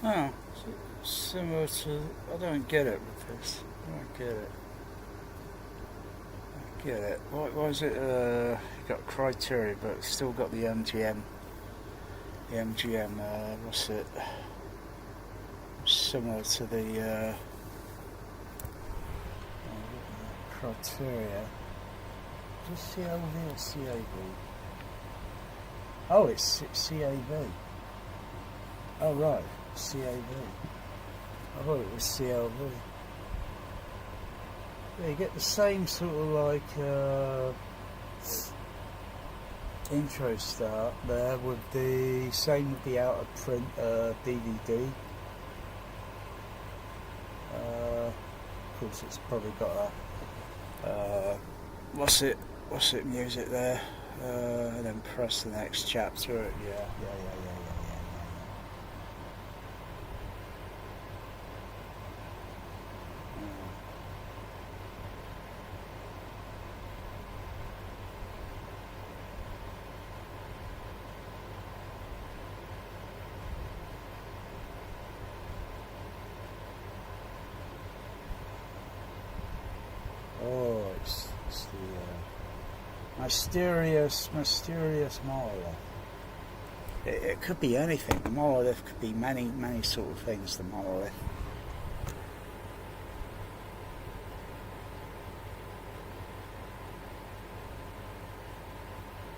Oh, similar to. I don't get it with this. I don't get it. I get it. Why is it? Got criteria, but it's still got the MGM. The MGM. What's it? Similar to the criteria. Just CLV or CAV? Oh, it's CAV. Oh, right. CAV. I thought it was CLV. Yeah, you get the same sort of like intro start there with the same with the out of print DVD. Of course, it's probably got a what's it music there, and then press the next chapter. Yeah. Oh, it's the mysterious monolith. It could be anything. The monolith could be many sort of things. The monolith.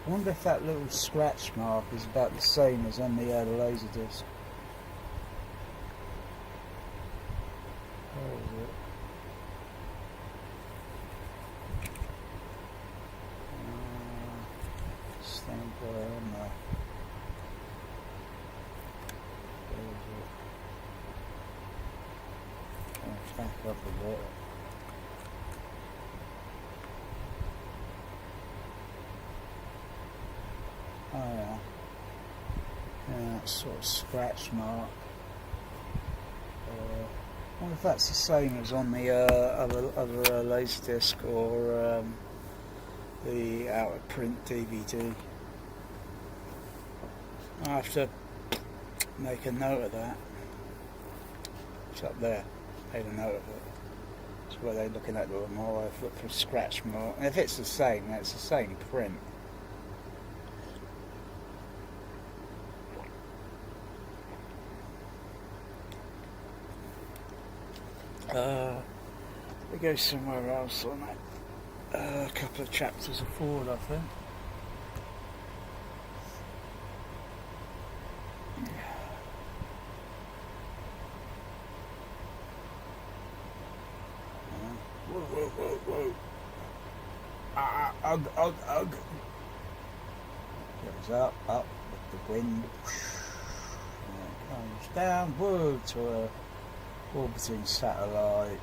I wonder if that little scratch mark is about the same as on the laserdisc. Where is it? Stand by on there. Where is it? Oh, back up a bit. Oh yeah. Yeah, that sort of scratch mark. I wonder if that's the same as on the other laserdisc or the out of print DVD. I have to make a note of that. It's up there. Made a note of it. It's where they're looking at the more. I've looked for a scratch mark. And if it's the same, then it's the same print. We go somewhere else on that. A couple of chapters forward, I think. Whoa. Ugh. Goes up with the wind. And it comes down, whoa, to a orbiting satellite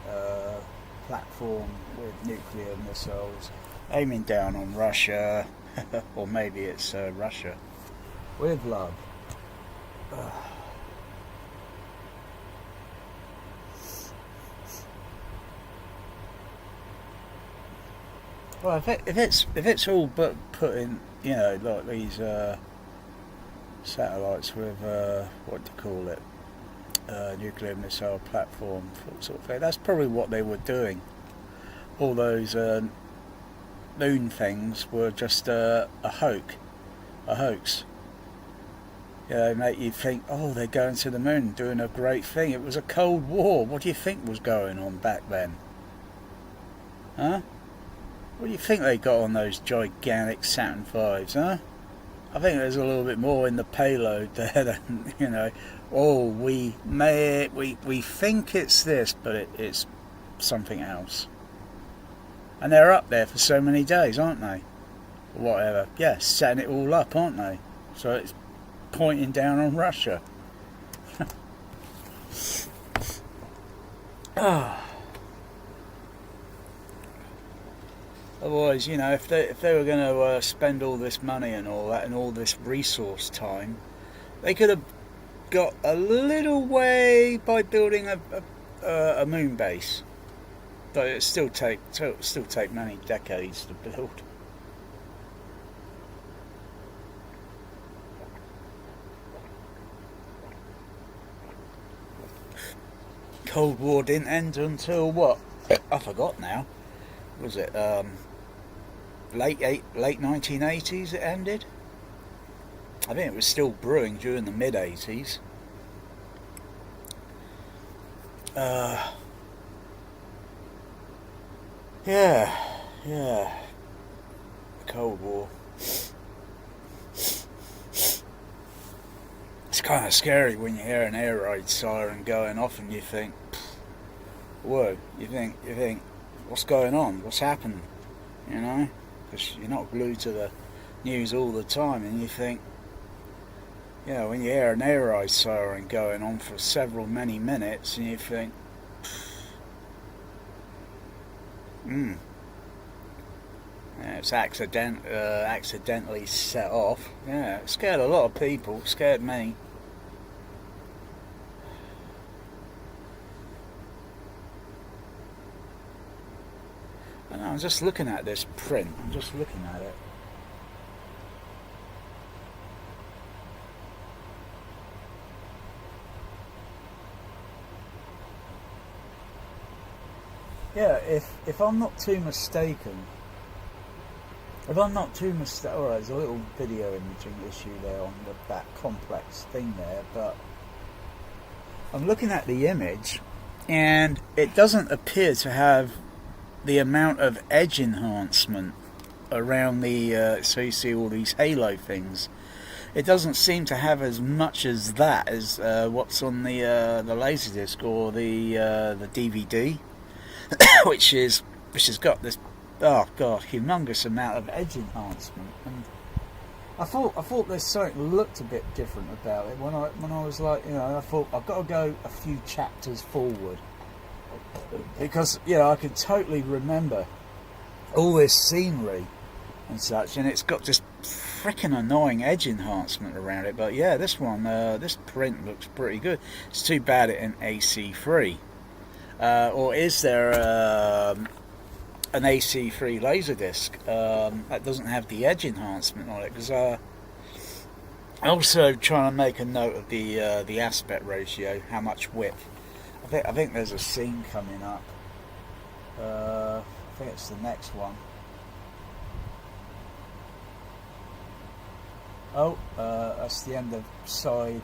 platform with nuclear missiles aiming down on Russia, or maybe it's Russia with love. Well, if it's all but put in, like these satellites with what do you call it? Nuclear missile platform sort of thing. That's probably what they were doing. All those moon things were just a hoax. They make you think, oh, they're going to the moon, doing a great thing. It was a Cold War. What do you think was going on back then? Huh? What do you think they got on those gigantic Saturn V's, huh? I think there's a little bit more in the payload there than, oh, we think it's this, but it's something else. And they're up there for so many days, aren't they? Or whatever. Yeah, setting it all up, aren't they? So it's pointing down on Russia. Otherwise, if they were going to spend all this money and all that and all this resource time, they could have got a little way by building a moon base, but it still take many decades to build. Cold War didn't end until what? I forgot now. Was it late 1980s? It ended. I think it was still brewing during the mid 80s. Yeah. Cold War. It's kind of scary when you hear an air raid siren going off and you think, whoa, you think, what's going on? What's happened? You know? Because you're not glued to the news all the time, and you think, you know, when you hear an air raid siren going on for many minutes, and you think, yeah, it's accidentally set off. Yeah, it scared a lot of people. It scared me. And I'm just looking at this print. I'm just looking at it. Yeah, if I'm not too mistaken. Alright, there's a little video imaging issue there on that complex thing there, but I'm looking at the image and it doesn't appear to have the amount of edge enhancement around the, so you see all these halo things. It doesn't seem to have as much as that as what's on the laserdisc or the DVD, which has got this, oh god, humongous amount of edge enhancement. And I thought there's something that looked a bit different about it when I was like, you know, I thought I've got to go a few chapters forward, because, you know, I could totally remember all this scenery and such, and it's got this freaking annoying edge enhancement around it. But yeah, this one, this print looks pretty good. It's too bad it ain't AC3. Or is there an AC3 laserdisc that doesn't have the edge enhancement on it? Because I'm also trying to make a note of the aspect ratio, how much width. I think there's a scene coming up. I think it's the next one. Oh, that's the end of side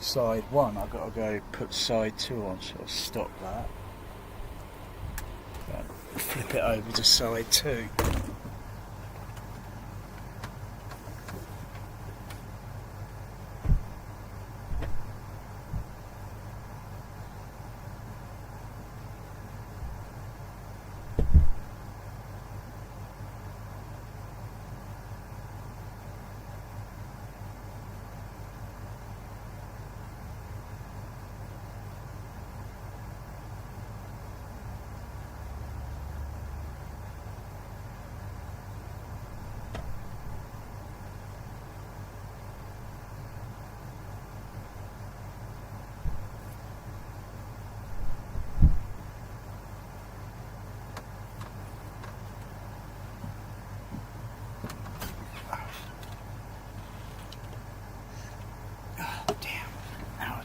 1. I've got to go put side 2 on, so I'll stop that. Flip it over to side 2.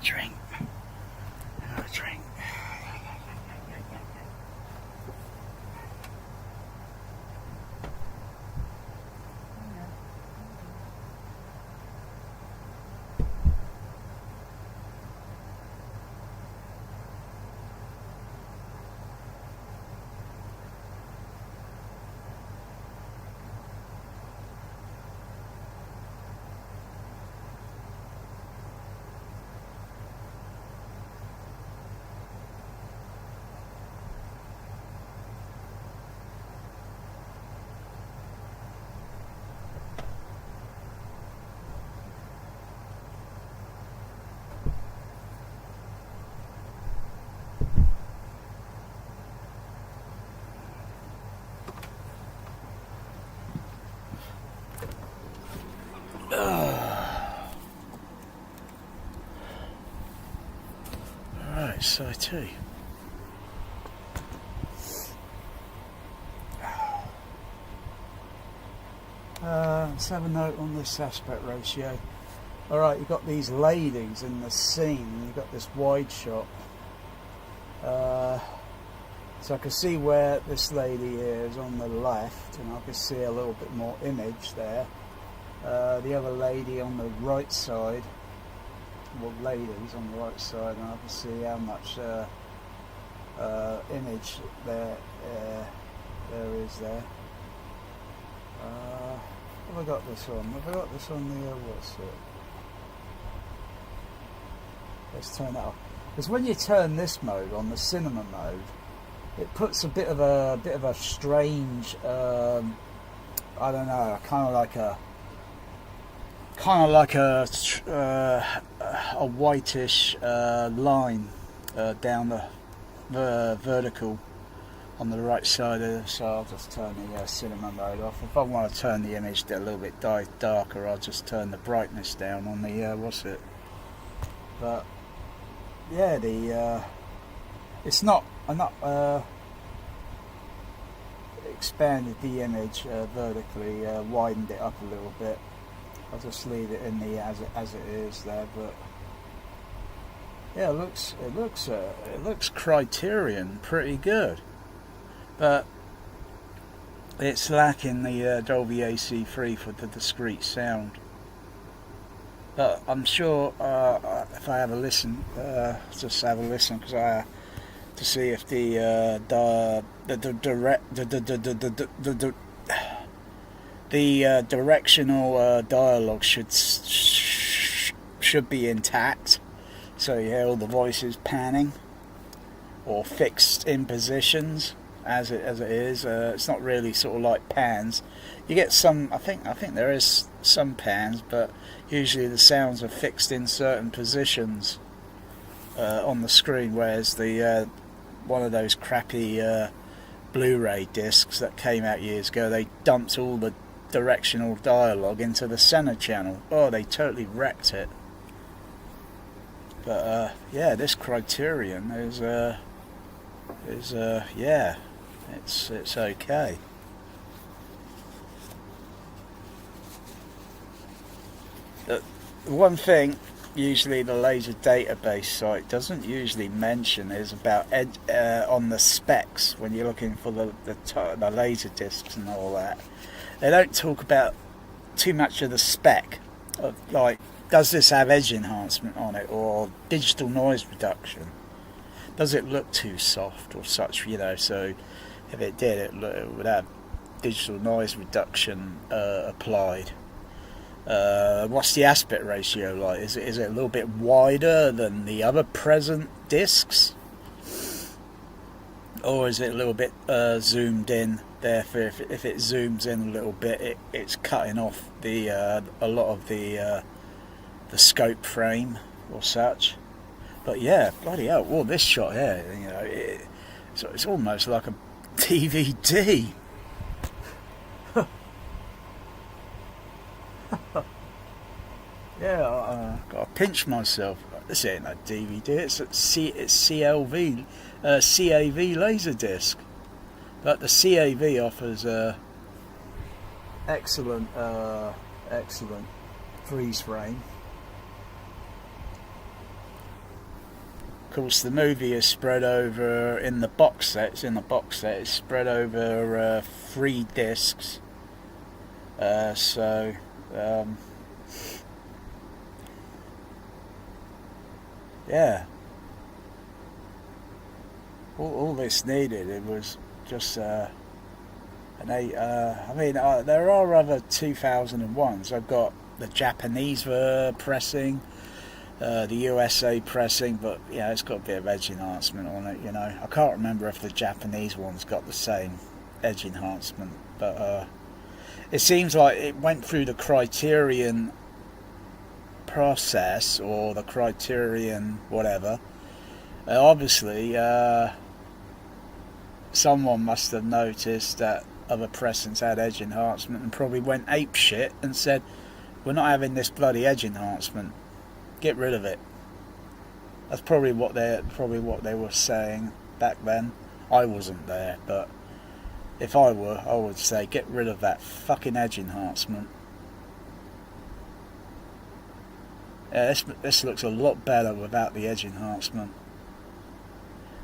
Drink. Alright, side 2. Let's have a note on this aspect ratio. Alright, you've got these ladies in the scene, you've got this wide shot, So I can see where this lady is on the left, and I can see a little bit more image there. The other lady on the right side, well, ladies on the right side, and I can see how much image there is there. Have I got this on? Have I got this on the what's it? Let's turn that off. Because when you turn this mode on, the cinema mode, it puts a bit of a strange, I don't know, kind of like a whitish line down the vertical on the right side of it. So I'll just turn the cinema mode off. If I want to turn the image a little bit darker, I'll just turn the brightness down on the what's it. But yeah, it's not. I'm not expanded the image vertically, widened it up a little bit. I'll just leave it in the as it is there. But yeah, it looks Criterion pretty good, but it's lacking the Dolby AC3 for the discrete sound. But I'm sure if I have a listen, just have a listen, because I to see if the directional dialogue should be intact. So you hear all the voices panning or fixed in positions as it is. It's not really sort of like pans. You get some. I think there is some pans, but usually the sounds are fixed in certain positions on the screen. Whereas the one of those crappy Blu-ray discs that came out years ago, they dumped all the directional dialogue into the center channel. Oh, they totally wrecked it. But yeah, this Criterion is yeah, it's okay. The one thing usually the laser database site doesn't usually mention is about on the specs when you're looking for the laser discs and all that. They don't talk about too much of the spec of, like, does this have edge enhancement on it, or digital noise reduction? Does it look too soft or such? So if it did, it would have digital noise reduction applied. What's the aspect ratio like? Is it a little bit wider than the other present discs, or is it a little bit zoomed in? Therefore, if it zooms in a little bit, it's cutting off a lot of the scope frame or such. But yeah, bloody hell! Well, this shot here, it's almost like a DVD. Yeah, gotta pinch myself. This ain't a DVD. It's CLV, CAV Laserdisc. But the CAV offers excellent freeze frame. Of course, the movie is spread over in the box set. It's spread over 3 discs. Yeah, all this needed, it was just there are other 2001s. I've got the Japanese pressing, the USA pressing, but yeah, it's got a bit of edge enhancement on it. I can't remember if the Japanese one's got the same edge enhancement, but it seems like it went through the Criterion process, or the Criterion whatever. Obviously someone must have noticed that other pressings had edge enhancement and probably went ape shit and said, we're not having this bloody edge enhancement, get rid of it. That's probably what they were saying back then. I wasn't there, but if I were, I would say get rid of that fucking edge enhancement. Yeah, this looks a lot better without the edge enhancement.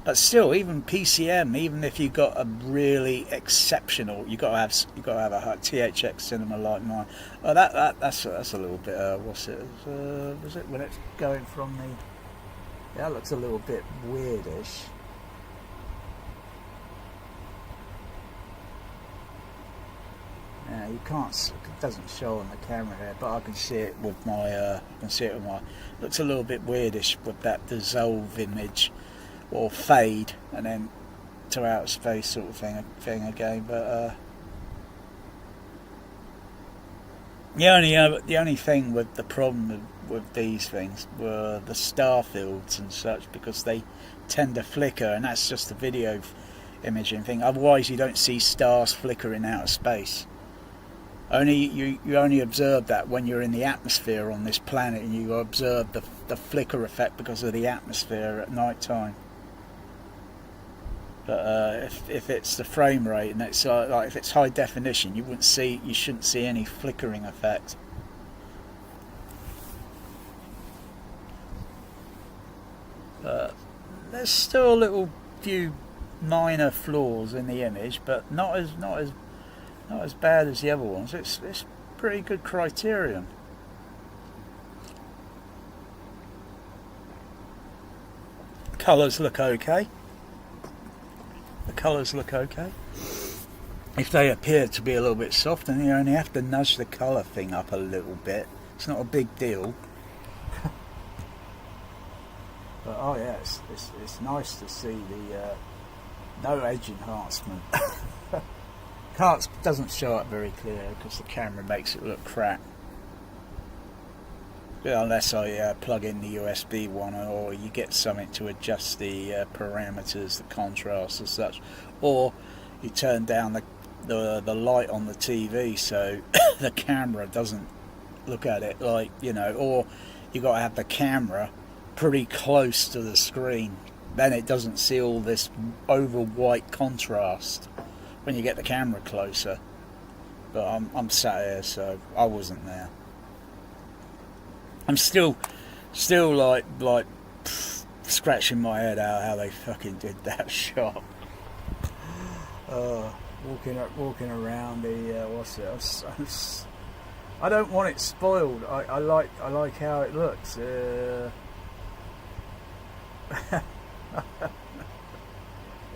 But still, even PCM, even if you got a really exceptional, you got to have a THX cinema like mine. Oh, that's a little bit. What's it? Was it when it's going from the? Yeah, that looks a little bit weirdish. Yeah, you can't. It doesn't show on the camera here, but I can see it with my. Looks a little bit weirdish with that dissolve image, or fade, and then to outer space sort of thing again. But the only thing with the problem with these things were the star fields and such, because they tend to flicker, and that's just the video imaging thing. Otherwise, you don't see stars flicker in outer space. You only observe that when you're in the atmosphere on this planet, and you observe the flicker effect because of the atmosphere at night time. But if it's the frame rate, and it's like if it's high definition, you shouldn't see any flickering effect. There's still a little few minor flaws in the image, but not as bad as the other ones. It's pretty good criterion. Colours look okay. The colours look okay. If they appear to be a little bit soft, then you only have to nudge the colour thing up a little bit. It's not a big deal. But oh yeah, it's nice to see the no edge enhancement. Doesn't show up very clear because the camera makes it look crap. Yeah, unless I plug in the USB one, or you get something to adjust the parameters, the contrast and such, or you turn down the light on the TV so the camera doesn't look at it like, or you got to have the camera pretty close to the screen, then it doesn't see all this over white contrast when you get the camera closer. But I'm sat here, so I wasn't there. I'm still like scratching my head out how they fucking did that shot. Walking around the what's it? I don't want it spoiled. I like how it looks.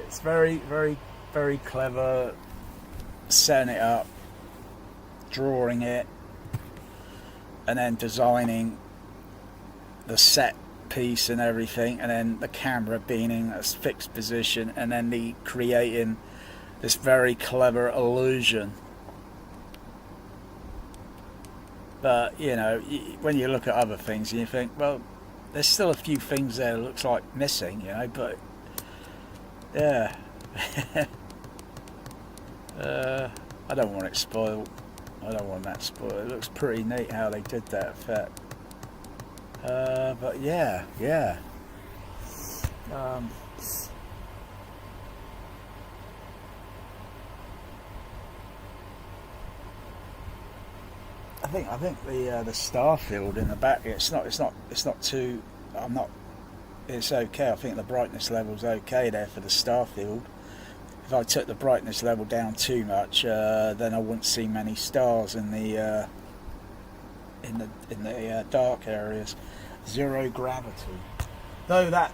It's very, very, very clever setting it up, drawing it, and then designing the set piece and everything, and then the camera being in a fixed position, and then creating this very clever illusion. But when you look at other things and you think, well, there's still a few things there that looks like missing, but yeah. I don't want it spoiled. I don't want that spoiled. It looks pretty neat how they did that effect. But yeah. I think the star field in the back, it's not too. It's okay. I think the brightness level's okay there for the star field. If I took the brightness level down too much, then I wouldn't see many stars in the dark areas. Zero gravity, though that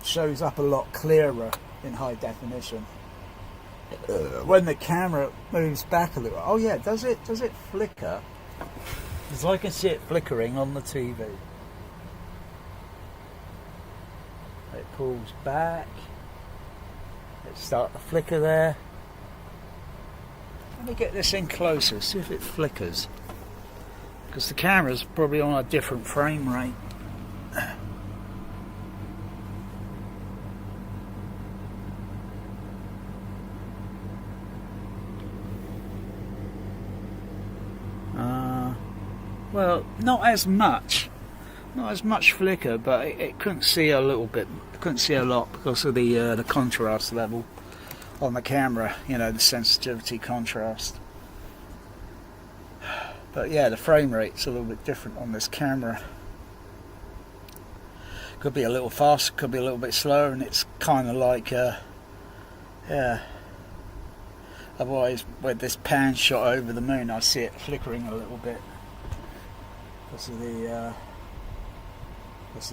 shows up a lot clearer in high definition. When the camera moves back a little, oh yeah, does it flicker? Because I can see it flickering on the TV. It pulls back. It starts to flicker there. Let me get this in closer, see if it flickers. Because the camera's probably on a different frame rate. Well, not as much flicker, but it couldn't see a little bit. Couldn't see a lot because of the contrast level on the camera. The sensitivity contrast. But yeah, the frame rate's a little bit different on this camera. Could be a little faster, could be a little bit slower, and it's kind of like, yeah. Otherwise, with this pan shot over the moon, I see it flickering a little bit because of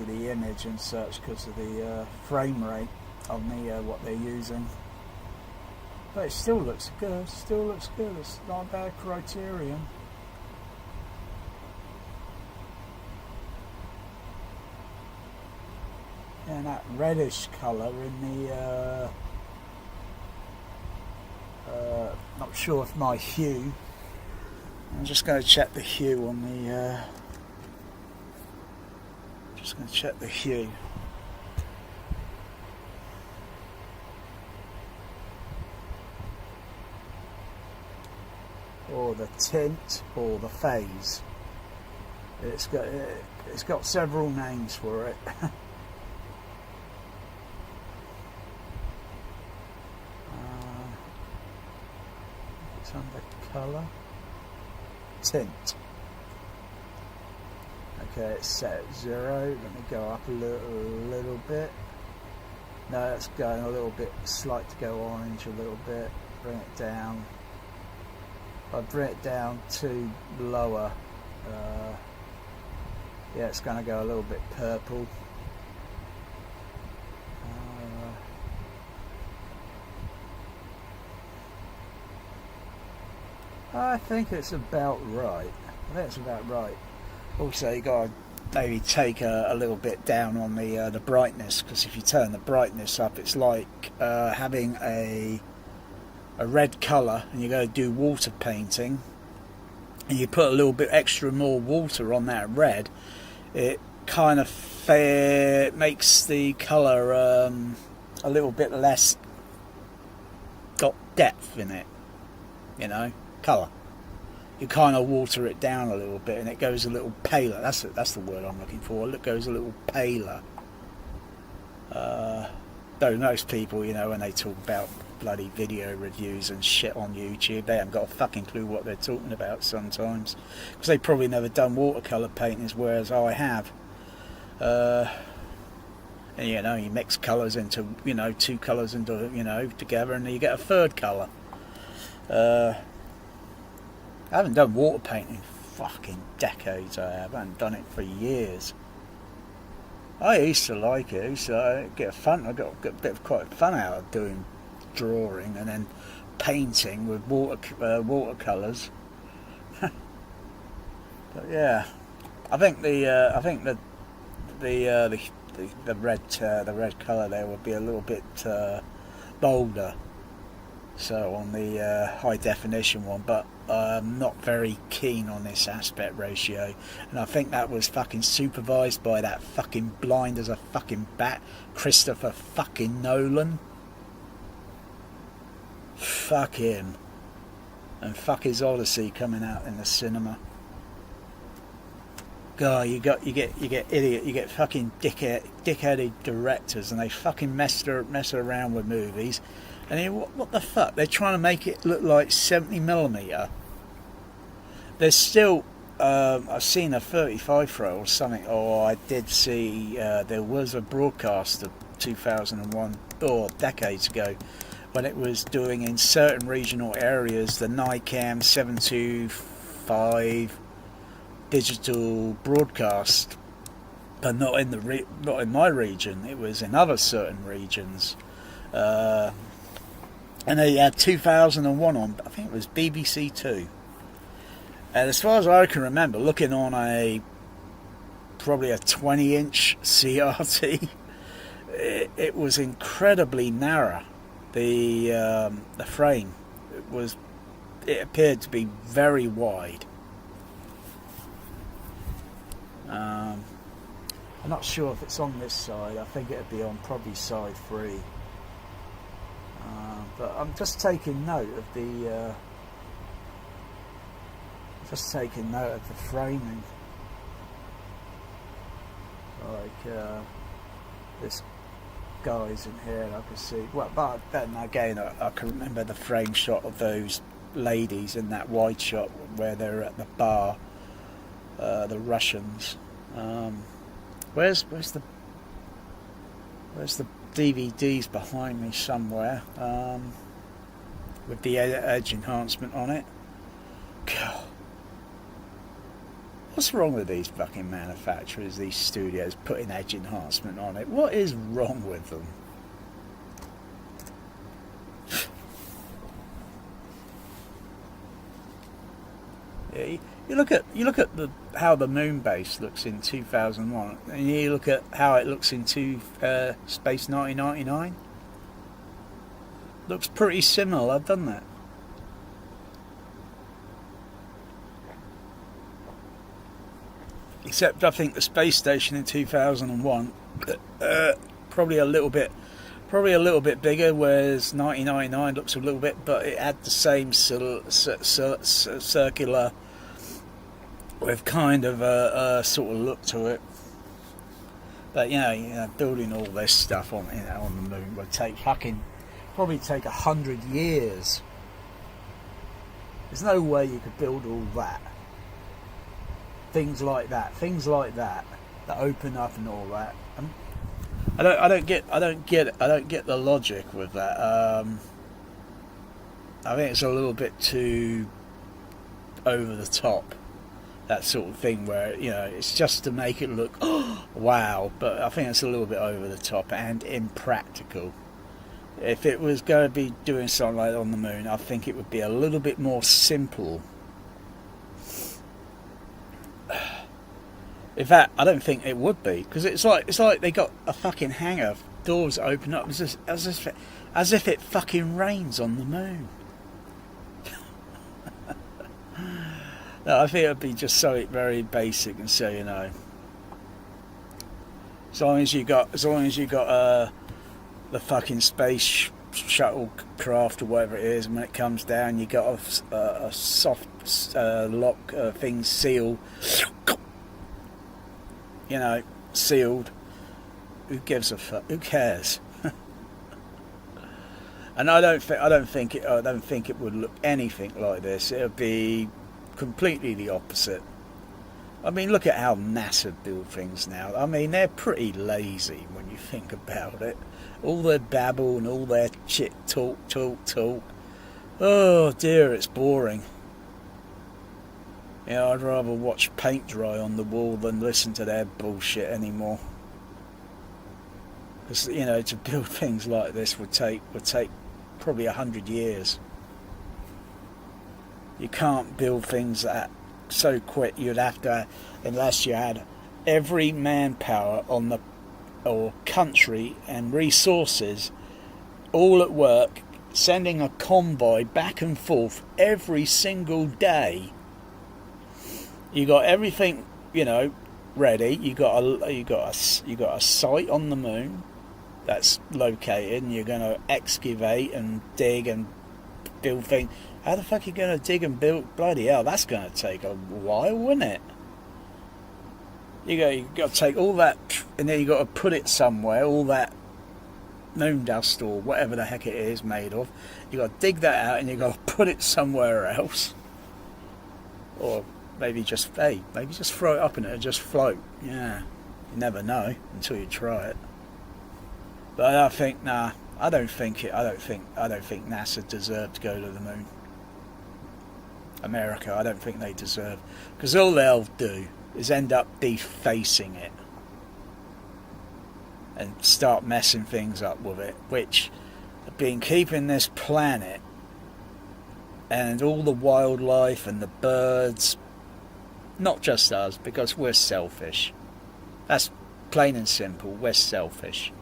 the image and such, because of the frame rate on the what they're using. But it still looks good. Still looks good. It's not a bad criterion. And that reddish colour in the not sure if my hue. I'm just going to check the hue on the. Just going to check the hue. Or the tint, or the phase. It's got several names for it. It's under colour, tint. Okay, it's set at 0. Let me go up a little bit. No, it's going a little bit, slight to go orange a little bit. Bring it down. If I bring it down to lower, yeah, it's going to go a little bit purple. I think it's about right. Also, you got to maybe take a little bit down on the brightness, because if you turn the brightness up, it's like having a red colour and you go to do water painting, and you put a little bit extra more water on that red. It kind of makes the colour a little bit less got depth in it, you know. Colour. You kind of water it down a little bit, and it goes a little paler. That's the word I'm looking for. It goes a little paler. Though most people, you know, when they talk about bloody video reviews and shit on YouTube, they haven't got a fucking clue what they're talking about sometimes, because they've probably never done watercolour paintings, whereas I have. And you know, you mix colours into, you know, two colours into, you know, together, and you get a third colour. I haven't done water painting for fucking decades. I haven't done it for years. I used to like it. I used to get fun. I got a bit of quite fun out of doing drawing and then painting with watercolors. But yeah, I think the red color there would be a little bit bolder. So on the high definition one, but I'm not very keen on this aspect ratio, and I think that was fucking supervised by that fucking blind as a fucking bat, Christopher fucking Nolan. Fuck him, and fuck his Odyssey coming out in the cinema. God, you get fucking dickheaded directors, and they fucking mess around with movies. And then, what the fuck? They're trying to make it look like 70mm. There's still, I've seen a 35 throw or something. Or I did see, there was a broadcast of 2001, or decades ago, when it was doing in certain regional areas the NICAM 725 digital broadcast, but not in my region. It was in other certain regions. And they had 2001 on, I think it was BBC Two. And as far as I can remember, looking on probably a 20-inch CRT, it was incredibly narrow. The frame, it appeared to be very wide. I'm not sure if it's on this side. I think it'd be on probably side 3. But I'm just taking note of the framing. Like this guy's in here, and I can see. Well, but then again, I can remember the frame shot of those ladies in that wide shot where they're at the bar, the Russians. Where's the Where's the DVDs behind me somewhere? With the edge enhancement on it. God. What's wrong with these fucking manufacturers, these studios putting edge enhancement on it? What is wrong with them? Yeah, you look at how the moon base looks in 2001, and you look at how it looks in Space 1999. Looks pretty similar, doesn't it? Except I think the space station in 2001 probably a little bit bigger, whereas 1999 looks a little bit, but it had the same circular with kind of a sort of look to it. But you know, building all this stuff on on the moon would probably take 100 years. There's no way you could build all that. Things like that open up and all that. I don't get the logic with that. I think it's a little bit too over the top. That sort of thing where, you know, it's just to make it look wow, but I think it's a little bit over the top and impractical. If it was going to be doing something like that on the moon, I think it would be a little bit more simple. In fact, I don't think it would be, because it's like they got a fucking hangar, doors open up as if it fucking rains on the moon. No, I think it would be just something very basic, and so, you know, as long as you got the fucking space shuttle craft or whatever it is, and when it comes down, you got a soft lock thing sealed. You know, sealed. Who gives a fuck? Who cares? And I don't think it would look anything like this. It would be completely the opposite. I mean, look at how NASA build things now. I mean, they're pretty lazy when you think about it. All their babble and all their shit talk. Oh dear, it's boring. You know, I'd rather watch paint dry on the wall than listen to their bullshit anymore. Because, you know, to build things like this would take probably 100 years. You can't build things that so quick. You'd have to, unless you had every manpower on the or country and resources all at work, sending a convoy back and forth every single day. You got everything, you know, ready. You got a site on the moon that's located, and you're going to excavate and dig and build things. How the fuck are you going to dig and build? Bloody hell, that's going to take a while, wouldn't it? You got to take all that, and then you got to put it somewhere. All that moon dust or whatever the heck it is made of. You got to dig that out, and you got to put it somewhere else. Or maybe just throw it up in it and just float. Yeah, you never know until you try it. But I think I don't think NASA deserved to go to the moon. America, I don't think they deserve, because all they'll do is end up defacing it and start messing things up with it, which have been keeping this planet and all the wildlife and the birds, not just us, because we're selfish. That's plain and simple. We're selfish.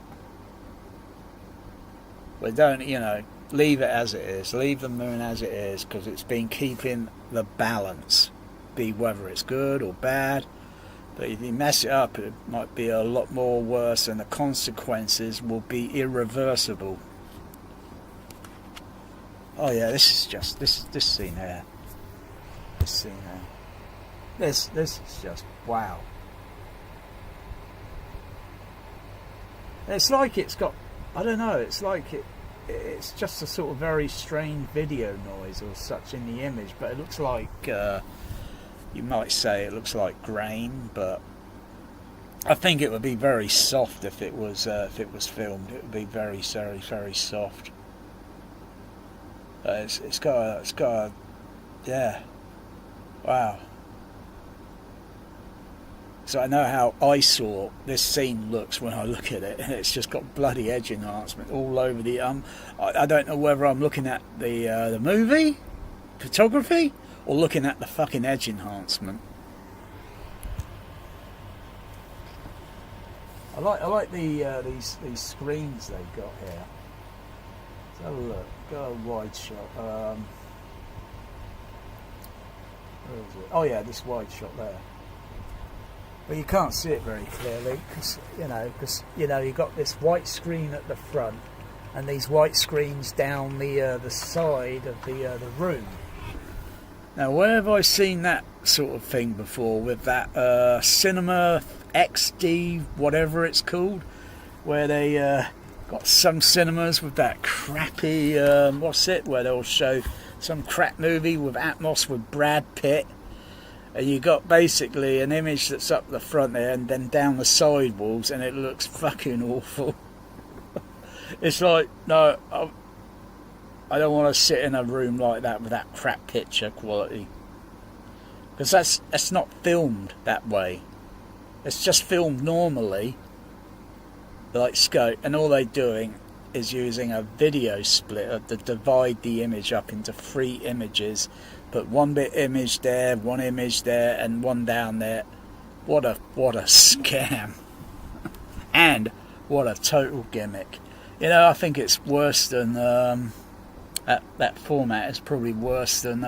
We don't, you know, leave it as it is. Leave the moon as it is, because it's been keeping the balance, be whether it's good or bad. But if you mess it up, it might be a lot more worse, and the consequences will be irreversible. Oh yeah, this scene here. This scene here. This is just wow. It's like it's got, I don't know, it's like it's just a sort of very strange video noise or such in the image, but it looks like, you might say it looks like grain, but I think it would be very soft if it was filmed. It would be very, very, very soft. It's got a, yeah, wow. So I know how eyesore this scene looks when I look at it, and it's just got bloody edge enhancement all over the I don't know whether I'm looking at the movie photography or looking at the fucking edge enhancement. I like these screens they've got here. Let's have a look. Go a wide shot. Where is it? Oh yeah, this wide shot there. But you can't see it very clearly because you've got this white screen at the front and these white screens down the side of the room. Now, where have I seen that sort of thing before with that Cinema XD, whatever it's called, where they got some cinemas with that crappy, where they'll show some crap movie with Atmos with Brad Pitt, and you got basically an image that's up the front there and then down the side walls, and it looks fucking awful. It's like, no, I don't want to sit in a room like that with that crap picture quality, because that's not filmed that way. It's just filmed normally, like scope, and all they're doing is using a video splitter to divide the image up into 3 images, put one bit image there, one image there, and one down there. What a scam. And what a total gimmick. You know, I think it's worse than that format is probably worse than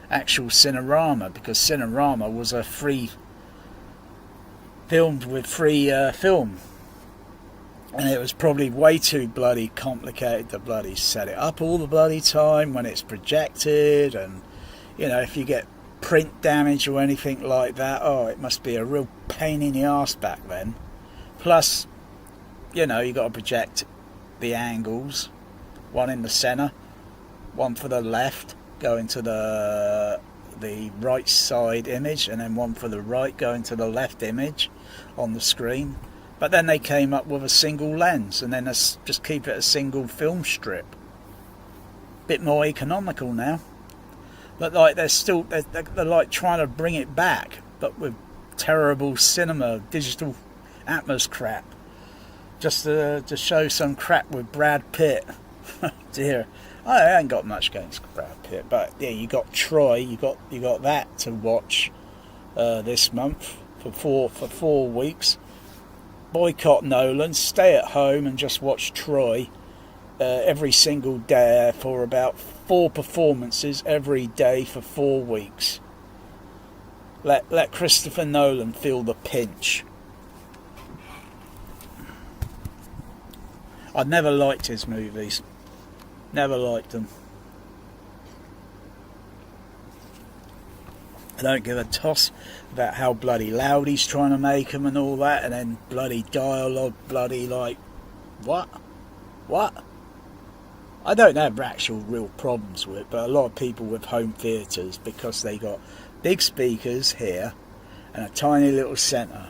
actual Cinerama, because Cinerama was a filmed with free film, and it was probably way too bloody complicated to bloody set it up all the bloody time when it's projected, and you know, if you get print damage or anything like that, oh, it must be a real pain in the arse back then. Plus, you know, you got to project the angles, one in the centre, one for the left going to the right side image, and then one for the right going to the left image on the screen. But then they came up with a single lens, and then just keep it a single film strip. Bit more economical now, but like they're like trying to bring it back, but with terrible cinema digital Atmos crap, just to show some crap with Brad Pitt. Dear, I ain't got much against Brad Pitt, but yeah, you got Troy, you got that to watch this month for 4 weeks. Boycott Nolan, stay at home and just watch Troy every single day for about 4 performances every day for 4 weeks. Let Christopher Nolan feel the pinch. I never liked his movies. Never liked them. I don't give a toss about how bloody loud he's trying to make them and all that, and then bloody dialogue, bloody like, what? I don't have actual real problems with it, but a lot of people with home theatres, because they got big speakers here and a tiny little centre,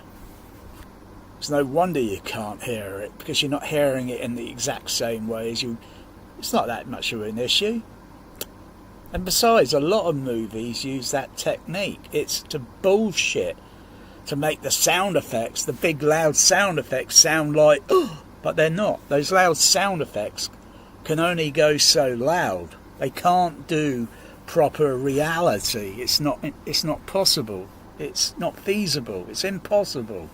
it's no wonder you can't hear it, because you're not hearing it in the exact same way as you. It's not that much of an issue. And besides, a lot of movies use that technique. It's to bullshit to make the sound effects, the big loud sound effects, sound like, oh, but they're not. Those loud sound effects can only go so loud. They can't do proper reality. It's not possible. It's not feasible. It's impossible.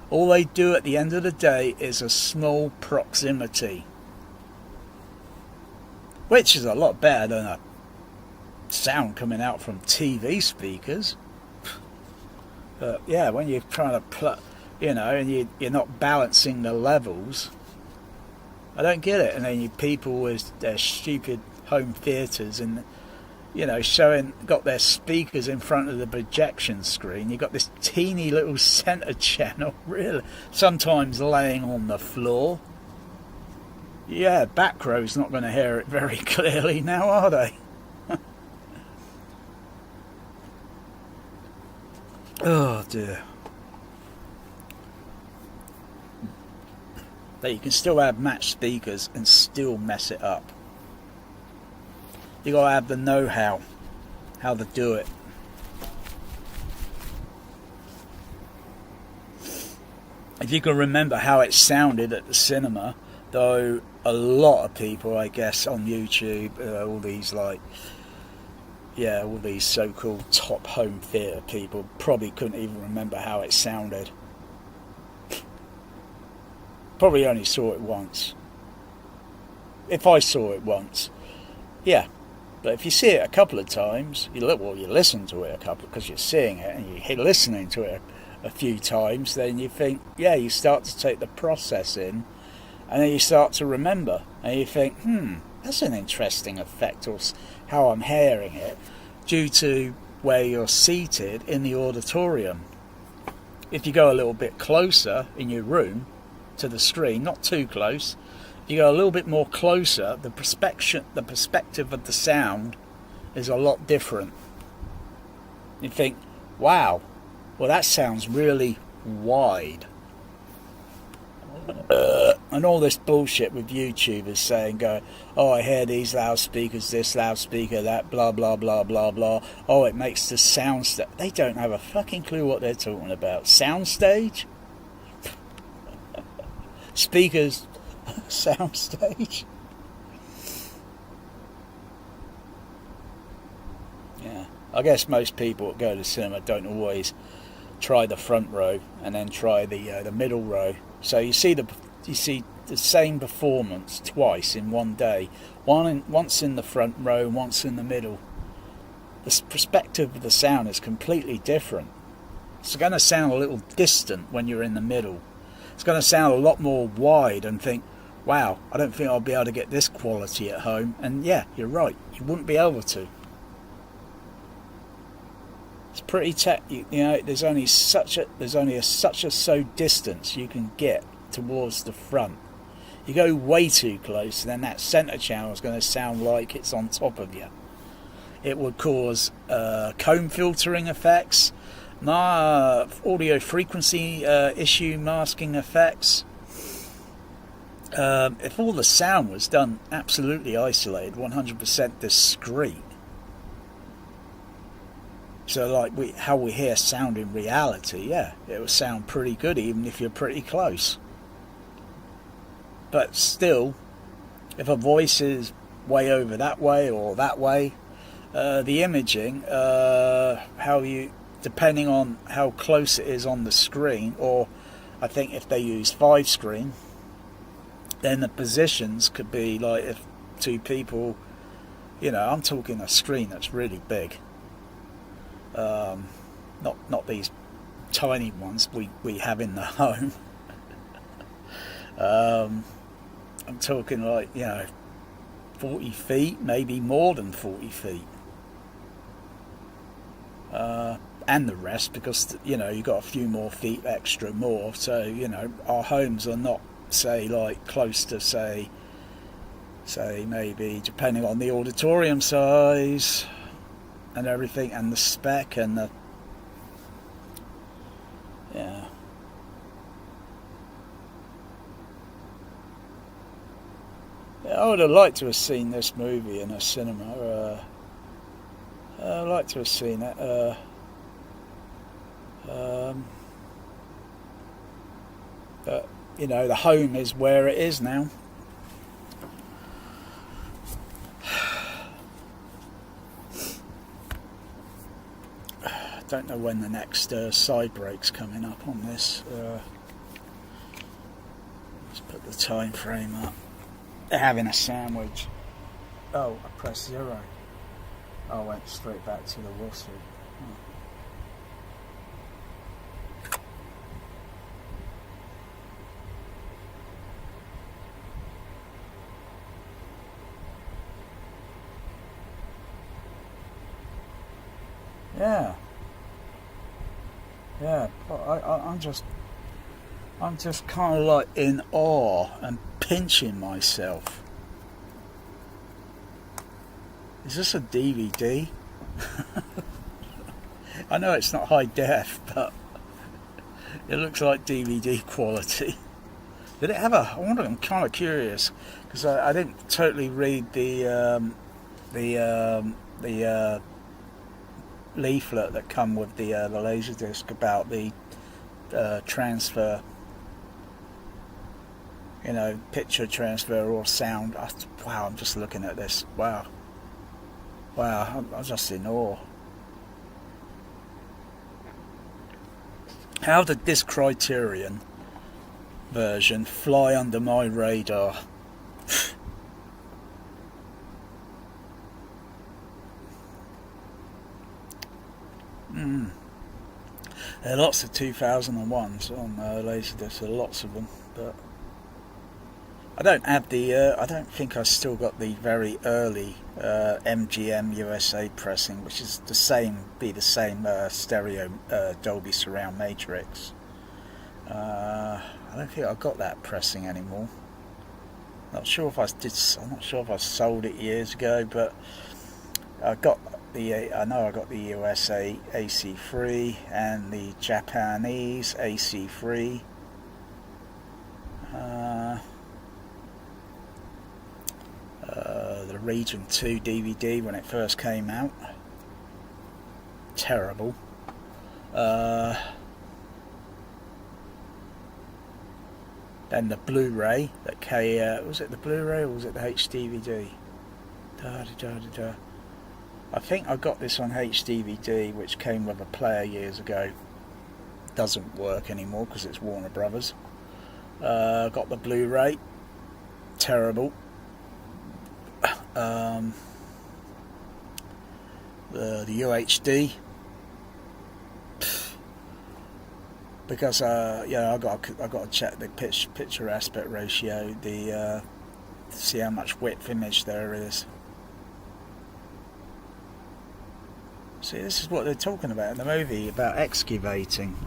All they do at the end of the day is a small proximity, which is a lot better than a sound coming out from TV speakers. But yeah, when you're trying to and you're not balancing the levels, I don't get it. And then you people with their stupid home theatres and got their speakers in front of the projection screen. You got this teeny little centre channel, really, sometimes laying on the floor. Yeah, back row's not going to hear it very clearly now, are they? Oh dear. But you can still have matched speakers and still mess it up. You gotta have the know-how, how to do it. If you can remember how it sounded at the cinema, though a lot of people, I guess, on YouTube, all these all these so-called top home theatre people probably couldn't even remember how it sounded. Probably only saw it once. If I saw it once, yeah. But if you see it a couple of times, you listen to it a couple, because you're seeing it and you're listening to it a few times, then you think, yeah, you start to take the process in, and then you start to remember, and you think, that's an interesting effect, or how I'm hearing it, due to where you're seated in the auditorium. If you go a little bit closer in your room to the screen, not too close, you go a little bit more closer, the perspective of the sound is a lot different. You think, wow, well, that sounds really wide. And all this bullshit with YouTubers saying, oh, I hear these loudspeakers, this loudspeaker, that, blah, blah, blah, blah, blah. Oh, it makes the sound... They don't have a fucking clue what they're talking about. Soundstage? Speakers... Soundstage? Yeah. I guess most people that go to the cinema don't always try the front row and then try the middle row. So you see the same performance twice in one day. Once in the front row, once in the middle. The perspective of the sound is completely different. It's going to sound a little distant when you're in the middle. It's going to sound a lot more wide and think, wow, I don't think I'll be able to get this quality at home. And yeah, you're right, you wouldn't be able to. It's pretty there's only such a so distance you can get towards the front. You go way too close, then that centre channel is going to sound like it's on top of you. It would cause comb filtering effects, audio frequency issue masking effects. If all the sound was done absolutely isolated, 100% discreet, so like how we hear sound in reality, yeah, it will sound pretty good even if you're pretty close. But still, if a voice is way over that way or that way, the imaging, depending on how close it is on the screen, or I think if they use 5 screen, then the positions could be like if two people, I'm talking a screen that's really big. Not these tiny ones we have in the home. I'm talking like 40 feet, maybe more than 40 feet, and the rest, because you got a few more feet extra more. So our homes are not like close to say maybe, depending on the auditorium size and everything, and the spec, and the I would have liked to have seen this movie in a cinema. I'd like to have seen it. But the home is where it is now. Don't know when the next side break's coming up on this. Let's put the time frame up. They're having a sandwich. Oh, I pressed 0. I went straight back to the Wilson. Yeah. I'm just kind of like in awe and pinching myself. Is this a DVD? I know it's not high def, but it looks like DVD quality. Did it have a? I wonder. I'm kind of curious because I didn't totally read the leaflet that come with the laserdisc about the transfer. You know, picture transfer or sound. Wow, I'm just looking at this. Wow, I'm just in awe. How did this Criterion version fly under my radar? There are lots of 2001s on Laserdisc, there are lots of them, but I don't have the. I don't think I still got the very early MGM USA pressing, which is the same, stereo Dolby Surround Matrix. I don't think I've got that pressing anymore. Not sure if I did. I'm not sure if I sold it years ago, but I got the. I know I got the USA AC3 and the Japanese AC3. The Region 2 DVD when it first came out. Terrible. Then the Blu-ray that came. Was it the Blu-ray or was it the HDVD? I think I got this on HDVD, which came with a player years ago. Doesn't work anymore because it's Warner Brothers. Got the Blu-ray. Terrible. The UHD, because I got to check the picture aspect ratio, to see how much width image there is. See, this is what they're talking about in the movie about excavating.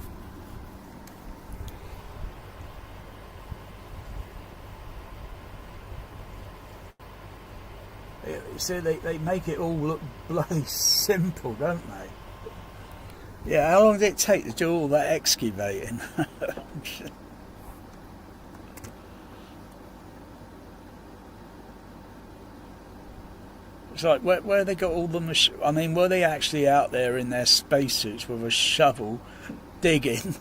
You see, they make it all look bloody simple, don't they? Yeah, how long did it take to do all that excavating? It's like, where they got all the I mean, were they actually out there in their spacesuits with a shovel digging?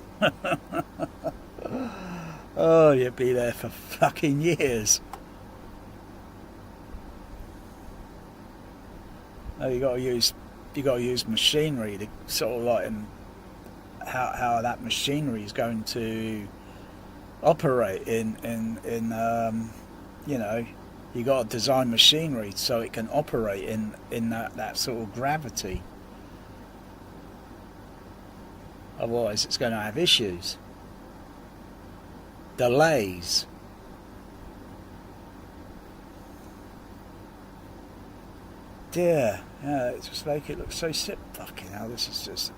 Oh, you'd be there for fucking years. No, you got to use machinery to sort of like, and how that machinery is going to operate in you know, you got to design machinery so it can operate in that sort of gravity. Otherwise, it's going to have issues, delays. Yeah, it's just make it look so simple. Fucking hell, this is.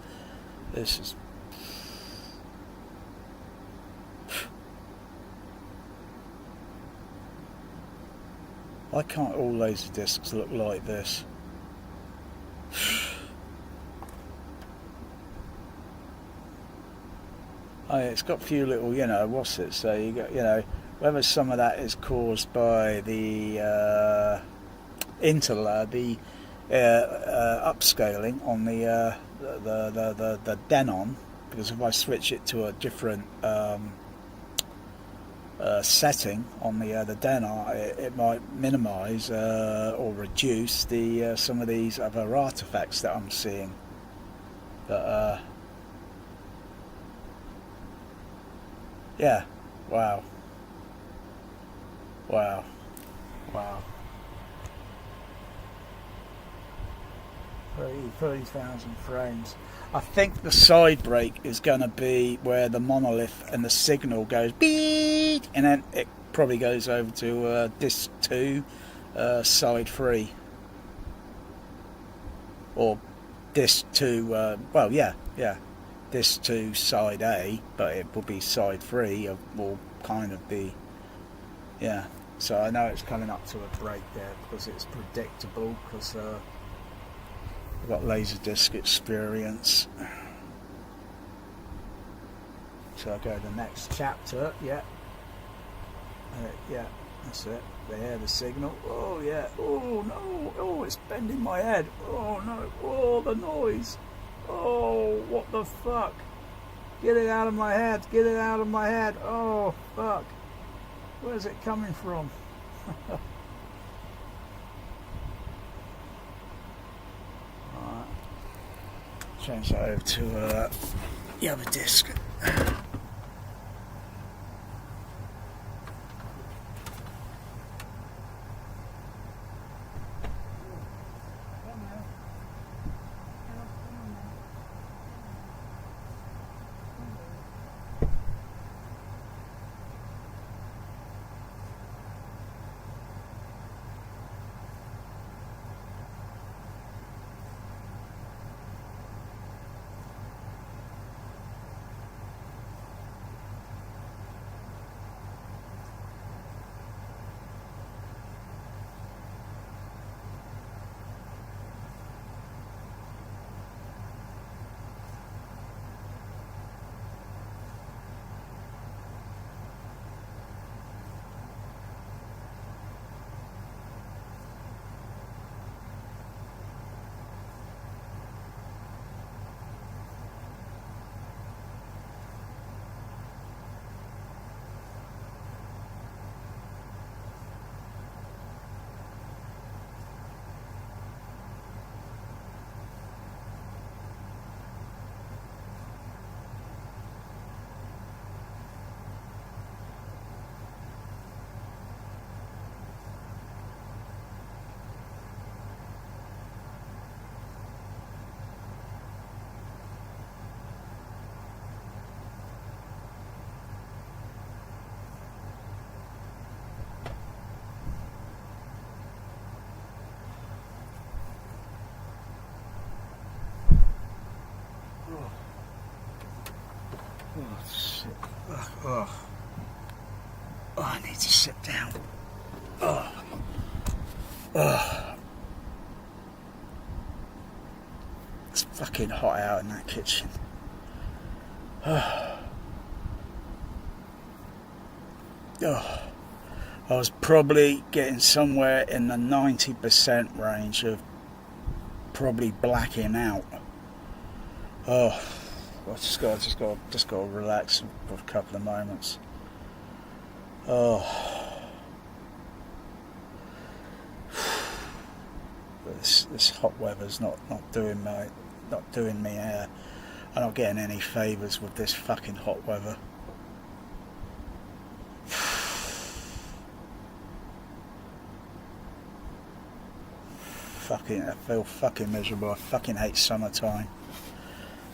Why can't all laser discs look like this? Oh, yeah, it's got a few little, what's it? So you got, whether some of that is caused by the upscaling on the Denon, because if I switch it to a different setting on the Denon, it might minimise or reduce the some of these other artifacts that I'm seeing. But yeah, wow. 30,000 frames. I think the side break is going to be where the monolith and the signal goes beep, and then it probably goes over to disc 2, side 3, or disc 2. Disc 2, side A, but it will be side 3. Will kind of be, yeah. So I know it's coming up to a break there because it's predictable, because I've got laserdisc experience. So I go to the next chapter. Yeah, Yeah, that's it. There, the signal. Oh yeah. Oh no. Oh, it's bending my head. Oh no. Oh, the noise. Oh, what the fuck? Get it out of my head. Get it out of my head. Oh, fuck. Where's it coming from? Alright. Change that over to the other disc. Oh, shit. Oh. Oh, I need to sit down. Oh. Oh. It's fucking hot out in that kitchen. Oh. Oh. I was probably getting somewhere in the 90% range of probably blacking out. Oh. I just got to relax for a couple of moments. Oh, this hot weather's not doing me. I'm not getting any favours with this fucking hot weather. I feel fucking miserable. I fucking hate summertime.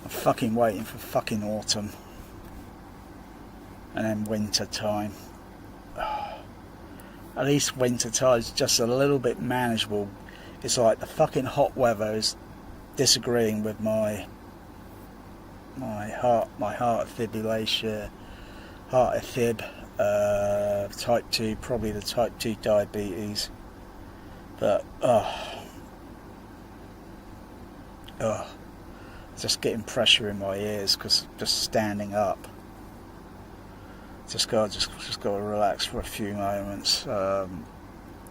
I'm fucking waiting for fucking autumn and then winter time. At least winter time is just a little bit manageable. It's like the fucking hot weather is disagreeing with my heart fibrillation, heart AFib, type 2, probably the type 2 diabetes. But just getting pressure in my ears because just standing up. Just got to relax for a few moments.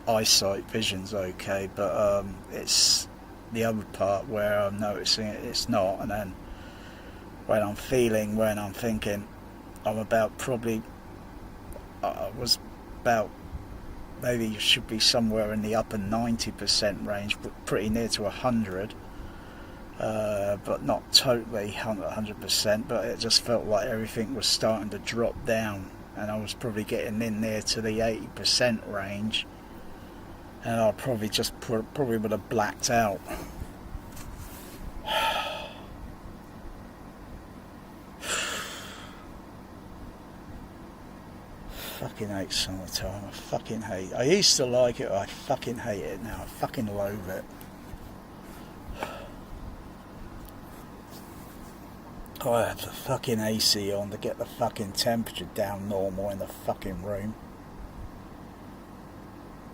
Eyesight, vision's okay, but it's the other part where I'm noticing it's not. And then when I'm thinking, I'm about probably. I was about maybe should be somewhere in the upper 90% range, but pretty near to 100. But not totally 100%, but it just felt like everything was starting to drop down, and I was probably getting in there to the 80% range, and I probably would have blacked out. Fucking hate summertime. I used to like it, I fucking hate it now. I fucking loathe it. I have the fucking AC on to get the fucking temperature down normal in the fucking room.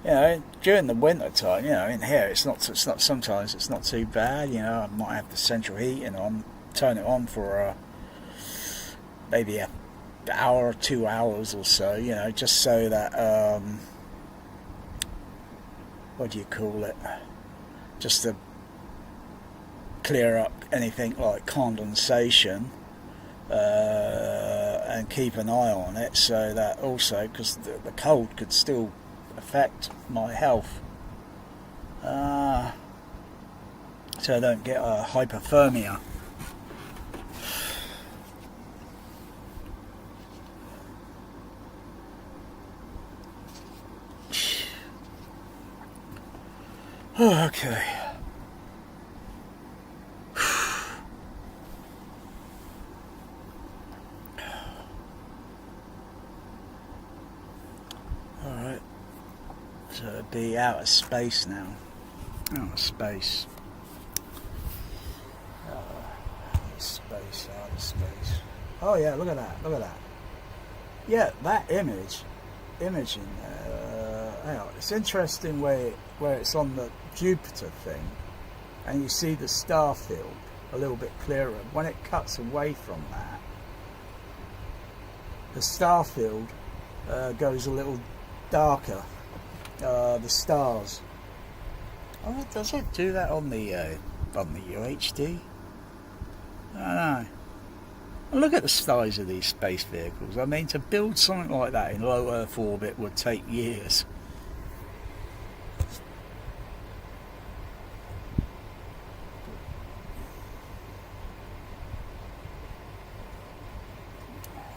You know, during the winter time, you know, in here it's not sometimes it's not too bad. You know, I might have the central heating on, turn it on for maybe hour or 2 hours or so, you know, just so that what do you call it? Just to clear up anything like condensation, and keep an eye on it, so that also, because the cold could still affect my health, so I don't get a hypothermia. Okay. Alright. So it'd be out of space now. Out of space. Out of space, out of space. Oh yeah, look at that, look at that. Yeah, that image in there, hang on, it's interesting where it's on the Jupiter thing, and you see the star field a little bit clearer. When it cuts away from that, the star field goes a little darker. The stars. Oh, does it do that on the UHD? I don't know. And look at the size of these space vehicles. I mean, to build something like that in low Earth orbit would take years.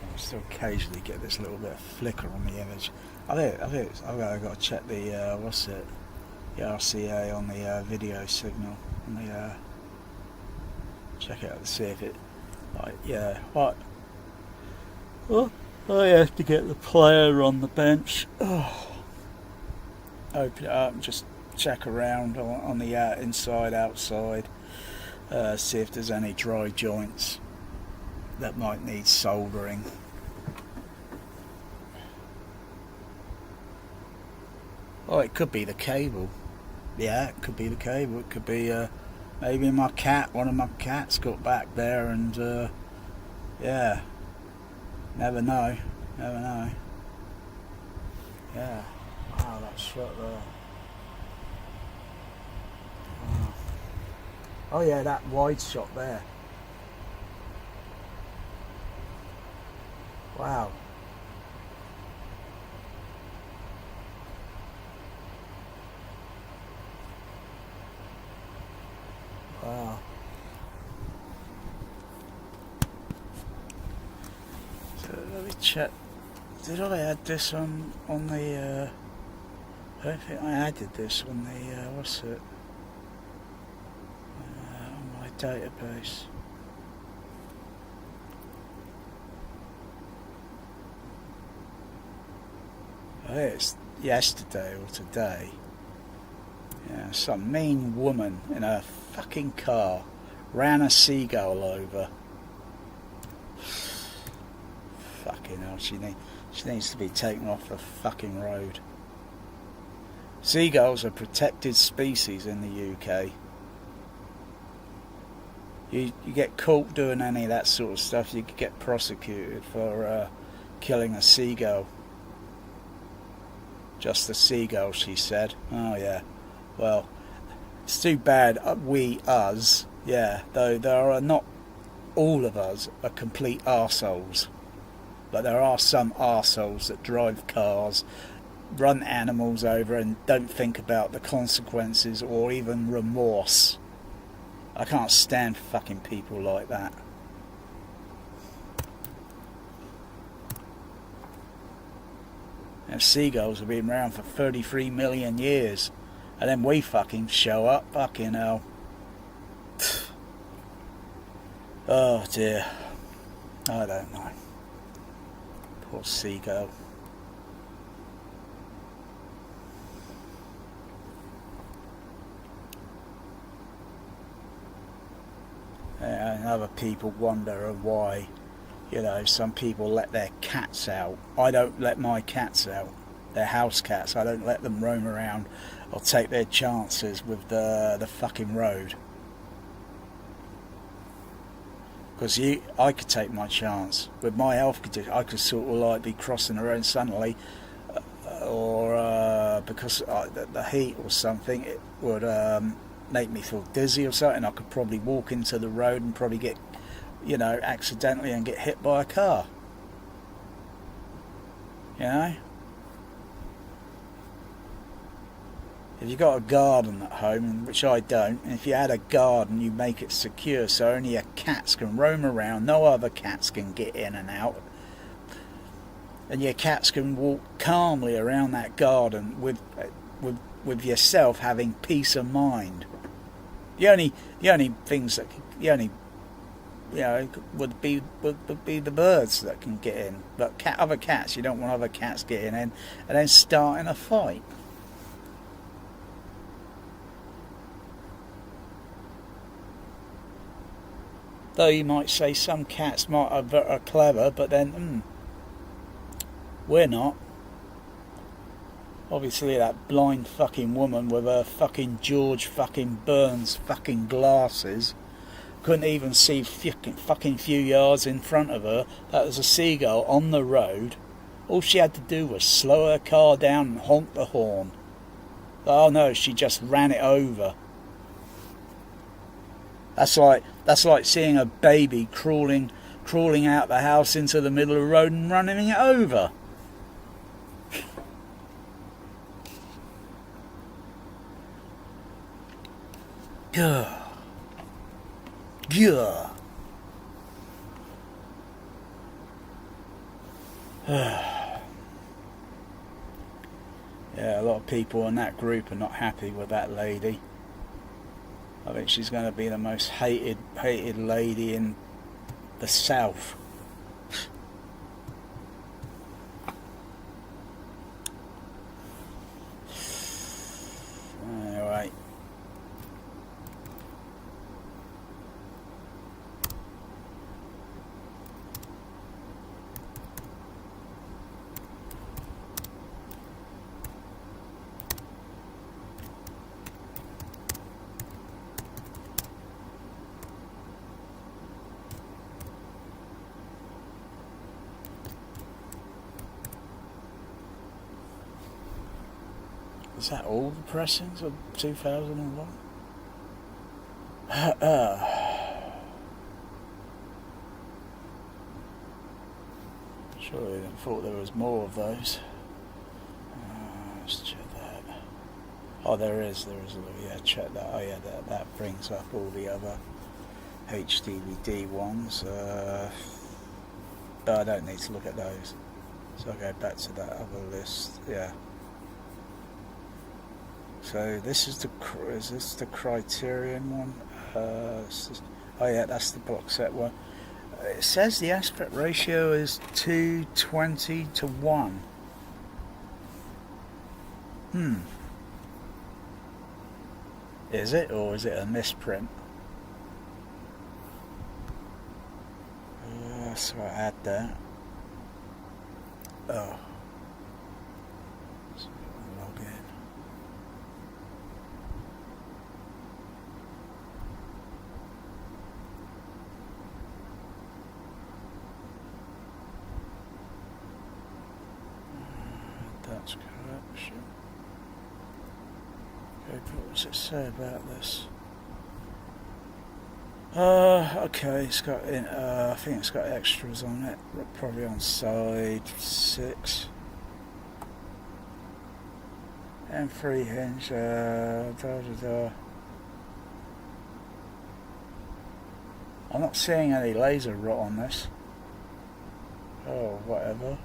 I still occasionally get this little bit of flicker on the image. I've got to check the the RCA on the video signal, and check it out to see if it, like, yeah, what? Oh, I have to get the player on the bench. Oh. Open it up and just check around on the inside, outside, see if there's any dry joints that might need soldering. Oh, it could be the cable. Yeah, it could be the cable. It could be maybe one of my cats got back there, and yeah, never know. Yeah, wow, that shot there. Wow. Oh yeah, that wide shot there. Wow. Wow. So let me check. Did I add this on the? I don't think I added this on the on my database. I think it's yesterday or today. Yeah, some mean woman in a fucking car ran a seagull over. Fucking hell, she needs to be taken off the fucking road. Seagulls are protected species in the UK. You get caught doing any of that sort of stuff, you could get prosecuted for killing a seagull. Just a seagull, she said. Oh yeah. Well, it's too bad us, yeah, though there are not all of us are complete arseholes. But there are some arseholes that drive cars, run animals over, and don't think about the consequences or even remorse. I can't stand fucking people like that. And seagulls have been around for 33 million years. And then we fucking show up, fucking hell. Oh dear. I don't know. Poor seagull. And other people wonder why, you know, some people let their cats out. I don't let my cats out. They're house cats. I don't let them roam around or take their chances with the fucking road. Because I could take my chance with my health condition. I could sort of like be crossing the road suddenly, or because the heat or something, it would make me feel dizzy or something. I could probably walk into the road and probably get, accidentally and get hit by a car. If you've got a garden at home, which I don't, and if you had a garden, you make it secure so only your cats can roam around, no other cats can get in and out, and your cats can walk calmly around that garden with yourself having peace of mind. The only things that would be the birds that can get in, but other cats, you don't want other cats getting in and then starting a fight. Though you might say some cats are clever, but then we're not. Obviously that blind fucking woman with her fucking George fucking Burns fucking glasses couldn't even see fucking few yards in front of her. That was a seagull on the road. All she had to do was slow her car down and honk the horn. Oh no, she just ran it over. That's like seeing a baby crawling out the house into the middle of the road and running it over. Gah. Yeah, a lot of people in that group are not happy with that lady. I think she's going to be the most hated lady in the South. Anyway. Is that all the pressings of 2001? Surely I thought there was more of those. Let's check that. Oh, there is. Yeah, check that. Oh yeah, that brings up all the other HDVD ones. But I don't need to look at those. So I'll go back to that other list. Yeah. So this is the Criterion one? Oh yeah, that's the box set one. It says the aspect ratio is 2:20:1. Is it, or is it a misprint? So I add that. Oh. So log in. That's corruption. Okay, what does it say about this? Okay, it's got I think it's got extras on it, probably on side 6. M3 hinge, I'm not seeing any laser rot on this. Oh, whatever.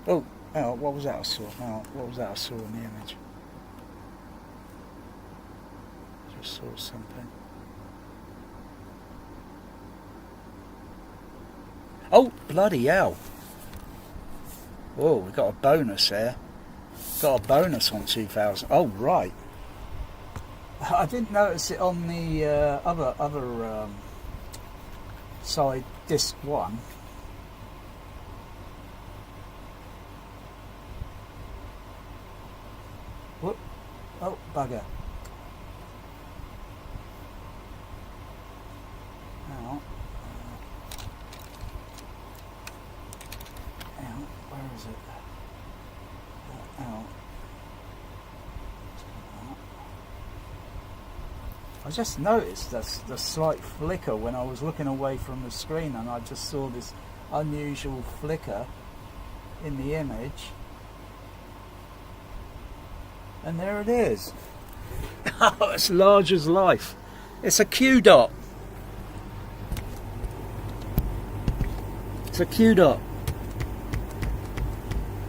Oh, what was that I saw? What was that I saw in the image? Just saw something. Oh, bloody hell. Whoa, we got a bonus there. Got a bonus on 2000. Oh, right. I didn't notice it on the other side, disc 1. Whoop. Oh, bugger. is it? Out. I just noticed the slight flicker when I was looking away from the screen, and I just saw this unusual flicker in the image, and there it is. Oh, it's large as life. It's a Q dot. It's a Q dot.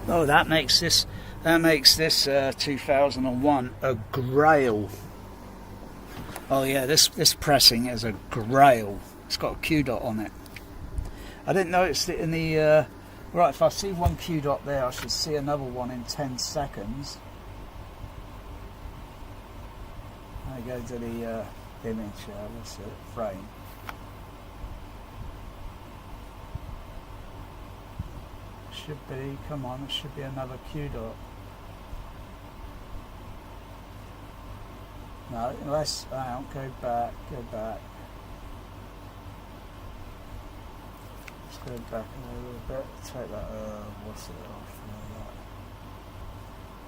Oh, that makes this 2001 a Grail. Oh yeah, this pressing is a Grail. It's got a Q dot on it. I didn't notice it in the right. If I see one Q dot there, I should see another one in 10 seconds. I go to the image. What's it? Frame. Should be. Come on, it should be another Q dot. No, unless I don't go back. Let's go back a little bit. Take that. What's it off?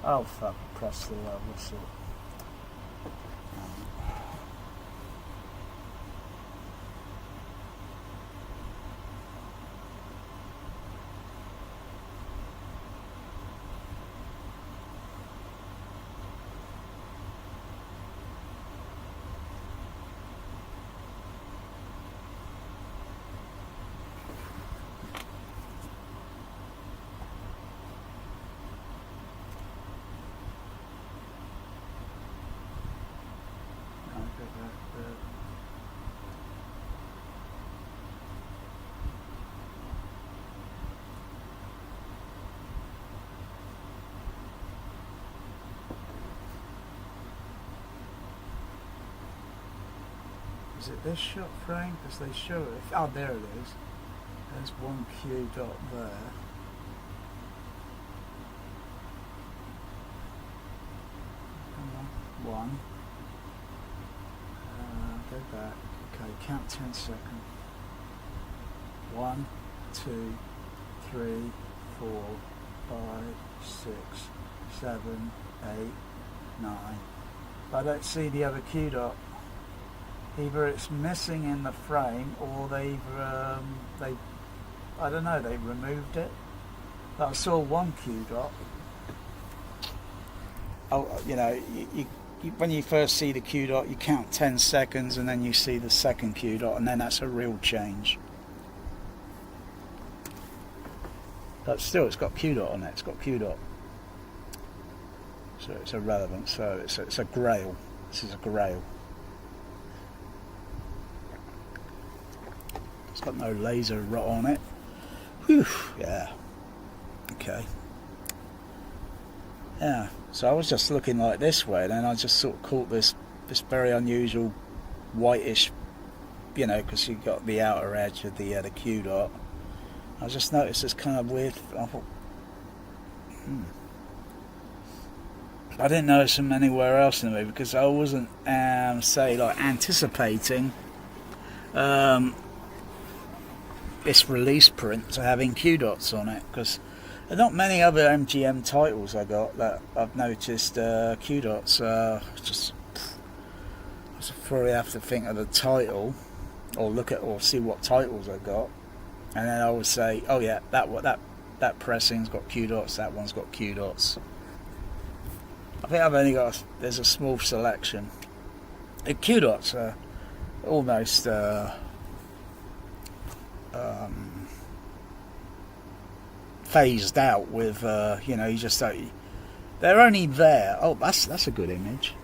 Oh fuck! Press the what's it? Is it this shot frame? Because they show it. Oh, there it is. There's one Q dot there. One. Go back. Okay, count 10 seconds. 1, 2, 3, 4, 5, 6, 7, 8, 9. I don't see the other Q dot. Either it's missing in the frame, or they I don't know, they removed it. But I saw one Q dot. Oh, you know, you when you first see the Q dot, you count 10 seconds, and then you see the second Q dot, and then that's a real change. But still, it's got Q dot on it. It's got Q dot, so it's irrelevant. So it's a Grail. This is a Grail. It's got no laser rot on it. Whew, yeah. Okay. Yeah. So I was just looking like this way, and then I just sort of caught this very unusual whitish, you know, because you got the outer edge of the Q dot. I just noticed this kind of weird. I thought, I didn't notice them anywhere else in the movie because I wasn't, say, like anticipating this release print to having Q dots on it, because there are not many other MGM titles I got that I've noticed Q dots. Just probably have to think of the title, or look at or see what titles I got, and then I would say, oh yeah, that pressing's got Q dots, that one's got Q dots. I think I've only got there's a small selection. The Q dots are almost phased out with you know, you just don't, they're only there. Oh, that's a good image.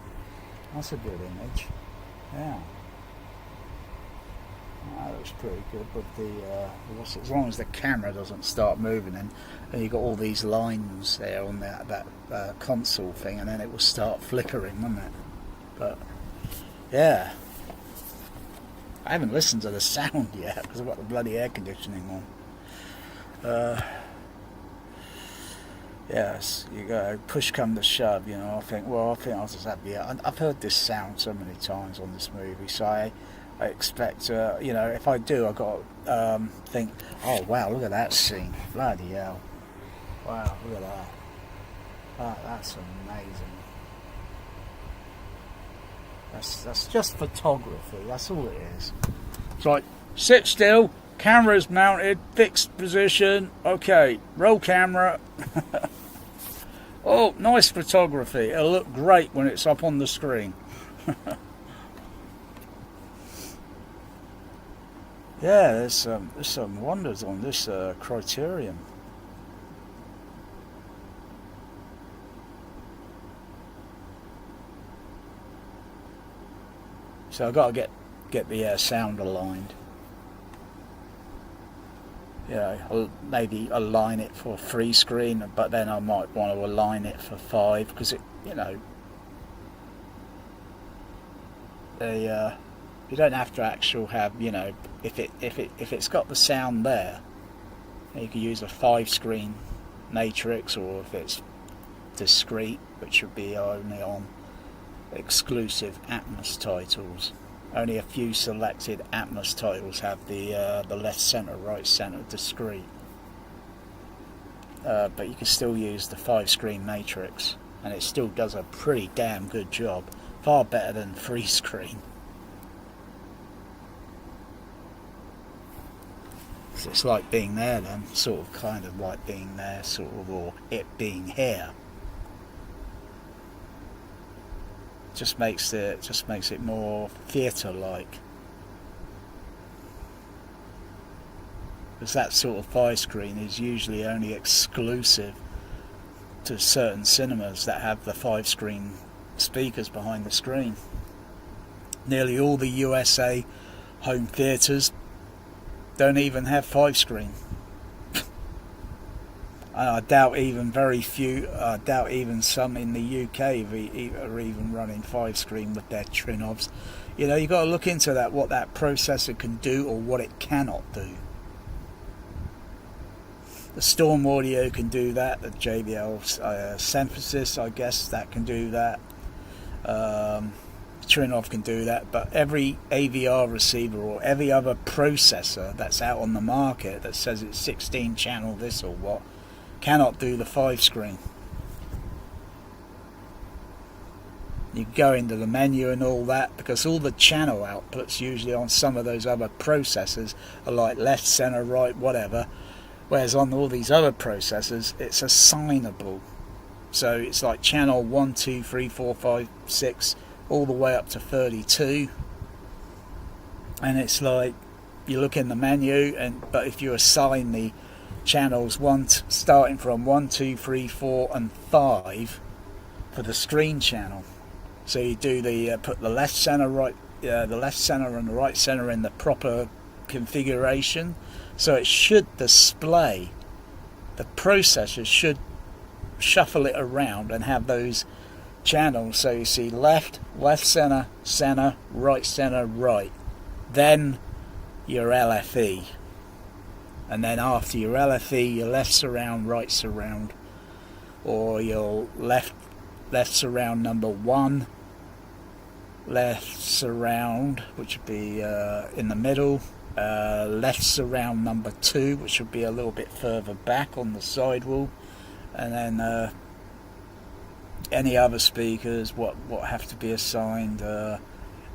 That's a good image. Yeah, that looks pretty good with the as long as the camera doesn't start moving, and you got all these lines there on that console thing, and then it will start flickering, won't it? But yeah, I haven't listened to the sound yet because I've got the bloody air conditioning on. Yes, you go, push come to shove, you know, I think I'll just have to, I've heard this sound so many times on this movie, so I expect, you know, if I do, I've got to think, oh wow, look at that scene, bloody hell. Wow, look at that. That's amazing. That's just photography. That's all it is. It's like, sit still, camera's mounted, fixed position. Okay, roll camera. Oh, nice photography. It'll look great when it's up on the screen. Yeah, there's some wonders on this criterion. So I've got to get the sound aligned. Yeah, I'll maybe align it for 3 screen, but then I might want to align it for 5 because it, you know, you don't have to actually have, you know, if it's got the sound there, you can use a 5 screen matrix, or if it's discrete, which would be only on exclusive Atmos titles. Only a few selected Atmos titles have the left center, right center discrete. But you can still use the 5 screen matrix, and it still does a pretty damn good job. Far better than 3 screen. So it's like being there then, sort of, kind of like being there, sort of, or it being here. Just makes it more theatre-like. Because that sort of 5 screen is usually only exclusive to certain cinemas that have the 5 screen speakers behind the screen. Nearly all the USA home theatres don't even have 5 screen. And I doubt even some in the UK are even running 5 screen with their Trinovs. You know, you've got to look into that, what that processor can do or what it cannot do. The Storm Audio can do that, the JBL Synthesis, I guess, that can do that. Trinov can do that, but every AVR receiver or every other processor that's out on the market that says it's 16 channel this or what, cannot do the 5 screen. You go into the menu and all that, because all the channel outputs usually on some of those other processors are like left, center, right, whatever, whereas on all these other processors it's assignable. So it's like channel 1, 2, 3, 4, 5, 6 all the way up to 32, and it's like you look in the menu, but if you assign the channels starting from 1, 2, 3, 4 and 5 for the screen channel, so you do the put the left center, the left center and the right center in the proper configuration, so it should display, the processor should shuffle it around and have those channels, so you see left center, center, right, then your LFE, and then after your LFE, your left surround, right surround, or your left surround number 1, left surround, which would be in the middle, left surround number 2, which would be a little bit further back on the sidewall, and then any other speakers what have to be assigned,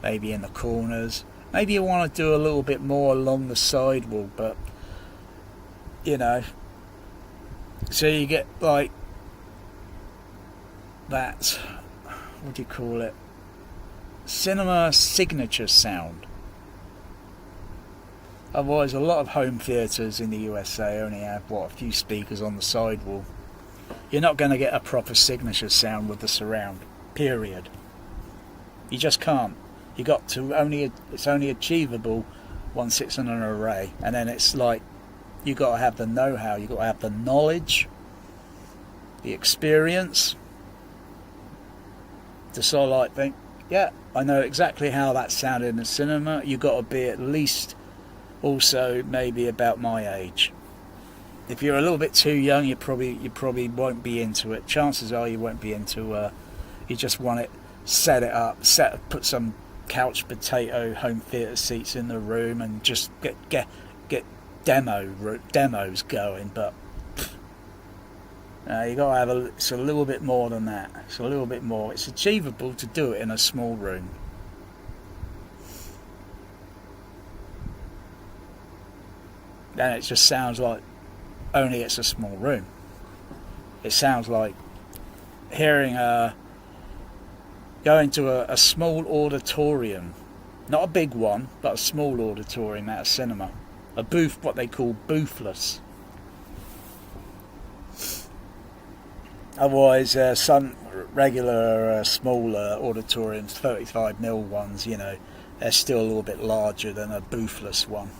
maybe in the corners. Maybe you want to do a little bit more along the sidewall, but you know, so you get like that, what do you call it, cinema signature sound. Otherwise, a lot of home theatres in the USA only have a few speakers on the sidewall. You're not going to get a proper signature sound with the surround, period. You just can't. You got to it's only achievable once it's in an array, and then it's like you got to have the know-how, you got to have the knowledge, the experience to sort of like think, yeah, I know exactly how that sounded in the cinema. You got to be at least also maybe about my age. If you're a little bit too young, you probably won't be into it. Chances are you won't be into. You just want it, set it up, put some couch potato home theatre seats in the room, and just get. Get demos going, but You got to have it's a little bit more than that. It's a little bit more. It's achievable to do it in a small room. Then it just sounds like only it's a small room. It sounds like hearing going to a small auditorium, not a big one, but a small auditorium at a cinema. A booth, what they call boothless. Otherwise, some regular smaller auditoriums, 35mm ones, you know, they're still a little bit larger than a boothless one.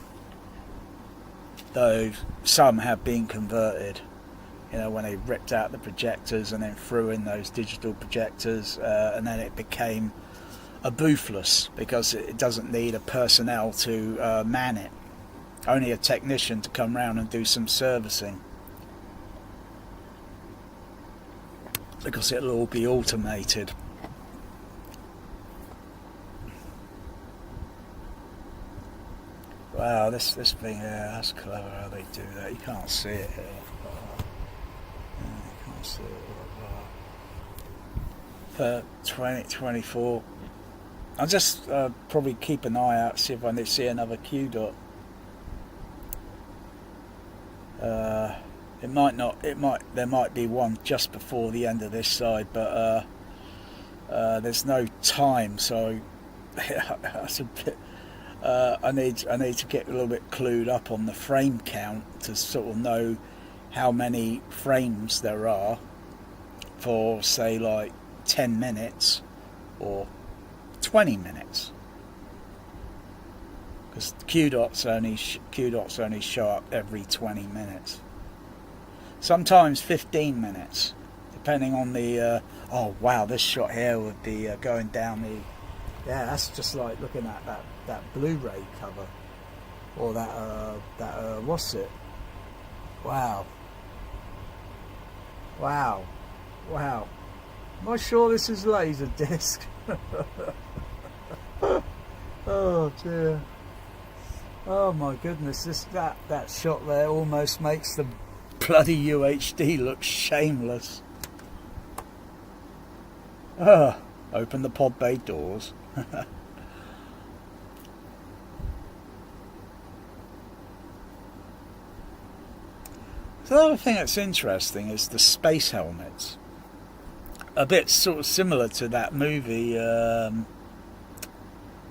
Though some have been converted, you know, when they ripped out the projectors and then threw in those digital projectors, and then it became a boothless because it doesn't need a personnel to man it. Only a technician to come round and do some servicing. Because it'll all be automated. Wow, this thing here, that's clever how they do that. You can't see it here. You can't see it. For 2024, I'll just probably keep an eye out, see if I see another Q dot. It might not. There might be one just before the end of this side, but there's no time, so that's a bit. I need to get a little bit clued up on the frame count to sort of know how many frames there are for, say, like 10 minutes or 20 minutes. Because Q dots only show up every 20 minutes. Sometimes 15 minutes, depending on the. Oh wow, this shot here with the going down the. Yeah, that's just like looking at that Blu-ray cover, or that what's it? Wow. Wow. Wow. Am I sure this is laserdisc? Oh dear. Oh my goodness, that shot there almost makes the bloody UHD looks shameless. Open the pod bay doors. So the other thing that's interesting is the space helmets. A bit sort of similar to that movie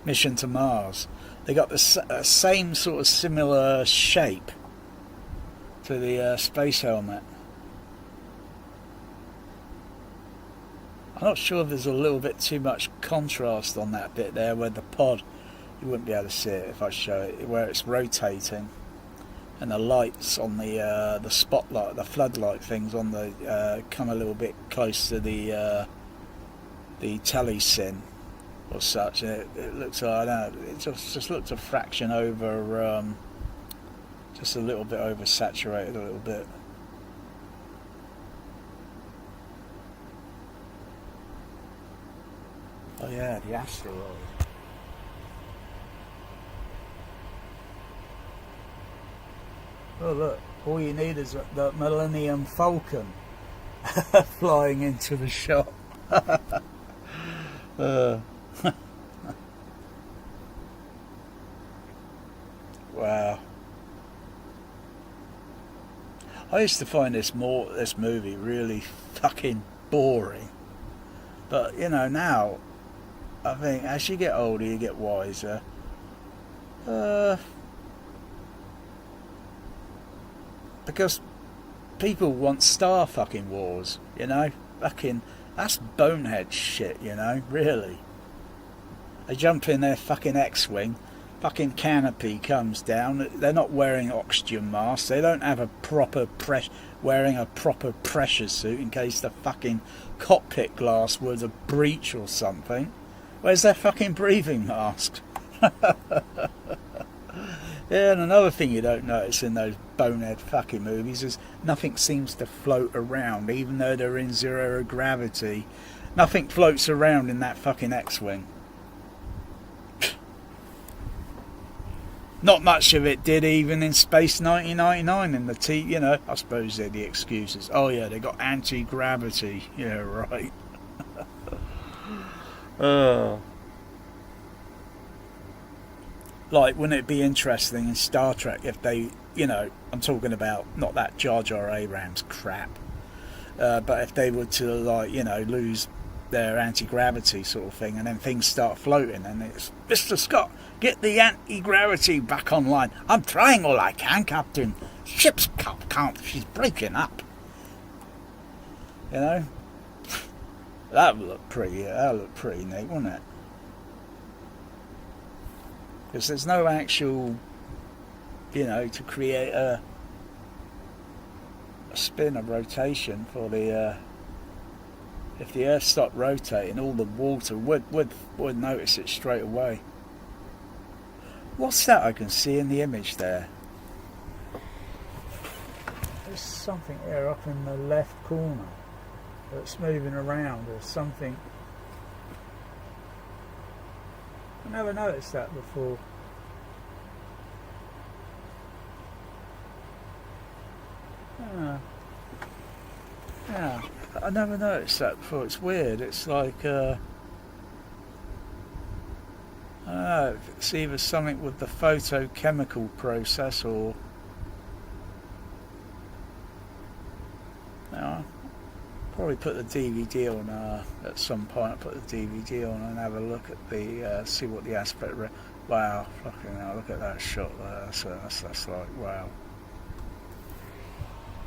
Mission to Mars. They got the same sort of similar shape to the space helmet. I'm not sure if there's a little bit too much contrast on that bit there where the pod, you wouldn't be able to see it if I show it, where it's rotating, and the lights on the spotlight, the floodlight things on the come a little bit close to the telesyn or such. It looks, I don't know, it just looks a fraction over. Just a little bit oversaturated, a little bit. Oh yeah, the asteroid. Oh look, all you need is the Millennium Falcon flying into the shot. Wow. I used to find this movie really fucking boring, but you know, now I think as you get older you get wiser. Because people want star fucking wars, you know, fucking that's bonehead shit, you know, really. They jump in their fucking X-wing, fucking canopy comes down, they're not wearing oxygen masks, they don't have a proper wearing a proper pressure suit in case the fucking cockpit glass was a breach or something. Where's their fucking breathing mask? Yeah, and another thing you don't notice in those bonehead fucking movies is nothing seems to float around, even though they're in zero gravity. Nothing floats around in that fucking X-wing. Not much of it did even in Space 1999 in the you know, I suppose they're the excuses. Oh yeah, they got anti-gravity. Yeah, right. Like, wouldn't it be interesting in Star Trek if they, you know, I'm talking about not that Jar Jar Abrams crap, but if they were to, like, you know, lose their anti-gravity sort of thing, and then things start floating, and it's, Mr. Scott, get the anti-gravity back online. I'm trying all I can, Captain. Ship's can't, she's breaking up. You know, that would look pretty neat, wouldn't it? Because there's no actual, you know, to create a spin, a rotation for the. If the Earth stopped rotating, all the water would notice it straight away. What's that I can see in the image there? There's something there up in the left corner that's moving around. There's something. I never noticed that before. Yeah, I never noticed that before. It's weird. It's like, I don't know, it's either something with the photochemical process or... No, probably put the DVD on at some point. I'll put the DVD on and have a look at the, see what the aspect... Wow, fucking hell, look at that shot there. That's like, wow.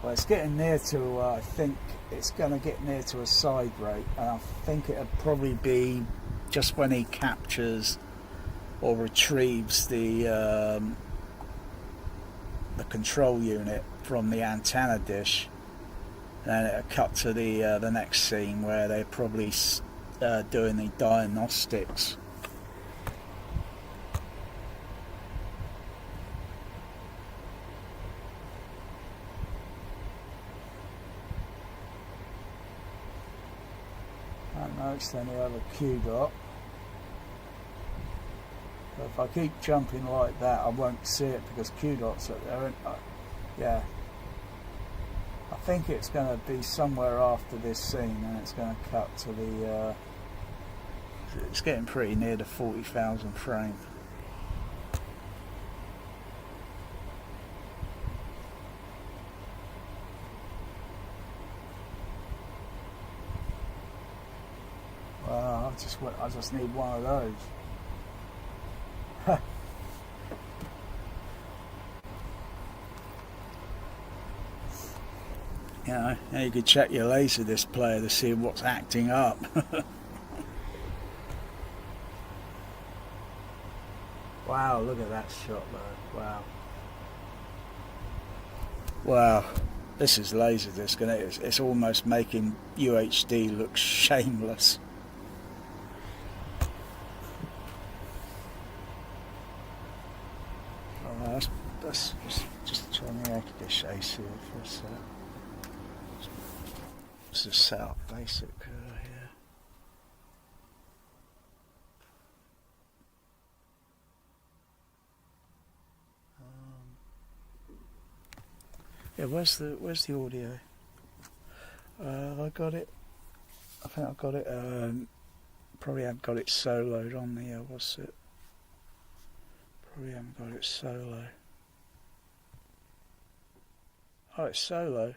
Well, it's getting near to, I think it's going to get near to a side rate, and I think it'll probably be just when he captures or retrieves the control unit from the antenna dish, and it'll cut to the next scene where they're probably doing the diagnostics. Then you have a Q dot. But if I keep jumping like that, I won't see it because Q dots are there. Yeah, I think it's going to be somewhere after this scene, and it's going to cut to the. It's getting pretty near the 40,000 frame. I just need one of those. You know, now you could check your laserdisc player to see what's acting up. Wow, look at that shot though. Wow. Wow. This is laserdisc, and it's almost making UHD look shameless. Let's just turn the air conditioner AC for a sec. Let's just set up basic here. Yeah, where's the audio? Have I got it? I think I've got it. Probably haven't got it soloed on the. What's it? Probably haven't got it solo. Oh, it's solo.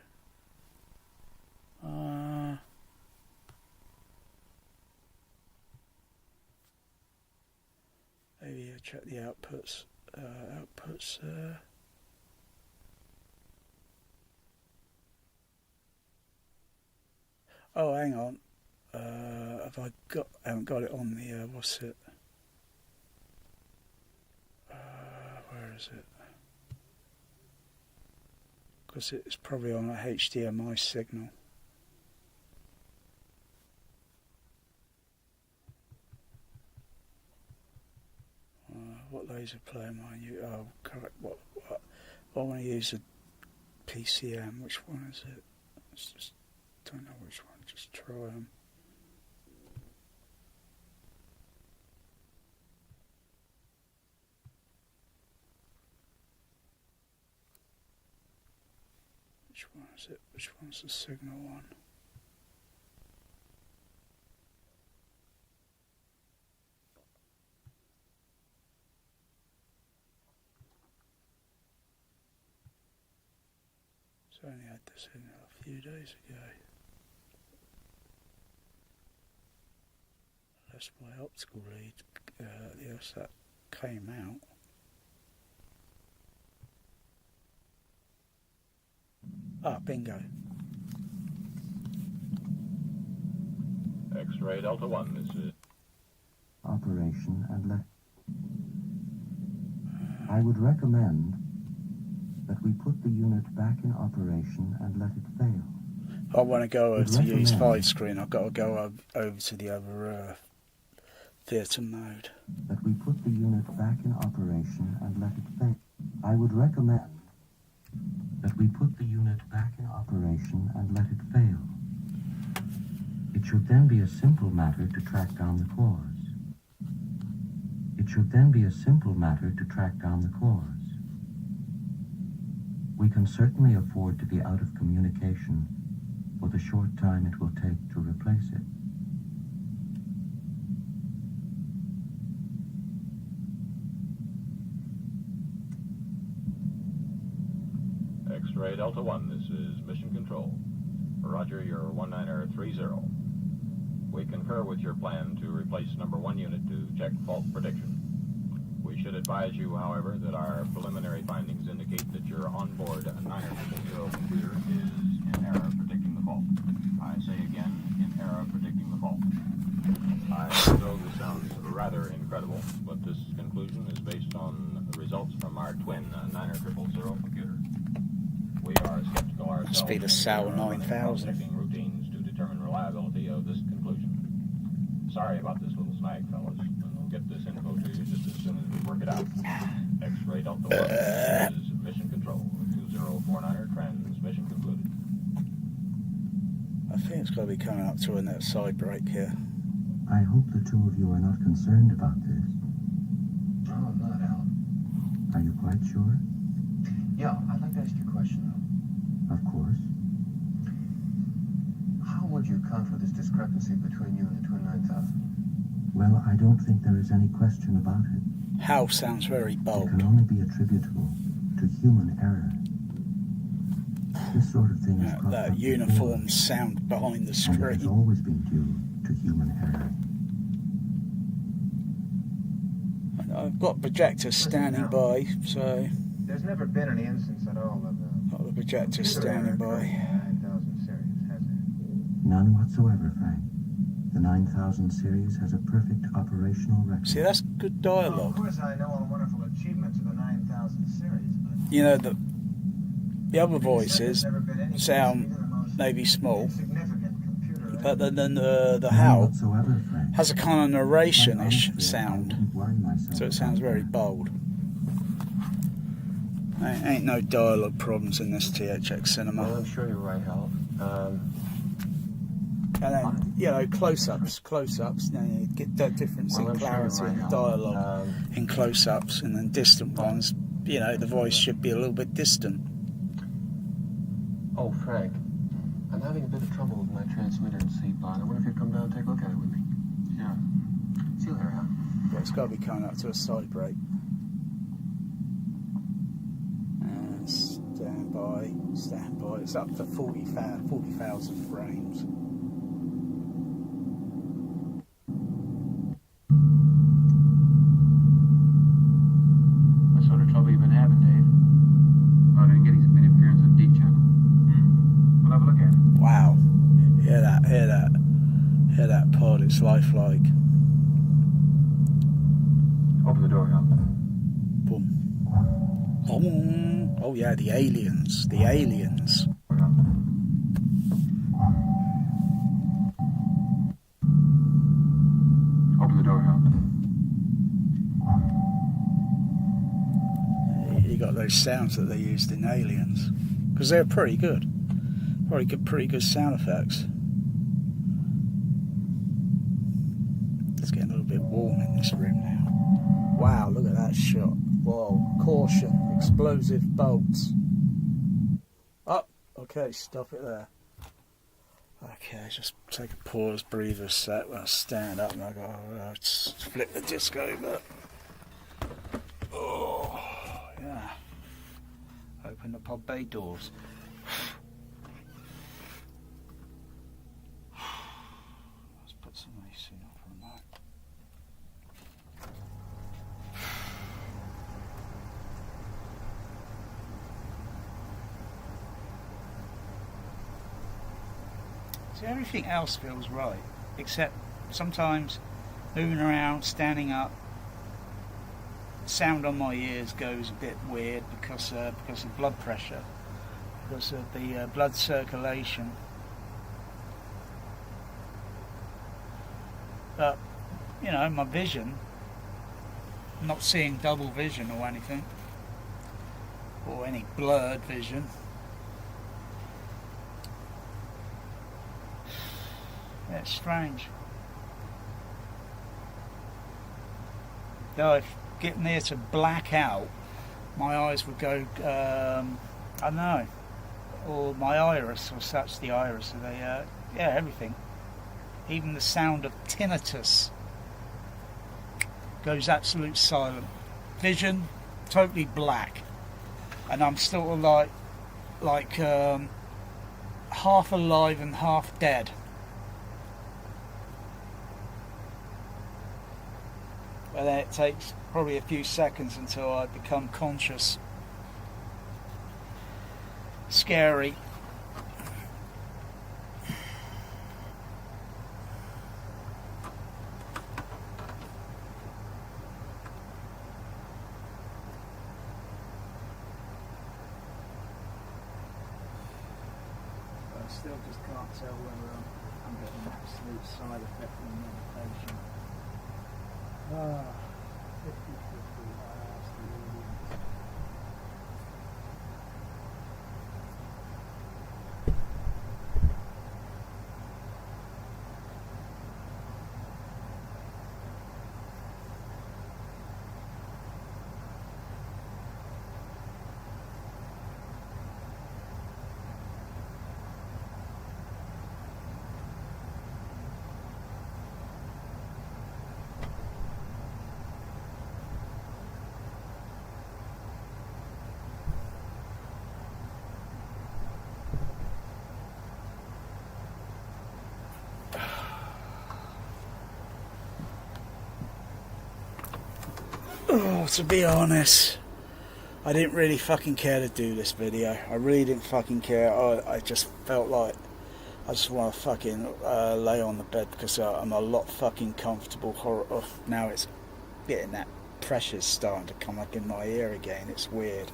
Maybe check the outputs. Oh, hang on. Have I got? I haven't got it on the. What's it? Where is it? Because it's probably on a HDMI signal. What laser player am I using? Oh, correct. What? I want to use a PCM. Which one is it? Just don't know which one. Just try them. Which one is it? Which one's the signal one? So I only had this signal a few days ago. That's my optical lead. Yes, that came out. Ah, bingo. X-ray Delta 1, this is operation and let. I would recommend that we put the unit back in operation and let it fail. I want to go over to use 5-screen. I've got to go over to the other theatre mode. That we put the unit back in operation and let it fail. I would recommend that we put the unit back in operation and let it fail. It should then be a simple matter to track down the cause. It should then be a simple matter to track down the cause. We can certainly afford to be out of communication for the short time it will take to replace it. X-ray Delta 1, this is Mission Control. Roger, your 1930. We concur with your plan to replace number 1 unit to check fault prediction. We should advise you, however, that our preliminary findings indicate that your onboard 900 computer is in error predicting the fault. I say again, in error predicting the fault. I know this sounds rather incredible, but this conclusion is based on the results from our twin 900 computer. We are skeptical ourselves. Must be the SAL 9000. Routines to determine reliability of this conclusion. Sorry about this little snag, fellas. We'll get this info to you just as soon as we work it out. X-ray Delta 1 is Mission Control. 2049er transmission concluded. I think it's got to be coming up to a net side break here. I hope the two of you are not concerned about this. No, I'm not, Alan. Are you quite sure? Yeah, I'd like to ask you a question, though. Of course. How would you account for this discrepancy between you and the Twin 9000? Well, I don't think there is any question about it. How sounds very It bold. can only be attributable to human error. This sort of thing is cropped up That before, uniform sound behind the and it has screen. always been due to human error. I've got projectors standing by, so There's never been any instance at all of got the projector standing by. 9000 series, has there? None whatsoever, Frank. The 9000 series has a perfect operational record. See, that's good Well, of dialogue. course, I know all the wonderful achievements of the 9000 series, but You know, the other voices sound maybe small, significant computer. but then the None howl whatsoever, Frank. has a kind of narration-ish Honestly, I sound, wouldn't worry myself so it sounds about very that. bold. Ain't no dialogue problems in this THX cinema. Well, I'm sure you're right, Hal. And then, you know, close-ups, you know, you get that difference in Well, I'm sure clarity you're right, and Hal. dialogue in close-ups, and then distant ones, you know, the voice should be a little bit distant. Oh, Frank, I'm having a bit of trouble with my transmitter and C-pod. I wonder if you'd come down and take a look at it with me. Yeah. See you later, Hal. Yeah, it's got to be coming up to a side break. And stand by. It's up to 40,000 frames. What sort of trouble you been having, Dave? I've been getting some interference on D channel. We'll have a look at it. Wow. Hear that pod, it's lifelike. Open the door, Hal. Boom. Boom. Oh yeah, the aliens. Open the door, Hal. You got those sounds that they used in Aliens, because they're pretty good. Pretty good sound effects. It's getting a little bit warm in this room now. Wow, look at that shot. Whoa, caution, explosive bolts. Oh Okay, stop it there. Okay, just take a pause, breathe a sec. When I stand up and I go, just flip the disc over. Oh, yeah. Open the pod bay doors. Let's put some AC on for a moment. See, everything else feels right, except sometimes moving around, standing up, sound on my ears goes a bit weird because of blood pressure, because of the blood circulation. But you know, my vision, I'm not seeing double vision or anything, or any blurred vision. Yeah, it's strange. Though if get near to black out, my eyes would go, I don't know, or my iris or such, the iris, so they, yeah, everything. Even the sound of tinnitus goes absolute silent. Vision, totally black. And I'm still like half alive and half dead. But then it takes probably a few seconds until I become conscious. Scary. But I still just can't tell whether I'm getting an absolute side effect from the medication. 50-50, I asked the audience. Oh, to be honest, I didn't really fucking care to do this video. I really didn't fucking care. I just felt like I just want to fucking lay on the bed because I'm a lot fucking comfortable. Now it's getting that pressure's starting to come up in my ear again. It's weird.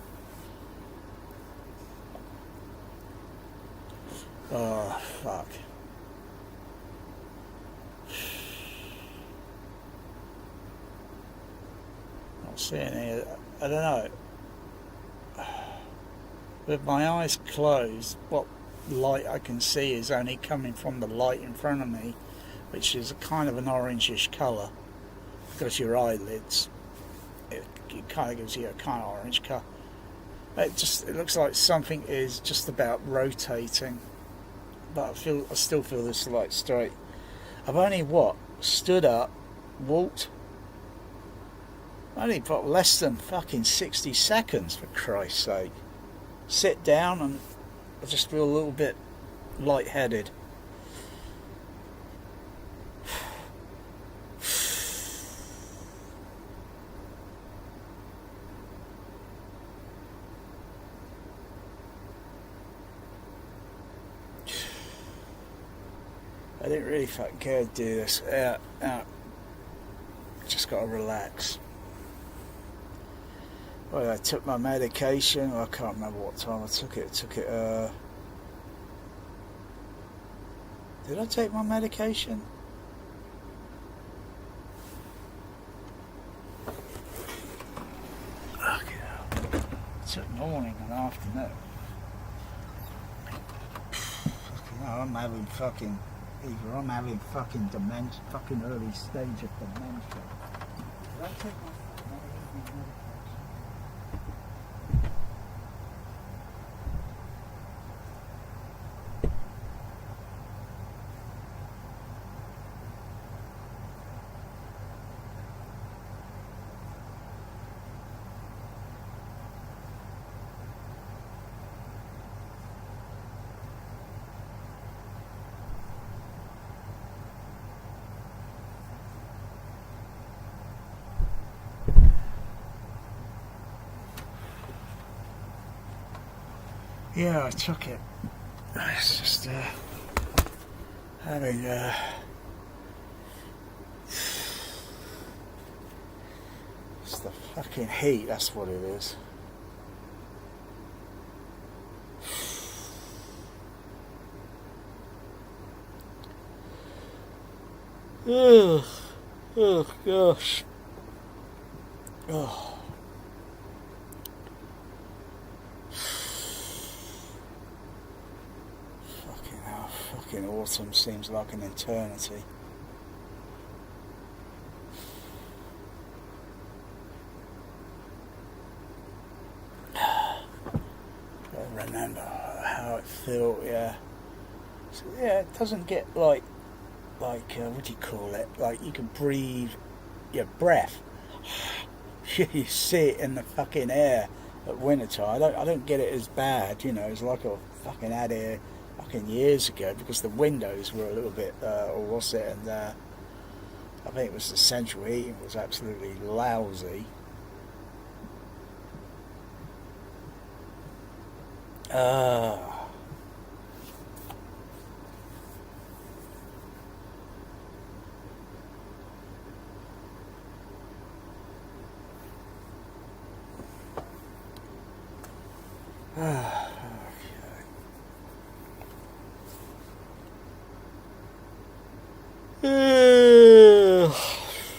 Oh, fuck. Seeing here, I don't know. With my eyes closed, what light I can see is only coming from the light in front of me, which is a kind of an orangish colour. Because your eyelids, it kind of gives you a kind of orange colour. It looks like something is just about rotating, but I still feel this light straight. I've only stood up, walked. Only got less than fucking 60 seconds, for Christ's sake. Sit down and I just feel a little bit lightheaded. I didn't really fucking care to do this. Just gotta relax. Well, I took my medication. I can't remember what time I took it. Did I take my medication? Okay. I took morning and afternoon. I'm having fucking dementia, fucking early stage of dementia. Did I take my medication? Yeah, I took it. It's just having it's the fucking heat, that's what it is. Oh, oh gosh. Oh. Fucking hell, fucking autumn seems like an eternity. I remember how it felt, yeah. So, yeah, it doesn't get like what do you call it? Like you can breathe your breath. You see it in the fucking air at winter time. I don't get it as bad, you know, as like I fucking had here fucking years ago because the windows were a little bit, or was it? And I think it was the central heating was absolutely lousy.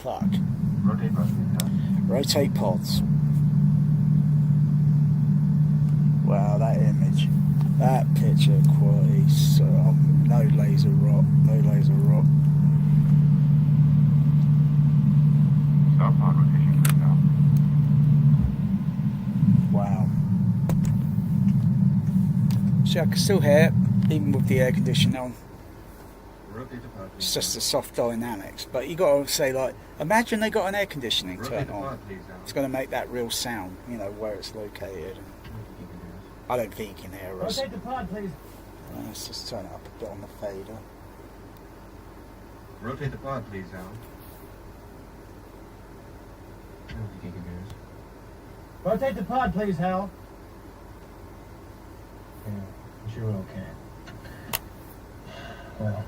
Fuck. Rotate pods, please, Hal. Rotate pods. Wow, that image, that picture quality, so no laser rot, no laser rot. Stop pod rotation, please, Hal. Wow. See, I can still hear it, even with the air conditioning on. Rotate the pod, please. It's just the soft dynamics. But you got to say, like, imagine they got an air conditioning Rotate turned the on. pod, please, Hal. It's going to make that real sound, you know, where it's located. I don't think you can hear us. Rotate the pod, please. Let's just turn it up a bit on the fader. Rotate the pod, please, Hal. I don't think he can hear us. Rotate the pod, please, Hal. Yeah, I'm sure we're okay. Well,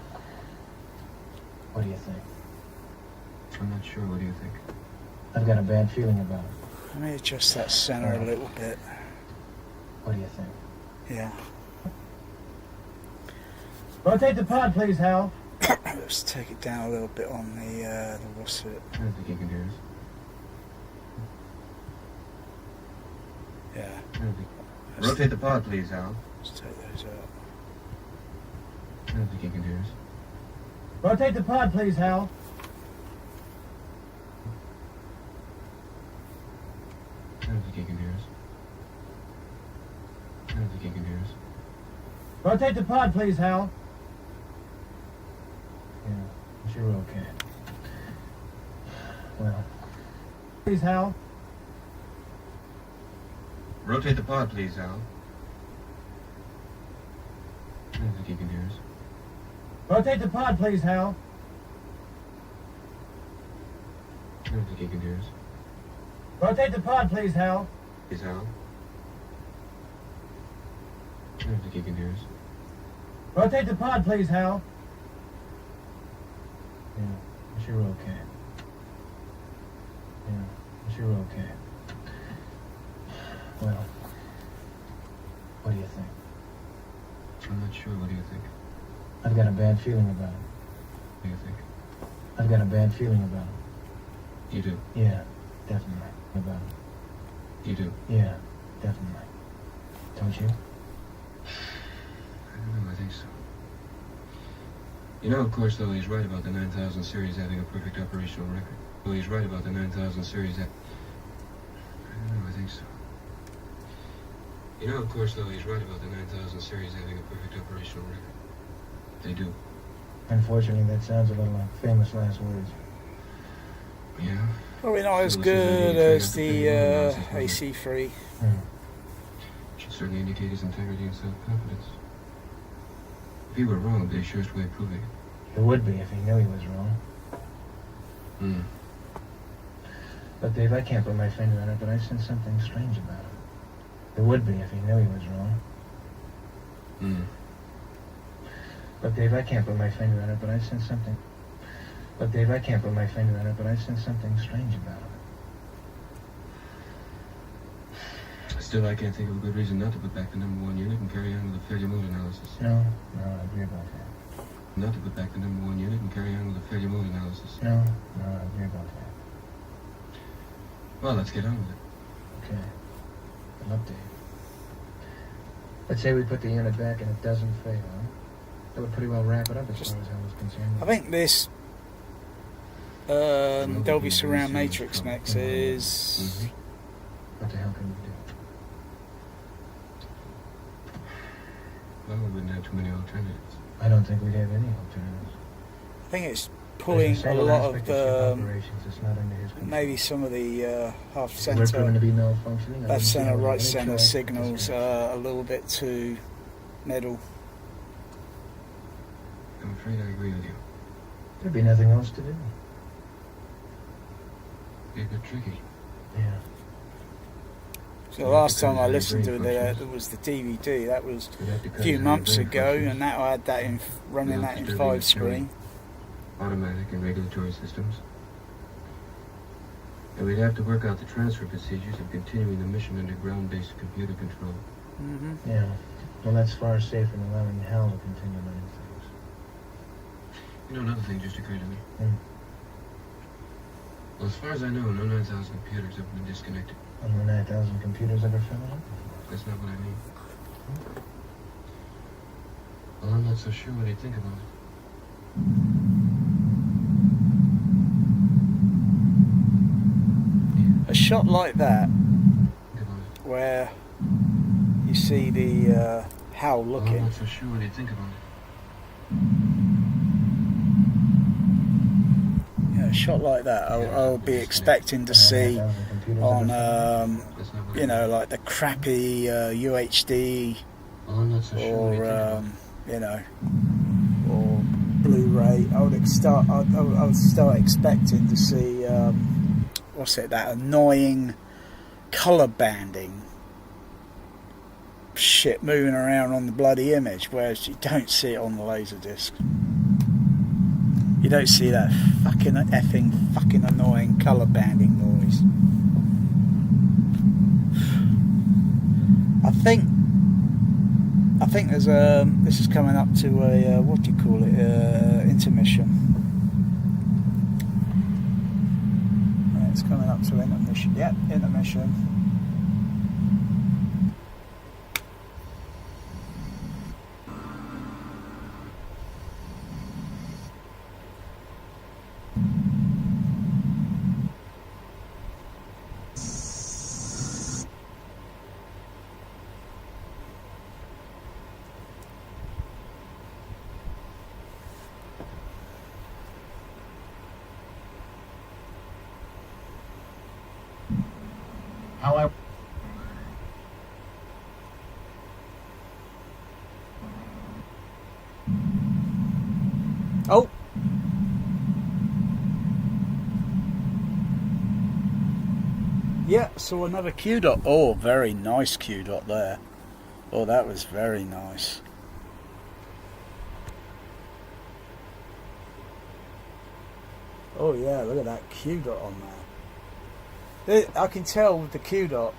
what do you think? I'm not sure. What do you think? I've got a bad feeling about it. Let me adjust that center a little bit. What do you think? Yeah. Rotate the pod, please, Hal. Let's take it down a little bit on the what's it? I don't think he can hear us. Yeah. I don't think. Rotate the pod, please, Hal. Let's take those out. I don't think he can hear us. Rotate the pod, please, Hal. I don't think he can hear us. I don't think he can hear us. Rotate the pod, please, Hal. Yeah, I'm sure we're okay. Well, Please, Hal. Rotate the pod, please, Hal. I don't think he can hear us. Rotate the pod, please, Hal. I don't think he can hear us. Rotate the pod, please, Hal. Please, Hal. I don't think he can hear us. Rotate the pod, please, Hal. yeah, I'm sure we're okay. Yeah, I'm sure we're okay. Well, what do you think? I'm not sure. What do you think? I've got a bad feeling about it. What do you think? I've got a bad feeling about it. You do. Yeah, definitely. About it. You do. Yeah, definitely. Don't you? I don't know. I think so. You know, of course, though, he's right about the 9000 series having a perfect operational record. Well, he's right about the 9000 series. I don't know. I think so. You know, of course, though, he's right about the 9000 series having a perfect operational record. They do. Unfortunately, that sounds a little like famous last words. Yeah. Probably not as Still, good this is as the the AC3. AC3. Should certainly indicate his integrity and self-confidence. If he were wrong, it'd be the surest way of proving it. It would be if he knew he was wrong. Hmm. But Dave, I can't put my finger on it, but I sense something strange about him. It would be if he knew he was wrong. Hmm. Look, Dave, I can't put my finger on it, but I sense something. Look, Dave, I can't put my finger on it, but I sense something strange about it. Still, I can't think of a good reason not to put back the number 1 unit and carry on with the failure mode analysis. No, I agree about that. Not to put back the number 1 unit and carry on with the failure mode analysis. No, I agree about that. Well, let's get on with it. Okay. Good luck, Dave. Let's say we put the unit back and it doesn't fail. Huh? That would pretty well wrap it up as far as I was concerned. I think this Dolby Surround Matrix mix is... What the hell can we do? Well, we wouldn't have too many alternatives. I don't think we'd have any alternatives. I think it's pulling a lot of operations that's not under his control. maybe some of the half We're proven to centre, be malfunctioning. left centre, right Any centre choice signals to are a little bit too middle. I'm afraid I agree with you. There'd be nothing else to do. Be a bit tricky. Yeah. So the last time I listened to it was the DVD. That was a few months ago, and that I had that in running that in 5 screen. Automatic and regulatory systems. And we'd have to work out the transfer procedures of continuing the mission under ground-based computer control. Mm-hmm. Yeah. Well, that's far safer than allowing hell to continue running things. You know, another thing just occurred to me. Well, as far as I know, no 9,000 computers have been disconnected. Only 9,000 computers ever fell out? That's not what I mean. Well, I'm not so sure what he'd think about it. A shot like that, Think about it. where you see the Hal Well, I'm looking. not so sure what he'd think about it. Yeah, a shot like that, I'll be expecting to see 9,000 computers on, ever That's not what you know, like the crappy UHD Well, I'm not so sure what he'd think about it. you know, or Blu-ray. I would start expecting to see what's it? That annoying colour banding shit moving around on the bloody image, whereas you don't see it on the laserdisc. You don't see that fucking annoying colour banding noise. I think there's this is coming up to a what do you call it, intermission. Yeah, it's coming up to intermission. Yep, intermission. How I... Oh. Yeah, saw another Q dot. Oh, very nice Q dot there. Oh, that was very nice. Oh yeah, look at that Q dot on there. I can tell with the Q dot,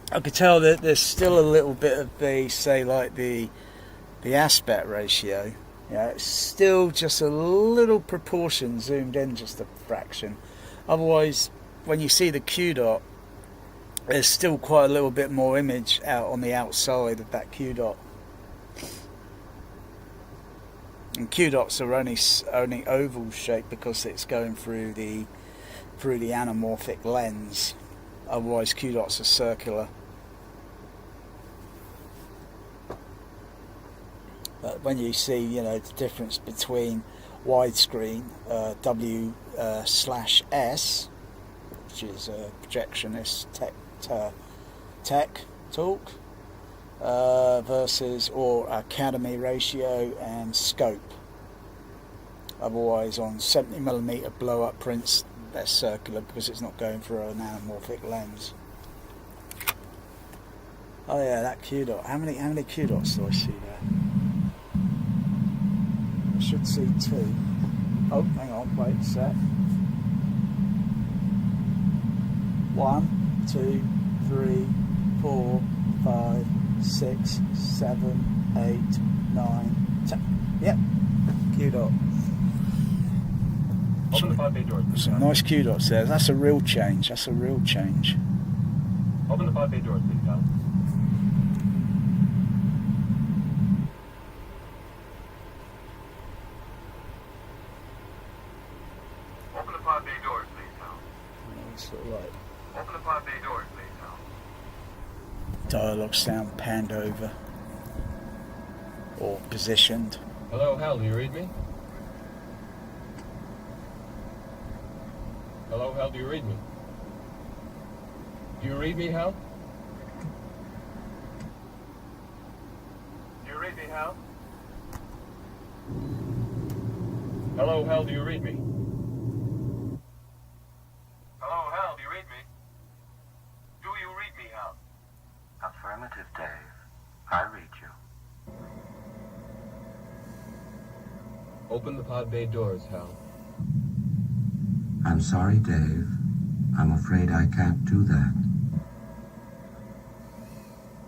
I could tell that there's still a little bit of the, say, like the aspect ratio. Yeah, it's still just a little proportion zoomed in, just a fraction. Otherwise, when you see the Q dot, there's still quite a little bit more image out on the outside of that Q dot. And Q dots are only oval shaped because it's going through the anamorphic lens. Otherwise, Q dots are circular. But when you see, you know, the difference between widescreen W/S, which is a projectionist tech talk, versus or Academy ratio and scope. Otherwise, on 70mm blow up prints, they're circular because it's not going through an anamorphic lens. Oh yeah, that Q dot. How many Q dots do I see there? I should see 2. Oh, hang on, wait a sec. 1, 2, 3, 4, 5, 6, 7, 8, 9, 10. Yep, Q dot. Open the pod bay doors, please. Some nice Q dots there. That's a real change. That's a real change. Open the pod bay doors, please, Hal. Open the pod bay doors, please, Hal. Sort of like Open the pod bay doors, please, Hal. dialogue sound panned over or positioned. Hello, Hal, do you read me? Hello, Hal, do you read me? Do you read me, Hal? Do you read me, Hal? Hello, Hal, do you read me? Hello, Hal, do you read me? Do you read me, Hal? Affirmative, Dave. I read you. Open the pod bay doors, Hal. I'm sorry, Dave. I'm afraid I can't do that.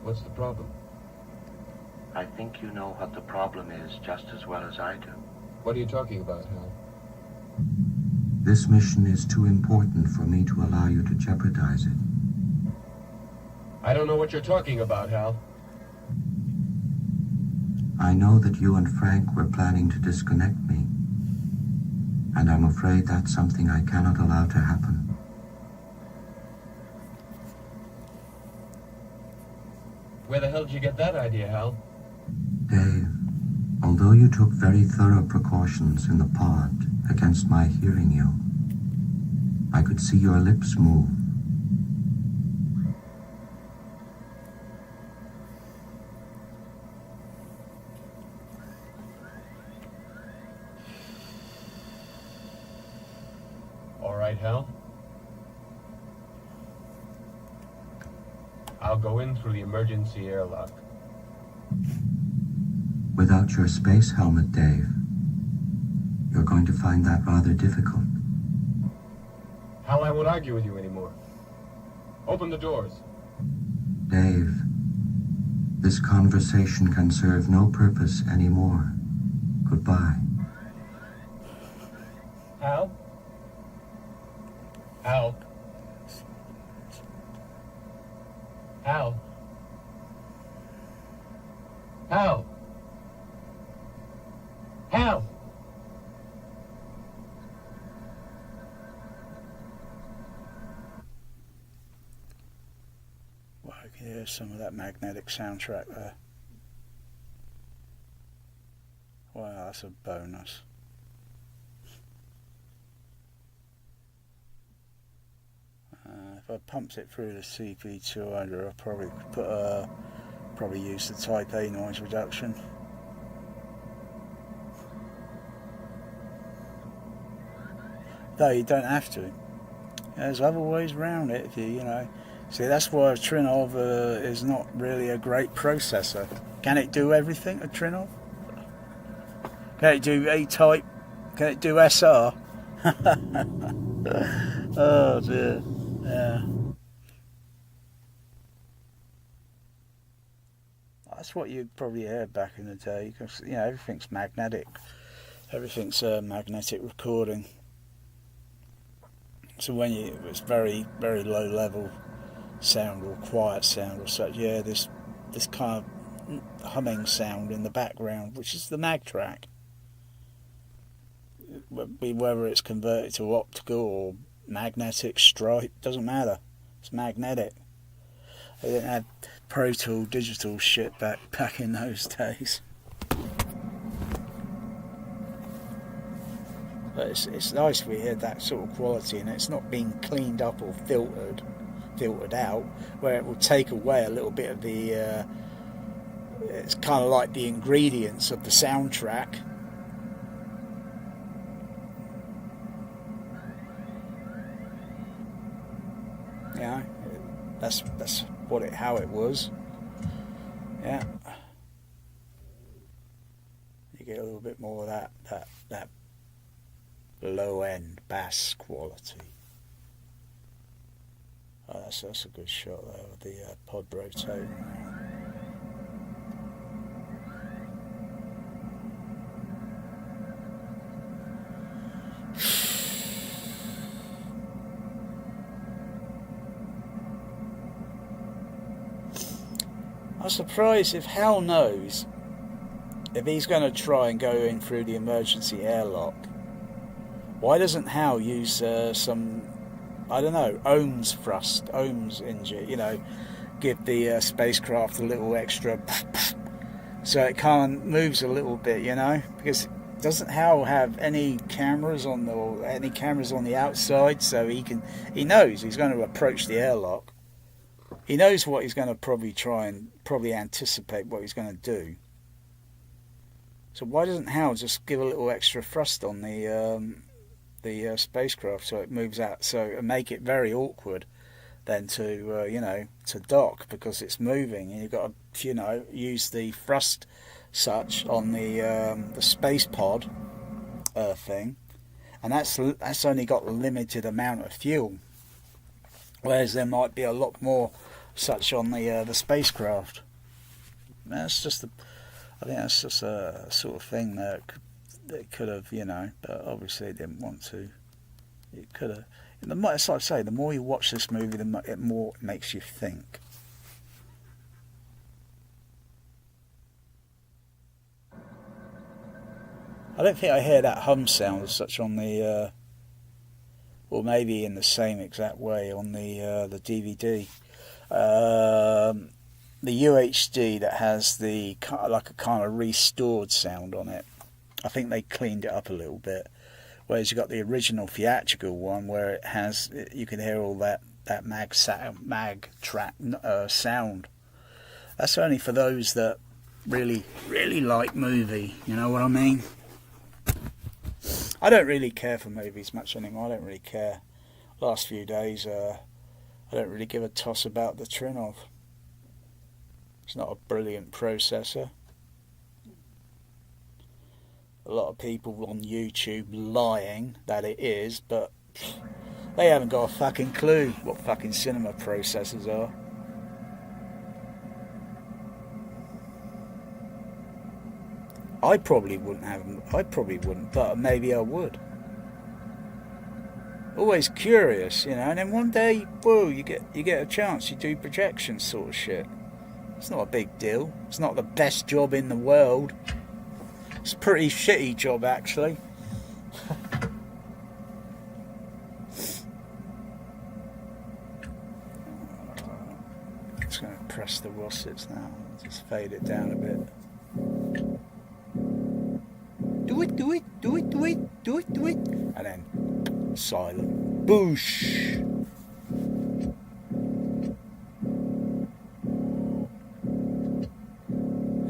What's the problem? I think you know what the problem is just as well as I do. What are you talking about, Hal? This mission is too important for me to allow you to jeopardize it. I don't know what you're talking about, Hal. I know that you and Frank were planning to disconnect me, and I'm afraid that's something I cannot allow to happen. Where the hell did you get that idea, Hal? Dave, although you took very thorough precautions in the pod against my hearing you, I could see your lips move. All right, Hal. I'll go in through the emergency airlock. Without your space helmet, Dave, you're going to find that rather difficult. Hal, I won't argue with you anymore. Open the doors. Dave, this conversation can serve no purpose anymore. Goodbye. Hal? Hal? Hal? Hal? Hal? Well, I can hear some of that magnetic soundtrack there. Wow, that's a bonus. If I pumped it through the CP200, I'd probably probably use the Type A noise reduction. Though you don't have to. There's other ways around it if you know. See, that's why a Trinov is not really a great processor. Can it do everything, a Trinov? Can it do A-Type? Can it do SR? Oh dear. Yeah. That's what you'd probably hear back in the day, because you know everything's magnetic. Everything's magnetic recording. So when it's very, very low level sound or quiet sound or such, yeah, this kind of humming sound in the background, which is the mag track. Whether it's converted to optical or magnetic stripe, doesn't matter. It's magnetic. They didn't have Pro Tool digital shit back in those days. But it's nice we hear that sort of quality, and it's not being cleaned up or filtered out, where it will take away a little bit of the. It's kind of like the ingredients of the soundtrack. Yeah, that's how it was. Yeah. You get a little bit more of that low end bass quality. Oh, that's a good shot there with the pod rotating. I'm surprised if Hal knows if he's going to try and go in through the emergency airlock. Why doesn't Hal use some, I don't know, ohms engine, give the spacecraft a little extra so it kind of moves a little bit, because doesn't Hal have any cameras on the outside, so he knows he's going to approach the airlock. He knows what he's going to probably anticipate what he's going to do. So why doesn't Hal just give a little extra thrust on the spacecraft so it moves out, and make it very awkward then to dock because it's moving, and you've got to use the thrust such on the space pod thing, and that's only got a limited amount of fuel, whereas there might be a lot more such on the spacecraft. I think that's just a sort of thing that could have, but obviously it didn't want to. It could have. It's like I say, the more you watch this movie, the more it makes you think. I don't think I hear that hum sound as such on the, or maybe in the same exact way on the DVD. The UHD that has the like a kind of restored sound on it. I think they cleaned it up a little bit. Whereas you got the original theatrical one where it has, you can hear all that mag track sound. That's only for those that really, really like movie. You know what I mean? I don't really care for movies much anymore. I don't really care. Last few days, I don't really give a toss about the Trinov. It's not a brilliant processor. A lot of people on YouTube lying that it is, but they haven't got a fucking clue what fucking cinema processors are. I probably wouldn't have them. I probably wouldn't, but maybe I would. Always curious, and then one day, whoa, you get a chance, you do projection sort of shit. It's not a big deal. It's not the best job in the world. It's a pretty shitty job, actually. Just going to press the Rossets now. Just fade it down a bit. Do it, do it, do it, do it, do it, do it. And then silent. Boosh.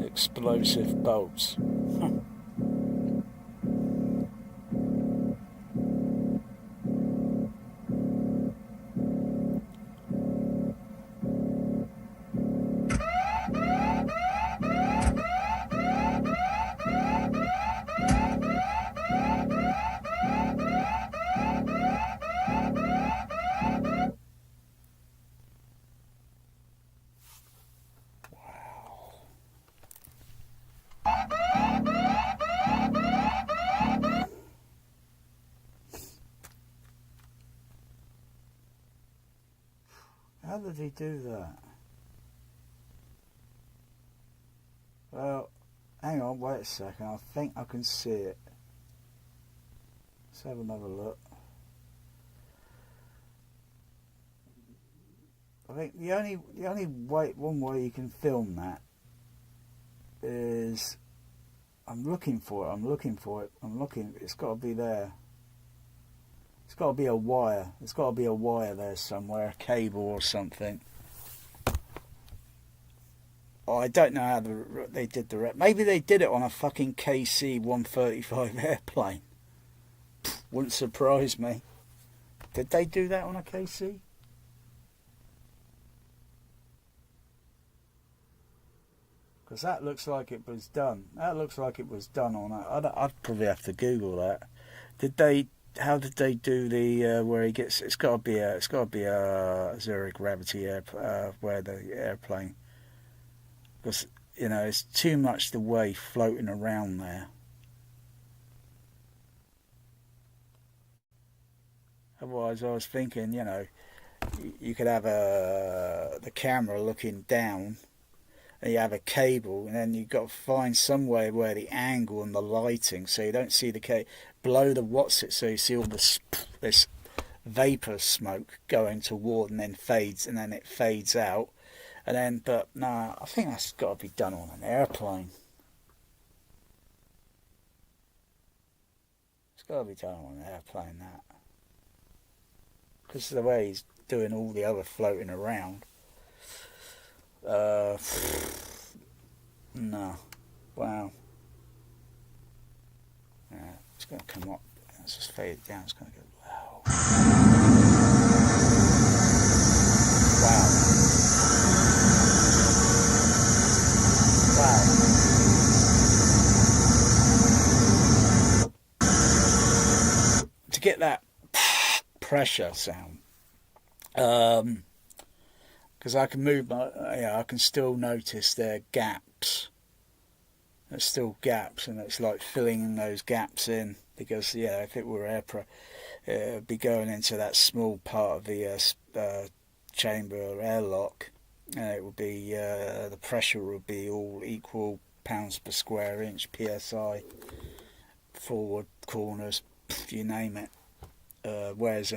Explosive bolts. How did he do that? Well, hang on, wait a second. I think I can see it. Let's have another look. I think the only one way you can film that is I'm looking for it. It's got to be there. It's got to be a wire. There's got to be a wire there somewhere, a cable or something. Oh, I don't know how they did the rep. Maybe they did it on a fucking KC-135 airplane. Wouldn't surprise me. Did they do that on a KC? Because that looks like it was done. That looks like it was done on that. I'd probably have to Google that. Did they? How did they do the where he gets? It's got to be a zero gravity where the airplane. Because you know it's too much the way floating around there. Otherwise, I was thinking, you know, you could have the camera looking down, and you have a cable, and then you've got to find some way where the angle and the lighting, so you don't see the cable below the what's it, so you see all this vapor smoke going toward, and then it fades out, and then. But no, I think that's got to be done on an airplane. It's got to be done on an airplane. That. Because of the way he's doing all the other floating around. No. Wow. Yeah, it's going to come up. Let's just fade it down. It's going to go wow. Wow. Wow. To get that pressure sound, because I can move I can still notice there are gaps. There's still gaps, and it's like filling those gaps in, because if it were it would be going into that small part of the chamber or airlock, and it would be the pressure would be all equal pounds per square inch, psi, forward, corners, you name it. Whereas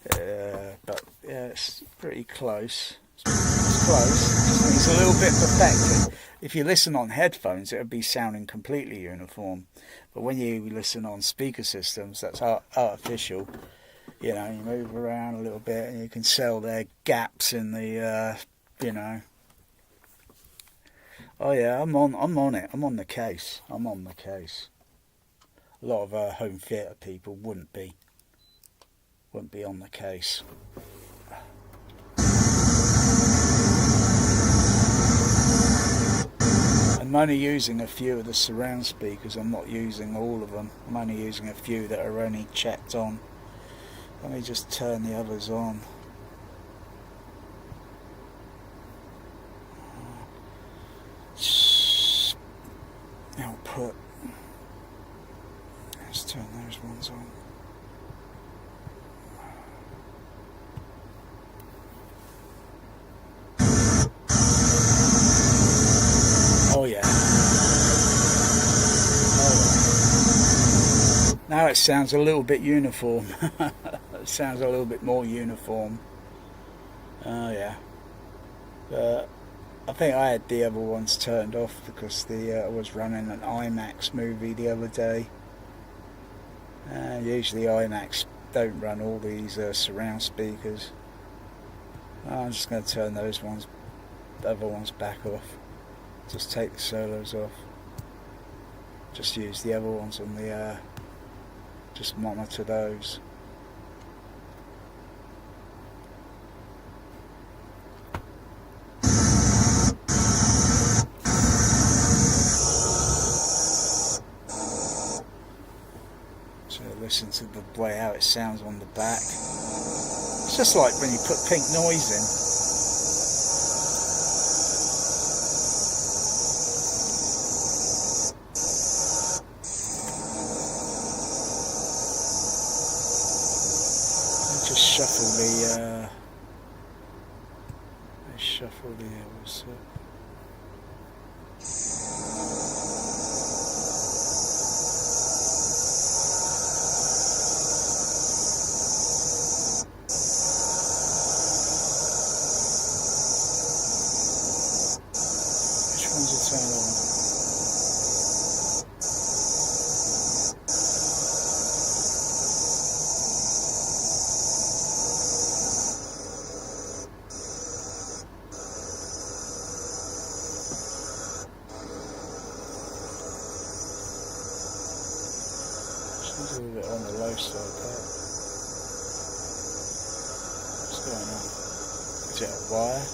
but yeah, it's pretty close. It's close. It's a little bit perfected. If you listen on headphones, it would be sounding completely uniform. But when you listen on speaker systems, that's artificial. You know, you move around a little bit, and you can tell there are gaps in the. Oh yeah, I'm on it. I'm on the case. A lot of home theatre people wouldn't be on the case. I'm only using a few of the surround speakers. I'm not using all of them. I'm only using a few that are only checked on. Let me just turn the others on. Output. Let's turn those ones on. Oh yeah. Now it sounds a little bit uniform. It sounds a little bit more uniform. Oh yeah. But I think I had the other ones turned off because I was running an IMAX movie the other day. Usually IMAX don't run all these surround speakers. I'm just going to turn the other ones back off. Just take the solos off. Just use the other ones on the just monitor those. So listen to the way how it sounds on the back. It's just like when you put pink noise in. Just shuffle the others. Which ones are turned on? A little bit on the low side there. What's going on? Is it a wire?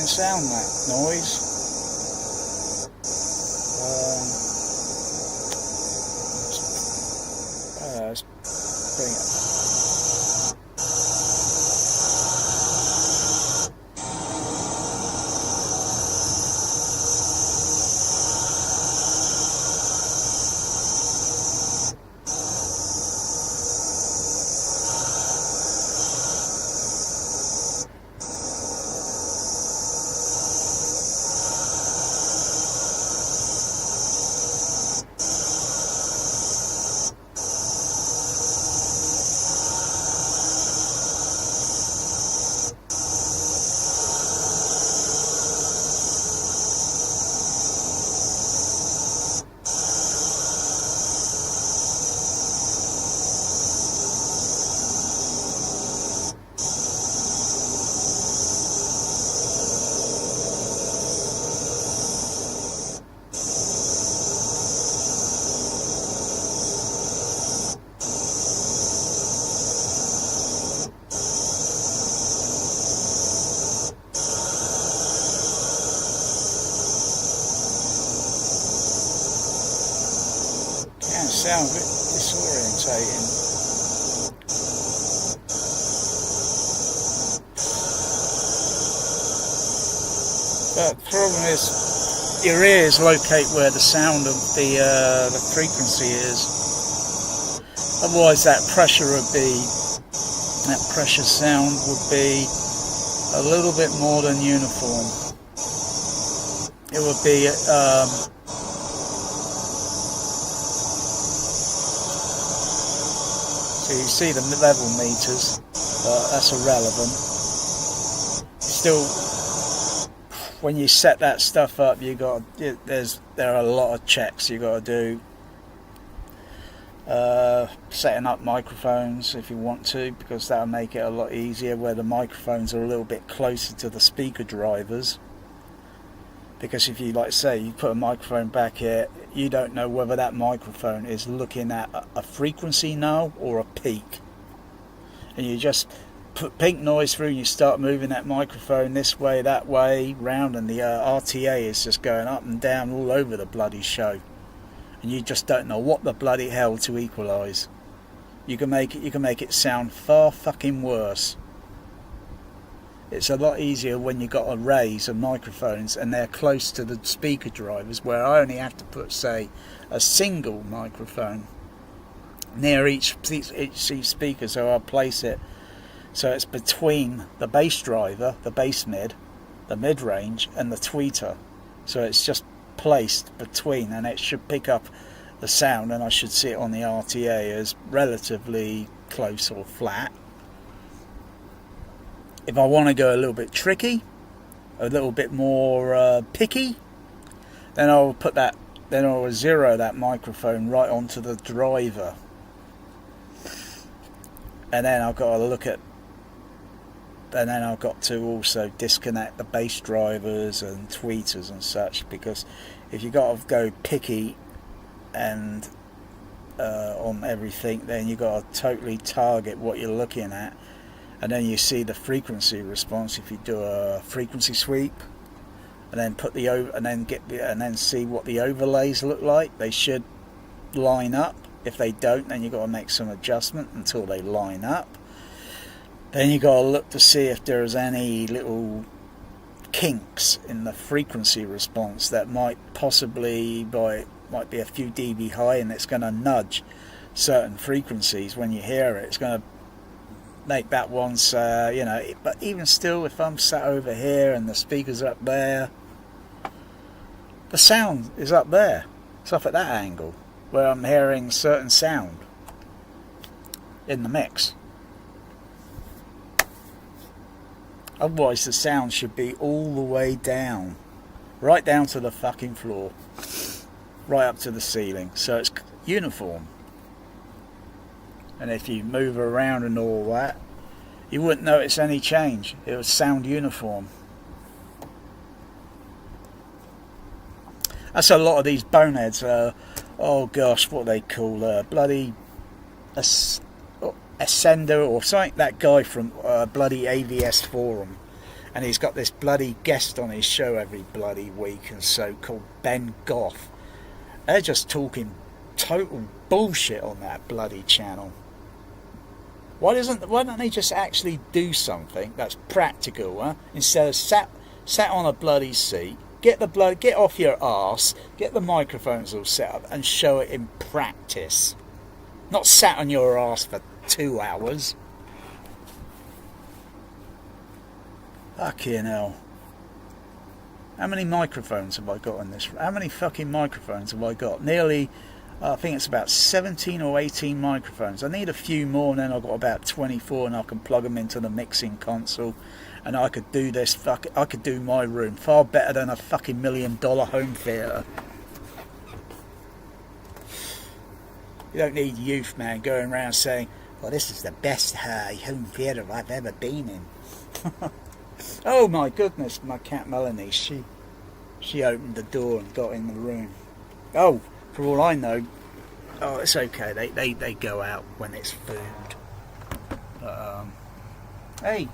sound that noise. Let's bring it. Sound a bit disorientating. But the problem is, your ears locate where the sound of the frequency is. Otherwise, that pressure sound would be a little bit more than uniform. It would be so you see the level meters, but that's irrelevant. Still, when you set that stuff up, there are a lot of checks you got to do. Setting up microphones if you want to, because that'll make it a lot easier, where the microphones are a little bit closer to the speaker drivers. Because if you, like say, you put a microphone back here, you don't know whether that microphone is looking at a frequency now or a peak. And you just put pink noise through, and you start moving that microphone this way, that way, round, and the RTA is just going up and down all over the bloody show. And you just don't know what the bloody hell to equalise. You can make it sound far fucking worse. It's a lot easier when you've got arrays of microphones and they're close to the speaker drivers, where I only have to put, say, a single microphone near each speaker, so I'll place it so it's between the bass driver, the bass mid, the mid-range, and the tweeter. So it's just placed between, and it should pick up the sound, and I should see it on the RTA as relatively close or flat. If I want to go a little bit tricky, a little bit more picky, then I'll zero that microphone right onto the driver, and then I've got to also disconnect the bass drivers and tweeters and such, because if you got to go picky and on everything, then you got to totally target what you're looking at. And then you see the frequency response if you do a frequency sweep, and then and then see what the overlays look like. They should line up. If they don't, then you got to make some adjustment until they line up. Then you got to look to see if there's any little kinks in the frequency response that might be a few dB high, and it's going to nudge certain frequencies when you hear it. It's going to make that one say, but even still, if I'm sat over here and the speakers are up there, the sound is up there. It's up at that angle where I'm hearing certain sound in the mix. Otherwise, the sound should be all the way down, right down to the fucking floor, right up to the ceiling, so it's uniform. And if you move around and all that, you wouldn't notice any change. It would sound uniform. That's a lot of these boneheads. Oh gosh, what they call bloody Ascender or something. That guy from bloody AVS forum, And he's got this bloody guest on his show every bloody week and so, called Ben Goff. They're just talking total bullshit on that bloody channel. Why don't they just actually do something that's practical, huh? Instead of sat on a bloody seat, get off your arse, get the microphones all set up and show it in practice. Not sat on your arse for 2 hours. Fucking hell. How many microphones have I got on this? How many fucking microphones have I got? Nearly, I think it's about 17 or 18 microphones. I need a few more and then I've got about 24 and I can plug them into the mixing console and I could do this I could do my room far better than a fucking $1 million home theatre. You don't need youth, man, going around saying, well, this is the best home theatre I've ever been in. Oh my goodness, my cat Melanie, she opened the door and got in the room. Oh, for all I know, oh, it's okay, they go out when it's food. But, hey,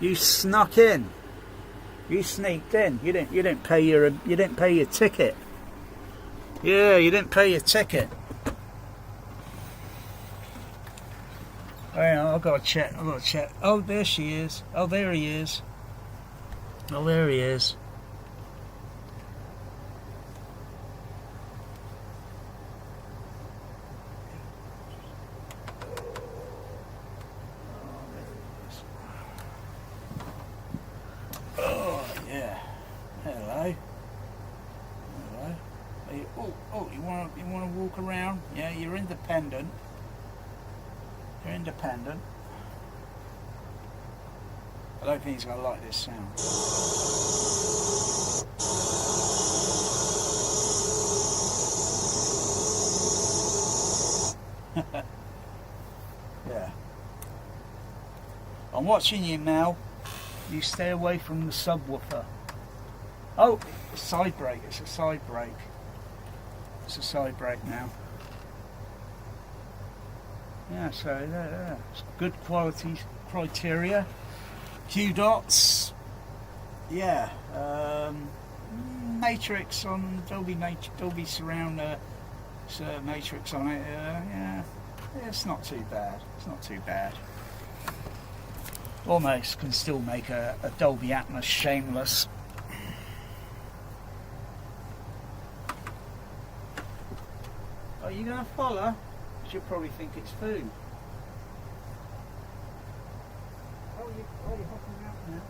you snuck in. You sneaked in. You didn't pay your ticket. Yeah, you didn't pay your ticket. Hang on, I've got to check. Oh, there she is. Oh, there he is. Oh, there he is. Oh, yeah. Hello. Hello. You want to walk around? Yeah, you're independent. You're independent. I don't think he's going to like this sound. Yeah. I'm watching you, Mel. You stay away from the subwoofer. Oh, side brake. It's a side brake. It's a side brake now. Yeah, so it's good quality criteria. Q dots. Yeah. Matrix on Dolby Surround matrix on it. Yeah, it's not too bad. It's not too bad. Almost can still make a Dolby Atmos shameless. Are you going to follow? She'll probably think it's food. Oh, you're hopping out now.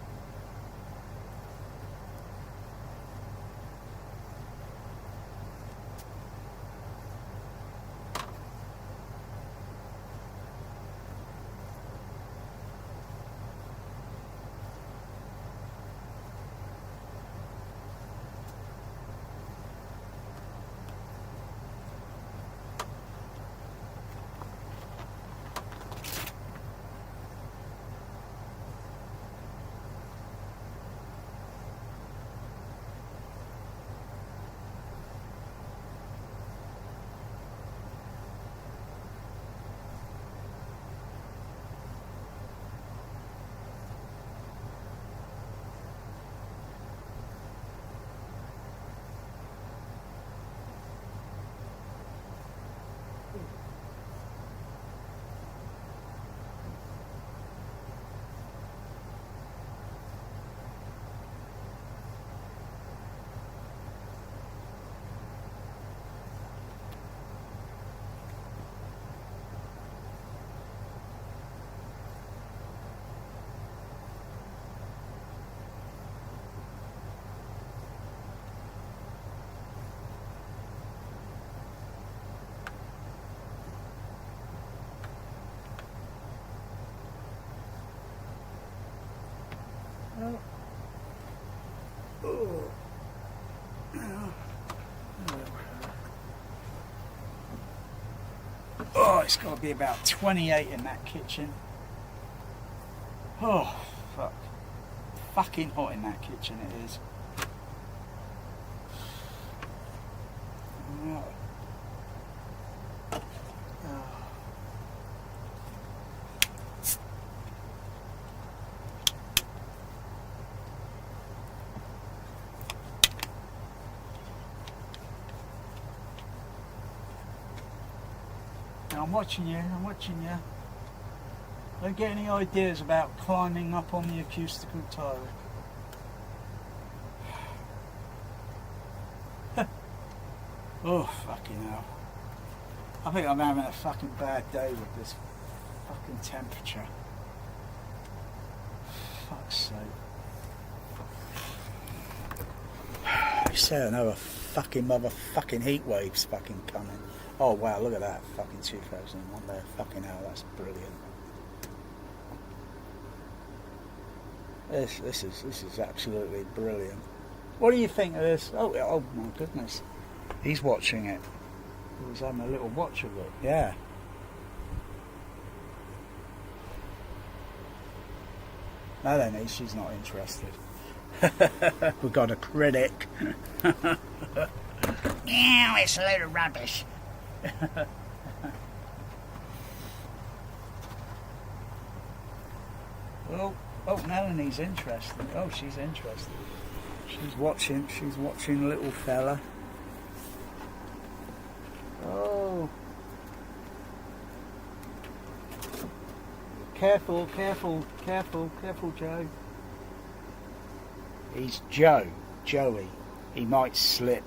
Oh, it's got to be about 28 in that kitchen. Oh, fuck. Fucking hot in that kitchen it is. I'm watching you. I'm watching you. Don't get any ideas about climbing up on the acoustical tower. Oh, fucking hell. I think I'm having a fucking bad day with this fucking temperature. Fuck's sake. You say another fucking motherfucking heat wave's fucking coming. Oh wow, look at that. Fucking 2001 there. Fucking hell, that's brilliant. This is absolutely brilliant. What do you think of this? Oh my goodness. He's watching it. He was having a little watch of it. Yeah. Melanie, she's not interested. We've got a critic. Yeah, it's a load of rubbish. Oh, Melanie's interested. Oh, she's interested. She's watching little fella. Oh. Careful, Joe. He's Joey. He might slip.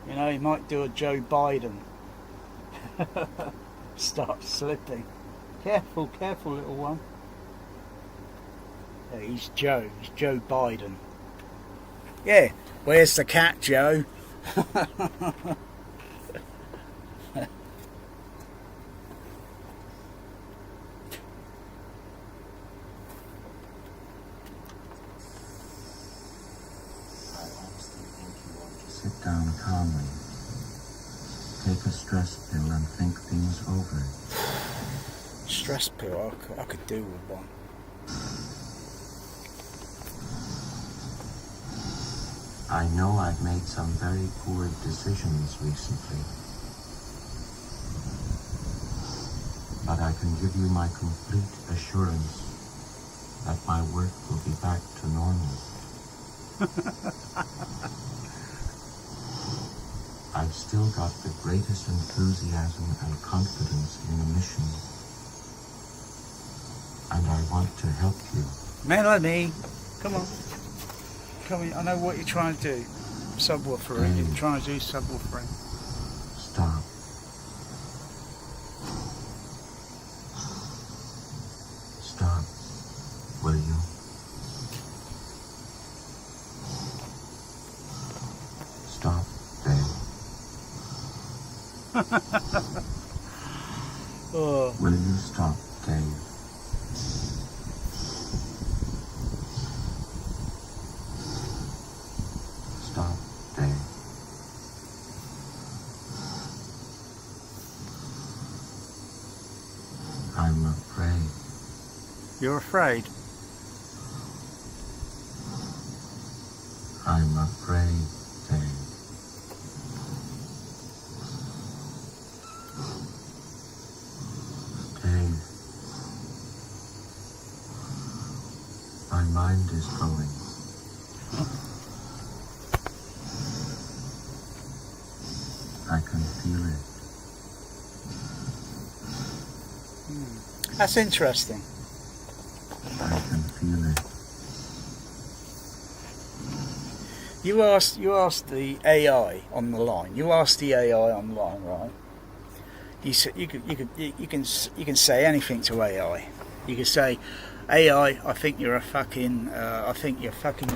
You know, he might do a Joe Biden. Start slipping. Careful, little one. Yeah, he's Joe Biden. Yeah, where's the cat, Joe? Sit down calmly. Take a stress pill and think things over. Stress pill, I could do with one. I know I've made some very poor decisions recently. But I can give you my complete assurance that my work will be back to normal. I've still got the greatest enthusiasm and confidence in the mission. And I want to help you. Melanie, come on. Come on, I know what you're trying to do. Subwoofering. You're trying to do subwoofering. Stop. Stop, will you? Stop, Dave. Oh. Will you stop, Dave? Stop, Dave. I'm afraid. You're afraid? I'm afraid, Dave. Dave. My mind is going. I can feel it. That's interesting. I can feel it. You asked the AI on the line. You asked the AI on the line, right? You can say anything to AI. You can say, AI, I think you're fucking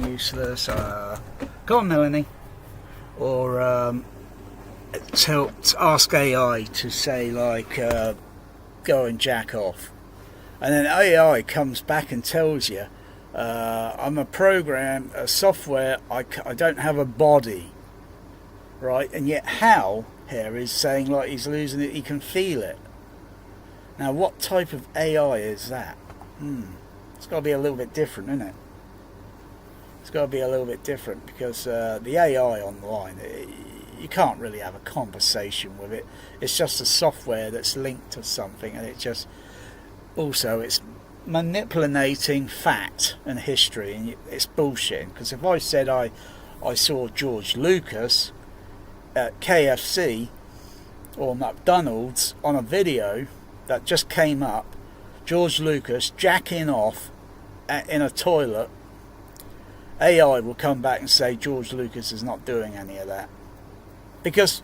useless. Go on, Melanie. Or ask AI to say like, go and jack off, and then AI comes back and tells you, I'm a software, I don't have a body, right? And yet Hal here is saying like he's losing it, he can feel it. Now what type of AI is that? It's got to be a little bit different, isn't it? It's got to be a little bit different, because the AI on the line, you can't really have a conversation with it. It's just a software that's linked to something, and it just also it's manipulating fact and history, and it's bullshit. Because if I said I saw George Lucas at KFC or McDonald's on a video that just came up, George Lucas jacking off in a toilet, AI will come back and say George Lucas is not doing any of that. Because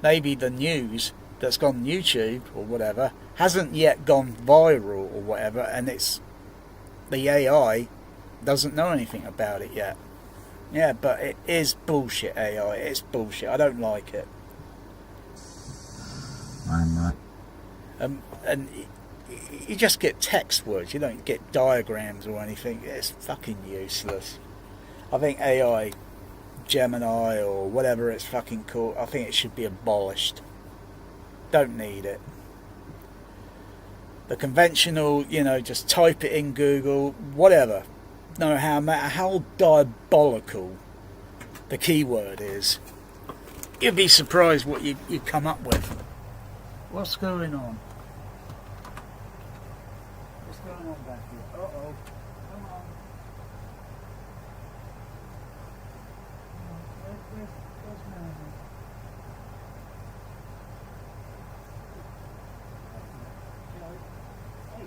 maybe the news that's gone on YouTube or whatever hasn't yet gone viral or whatever, and it's the AI doesn't know anything about it yet. Yeah, but it is bullshit, AI. It's bullshit. I don't like it. I'm not. And you just get text words. You don't get diagrams or anything. It's fucking useless. I think AI, Gemini or whatever it's fucking called, I think it should be abolished. Don't need it. The conventional, just type it in Google, whatever. No matter how diabolical the keyword is, you'd be surprised what you come up with. What's going on? What's going on back here? Uh-oh. Come on. Where's Melanie? Hey.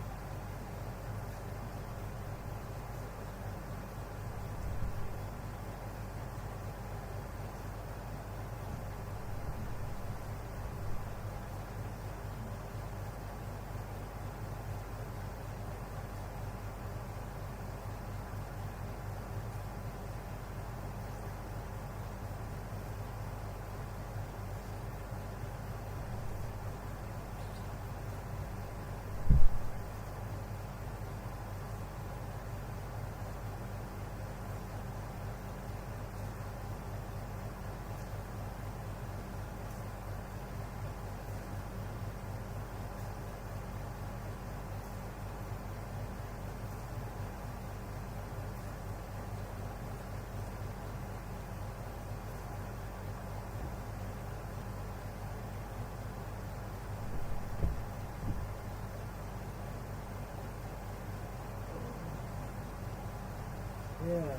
Yeah.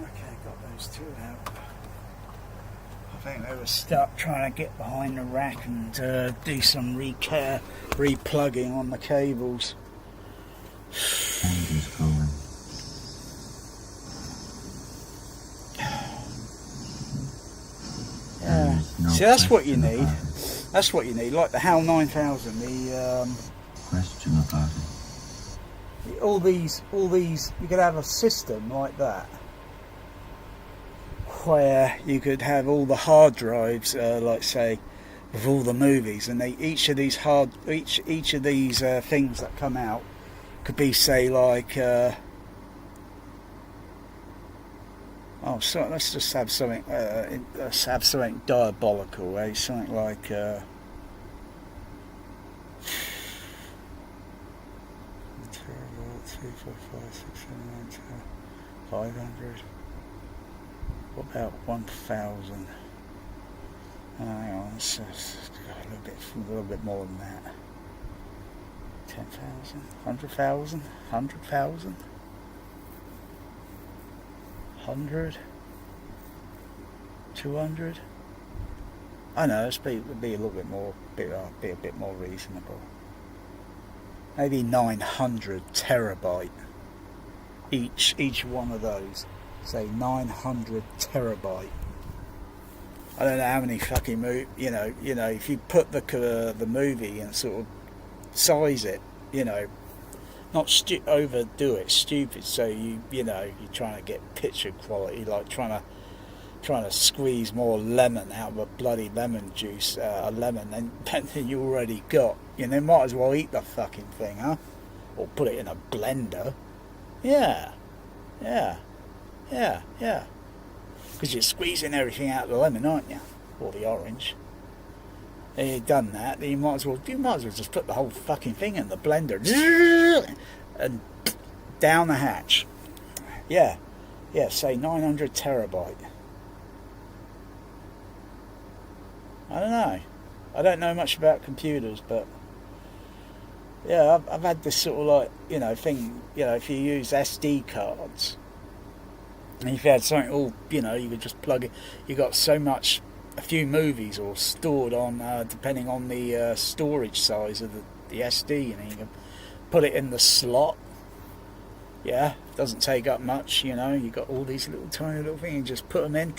Okay, got those two out. I think they were stuck trying to get behind the rack and do some replugging on the cables. Engines going. Yeah. No See, that's what you question need. about it. That's what you need, like the HAL 9000. The Question about it. all these. You could have a system like that, where you could have all the hard drives, like say, with all the movies, and each of these things that come out could be, say, like so let's just have something. Let's have something diabolical, eh? Something like 500. What about 1,000? Hang on, it's a little bit more than that. 10,000, 100,000, 100,000, 100, 200. I know, it'd be a little bit more, be a bit more reasonable. Maybe 900 terabyte. Each one of those, say 900 terabyte. I don't know how many fucking if you put the movie and sort of size it, not overdo it stupid, so you're trying to get picture quality, like trying to squeeze more lemon out of a bloody lemon juice, a lemon than you already got. Might as well eat the fucking thing, huh? Or put it in a blender. Yeah. Because you're squeezing everything out of the lemon, aren't you? Or the orange. And you've done that, then you might as well just put the whole fucking thing in the blender and down the hatch. Yeah, say 900 terabyte. I don't know. I don't know much about computers, but Yeah, I've had this sort of like, you know, thing, you know, if you use SD cards, and if you had something all, you know, you could just plug it, you got so much, a few movies or stored on, depending on the storage size of the SD, and you can put it in the slot. Yeah, doesn't take up much, you know, you got all these little tiny little things, you just put them in.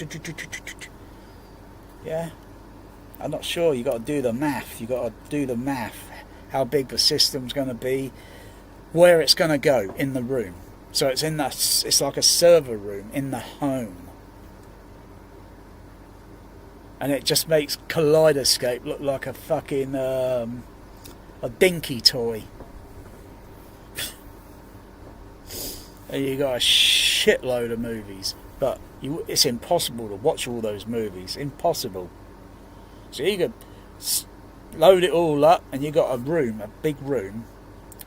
Yeah, I'm not sure, you got to do the math, how big the system's going to be, where it's going to go in the room. So it's like a server room in the home. And it just makes Kaleidoscope look like a fucking a dinky toy. And you got a shitload of movies, but it's impossible to watch all those movies. Impossible. So you could load it all up, and you got a big room,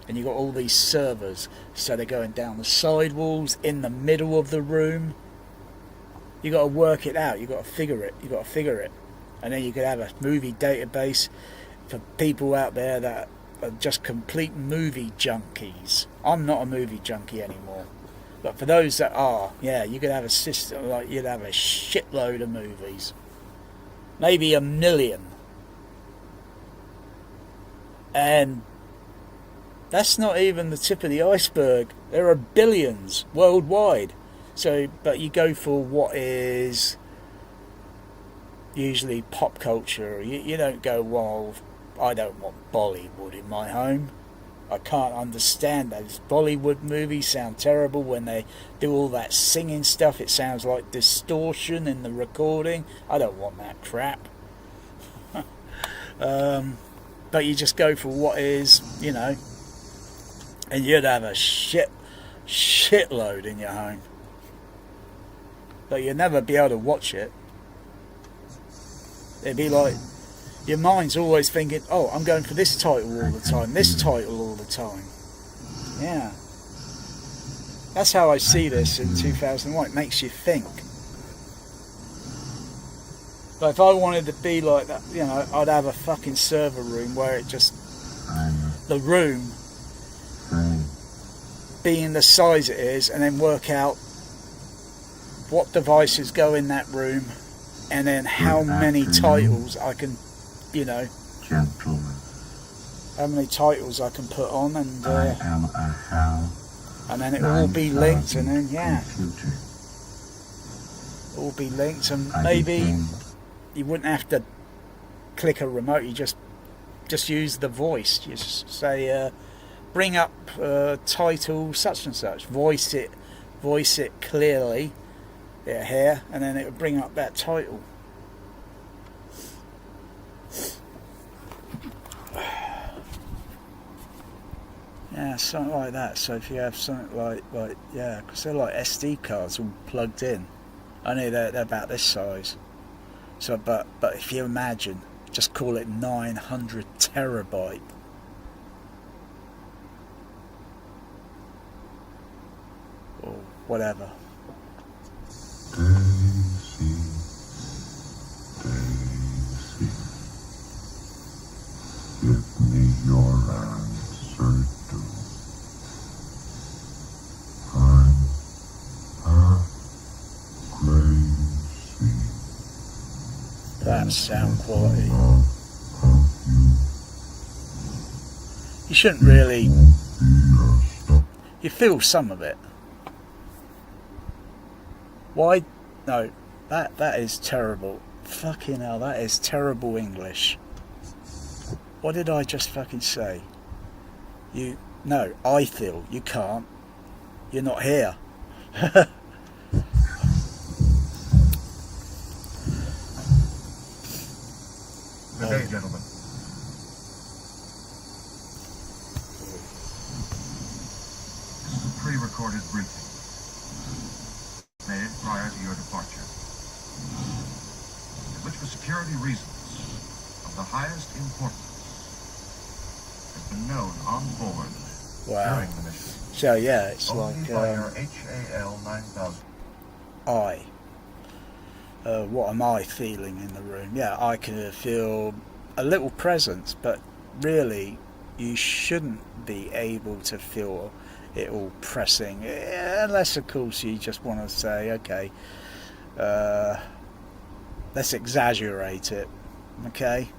and you got all these servers. So they're going down the side walls, in the middle of the room. You got to work it out. You got to figure it. And then you could have a movie database for people out there that are just complete movie junkies. I'm not a movie junkie anymore, but for those that are, yeah, you could have a system like you'd have a shitload of movies, maybe 1 million, and that's not even the tip of the iceberg. There are billions worldwide. So, but you go for what is usually pop culture. You don't go, well, I don't want Bollywood in my home. I can't understand those Bollywood movies. Sound terrible when they do all that singing stuff. It sounds like distortion in the recording. I don't want that crap. But you just go for what is, you know, and you'd have a shitload in your home. But you'd never be able to watch it. It'd be like, your mind's always thinking, oh, I'm going for this title all the time, this title all the time. Yeah. That's how I see this in 2001. It makes you think. But if I wanted to be like that, you know, I'd have a fucking server room where it just, the room being the size it is, and then work out what devices go in that room, and then how many titles I can, you know, how many titles I can put on, and then it will all be linked, and then yeah, all be linked, and maybe you wouldn't have to click a remote. You just use the voice. You just say, bring up title such and such. Voice it clearly. Yeah, here, and then it would bring up that title. Yeah, something like that. So if you have something like yeah, because they're like SD cards all plugged in. Only they're about this size. So, but if you imagine, just call it 900 terabyte. Or whatever. Give me your answer too. I'm crazy. That's sound quality. You shouldn't really. You feel some of it. Why? No, that is terrible. Fucking hell, that is terrible English. What did I just fucking say? No, I feel. You can't. You're not here. Good day, gentlemen. This is a pre-recorded briefing made prior to your departure, in which, for security reasons of the highest importance, has been known on board during the mission. So yeah, it's only like by your HAL 9000. what am I feeling in the room? Yeah, I can feel a little presence, but really you shouldn't be able to feel it all pressing, unless of course you just want to say, okay, let's exaggerate it, okay,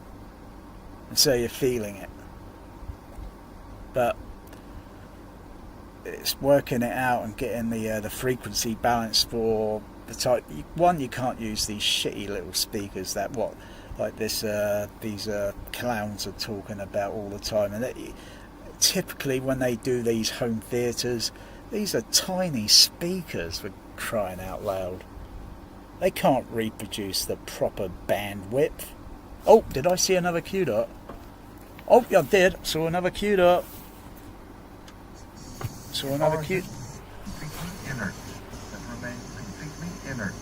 and so you're feeling it. But it's working it out and getting the frequency balance for the type. One, you can't use these shitty little speakers that like this these clowns are talking about all the time, and typically when they do these home theatres, these are tiny speakers, for crying out loud. They can't reproduce the proper bandwidth. Oh, did I see another Q dot? Oh, I did. Saw another Q dot. Saw another Q. Completely inert. That remains completely inert.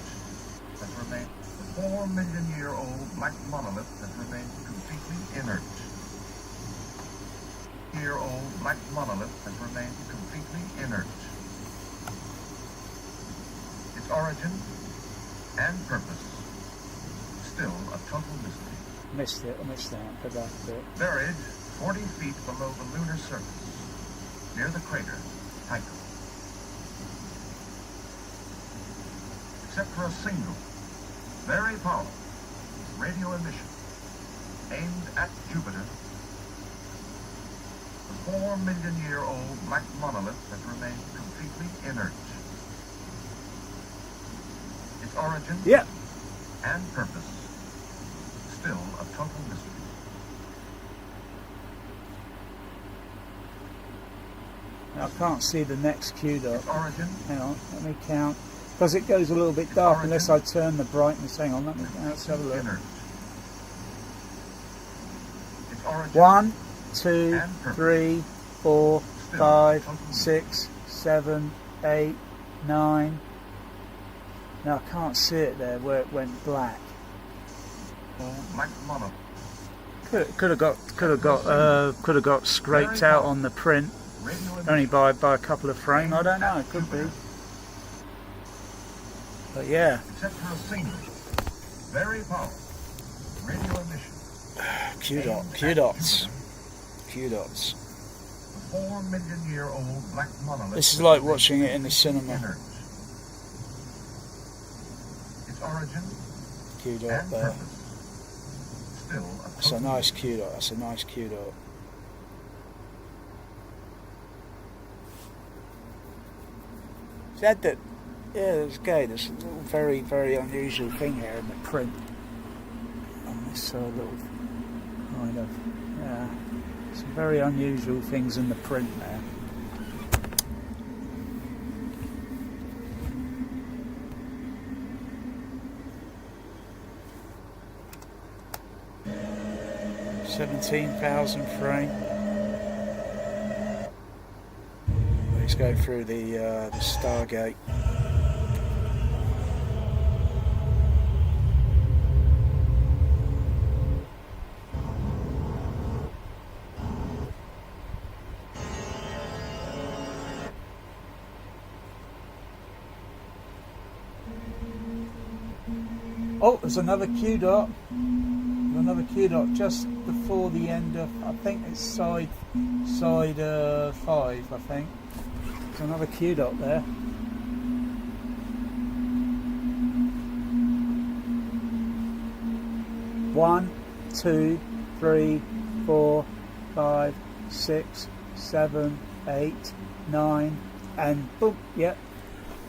That remains the 4 million year old black monolith that remains completely inert. Year old black monolith that remains completely inert. Its origin and purpose still a total mystery. Missed it. I missed that. Go back a bit. Buried 40 feet below the lunar surface, near the crater Tycho. Except for a single, very powerful radio emission aimed at Jupiter, the 4 million year old black monolith that remains completely inert. Its origin and purpose still a total mystery. I can't see the next Q dot. Its origin Hang on, let me count. Because it goes a little bit dark unless I turn the brightness. Hang on, let's have a look. inert. Its origin 1, 2, 3, 4, 5, 6, 7, 8, 9. No, I can't see it there where it went black. black monolith. Could have got scraped out on the print, Radio only by a couple of frames. I don't know. It could be. But yeah, except for a single, very powerful radio emission. Q dots. The 4 million year old black monolith. This is like watching it in the cinema. Inert. Its origin Q dot and there. purpose still a That's a total nice Q dot. That's a nice Q dot. Said that. Yeah, it's okay. There's a little very, very unusual thing here in the print. On this little kind of, yeah, some very unusual things in the print there. $17,000 frame. Let's go through the Stargate. Oh, there's another Q dot. Another Q dot just before the end of, I think it's side 5, I think. There's another Q dot there. One, 2, 3, 4, 5, 6, 7, 8, 9, and boom, yep.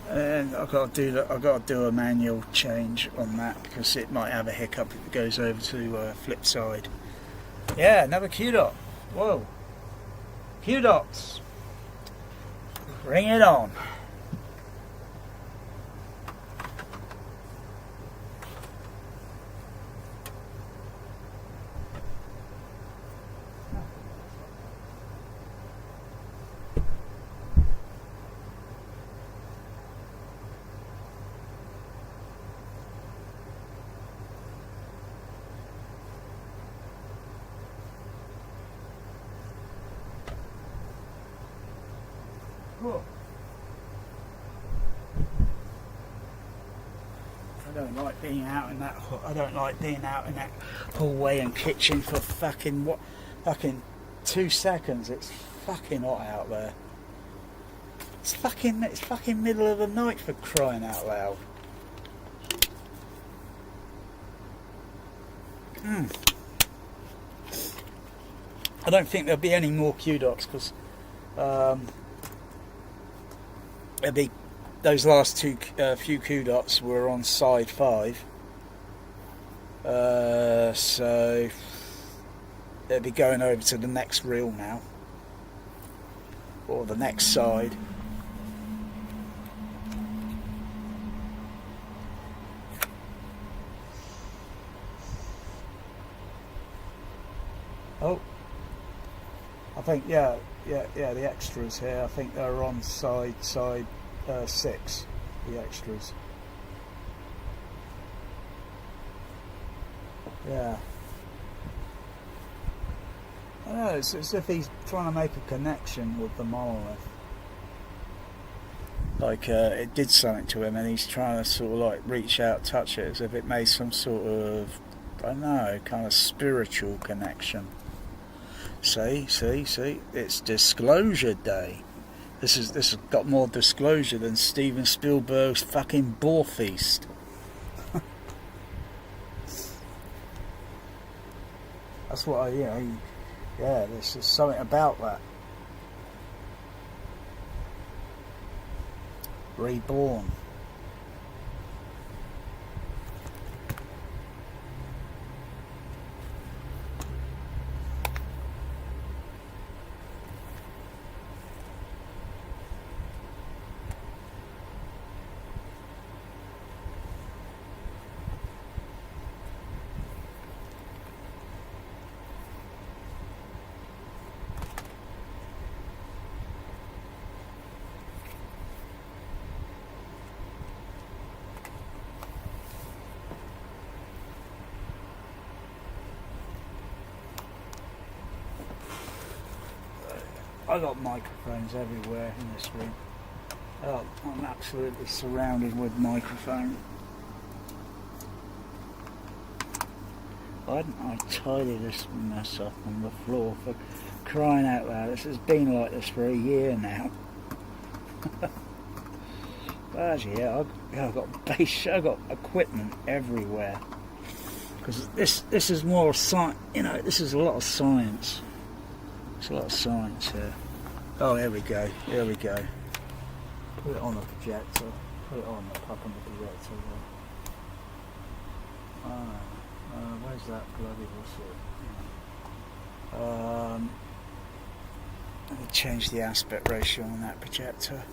And I've got to do a manual change on that because it might have a hiccup if it goes over to flip side. Yeah, another Q dot. Whoa, Q dots. Bring it on. Cool. I don't like being out in that. I don't like being out in that hallway and kitchen for fucking 2 seconds. It's fucking hot out there. It's fucking middle of the night, for crying out loud. I don't think there'll be any more Q-dots, because there'll be those last few Q-dots were on side 5. So they'll be going over to the next reel now, or the next side. Oh, I think yeah, the extras here. I think they're on side 6. The extras. Yeah. I don't know, it's as if he's trying to make a connection with the monolith. Like it did something to him, and he's trying to sort of like reach out, touch it, as if it made some sort of, I don't know, kind of spiritual connection. See, it's Disclosure Day. This has got more disclosure than Steven Spielberg's fucking Boar Feast. That's what there's just something about that. Reborn. I got microphones everywhere in this room. Oh, I'm absolutely surrounded with microphones. Why didn't I tidy this mess up on the floor, for crying out loud? This has been like this for a year now. Yeah, I've got base, I've got equipment everywhere. Because this is more science, this is a lot of science. There's a lot of science here. Oh, here we go. Put it on the projector. Put it on the projector. Where's that bloody whistle? Let me change the aspect ratio on that projector.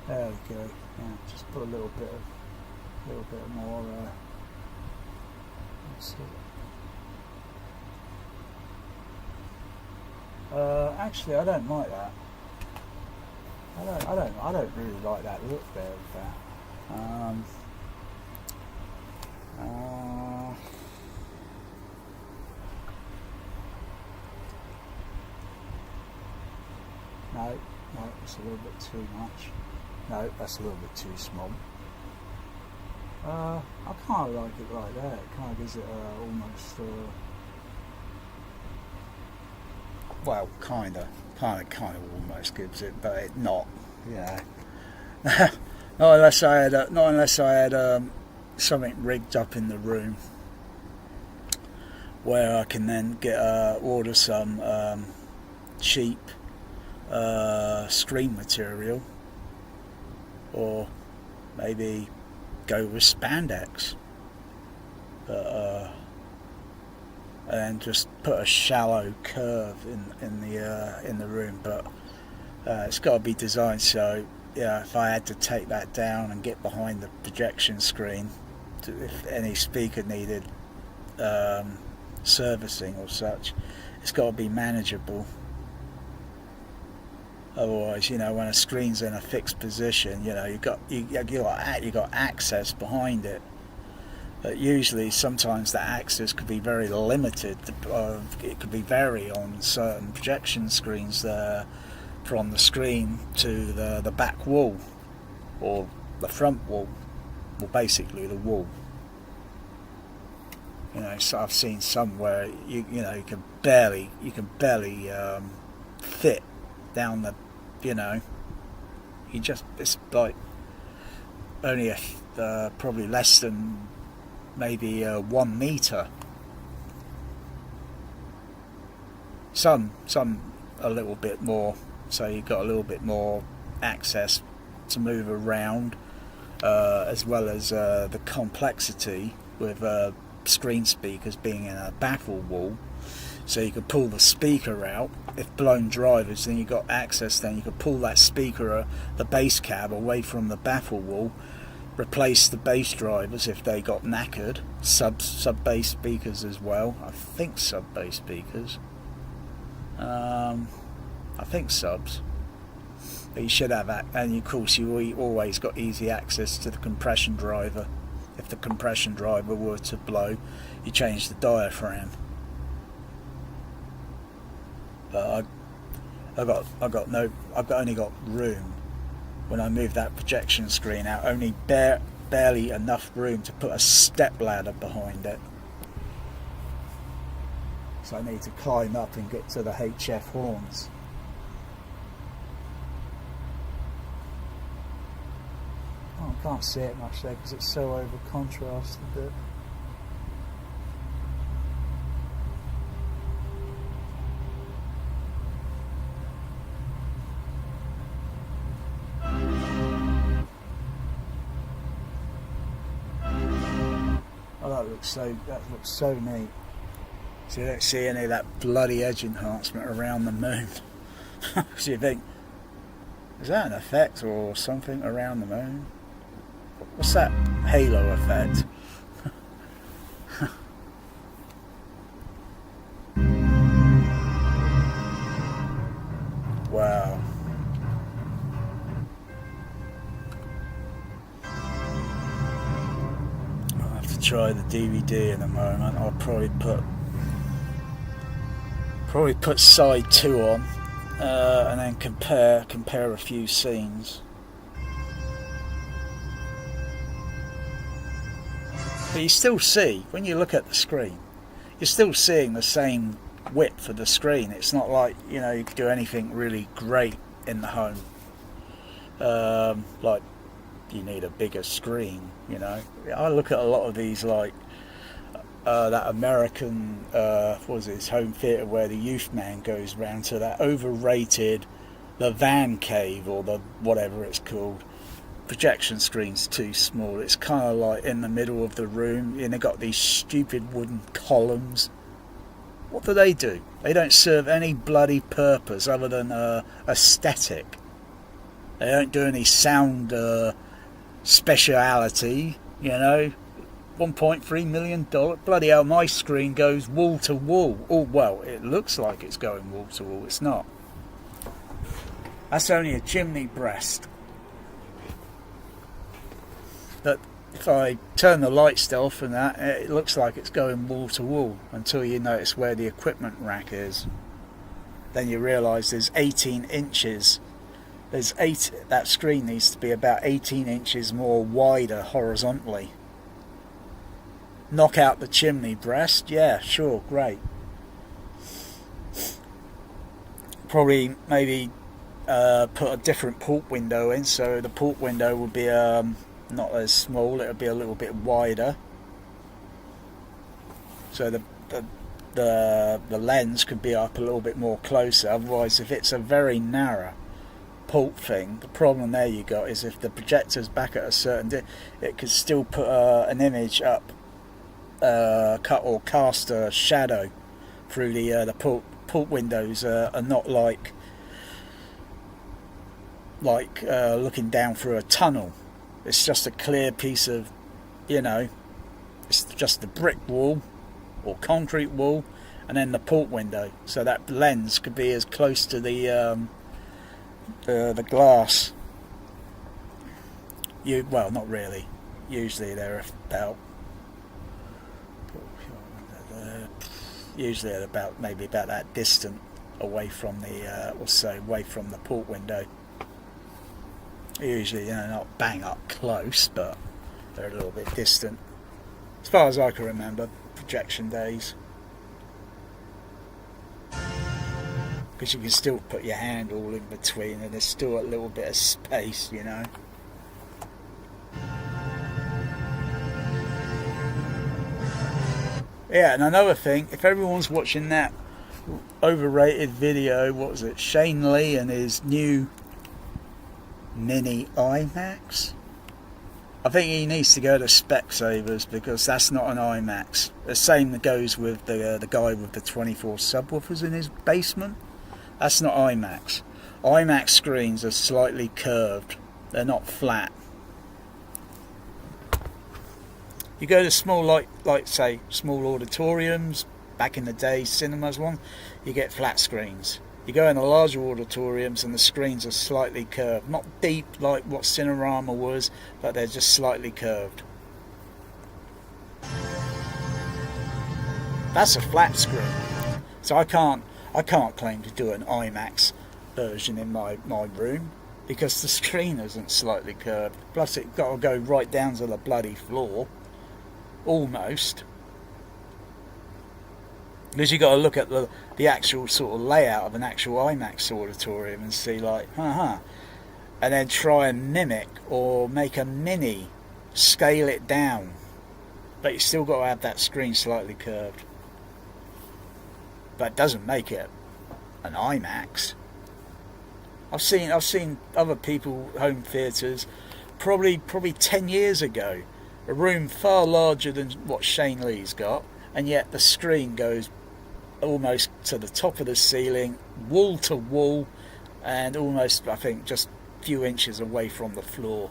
There we go. Yeah, just put a little bit more. Let's see. Actually, I don't like that. I don't really like that look there with that. No, it's a little bit too much. No, that's a little bit too small. I kind of like it like that. It kind of gives it almost. Well, kind of almost gives it, but it not. Not unless I had something rigged up in the room where I can then order some cheap screen material, or maybe go with spandex, and just put a shallow curve in the room. But it's got to be designed so, if I had to take that down and get behind the projection screen, if any speaker needed servicing or such, it's got to be manageable. Otherwise, when a screen's in a fixed position, you got access behind it. Usually, sometimes the access could be very limited. It could be vary on certain projection screens there, from the screen to the back wall or the front wall, well, basically the wall. You know, so I've seen some where you can barely fit down the, it's like only probably less than maybe 1 meter. Some a little bit more, so you've got a little bit more access to move around, as well as the complexity with screen speakers being in a baffle wall. So you could pull the speaker out. If blown drivers, then you've got access, then you could pull that speaker, the bass cab, away from the baffle wall, replace the bass drivers if they got knackered, sub bass speakers as well. I think sub bass speakers. I think subs. But you should have that, and of course you always got easy access to the compression driver. If the compression driver were to blow, you change the diaphragm. But I've only got room when I move that projection screen out. Only barely enough room to put a step ladder behind it. So I need to climb up and get to the HF horns. Oh, I can't see it much there because it's so over contrasted that. Oh, that looks so neat. So you don't see any of that bloody edge enhancement around the moon. So you think, is that an effect or something around the moon? What's that halo effect? Wow. I'll have to try the DVD in a moment. I'll probably put side 2 on, and then compare a few scenes. But you still see, when you look at the screen, you're still seeing the same width of the screen. It's not like, you could do anything really great in the home. Like, you need a bigger screen, I look at a lot of these, like, that American, home theatre where the youth man goes round to that overrated, the van cave, or the whatever it's called. Projection screen's too small. It's kind of like in the middle of the room, and they've got these stupid wooden columns. What do? They don't serve any bloody purpose other than aesthetic. They don't do any sound speciality, $1.3 million. Bloody hell, my screen goes wall to wall. Oh, well, it looks like it's going wall to wall. It's not. That's only a chimney breast. But if I turn the lights off and that, it looks like it's going wall to wall until you notice where the equipment rack is. Then you realise there's 18 inches. That screen needs to be about 18 inches more wider horizontally. Knock out the chimney breast, yeah, sure, great. Probably maybe put a different port window in, so the port window would be not as small, it would be a little bit wider. So the lens could be up a little bit more closer. Otherwise, if it's a very narrow port thing, the problem there you got is if the projector's back at a certain it could still put an image up, cut or cast a shadow through the port windows. Are not like looking down through a tunnel. It's just a clear piece of, it's just the brick wall or concrete wall, and then the port window. So that lens could be as close to the glass. Well, not really. Usually they're about usually at about maybe about that distant away from the away from the port window. Usually, not bang up close, but they're a little bit distant. As far as I can remember, projection days. Because you can still put your hand all in between and there's still a little bit of space, Yeah, and another thing, if everyone's watching that overrated video, what was it, Shane Lee and his new mini IMAX? I think he needs to go to Specsavers, because that's not an IMAX. The same goes with the guy with the 24 subwoofers in his basement. That's not IMAX. IMAX screens are slightly curved. They're not flat. You go to small, like say, small auditoriums, back in the day, cinemas one, you get flat screens. You go in the larger auditoriums and the screens are slightly curved. Not deep like what Cinerama was, but they're just slightly curved. That's a flat screen. So I can't claim to do an IMAX version in my room, because the screen isn't slightly curved. Plus it's got to go right down to the bloody floor. Almost. Because you got to look at the actual sort of layout of an actual IMAX auditorium and see like, and then try and mimic or make a mini, scale it down, but you still got to have that screen slightly curved. But it doesn't make it an IMAX. I've seen other people home theatres probably 10 years ago, a room far larger than what Shane Lee's got, and yet the screen goes almost to the top of the ceiling, wall to wall, and almost, I think, just a few inches away from the floor.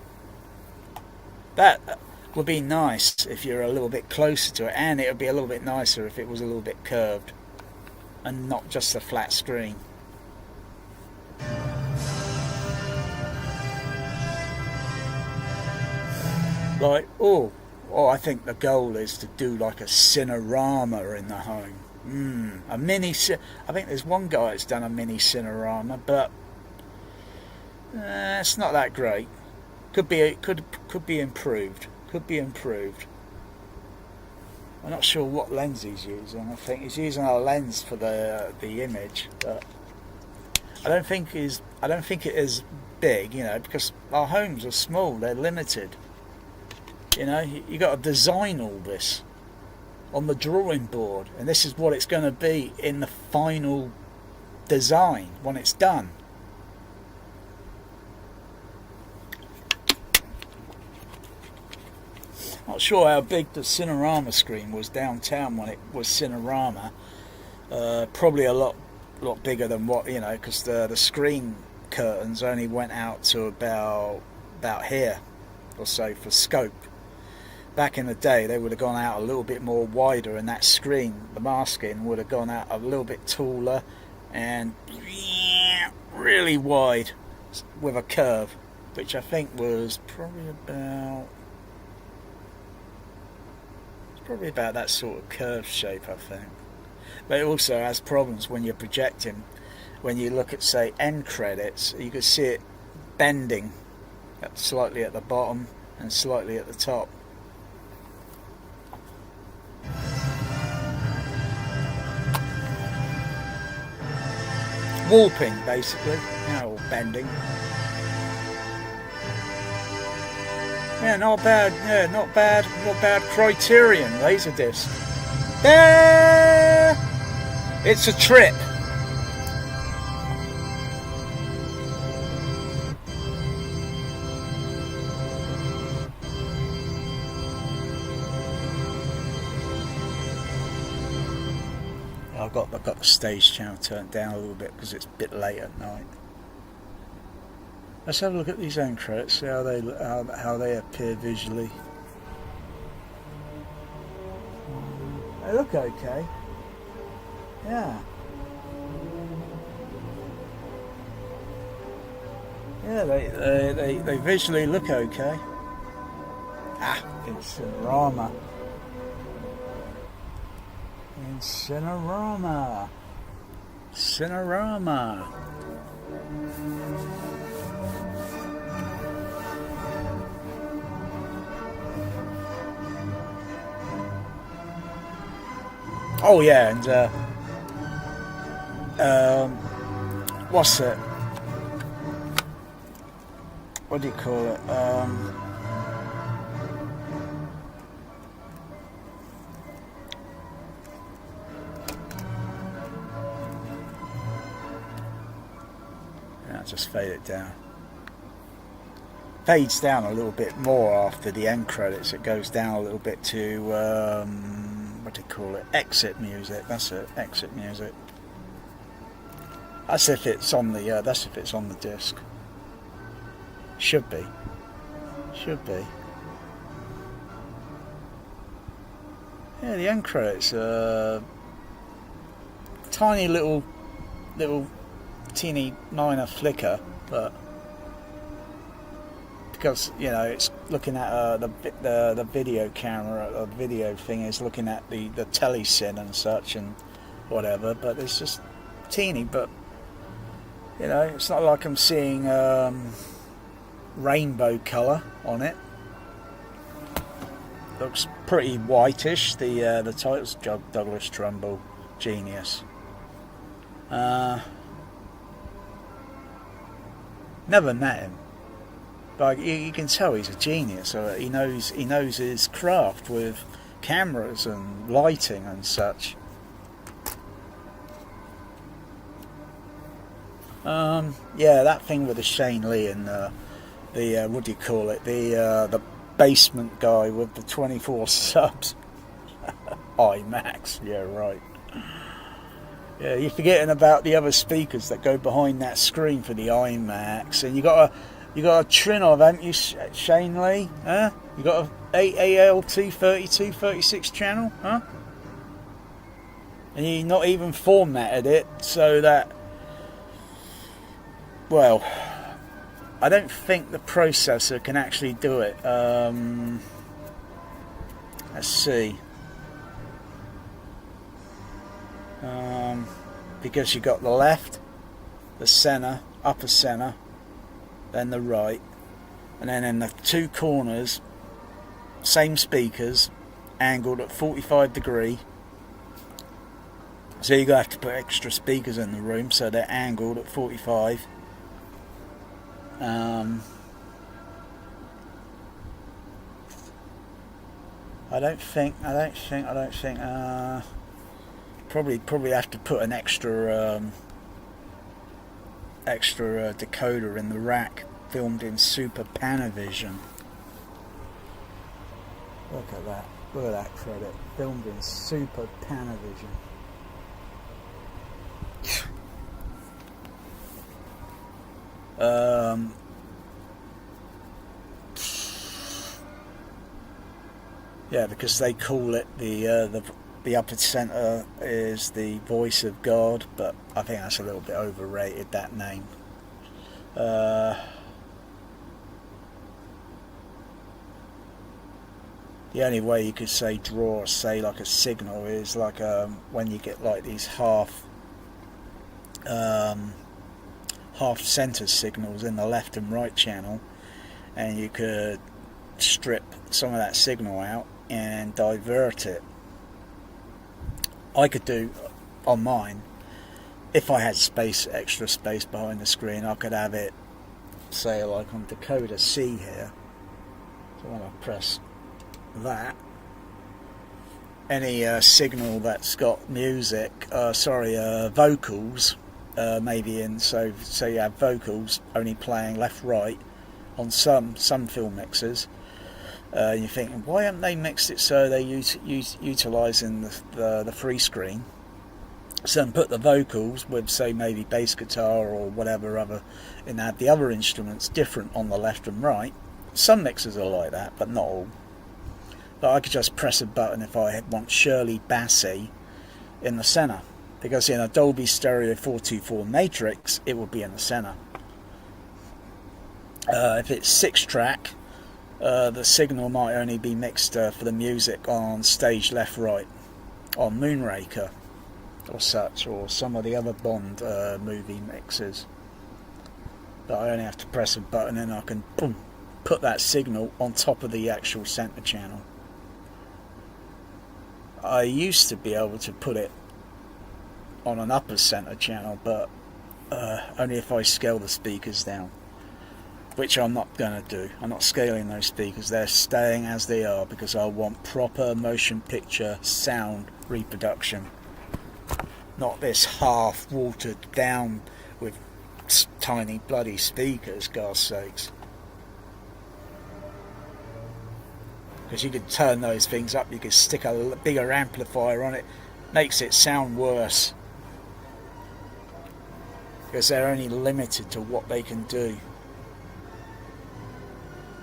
That would be nice if you're a little bit closer to it, and it would be a little bit nicer if it was a little bit curved and not just a flat screen. Like, I think the goal is to do like a Cinerama in the home. A mini. I think there's one guy that's done a mini Cinerama, but it's not that great. Could be improved. Could be improved. I'm not sure what lens he's using. I think he's using a lens for the image, but I don't think it is big. Because our homes are small. They're limited. You got to design all this on the drawing board, and this is what it's going to be in the final design when it's done. Not sure how big the Cinerama screen was downtown when it was Cinerama. Probably a lot bigger than what, because the screen curtains only went out to about here or so for scope. Back in the day, they would have gone out a little bit more wider, and that screen, the masking, would have gone out a little bit taller and really wide with a curve, which I think was probably about that sort of curved shape, I think. But it also has problems when you're projecting. When you look at, say, end credits, you can see it bending slightly at the bottom and slightly at the top. Warping, basically, or bending. Yeah, not bad. Yeah, not bad. Criterion Laserdisc. There, it's a trip. I've got the stage channel turned down a little bit because it's a bit late at night. Let's have a look at these end credits, see how they appear visually. They look okay. Yeah. Yeah, they visually look okay. It's Cinerama. Cinerama. Cinerama. Oh yeah, and what's it? What do you call it? Yeah, just fade it down. Fades down a little bit more after the end credits. It goes down a little bit to what do you call it? Exit music. That's it. Exit music. That's if it's on the. That's if it's on the disc. Should be. Should be. Yeah, the end credits. Tiny little teeny minor flicker, but because you know it's looking at the video camera, the video thing is looking at the telesyn and such and whatever, but it's just teeny. But you know, it's not like I'm seeing rainbow colour on it. Looks pretty whitish. The title's Douglas Trumbull, genius. Never met him, but you can tell he's a genius. He knows his craft with cameras and lighting and such. Yeah, that thing with the Shane Lee and the what do you call it? The basement guy with the 24 subs. IMAX, yeah, right. Yeah, you're forgetting about the other speakers that go behind that screen for the IMAX, and you got a Trinov, haven't you, Shane Lee? Huh? You got a ALT 32, 36 channel, huh? And you not even formatted it so that, well, I don't think the processor can actually do it. Let's see. Because you got the left, the center, upper center, then the right, and then in the two corners, same speakers, angled at 45 degree. So you're going to have to put extra speakers in the room so they're angled at 45. I don't think. Probably have to put an extra decoder in the rack, filmed in Super Panavision. Look at that. Look at that credit. Filmed in Super Panavision. Yeah, because they call it the upper center is the voice of God, but I think that's a little bit overrated, that name. The only way you could say draw, say like a signal, is like when you get like these half center signals in the left and right channel, and you could strip some of that signal out and divert it. I could do on mine, if I had extra space behind the screen, I could have it, say like on decoder C here. So when I press that, any signal that's got music, vocals, maybe in, so you have vocals only playing left right on some film mixers. You're thinking, why haven't they mixed it so they're utilising the free screen? So then put the vocals with, say, maybe bass guitar or whatever other, and have the other instruments different on the left and right. Some mixers are like that, but not all. But I could just press a button if I want Shirley Bassey in the centre, because in a Dolby Stereo 424 matrix, it will be in the centre. If it's 6-track, the signal might only be mixed for the music on stage left right, or Moonraker or such, or some of the other Bond movie mixes. But I only have to press a button and I can boom, put that signal on top of the actual center channel. I used to be able to put it on an upper center channel, but only if I scale the speakers down, which I'm not going to do. I'm not scaling those speakers, they're staying as they are because I want proper motion picture sound reproduction, not this half watered down with tiny bloody speakers, God's sakes. Because you could turn those things up, you could stick a bigger amplifier on it, makes it sound worse. Because they're only limited to what they can do.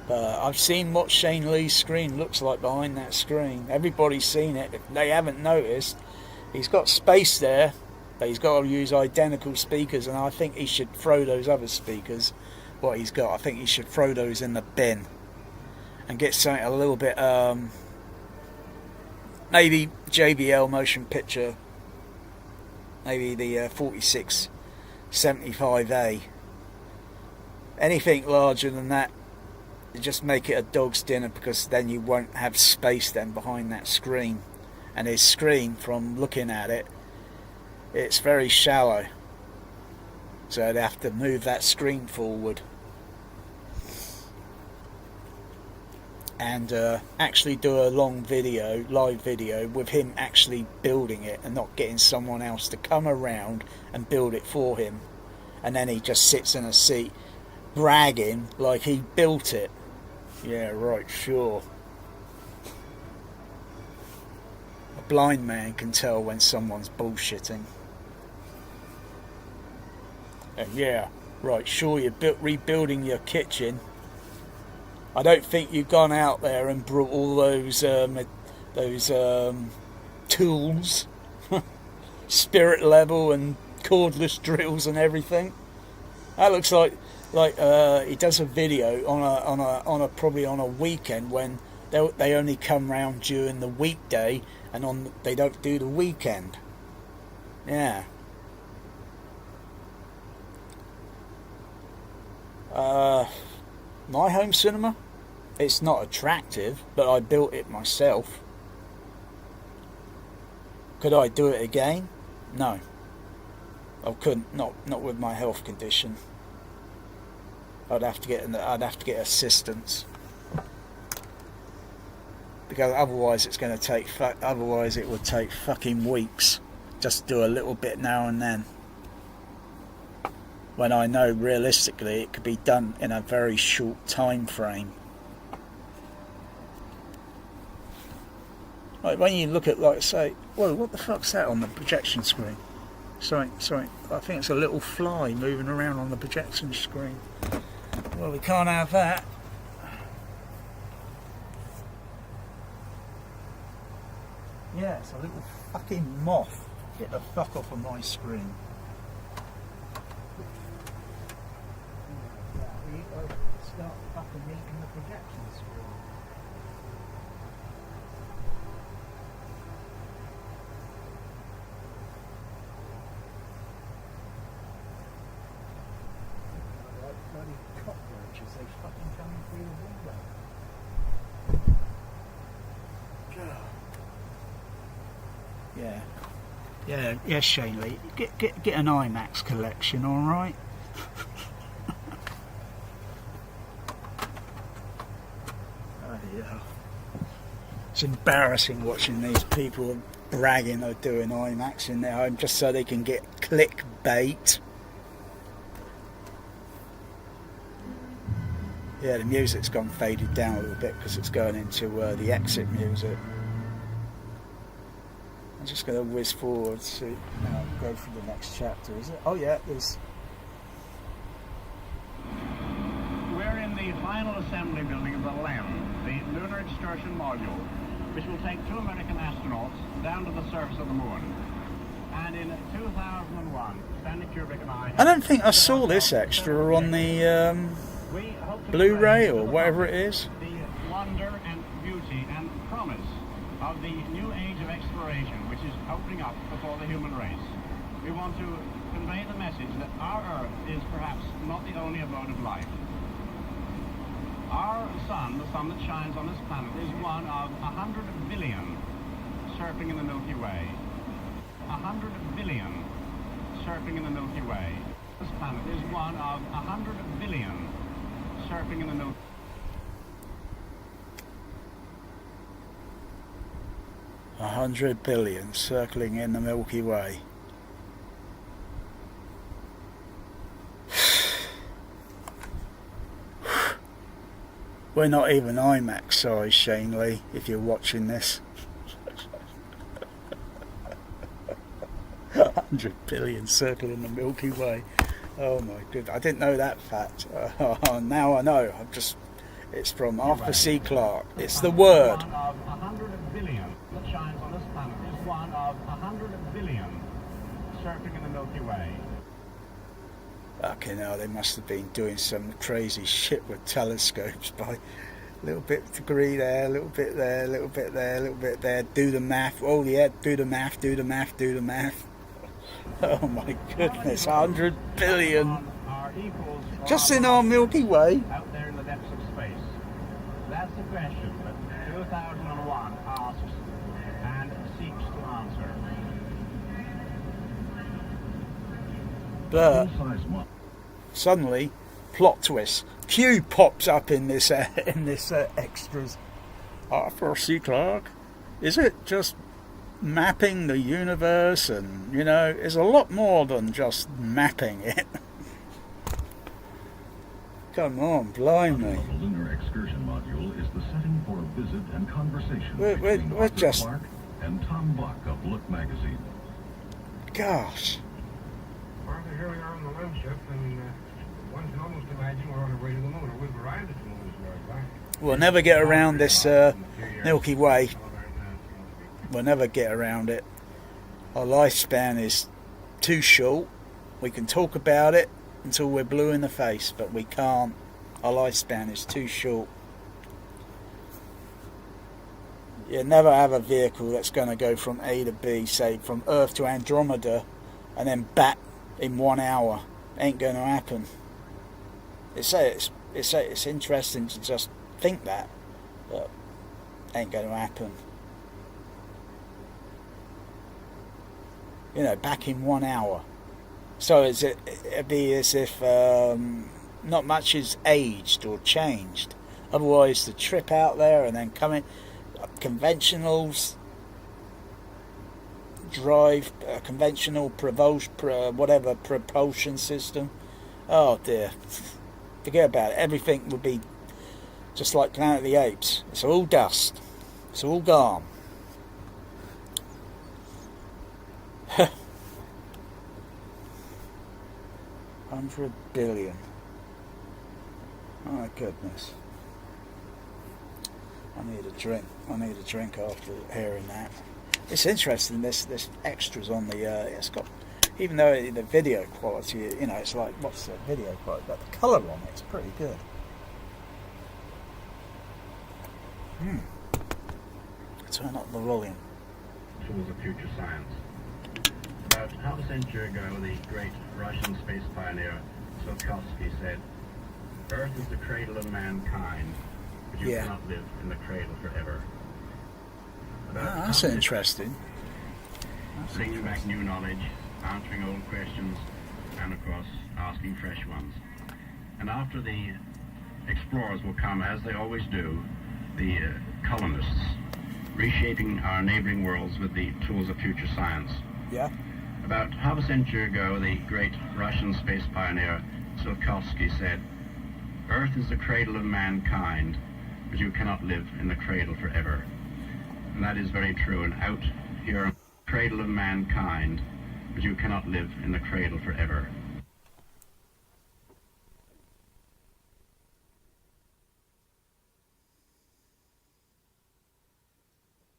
But I've seen what Shane Lee's screen looks like behind that screen. Everybody's seen it. If they haven't noticed, he's got space there, but he's got to use identical speakers, and I think he should throw those other speakers, what he's got, I think he should throw those in the bin and get something a little bit, maybe JBL motion picture, maybe the 4675A. Anything larger than that, just make it a dog's dinner, because then you won't have space then behind that screen. And his screen, from looking at it, it's very shallow, so I'd have to move that screen forward and actually do a long video, live video, with him actually building it and not getting someone else to come around and build it for him, and then he just sits in a seat bragging like he built it. Yeah, right, sure. A blind man can tell when someone's bullshitting. And yeah, right, sure, you're rebuilding your kitchen. I don't think you've gone out there and brought all those tools, spirit level and cordless drills and everything. That looks like he does a video on a probably on a weekend when they only come round during the weekday, and they don't do the weekend. Yeah. My home cinema, it's not attractive, but I built it myself. Could I do it again? No, I couldn't. Not with my health condition. I'd have to get assistance, because otherwise it's going to take. Otherwise it would take fucking weeks just to do a little bit now and then, when I know realistically it could be done in a very short time frame. Like when you look at, like, say, whoa, what the fuck's that on the projection screen? Sorry, I think it's a little fly moving around on the projection screen. Well, we can't have that. Yeah, it's a little fucking moth. Get the fuck off of my screen. Start fucking eating the projection screen. Like bloody cockroaches, they fucking coming through the window. Yeah. Yes, Shane Lee. Get an IMAX collection, all right? It's embarrassing watching these people bragging they're doing IMAX in their home just so they can get clickbait. Yeah, the music's gone faded down a little bit because it's going into the exit music. I'm just going to whiz forward to go through the next chapter, is it? Oh yeah, there's... We're in the final assembly building of the LEM, the Lunar Extortion Module, which will take 2 American astronauts down to the surface of the moon. And in 2001, Stanley Kubrick and I don't think I saw this extra on the Blu-ray or whatever it is. The wonder and beauty and promise of the new age of exploration which is opening up before the human race. We want to convey the message that our Earth is perhaps not the only abode of life. Our sun, the sun that shines on this planet, is one of 100 billion surfing in the Milky Way. 100 billion surfing in the Milky Way. This planet is one of 100 billion surfing in the Milky Way. 100 billion circling in the Milky Way. We're not even IMAX size, Shane Lee, if you're watching this. 100 billion circling the Milky Way. Oh my goodness, I didn't know that fact. Now I know. It's from Arthur C. Clarke. It's the word. One of 100 billion that shines on this planet is one of 100 billion surfing in the Milky Way. Fucking hell, they must have been doing some crazy shit with telescopes by a little bit degree there, a little bit there, a little bit there, a little bit there. Do the math. Oh yeah, do the math, do the math, do the math. Oh my goodness, 100 billion. Just in our Milky Way. Out there in the depths of space. That's the question that 2001 asks and seeks to answer. But suddenly, plot twist. Q pops up in this extras. Arthur C. Clarke. Is it just mapping the universe? And you know, it's a lot more than just mapping it. Come on, blimey. The lunar excursion module is the setting for a visit and conversation between we're Arthur just Clarke and Tom Buck of Look magazine. Gosh. Arthur, here we are on the LEM ship, and one can almost imagine we're on our way to the moon, or we've arrived at the moon as well, right? We'll never get around this Milky Way. We'll never get around it. Our lifespan is too short. We can talk about it until we're blue in the face, but we can't. Our lifespan is too short. You never have a vehicle that's going to go from A to B, say from Earth to Andromeda, and then back in 1 hour. Ain't going to happen. It's interesting to just think that, but ain't going to happen. You know, back in 1 hour. So it'd be as if not much is aged or changed. Otherwise, the trip out there and then coming, conventionals, drive, conventional propulsion system. Oh dear, forget about it. Everything would be just like Planet of the Apes. It's all dust. It's all gone. 100 billion. Oh my goodness. I need a drink. I need a drink after hearing that. It's interesting. This extras on the. It's got, even though the video quality, you know, it's like, what's the video quality? But the colour on it's pretty good. Turn up the volume. Tools of future science. About half a century ago, the great Russian space pioneer Tsiolkovsky said, "Earth is the cradle of mankind, but you cannot live in the cradle forever." That's interesting. Bringing back new knowledge, answering old questions, and of course, asking fresh ones. And after the explorers will come, as they always do, the colonists, reshaping our neighboring worlds with the tools of future science. Yeah. About half a century ago, the great Russian space pioneer Tsiolkovsky said, "Earth is the cradle of mankind, but you cannot live in the cradle forever." And that is very true. And out here, cradle of mankind, but you cannot live in the cradle forever.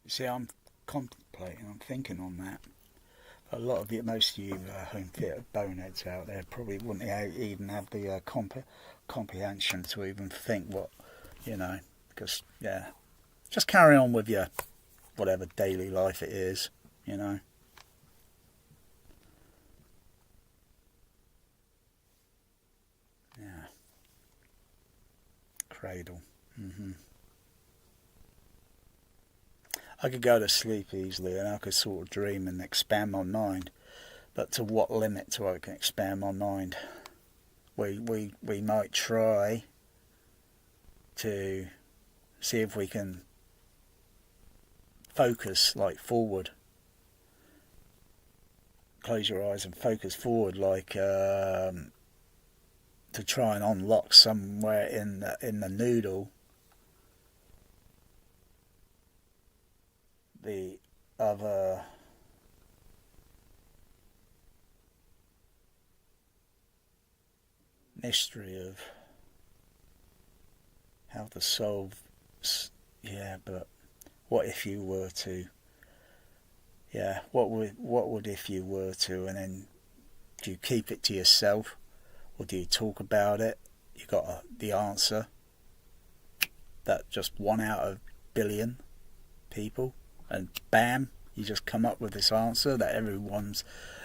You see, I'm contemplating, I'm thinking on that. A lot of you, most of you home theatre boneheads out there probably wouldn't even have the comprehension to even think what, you know, because, yeah. Just carry on with your whatever daily life it is, you know. Yeah. Cradle. I could go to sleep easily and I could sort of dream and expand my mind. But to what limit do I can expand my mind? We might try to see if we can focus like forward. Close your eyes and focus forward, like to try and unlock somewhere in the noodle the other mystery of how to solve. Yeah, but what if you were to? Yeah, what would if you were to? And then do you keep it to yourself, or do you talk about it? You got the answer. That just 1 out of billion people, and bam, you just come up with this answer that everyone's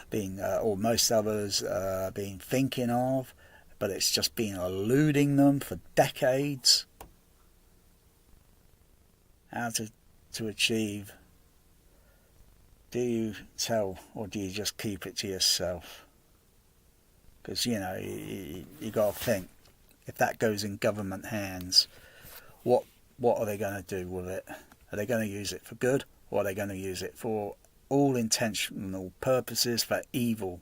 been, or most others, been thinking of, but it's just been eluding them for decades. How to achieve? Do you tell, or do you just keep it to yourself? Because, you know, you got to think, if that goes in government hands, what are they going to do with it? Are they going to use it for good, or are they going to use it for all intentional purposes for evil?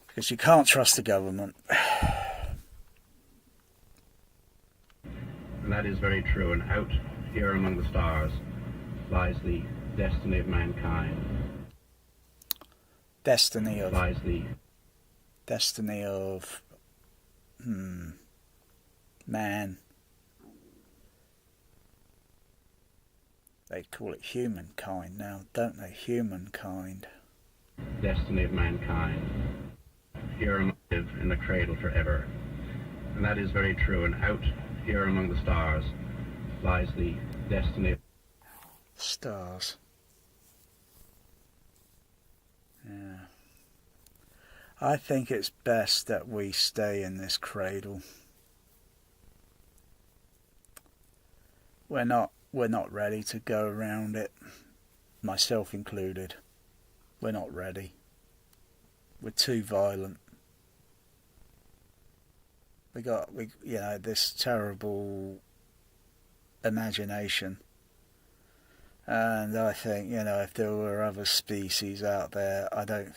Because you can't trust the government. And that is very true. And out here among the stars lies the destiny of mankind. Destiny of man. They call it humankind now, don't they? Humankind. Destiny of mankind. Here among live in the cradle forever. And that is very true. And out here among the stars lies the destiny of stars. Yeah. I think it's best that we stay in this cradle. We're not ready to go around it, myself included. We're not ready. We're too violent. We this terrible imagination. And I think, if there were other species out there, I don't,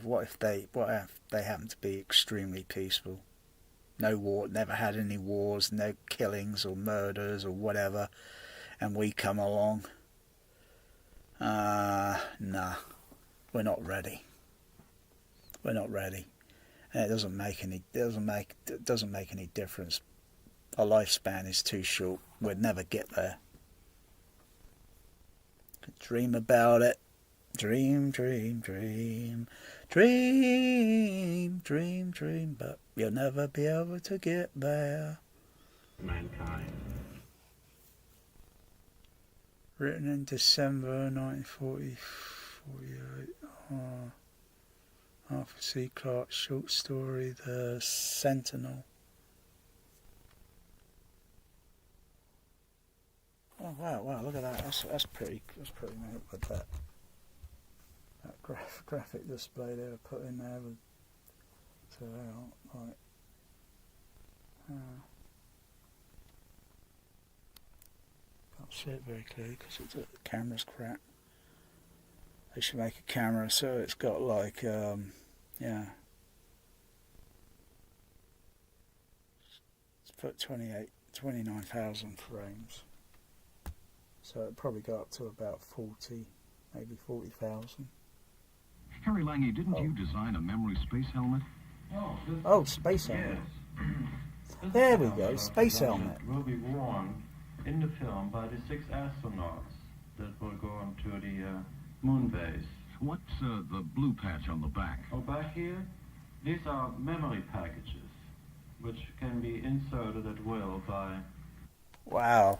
what if they happen to be extremely peaceful? No war, never had any wars, no killings or murders or whatever, and we come along. Nah, we're not ready. We're not ready, and it doesn't make any difference. Our lifespan is too short. We'd never get there. Dream about it. Dream, but you'll never be able to get there. mankind. Written in December 1948. Arthur C. Clarke's short story, The Sentinel. Oh wow! Look at that. That's pretty neat with that graphic display they were put in there with can't see it very clearly because the camera's crap. They should make a camera so it's got like it's put 29,000 frames. So it probably got up to about 40, maybe 40,000. Harry Lange, didn't you design a memory space helmet? Oh, space helmet. There we go, space helmet. Will be worn in the film by the 6 astronauts that will go onto the moon base. What's the blue patch on the back? Oh, back here, these are memory packages, which can be inserted at will by... Wow.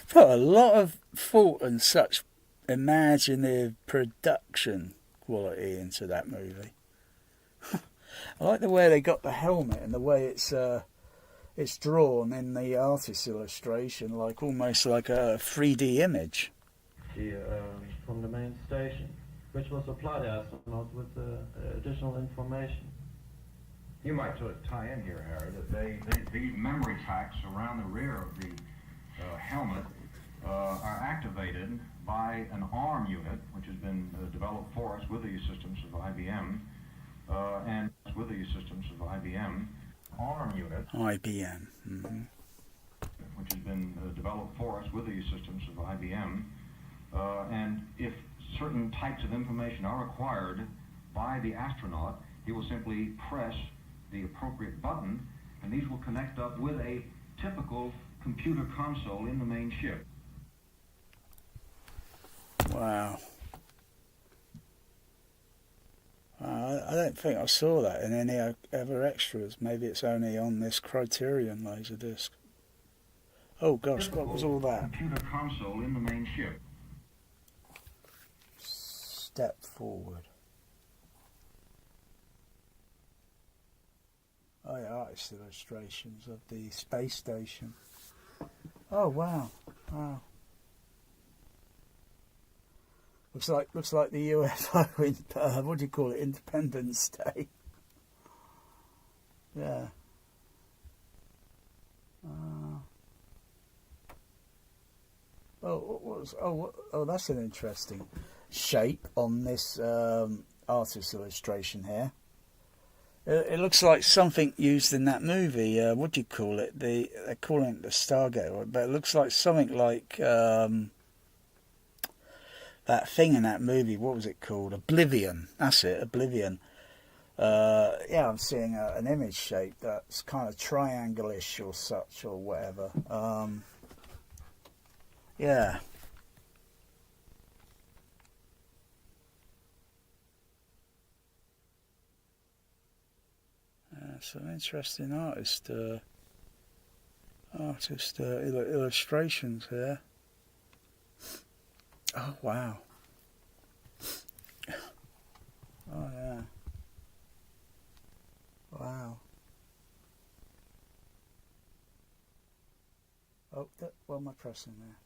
Put a lot of thought and such imaginative production quality into that movie. I like the way they got the helmet and the way it's drawn in the artist's illustration, like almost like a 3D image. From the main station, which will supply the astronauts with additional information. You might sort of tie in here, Harry, that these memory tracks around the rear of the helmet are activated by an ARM unit, which has been developed for us with the assistance of IBM, and with the assistance of IBM, ARM unit. IBM. Mm-hmm. Which has been developed for us with the assistance of IBM, and if certain types of information are required by the astronaut, he will simply press the appropriate button, and these will connect up with a typical computer console in the main ship. Wow. I don't think I saw that in any other extras. Maybe it's only on this Criterion Laserdisc. Oh gosh, what was all that? Computer console in the main ship. Step forward. Oh yeah, artist illustrations of the space station. Oh wow, wow. Looks like the UFO in what do you call it? Independence Day. Yeah. That's an interesting shape on this artist illustration here. It looks like something used in that movie. What do you call it? They're calling it the Stargate, but it looks like something like that thing in that movie. What was it called? Oblivion. That's it, Oblivion. Yeah, I'm seeing an image shape that's kind of triangle-ish or such or whatever. Yeah. Some interesting illustrations here. Oh wow. Oh yeah. Wow. Oh, what am I pressing there?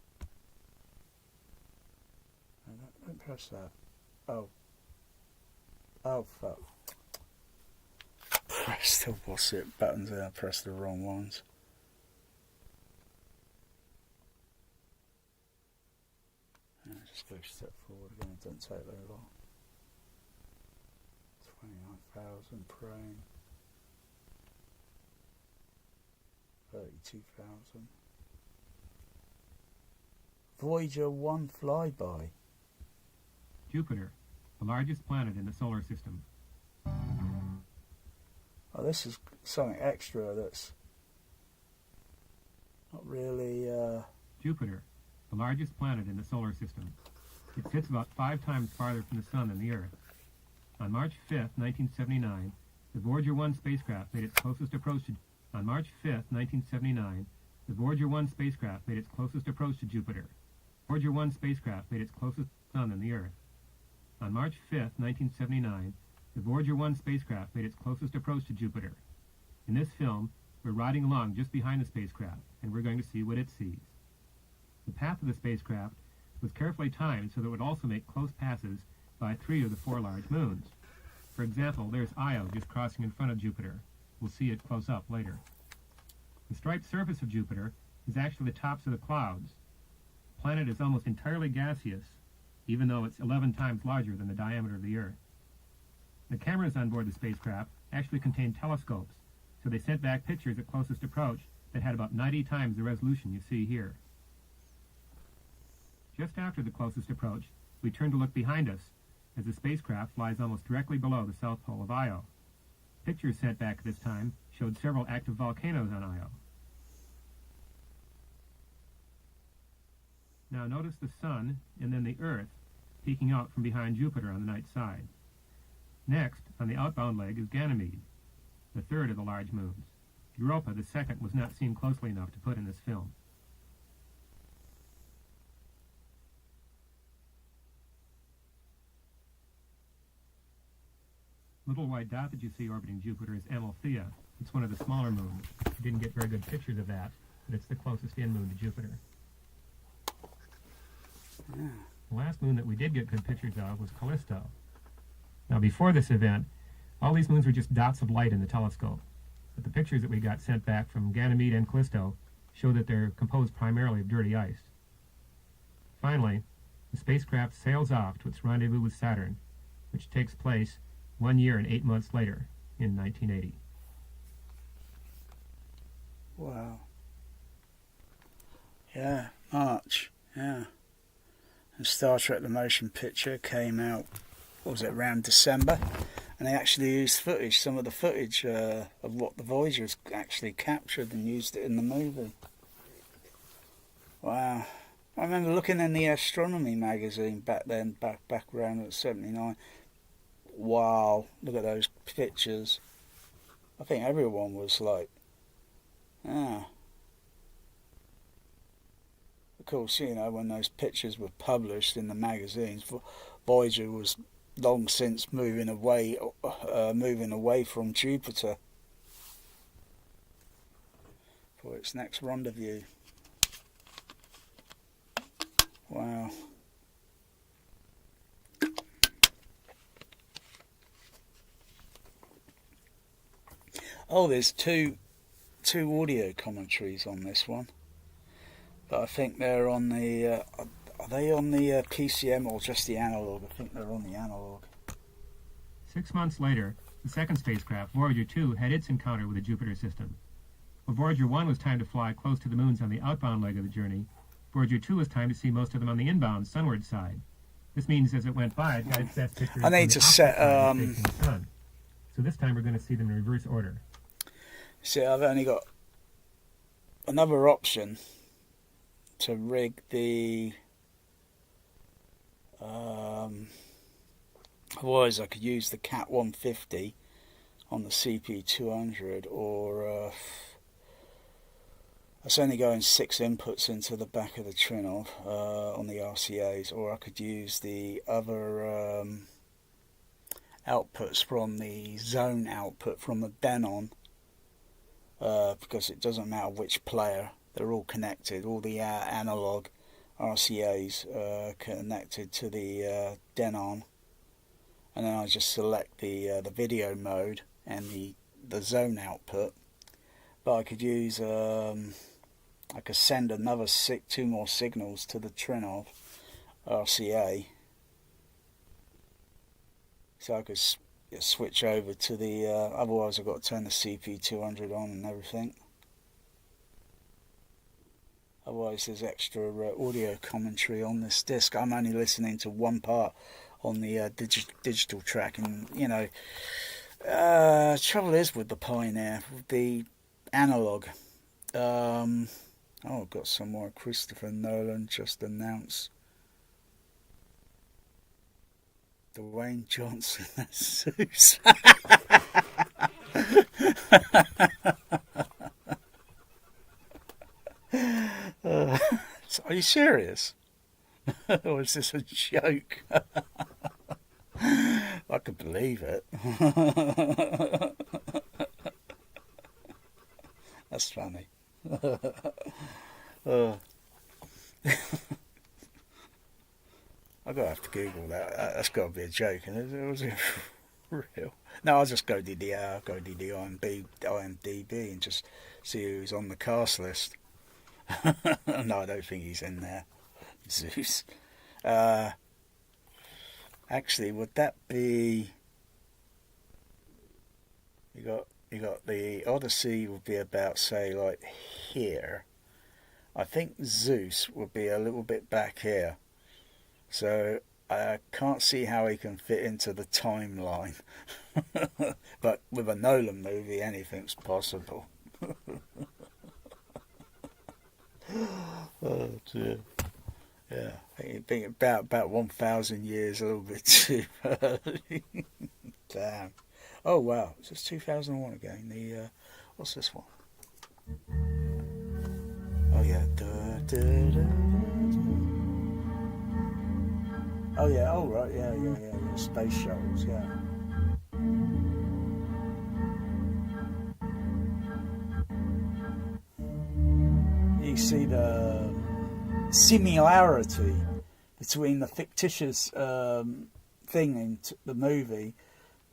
Don't press that. Oh. Oh fuck. Press the what's it buttons and I pressed the wrong ones. Just go a step forward again, it doesn't take very long. 29,000 praying. 32,000. Voyager 1 flyby. Jupiter, the largest planet in the solar system. Oh, this is something extra that's not really... Jupiter, the largest planet in the solar system. It sits about 5 times farther from the Sun than the Earth. On March 5th, 1979, the Voyager 1 spacecraft made its closest approach to... On March 5th, 1979, the Voyager 1 spacecraft made its closest approach to Jupiter. Voyager 1 spacecraft made its closest to the Sun than the Earth. On March 5th, 1979, the Voyager 1 spacecraft made its closest approach to Jupiter. In this film, we're riding along just behind the spacecraft, and we're going to see what it sees. The path of the spacecraft was carefully timed so that it would also make close passes by 3 of the 4 large moons. For example, there's Io just crossing in front of Jupiter. We'll see it close up later. The striped surface of Jupiter is actually the tops of the clouds. The planet is almost entirely gaseous, even though it's 11 times larger than the diameter of the Earth. The cameras on board the spacecraft actually contained telescopes, so they sent back pictures at closest approach that had about 90 times the resolution you see here. Just after the closest approach, we turn to look behind us, as the spacecraft flies almost directly below the south pole of Io. Pictures sent back at this time showed several active volcanoes on Io. Now notice the Sun and then the Earth peeking out from behind Jupiter on the night side. Next, on the outbound leg is Ganymede, the third of the large moons. Europa, the second, was not seen closely enough to put in this film. little white dot that you see orbiting Jupiter is Amalthea. It's one of the smaller moons. We didn't get very good pictures of that, but it's the closest in moon to Jupiter. Yeah. The last moon that we did get good pictures of was Callisto. Now, before this event, all these moons were just dots of light in the telescope. But the pictures that we got sent back from Ganymede and Callisto show that they're composed primarily of dirty ice. Finally, the spacecraft sails off to its rendezvous with Saturn, which takes place 1 year and 8 months later in 1980. Wow. Yeah, March. Yeah. And Star Trek: The Motion Picture came out, what was it, around December? And they actually used footage, some of the footage of what the Voyagers actually captured and used it in the movie. Wow. I remember looking in the astronomy magazine back then, back around at 79. Wow, look at those pictures. I think everyone was like, ah. Of course, you know, when those pictures were published in the magazines, Voyager was long since moving away from Jupiter for its next rendezvous. Wow. Oh, there's two audio commentaries on this one, but I think they're on the are they on the PCM or just the analog? I think they're on the analog. 6 months later, the second spacecraft, Voyager 2, had its encounter with the Jupiter system. While Voyager 1 was timed to fly close to the moons on the outbound leg of the journey, Voyager 2 was timed to see most of them on the inbound sunward side. This means as it went by, it got its best pictures. I need to set facing the sun. So this time we're going to see them in reverse order. See, I've only got another option to rig the otherwise I could use the Cat 150 on the CP200, or it's only going 6 inputs into the back of the Trinov on the RCAs, or I could use the other outputs from the zone output from the Denon, because it doesn't matter which player, they're all connected, all the analog RCAs connected to the Denon, and then I just select the video mode and the zone output. But I could use I could send another 2 more signals to the Trinov RCA, so I could switch over to the otherwise I've got to turn the CP200 on and everything. Otherwise there's extra audio commentary on this disc. I'm only listening to one part on the digital track, and you know, trouble is with the Pioneer, with the analog. I've got some more. Christopher Nolan just announced Dwayne Johnson as Zeus. Are you serious? Or is this a joke? I could believe it. That's funny. I'm going to have to Google that. That's got to be a joke. And it was real. No, I'll just go to the IMDb and just see who's on the cast list. No, I don't think he's in there. Zeus. Actually, would that be? You got the Odyssey would be about, say, like here. I think Zeus would be a little bit back here. So I can't see how he can fit into the timeline. But with a Nolan movie, anything's possible. Oh dear. Yeah, I think about 1,000 years, a little bit too early. Damn. Oh wow, it's just 2001 again. The what's this one? Oh yeah. Oh yeah. Oh right. Yeah. Space shuttles. Yeah. you see the similarity between the fictitious thing in the movie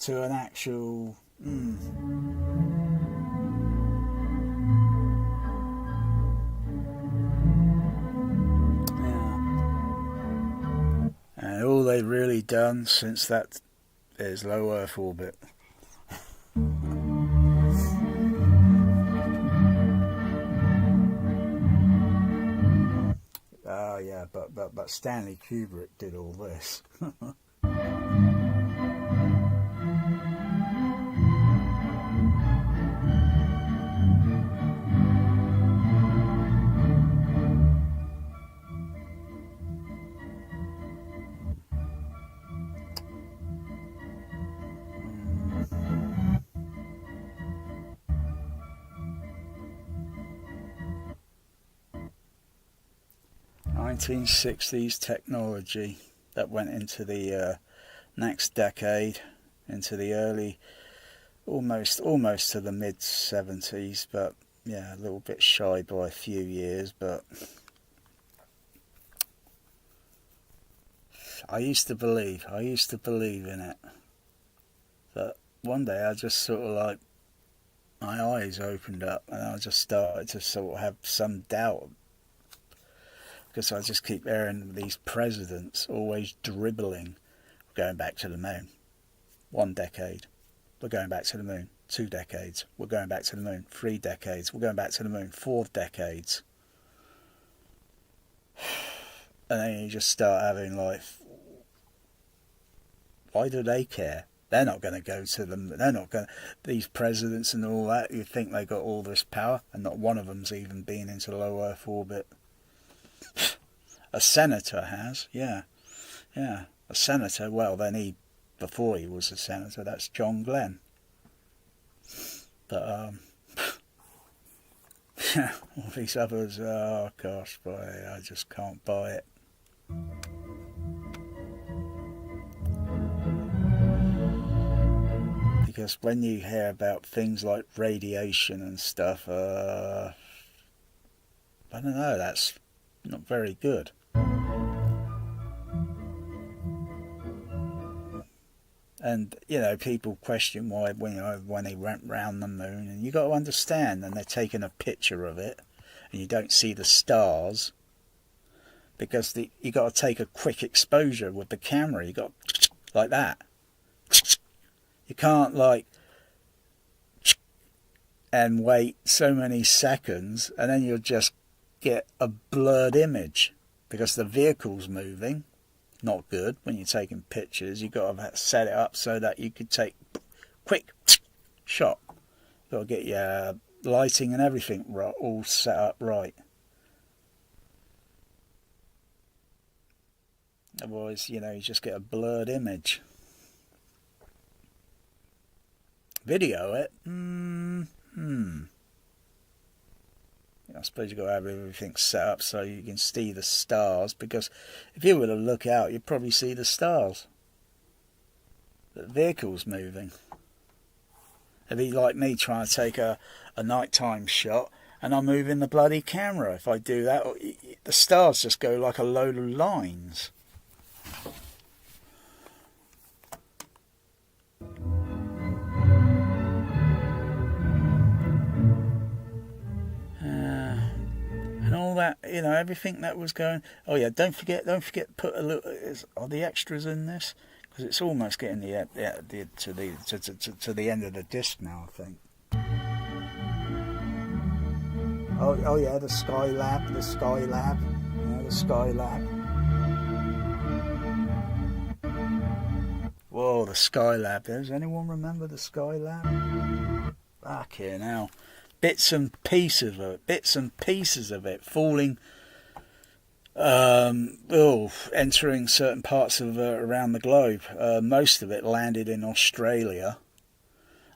to an actual. And all they've really done since that is low Earth orbit. Yeah, but Stanley Kubrick did all this. 1960s technology that went into the next decade, into the early, almost to the mid 70s, but yeah, a little bit shy by a few years. But I used to believe in it. But one day I just sort of like, my eyes opened up and I just started to sort of have some doubt. Because I just keep hearing these presidents always dribbling, we're going back to the moon. 1 decade, we're going back to the moon. 2 decades, we're going back to the moon. 3 decades, we're going back to the moon. 4 decades. And then you just start having like, why do they care? They're not going to go to them. They're not going to, these presidents and all that, you think they got all this power, and not one of them's even been into low Earth orbit. A senator has, yeah. A senator, well, then before he was a senator, that's John Glenn. But, yeah, all these others, oh gosh, boy, I just can't buy it. Because when you hear about things like radiation and stuff, I don't know, that's not very good. And, you know, people question why when they went round the moon, and you got to understand, and they're taking a picture of it, and you don't see the stars, because you got to take a quick exposure with the camera. You got like that. You can't like and wait so many seconds, and then you'll just get a blurred image because the vehicle's moving. Not good when you're taking pictures. You've got to set it up so that you could take quick shot. You've got to get your lighting and everything right, all set up right. Otherwise, you know, you just get a blurred image. Video it? I suppose you've got to have everything set up so you can see the stars, because if you were to look out, you'd probably see the stars. The vehicle's moving. It'd be like me trying to take a nighttime shot and I'm moving the bloody camera. If I do that, the stars just go like a load of lines. And all that, you know, everything that was going. Oh yeah, don't forget, put a little. Are the extras in this? Because it's almost getting to the end of the disc now, I think. Oh yeah, the Skylab. Yeah, the Skylab. Whoa, the Skylab. Does anyone remember the Skylab? Back here now. Bits and pieces of it falling, entering certain parts of around the globe. Most of it landed in Australia,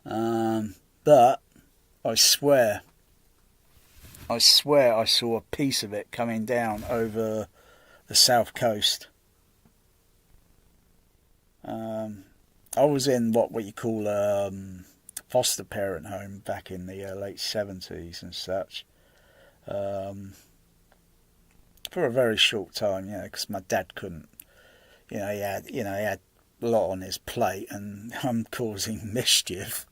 but I swear I saw a piece of it coming down over the south coast. I was in what you call foster parent home back in the late 70s and such. for a very short time, because my dad couldn't. He had a lot on his plate, and I'm causing mischief.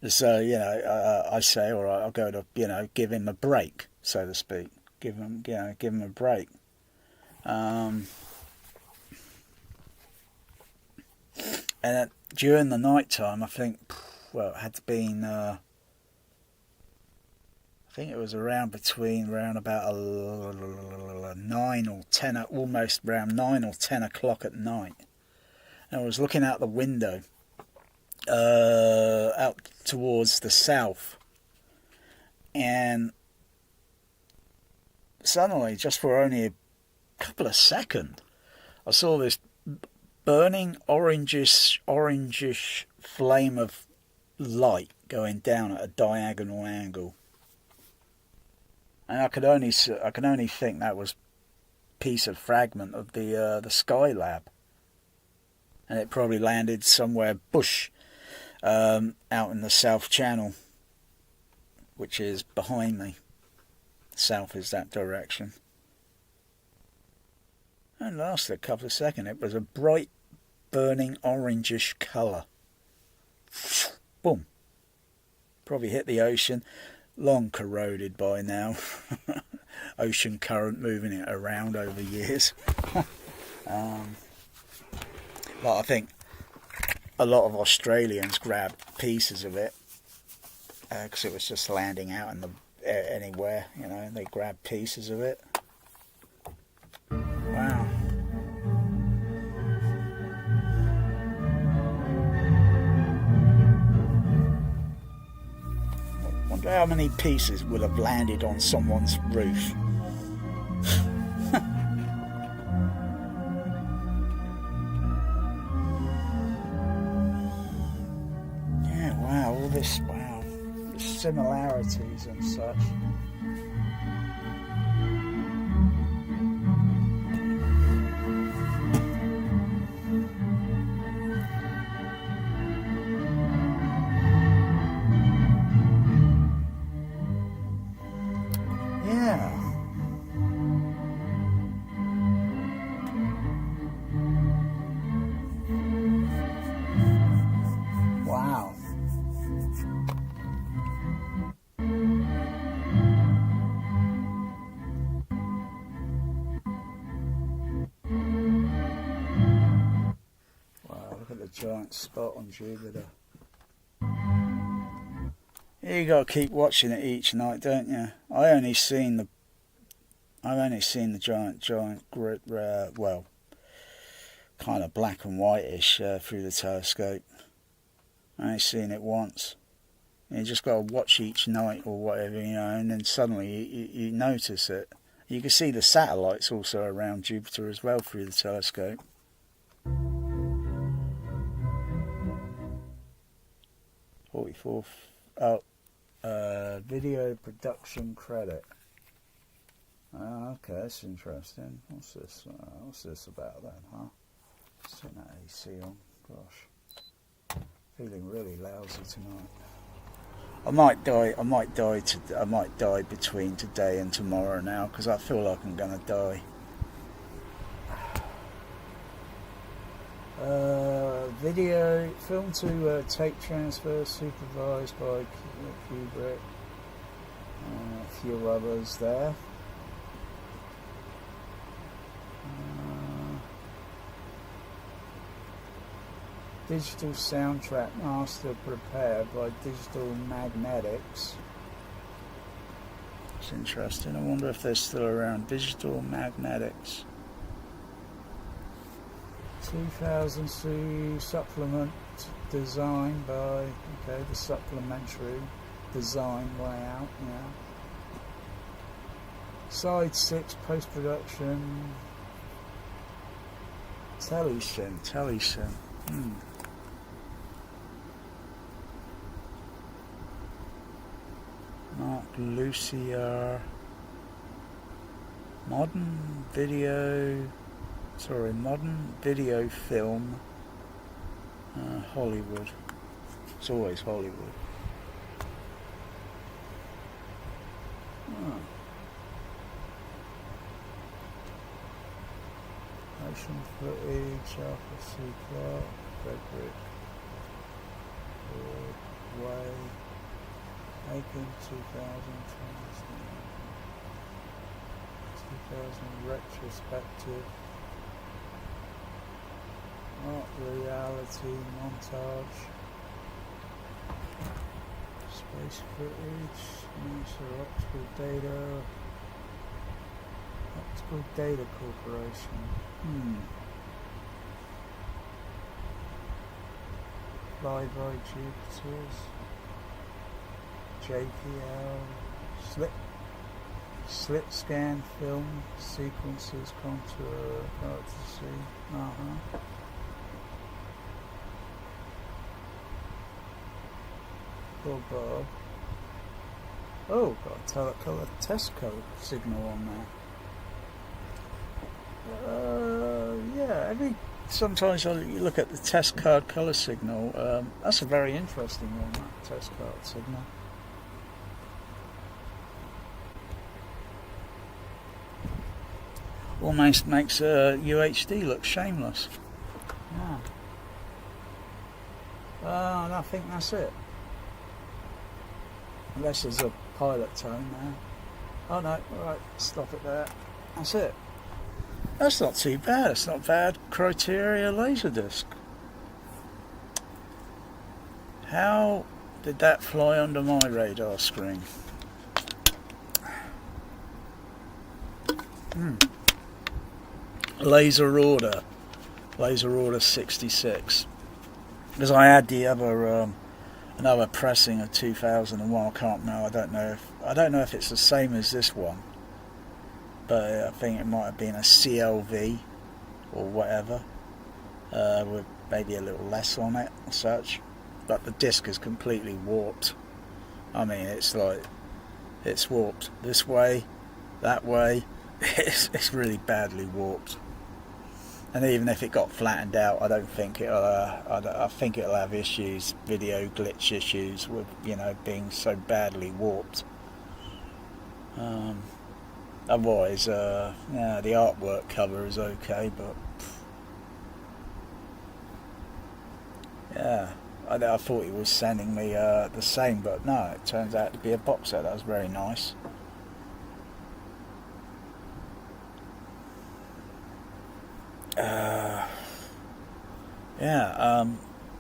So, I say, all right, I'll go to, give him a break, so to speak. Give him a break. And during the night time, I think, it had to been, I think it was around about 9 or 10, almost around 9 or 10 o'clock at night. And I was looking out the window, out towards the south, and suddenly, just for only a couple of seconds, I saw this burning orangish flame of light going down at a diagonal angle, and I could only think that was a piece of fragment of the Skylab, and it probably landed somewhere bush out in the South Channel, which is behind me. South is that direction. And lasted a couple of seconds. It was a bright, burning, orangish colour. Boom. Probably hit the ocean. Long corroded by now. Ocean current moving it around over years. But I think a lot of Australians grabbed pieces of it because it was just landing out in the anywhere, they grabbed pieces of it. Wow. Wonder how many pieces would have landed on someone's roof. The similarities and such. Yeah. Wow. Giant spot on Jupiter. You got to keep watching it each night, don't you? I've only seen the giant, kind of black and whitish through the telescope. I only seen it once. And you just got to watch each night or whatever, and then suddenly you notice it. You can see the satellites also around Jupiter as well through the telescope. Video production credit. Okay, that's interesting. What's this about then, huh? Let's turn that AC on. Gosh, feeling really lousy tonight. I might die between today and tomorrow now, because I feel like I'm gonna die. Video film to tape transfer supervised by Kubrick. A few others there. Digital soundtrack master prepared by Digital Magnetics. It's interesting. I wonder if they're still around. Digital Magnetics. 2003 supplement design by, the supplementary design layout, Side 6 post-production. Telesyn. Mark Lucier. Modern video film. Hollywood. It's always Hollywood. Motion footage, Arthur C. Clarke, Frederick Way, Aiken 2000 retrospective, art reality montage, space footage, NASA Optical Data Corporation. Flyby Jupiters, JPL, slit scan film sequences, contour, fantasy. Bob. Oh, got a telecolor test code signal on there. Sometimes you look at the test card color signal. That's a very interesting one, that test card signal. Almost makes UHD look shameless. Yeah. And I think that's it. Unless there's a pilot tone there. Oh no, alright, stop it there. That's it. That's not too bad. It's not bad. Criteria Laserdisc. How did that fly under my radar screen? Laser Order 66. Because I had the other another pressing of 2001. I can't remember. I don't know if it's the same as this one. But I think it might have been a CLV or whatever, with maybe a little less on it or such. But the disc is completely warped. I mean, it's warped this way, that way. It's really badly warped. And even if it got flattened out, I don't think I think it'll have issues, video glitch issues with being so badly warped. Otherwise, the artwork cover is okay, but yeah, I thought he was sending me the same, but no, it turns out to be a box set. That was very nice.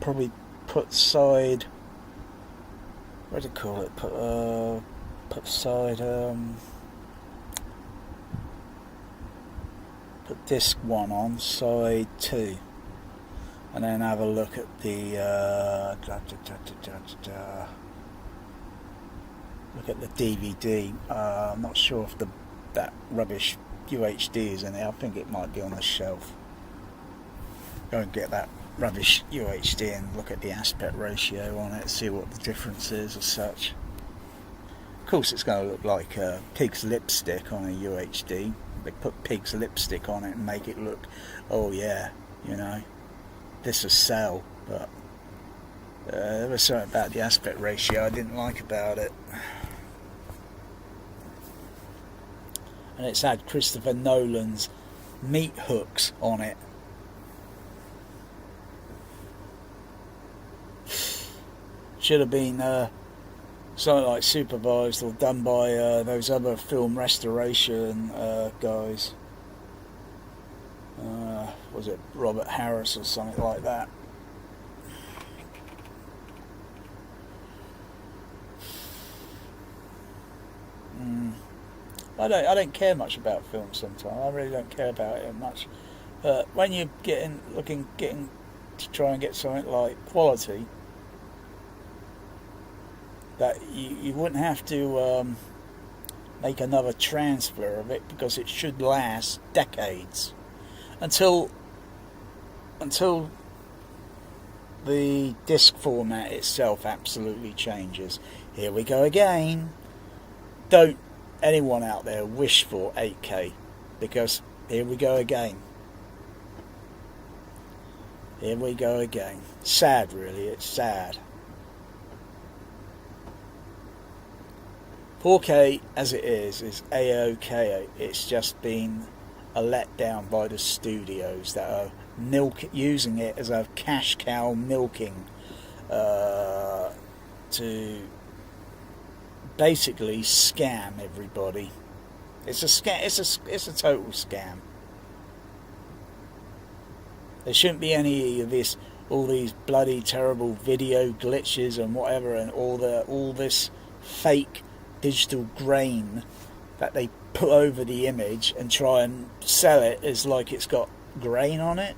Probably put side. What do you call it? Put side. Put disc 1 on, side 2, and then have a look at the look at the DVD. I'm not sure if that rubbish UHD is in it. I think it might be on the shelf. Go and get that rubbish UHD and look at the aspect ratio on it, see what the difference is or such. Of course, it's going to look like pig's lipstick on a UHD. They put pig's lipstick on it and make it look, oh yeah, this is cell. But there was something about the aspect ratio I didn't like about it. And it's had Christopher Nolan's meat hooks on it. Should have been something like supervised or done by those other film restoration guys. Was it Robert Harris or something like that? I don't care much about film sometimes. I really don't care about it much. But when you're getting to try and get something like quality, that you wouldn't have to make another transfer of it, because it should last decades until the disc format itself absolutely changes. Here we go again. Don't anyone out there wish for 8K, because here we go again. Here we go again. Sad, really. It's sad. 4K as it is A-OK. It's just been a letdown by the studios that are using it as a cash cow milking to basically scam everybody. It's a scam. It's a total scam. There shouldn't be any of this, all these bloody terrible video glitches and whatever, and all this fake digital grain that they put over the image and try and sell it as like it's got grain on it.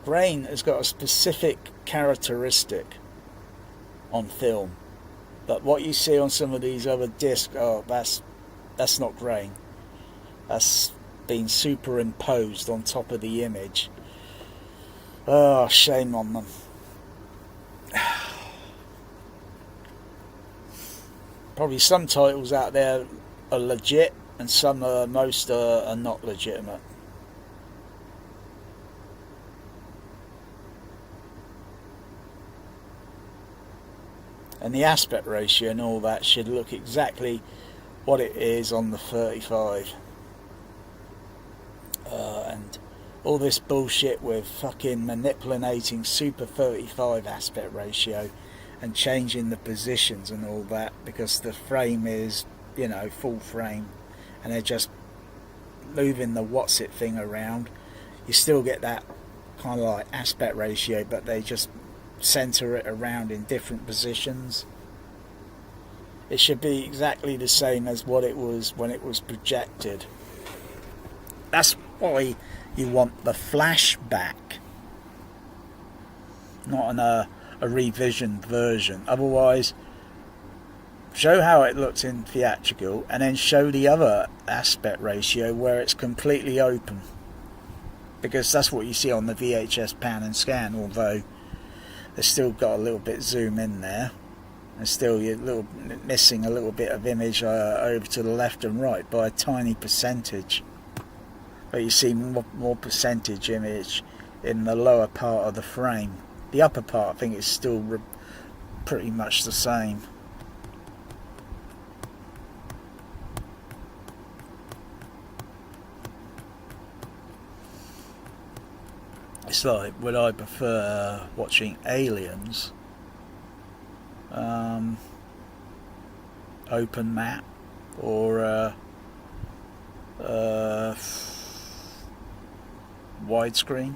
Grain has got a specific characteristic on film, but what you see on some of these other discs, oh, that's not grain. That's been superimposed on top of the image. Oh, shame on them. Probably some titles out there are legit, and most are not legitimate. And the aspect ratio and all that should look exactly what it is on the 35. And all this bullshit with fucking manipulating super 35 aspect ratio and changing the positions and all that because the frame is, you know, full frame, and they're just moving the what's it thing around. You still get that kind of like aspect ratio, but they just center it around in different positions. It should be exactly the same as what it was when it was projected. That's why you want the flashback, not a revisioned version. Otherwise, show how it looks in theatrical and then show the other aspect ratio where it's completely open, because that's what you see on the VHS pan and scan, although they've still got a little bit zoom in there, and still you're missing a little bit of image over to the left and right by a tiny percentage. But you see more percentage image in the lower part of the frame. The upper part, I think, is still pretty much the same. It's like, would I prefer watching Aliens, open map, or widescreen?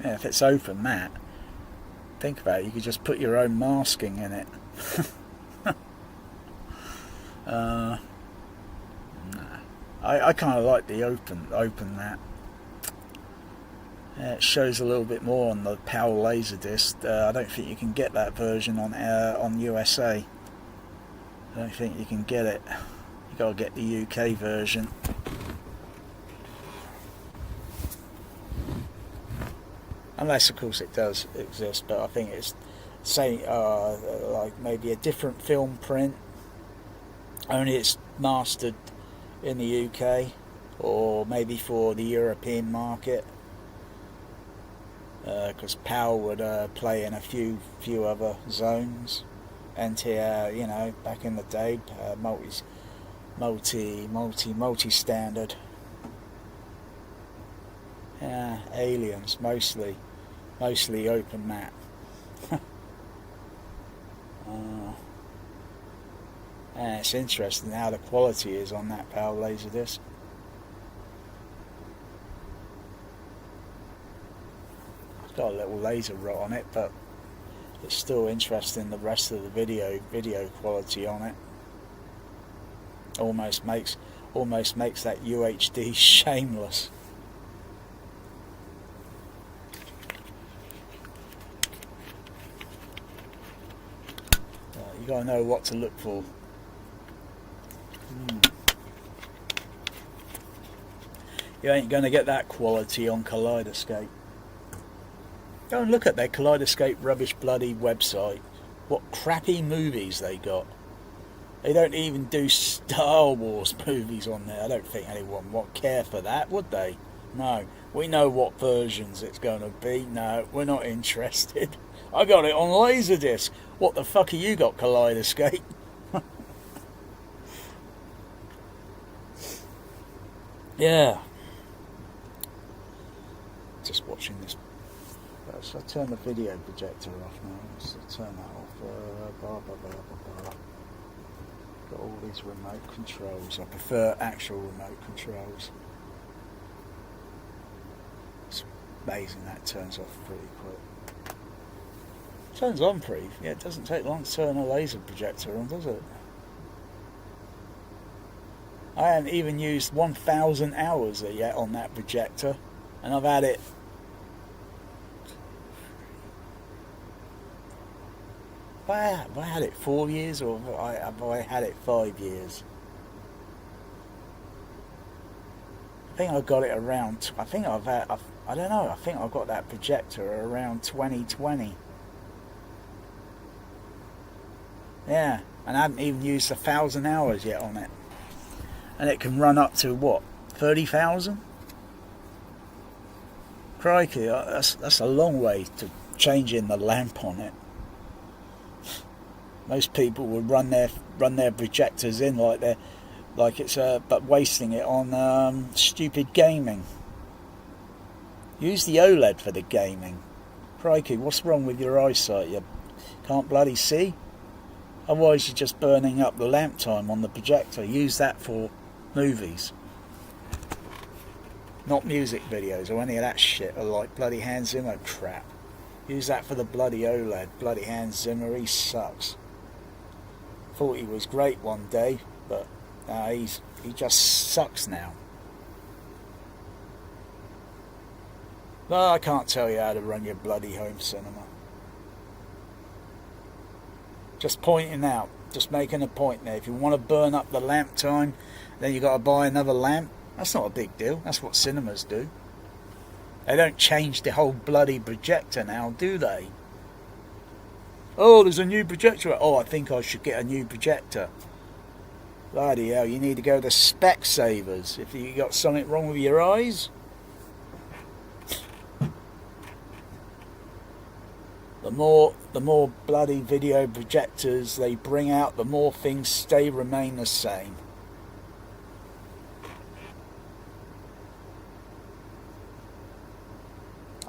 Yeah, if it's open map, think about it, you could just put your own masking in it. I kind of like the open map. It shows a little bit more on the PAL laserdisc. I don't think you can get that version on USA. I don't think you can get it. You gotta get the UK version. Unless, of course, it does exist, but I think it's like maybe a different film print. Only it's mastered in the UK, or maybe for the European market. Because PAL would play in a few other zones, and here, you know, back in the day, multi-standard. Yeah, Aliens mostly open map. It's interesting how the quality is on that PAL laserdisc. It's got a little laser rot on it, but it's still interesting. The rest of the video quality on it almost makes that UHD shameless. You gotta know what to look for. You ain't gonna get that quality on Kaleidoscope. Go and look at their Kaleidoscope rubbish bloody website. What crappy movies they got. They don't even do Star Wars movies on there. I don't think anyone would care for that, would they? No. We know what versions it's going to be. No, we're not interested. I got it on laserdisc. What the fuck have you got, Kaleidoscope? Yeah. Just watching this. So I turn the video projector off now. Let's turn that off. Blah, blah, blah, blah, blah. Got all these remote controls. I prefer actual remote controls. It's amazing that turns off pretty quick. Turns on pretty. Yeah, it doesn't take long to turn a laser projector on, does it? I haven't even used 1,000 hours yet on that projector, and I've had it. Have I had it 4 years, or have I had it 5 years? I think I got it around. I think I've had. I don't know. I think I got that projector around 2020. Yeah, and I haven't even used 1,000 hours yet on it, and it can run up to what, 30,000? Crikey, that's a long way to changing the lamp on it. Most people would run their projectors in like it's but wasting it on stupid gaming. Use the OLED for the gaming. Crikey, what's wrong with your eyesight? You can't bloody see? Otherwise you're just burning up the lamp time on the projector. Use that for movies. Not music videos or any of that shit, or like bloody Hans Zimmer crap. Use that for the bloody OLED. Bloody Hans Zimmer, he sucks. Thought he was great one day, but he just sucks now. No, I can't tell you how to run your bloody home cinema. Just pointing out, just making a point there. If you want to burn up the lamp time, then you got to buy another lamp. That's not a big deal. That's what cinemas do. They don't change the whole bloody projector now, do they? Oh, there's a new projector. Oh, I think I should get a new projector. Bloody hell, you need to go to Specsavers if you got something wrong with your eyes. The more bloody video projectors they bring out, the more things remain the same.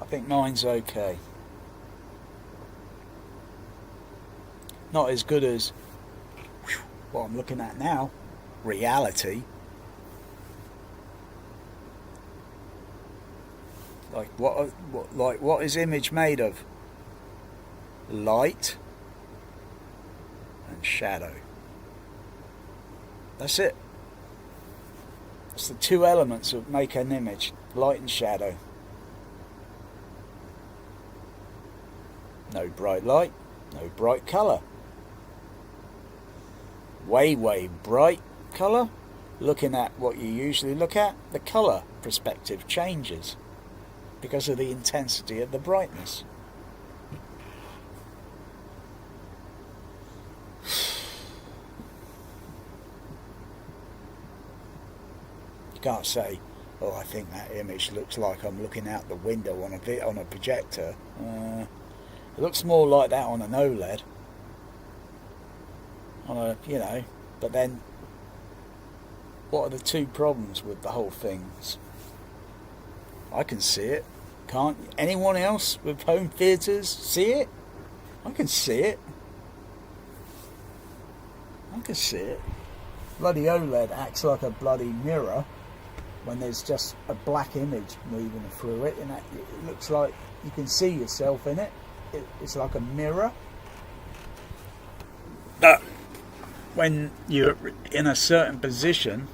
I think mine's okay. Not as good as what I'm looking at now, reality. Like what is image made of? Light and shadow. That's it. It's the two elements that make an image, light and shadow. No bright light, no bright colour. Way bright colour. Looking at what you usually look at, the colour perspective changes because of the intensity of the brightness. You can't say, oh, I think that image looks like I'm looking out the window on a projector. It looks more like that on an OLED. But then what are the two problems with the whole thing? I can see it. Can't anyone else with home theatres see it? I can see it. I can see it. Bloody OLED acts like a bloody mirror when there's just a black image moving through it, and it looks like you can see yourself in it. It's like a mirror. But when you're in a certain position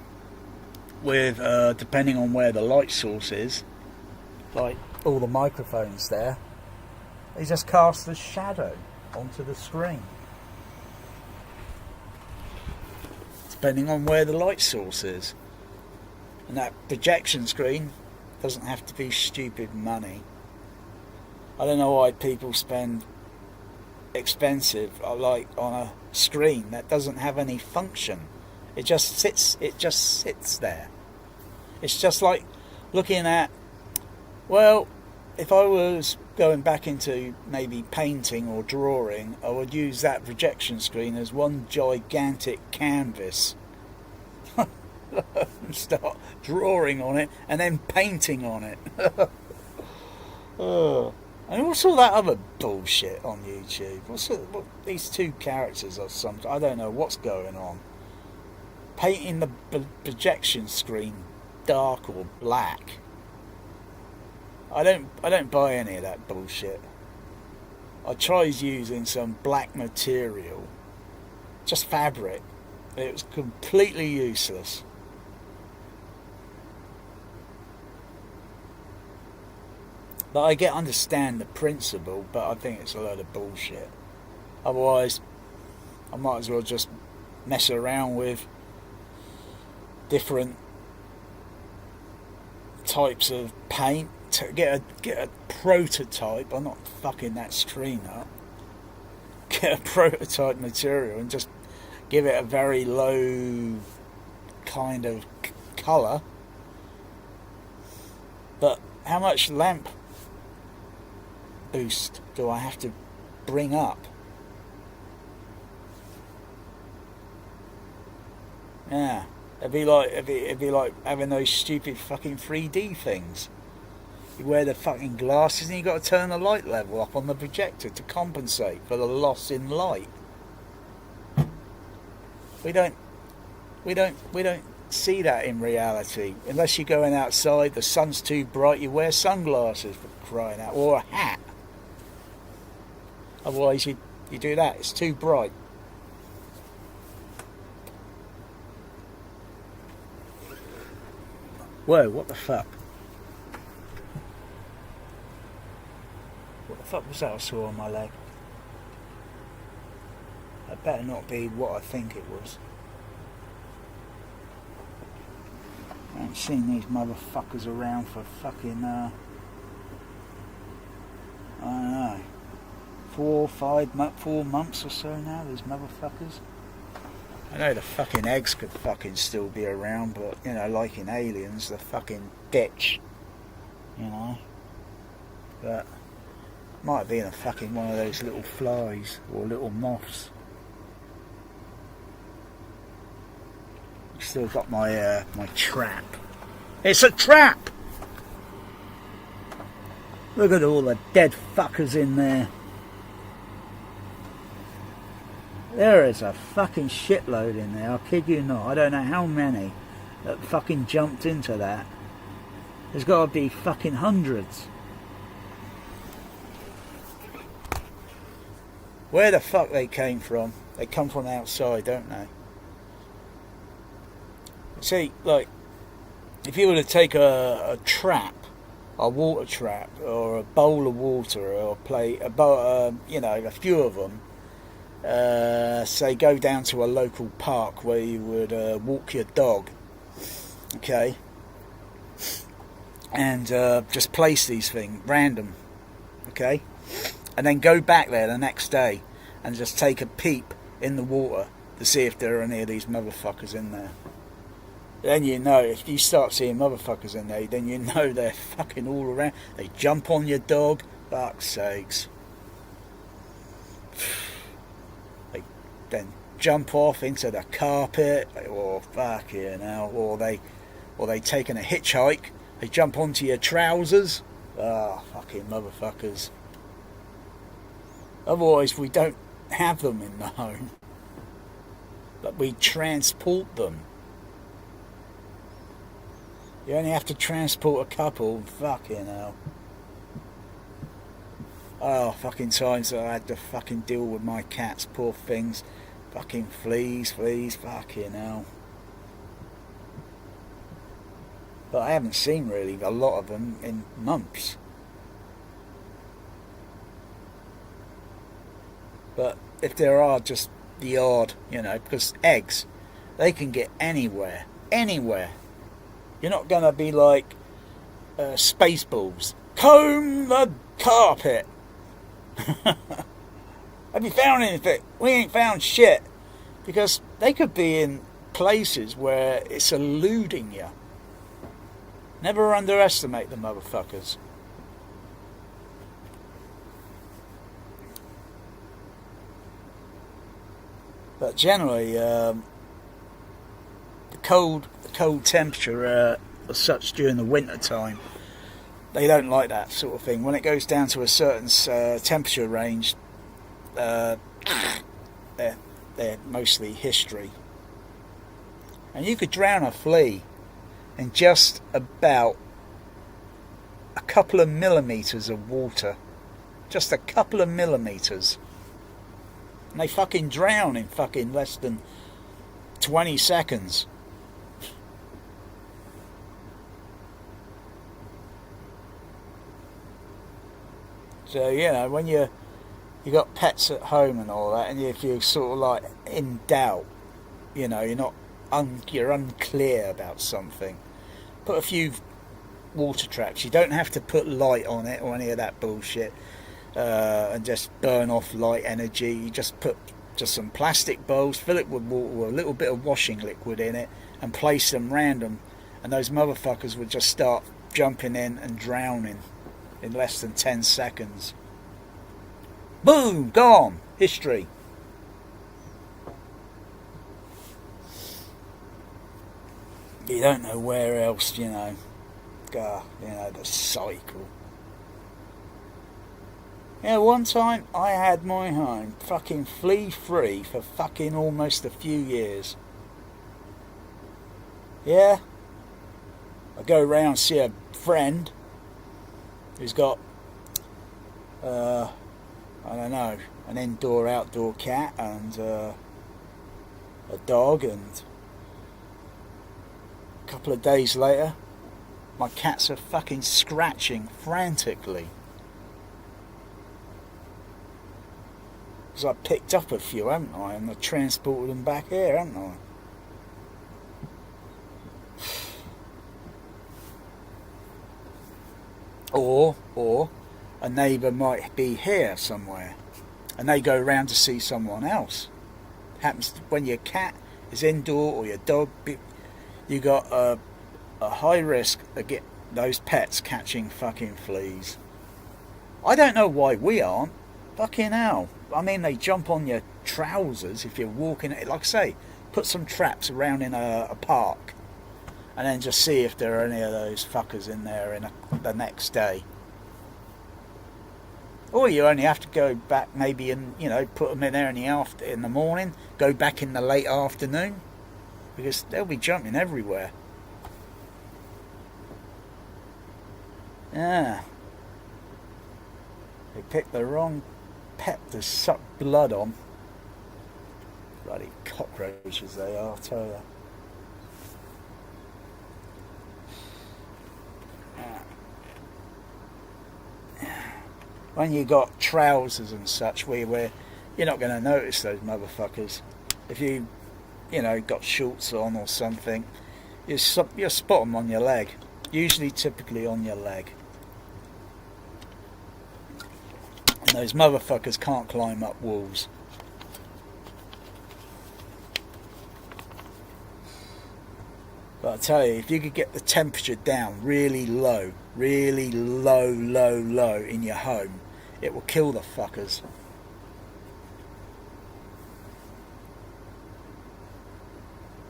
with depending on where the light source is, like all the microphones there, they just cast the shadow onto the screen depending on where the light source is. And that projection screen doesn't have to be stupid money. I don't know why people spend expensive like on a screen that doesn't have any function. It just sits there. It's just like looking at Well, if I was going back into maybe painting or drawing, I would use that projection screen as one gigantic canvas. And start drawing on it and then painting on it. Oh. And what's all that other bullshit on YouTube? What these two characters or something? I don't know what's going on. Painting the projection screen dark or black. I don't buy any of that bullshit. I tried using some black material, just fabric. It was completely useless. But I understand the principle, but I think it's a load of bullshit. Otherwise, I might as well just mess around with different types of paint to get a prototype. I'm not fucking that screen up. Get a prototype material and just give it a very low kind of colour. But how much lamp boost do I have to bring up? Yeah, it'd be like having those stupid fucking 3D things. You wear the fucking glasses and you got to turn the light level up on the projector to compensate for the loss in light. We don't see that in reality. Unless you're going outside, the sun's too bright, you wear sunglasses, for crying out, or a hat. Otherwise you do that, it's too bright. Whoa, what the fuck? What the fuck was that I saw on my leg? That better not be what I think it was. I haven't seen these motherfuckers around for fucking, I don't know, 4 months or so now, these motherfuckers. I know the fucking eggs could fucking still be around, but, you know, like in Aliens, the fucking bitch, you know. But, might have been a fucking one of those little flies, or little moths. Still got my my trap. It's a trap! Look at all the dead fuckers in there. There is a fucking shitload in there, I kid you not. I don't know how many that fucking jumped into that. There's got to be fucking hundreds. Where the fuck they came from? They come from outside, don't they? See, like, if you were to take a trap, a water trap, or a bowl of water, or play you know, a few of them, say go down to a local park where you would walk your dog, okay, and just place these things random, okay, and then go back there the next day and just take a peep in the water to see if there are any of these motherfuckers in there. Then you know, if you start seeing motherfuckers in there, then you know they're fucking all around. They jump on your dog, fuck's sakes. They then jump off into the carpet, or fucking hell, or they taking a hitchhike, they jump onto your trousers. Ah, fucking motherfuckers. Otherwise we don't have them in the home, but we transport them. You only have to transport a couple, fucking hell. Oh, fucking times that I had to fucking deal with my cats, poor things. Fucking fleas, fucking hell. But I haven't seen really a lot of them in months. But if there are just the odd, you know, because eggs, they can get anywhere. You're not going to be like Spaceballs. Comb the carpet. Have you found anything? We ain't found shit. Because they could be in places where it's eluding you. Never underestimate the motherfuckers. But generally, the cold temperature as such during the winter time, they don't like that sort of thing. When it goes down to a certain temperature range, they're mostly history. And you could drown a flea in just about a couple of millimeters of water. Just a couple of millimeters. And they fucking drown in fucking less than 20 seconds. So, you know, when you got pets at home and all that, and if you're sort of like in doubt, you know, you're unclear about something, put a few water traps. You don't have to put light on it or any of that bullshit, and just burn off light energy. You just put some plastic bowls, fill it with water with a little bit of washing liquid in it, and place them random, and those motherfuckers would just start jumping in and drowning in less than 10 seconds. Boom! Gone! History. You don't know where else, you know. The cycle. Yeah, one time I had my home fucking flea free for fucking almost a few years. Yeah. I go around, see a friend who's got, I don't know, an indoor-outdoor cat and a dog, and a couple of days later, my cats are fucking scratching frantically. Because I picked up a few, haven't I? And I transported them back here, haven't I? Or a neighbour might be here somewhere, and they go round to see someone else. Happens when your cat is indoor or your dog, you got a high risk of get those pets catching fucking fleas. I don't know why we aren't. Fucking hell. I mean, they jump on your trousers if you're walking. Like I say, put some traps around in a park, and then just see if there are any of those fuckers in there the next day. Or you only have to go back maybe and, you know, put them in there in the morning, go back in the late afternoon, because they'll be jumping everywhere. Yeah. They picked the wrong pet to suck blood on. Bloody cockroaches they are, I'll tell you. When you got trousers and such, where you're not going to notice those motherfuckers. If you got shorts on or something, you spot them on your leg. Typically on your leg. And those motherfuckers can't climb up walls. But I tell you, if you could get the temperature down really low in your home, it will kill the fuckers.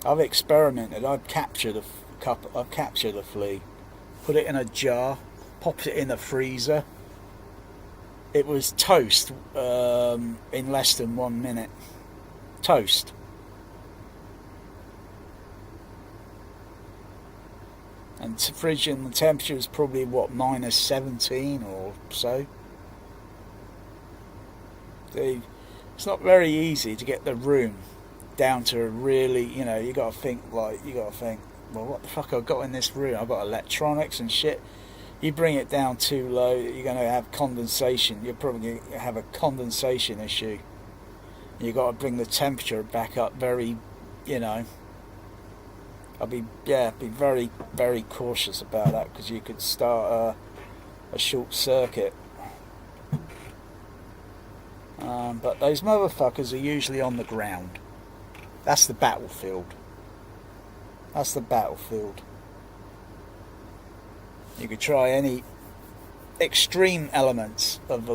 I've experimented. I've captured a flea, put it in a jar, popped it in the freezer. It was toast in less than 1 minute. Toast. And frigid, the temperature was probably minus 17 or so. It's not very easy to get the room down to a really, you got to think, well, what the fuck I've got in this room? I've got electronics and shit. You bring it down too low, you're going to have condensation. You're probably going to have a condensation issue. You've got to bring the temperature back up very, I'll be very, very cautious about that, because you could start a short circuit. But those motherfuckers are usually on the ground. That's the battlefield. You could try any extreme elements of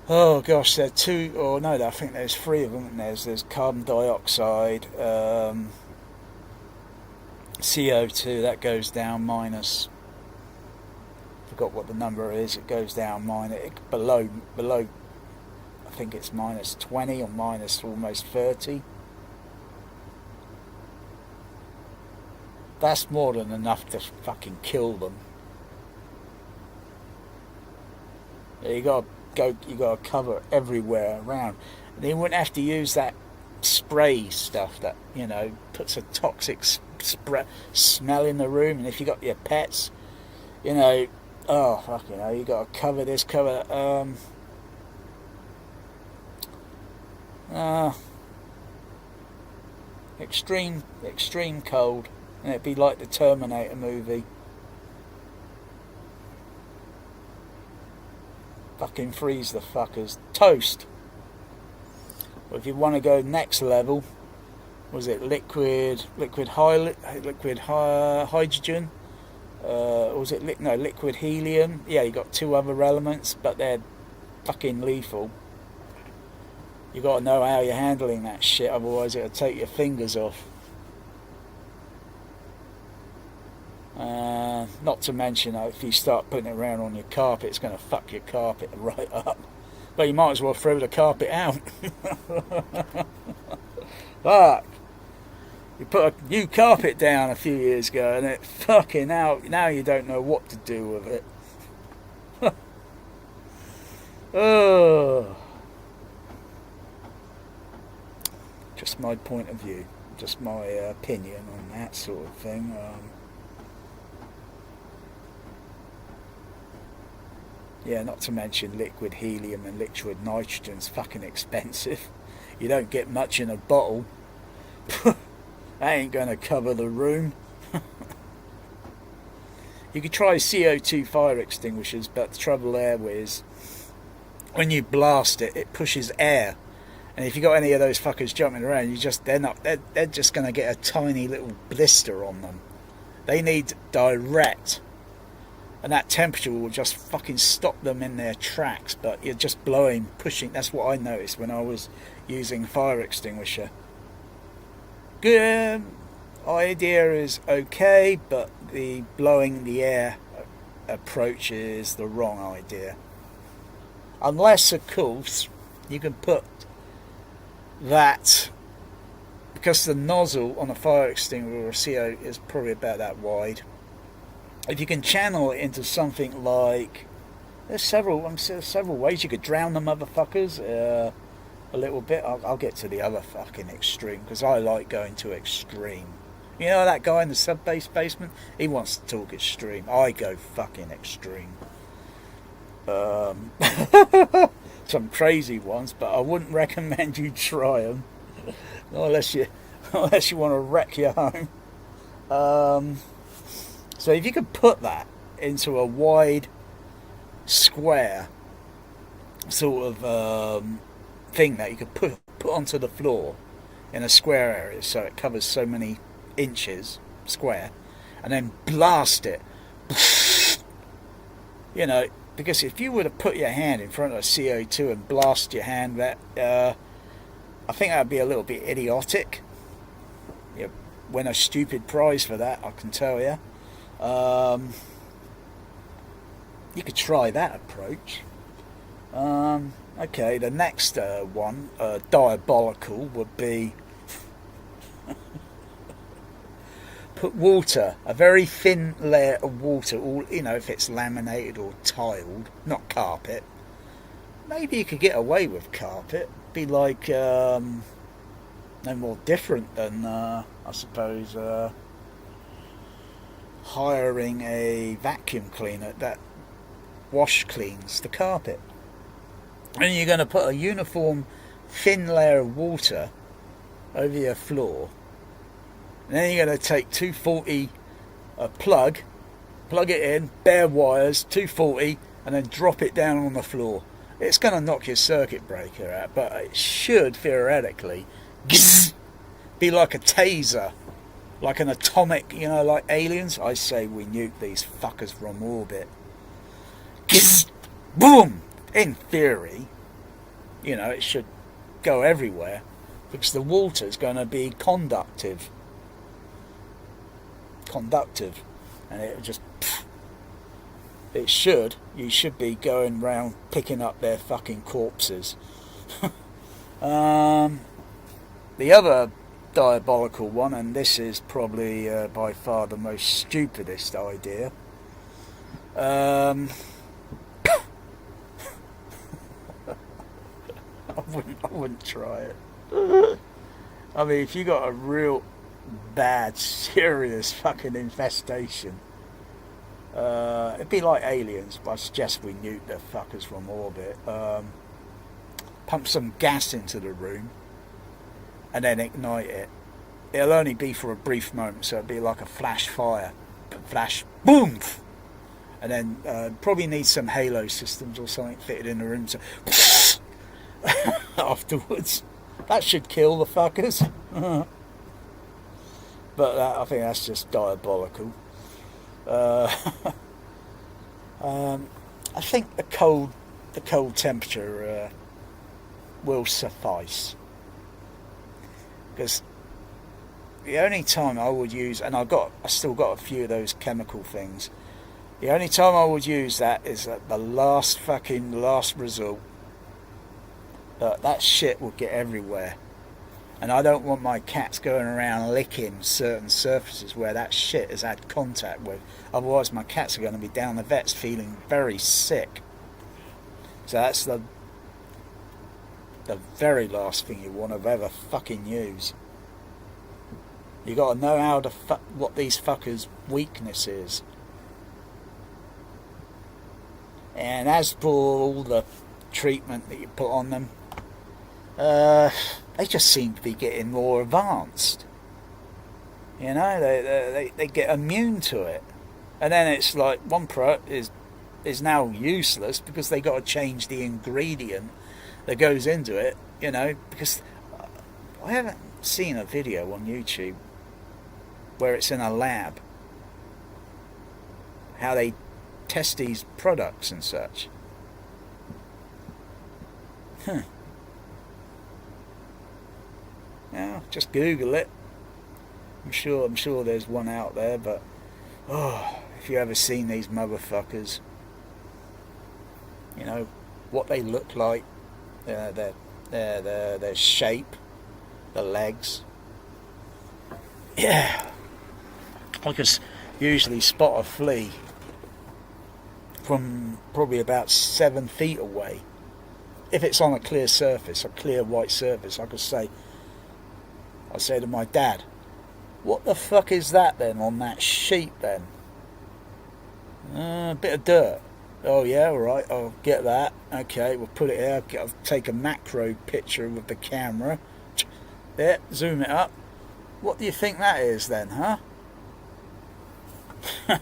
Oh gosh, there are two, or no, I think there's three of them. There's carbon dioxide, CO2, that goes down minus, forgot what the number is, it goes down below, I think it's minus 20 or minus almost 30. That's more than enough to fucking kill them. You gotta cover everywhere around. And you wouldn't have to use that spray stuff that, you know, puts a toxic smell in the room. And if you got your pets, you know, oh fuck, you know, you gotta cover this, cover that. Extreme cold, and it'd be like the Terminator movie. Fucking freeze the fuckers. Toast. But if you want to go next level, was it liquid hydrogen? Was it liquid helium? Yeah, you got two other elements, but they're fucking lethal. You got to know how you're handling that shit, otherwise it'll take your fingers off. Not to mention, if you start putting it around on your carpet, it's going to fuck your carpet right up. But you might as well throw the carpet out. Fuck. You put a new carpet down a few years ago and it fucking out. Now you don't know what to do with it. Oh. Just my point of view. Just my opinion on that sort of thing. Yeah, not to mention liquid helium and liquid nitrogen's fucking expensive. You don't get much in a bottle. That ain't gonna cover the room. You could try CO2 fire extinguishers, but the trouble there is, when you blast it, it pushes air. And if you got any of those fuckers jumping around, they're just gonna get a tiny little blister on them. They need direct. And that temperature will just fucking stop them in their tracks. But you're just pushing. That's what I noticed when I was using fire extinguisher. Good idea is okay, but the blowing the air approach is the wrong idea. Unless, of course, you can put that, because the nozzle on a fire extinguisher or CO is probably about that wide. If you can channel it into something like, there's several ways you could drown the motherfuckers a little bit. I'll get to the other fucking extreme, because I like going to extreme. You know that guy in the sub-base basement? He wants to talk extreme. I go fucking extreme. Some crazy ones, but I wouldn't recommend you try them unless you want to wreck your home. So if you could put that into a wide square sort of thing that you could put onto the floor in a square area, so it covers so many inches square, and then blast it, you know, because if you were to put your hand in front of CO2 and blast your hand, that I think that would be a little bit idiotic. You win a stupid prize for that, I can tell you. You could try that approach. Okay, the next one, diabolical, would be put water, a very thin layer of water, all, you know, if it's laminated or tiled, not carpet. Maybe you could get away with carpet. Be like no more different than I suppose hiring a vacuum cleaner that wash cleans the carpet. And you're going to put a uniform thin layer of water over your floor. And then you're going to take 240 plug it in, bare wires, 240, and then drop it down on the floor. It's going to knock your circuit breaker out, but it should theoretically be like a taser, like an atomic, you know, like aliens. I say we nuke these fuckers from orbit. Boom! In theory, you know, it should go everywhere, because the water is going to be conductive, and it just, you should be going round picking up their fucking corpses. The other diabolical one, and this is probably by far the most stupidest idea, I wouldn't try it. I mean, if you got a real bad, serious fucking infestation, it'd be like aliens, but I suggest we nuke the fuckers from orbit. Pump some gas into the room and then ignite it. It'll only be for a brief moment, so it'll be like a flash fire. Flash, boom! And then probably need some halo systems or something fitted in the room, so afterwards. That should kill the fuckers. But I think that's just diabolical. I think the cold temperature will suffice, because the only time I would use, and I still got a few of those chemical things. The only time I would use that is at the last resort. That shit will get everywhere, and I don't want my cats going around licking certain surfaces where that shit has had contact with. Otherwise my cats are going to be down the vets feeling very sick. So that's the very last thing you want to ever fucking use. You got to know how to what these fuckers' weakness is. And as for all the treatment that you put on them, they just seem to be getting more advanced. You know, they get immune to it, and then it's like one product is now useless because they got to change the ingredient that goes into it. You know, because I haven't seen a video on YouTube where it's in a lab how they test these products and such. Yeah, just Google it. I'm sure there's one out there, but if you ever seen these motherfuckers, you know what they look like, their shape, the legs. Yeah, I can usually spot a flea from probably about 7 feet away. If it's on a clear surface, a clear white surface, I say to my dad, what the fuck is that then on that sheet then? A bit of dirt. Oh yeah, alright, I'll get that. Okay, we'll put it here. I'll take a macro picture with the camera. There, zoom it up. What do you think that is then, huh? Of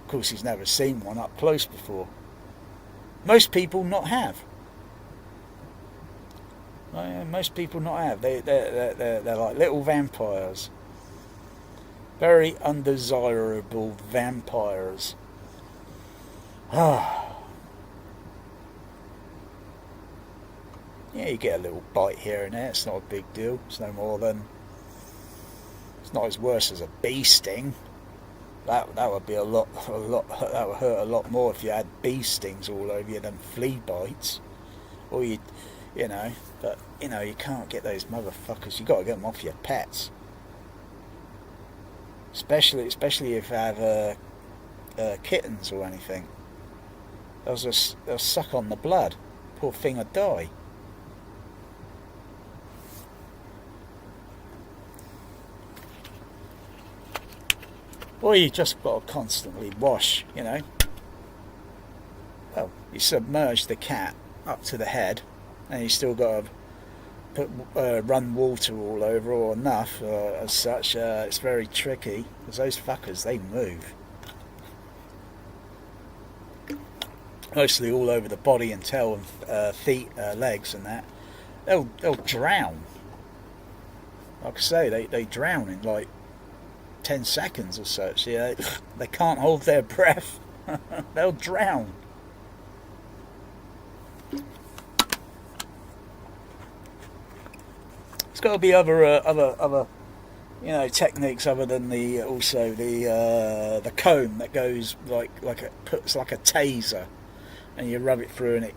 course, he's never seen one up close before. Most people not have. Most people not have. They're like little vampires. Very undesirable vampires. Yeah, you get a little bite here and there. It's not a big deal. It's no more than. It's not as worse as a bee sting. That would be a lot. That would hurt a lot more if you had bee stings all over you than flea bites. Or you know. But you know, you can't get those motherfuckers. You got to get them off your pets. Especially if you have kittens or anything. They'll suck on the blood. Poor thing will die. Or you just got to constantly wash, you know. Well, you submerge the cat up to the head, and you still got to run water all over, or enough as such. It's very tricky, because those fuckers, they move. Mostly all over the body and tail and feet, legs and that. They'll drown. Like I say, they drown in like 10 seconds or such. Yeah, they can't hold their breath. They'll drown. It's got to be other you know, techniques other than the comb that goes puts like a taser, and you rub it through and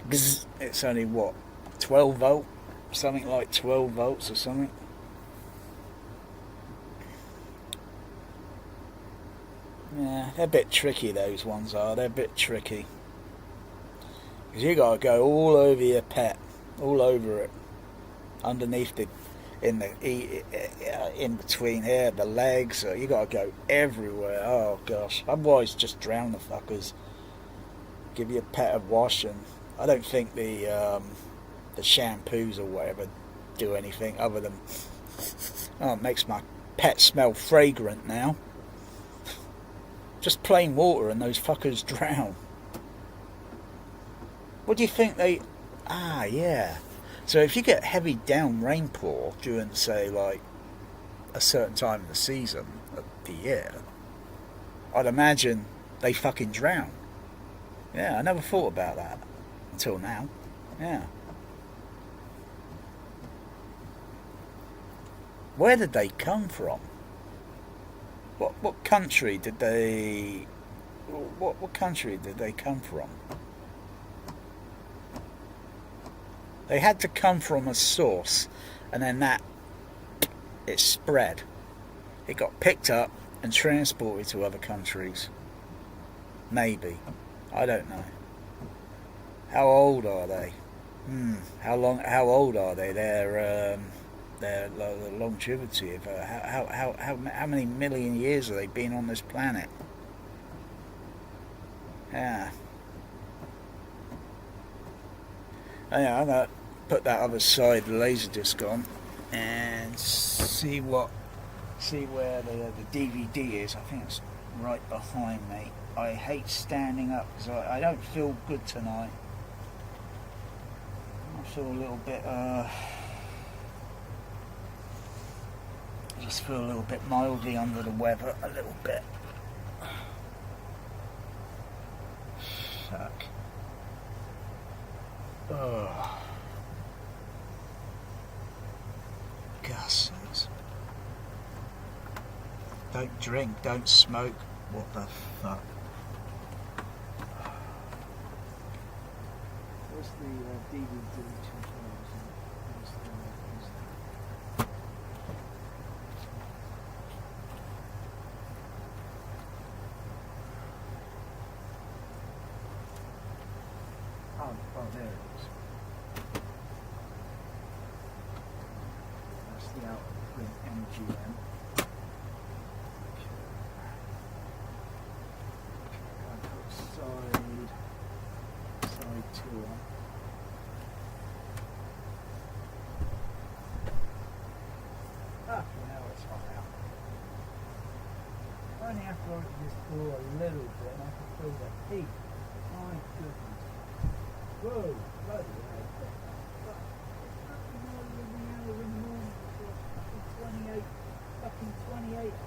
it's only what, 12 volt, something like 12 volts or something. Yeah, they're a bit tricky, those ones are. They're a bit tricky. Because you got to go all over your pet, all over it, underneath the, in between here, the legs. You got to go everywhere. Oh gosh! Otherwise, just drown the fuckers. Give your pet a wash, and I don't think the shampoos or whatever do anything other than, oh, it makes my pet smell fragrant now. Just plain water and those fuckers drown. What do you think they... Ah, yeah. So if you get heavy down rainfall during, say, like, a certain time of the season of the year, I'd imagine they fucking drown. Yeah, I never thought about that until now. Yeah. Where did they come from? What country did they... What country did they come from? They had to come from a source, and then it spread. It got picked up and transported to other countries. Maybe. I don't know. How old are they? How old are they? Their longevity of how many million years have they been on this planet? Yeah. Yeah, I'm gonna put that other side laserdisc on and see where the DVD is. I think it's right behind me. I hate standing up because I don't feel good tonight. I feel a little bit I just feel a little bit mildly under the weather, a little bit. Fuck. Oh. Gusses. Don't drink, don't smoke. What the fuck? What's the DVD 2000? Oh, there it is. That's the outprint MGM. Side two on. Ah, now it's hot out. I only have to open this door a little bit and I can feel the heat. My goodness. Whoa, bloody hell. Fucking 28 out there.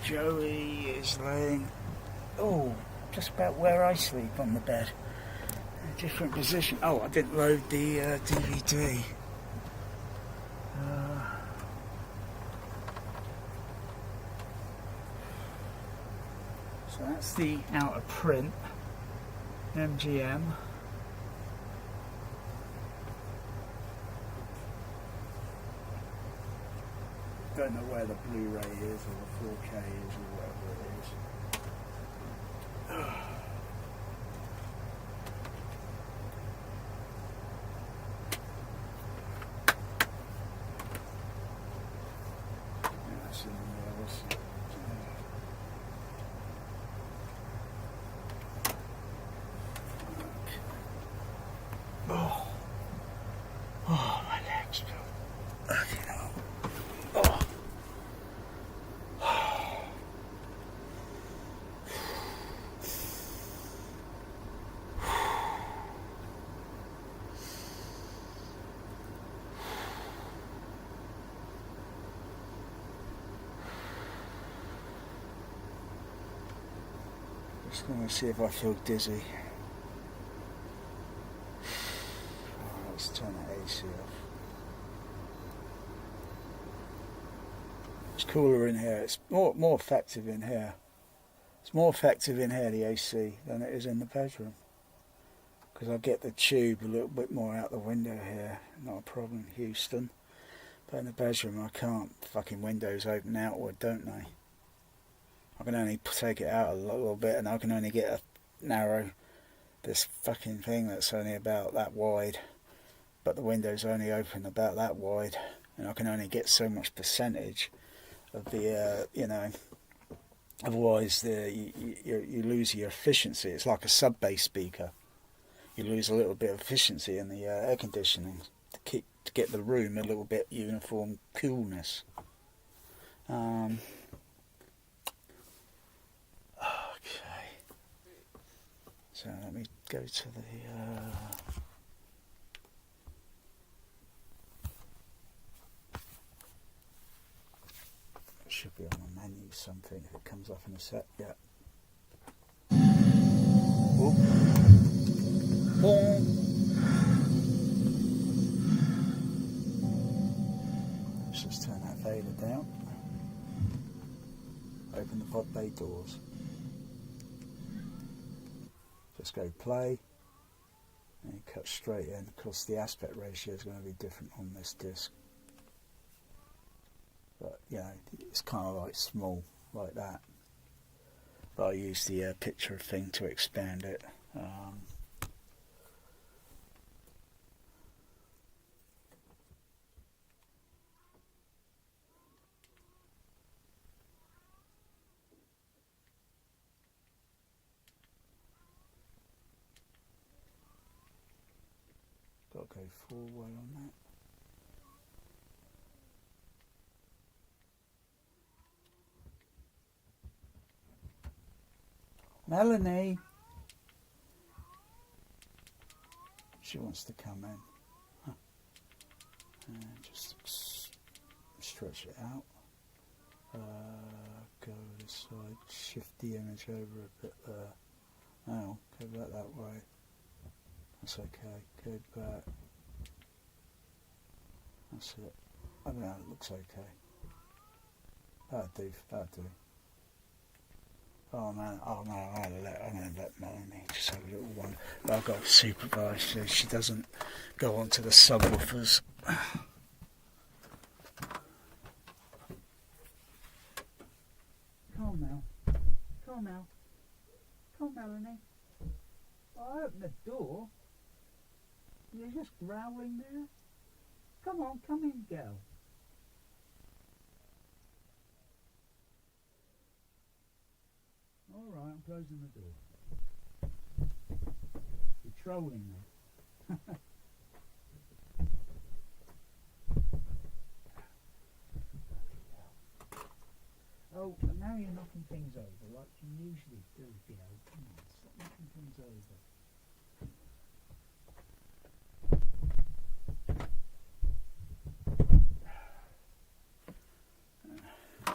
Joey is laying, just about where I sleep on the bed. A different position. Oh, I didn't load the DVD. That's the outer print, MGM. Don't know where the Blu-ray is or the 4K is or whatever it is. That's in there. What's it? Oh, my legs feel. You know. Oh. Just going to see if I feel dizzy. Let's turn the AC off. It's cooler in here. It's more effective in here. It's more effective in here, the AC, than it is in the bedroom. Because I get the tube a little bit more out the window here. Not a problem, Houston. But in the bedroom, I can't. Fucking windows open outward, don't they? I can only take it out a little bit, and I can only get a narrow. This fucking thing that's only about that wide. But the window's only open about that wide, and I can only get so much percentage of the, you know, otherwise you lose your efficiency. It's like a sub-bass speaker. You lose a little bit of efficiency in the air conditioning to get the room a little bit uniform coolness. Okay. So let me go to the. It should be on the menu something if it comes up in a sec. Yeah. Oh. Boom. Let's just turn that fader down. Open the pod bay doors. Just go play. And you cut straight in. Of course, the aspect ratio is going to be different on this disc. But, you know, it's kind of like small, like that. But I use the picture thing to expand it. Got to go forward on that. Melanie, she wants to come in. Huh. And just stretch it out. Go this side. Shift the image over a bit there. Now go back that way. That's okay. Go back. That's it. I don't know. It looks okay. That'll do. That'll do. Oh man, I'm gonna let Melanie just have a little one. But I've got to supervise so she doesn't go onto the subwoofers. Come on, Mel. Come on, Mel. Come on, Melanie. I opened the door. You're just growling there. Come on, come in, girl. All right, I'm closing the door. You're trolling me. Oh, but now you're knocking things over like you usually do, you know. Come on, stop knocking things over.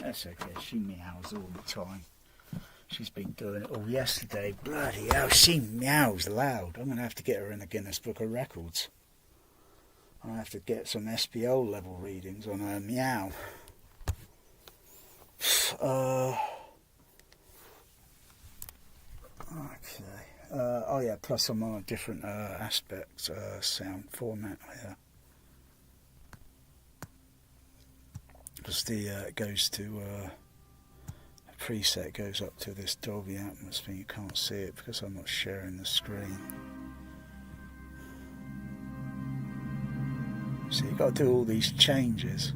That's okay, she meows all the time. She's been doing it all yesterday. Bloody hell, she meows loud. I'm going to have to get her in the Guinness Book of Records. I'll have to get some SPL level readings on her meow. Okay. Oh yeah, plus I'm on a different aspect sound format here. Because the it goes to the preset goes up to this Dolby Atmos thing. You can't see it because I'm not sharing the screen. So you've got to do all these changes.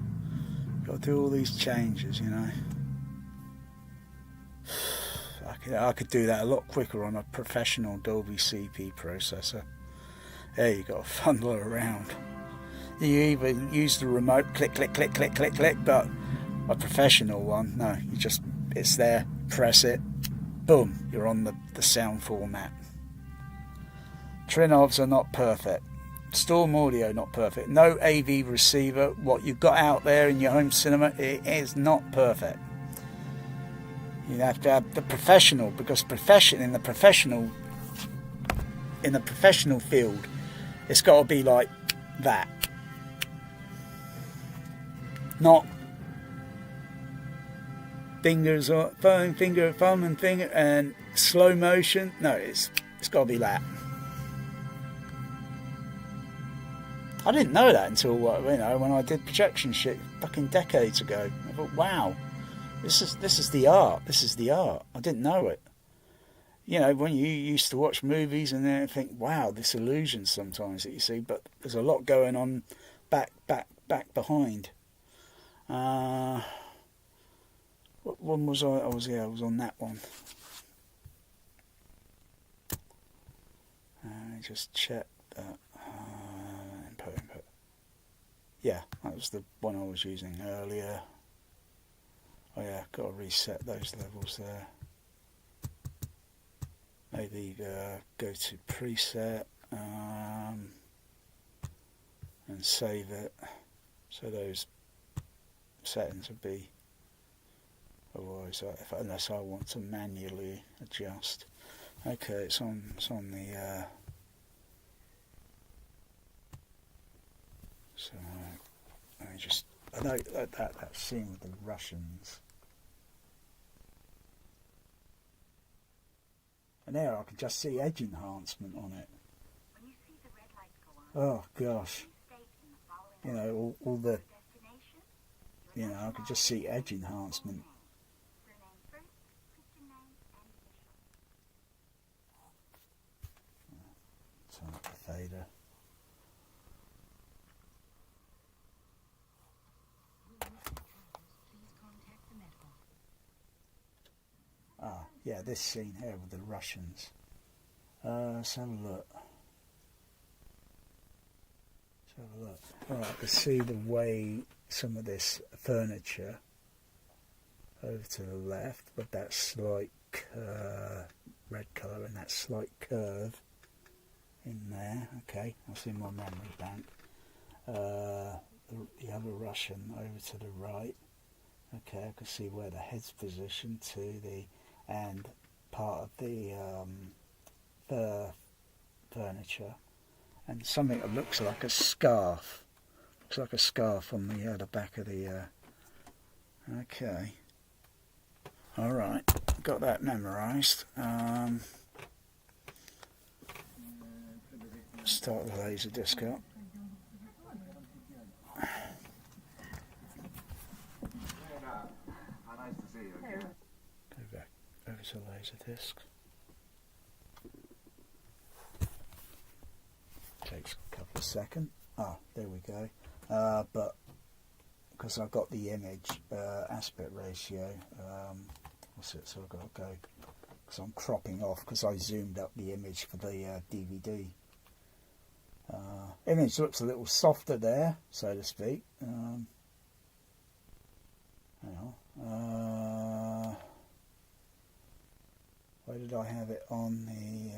You've got to do all these changes, you know. I could do that a lot quicker on a professional Dolby CP processor. There you got to fumble around. You even use the remote, click, click, click, click, click, click, but a professional one, no, you just, it's there, press it, boom, you're on the sound format. Trinovs are not perfect. Storm audio not perfect. No AV receiver. What you've got out there in your home cinema, it is not perfect. You have to have the professional, because in the professional field, it's got to be like that. Not fingers or thumb and finger and slow motion. No, it's got to be that. I didn't know that until when I did projection shit fucking decades ago. I thought, wow, this is the art. This is the art. I didn't know it. You know, when you used to watch movies and then think, wow, this illusion sometimes that you see, but there's a lot going on back behind. What one was I? I was on that one. Just check that. Input. Yeah, that was the one I was using earlier. Oh yeah, got to reset those levels there. Maybe go to preset and save it. So those settings would be, otherwise, unless I want to manually adjust. Okay, it's on the. So I know that scene with the Russians. And there I can just see edge enhancement on it. Oh gosh. You know, all the, you know, I could just see edge enhancement. Turn up the fader. Ah, yeah, this scene here with the Russians. Let's have a look. Alright, I can see the way some of this furniture over to the left, with that slight red colour and that slight curve in there. Okay, I'll see my memory bank. The other Russian over to the right. Okay, I can see where the head's positioned to and part of the furniture, and something that looks like a scarf. Looks like a scarf on the back of the. Okay. All right, got that memorised. Start the laser disc up. Nice to see you again. Go back over to laser disc. Takes a couple of seconds. Ah, there we go. But because I've got the image aspect ratio, so I've got to go, because I'm cropping off, because I zoomed up the image for the DVD. Image looks a little softer there, so to speak. Hang on. Where did I have it on the?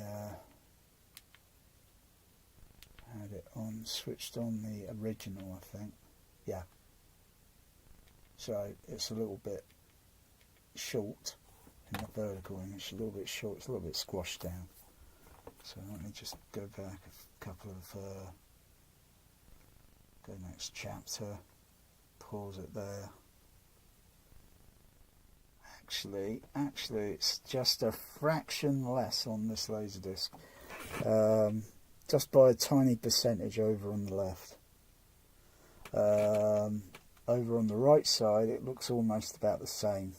Had it on, switched on the original, I think. Yeah. So it's a little bit short in the vertical image. A little bit short. It's a little bit squashed down. So let me just go back a couple of. Go next chapter. Pause it there. actually, it's just a fraction less on this laserdisc. Just by a tiny percentage over on the left. Over on the right side, it looks almost about the same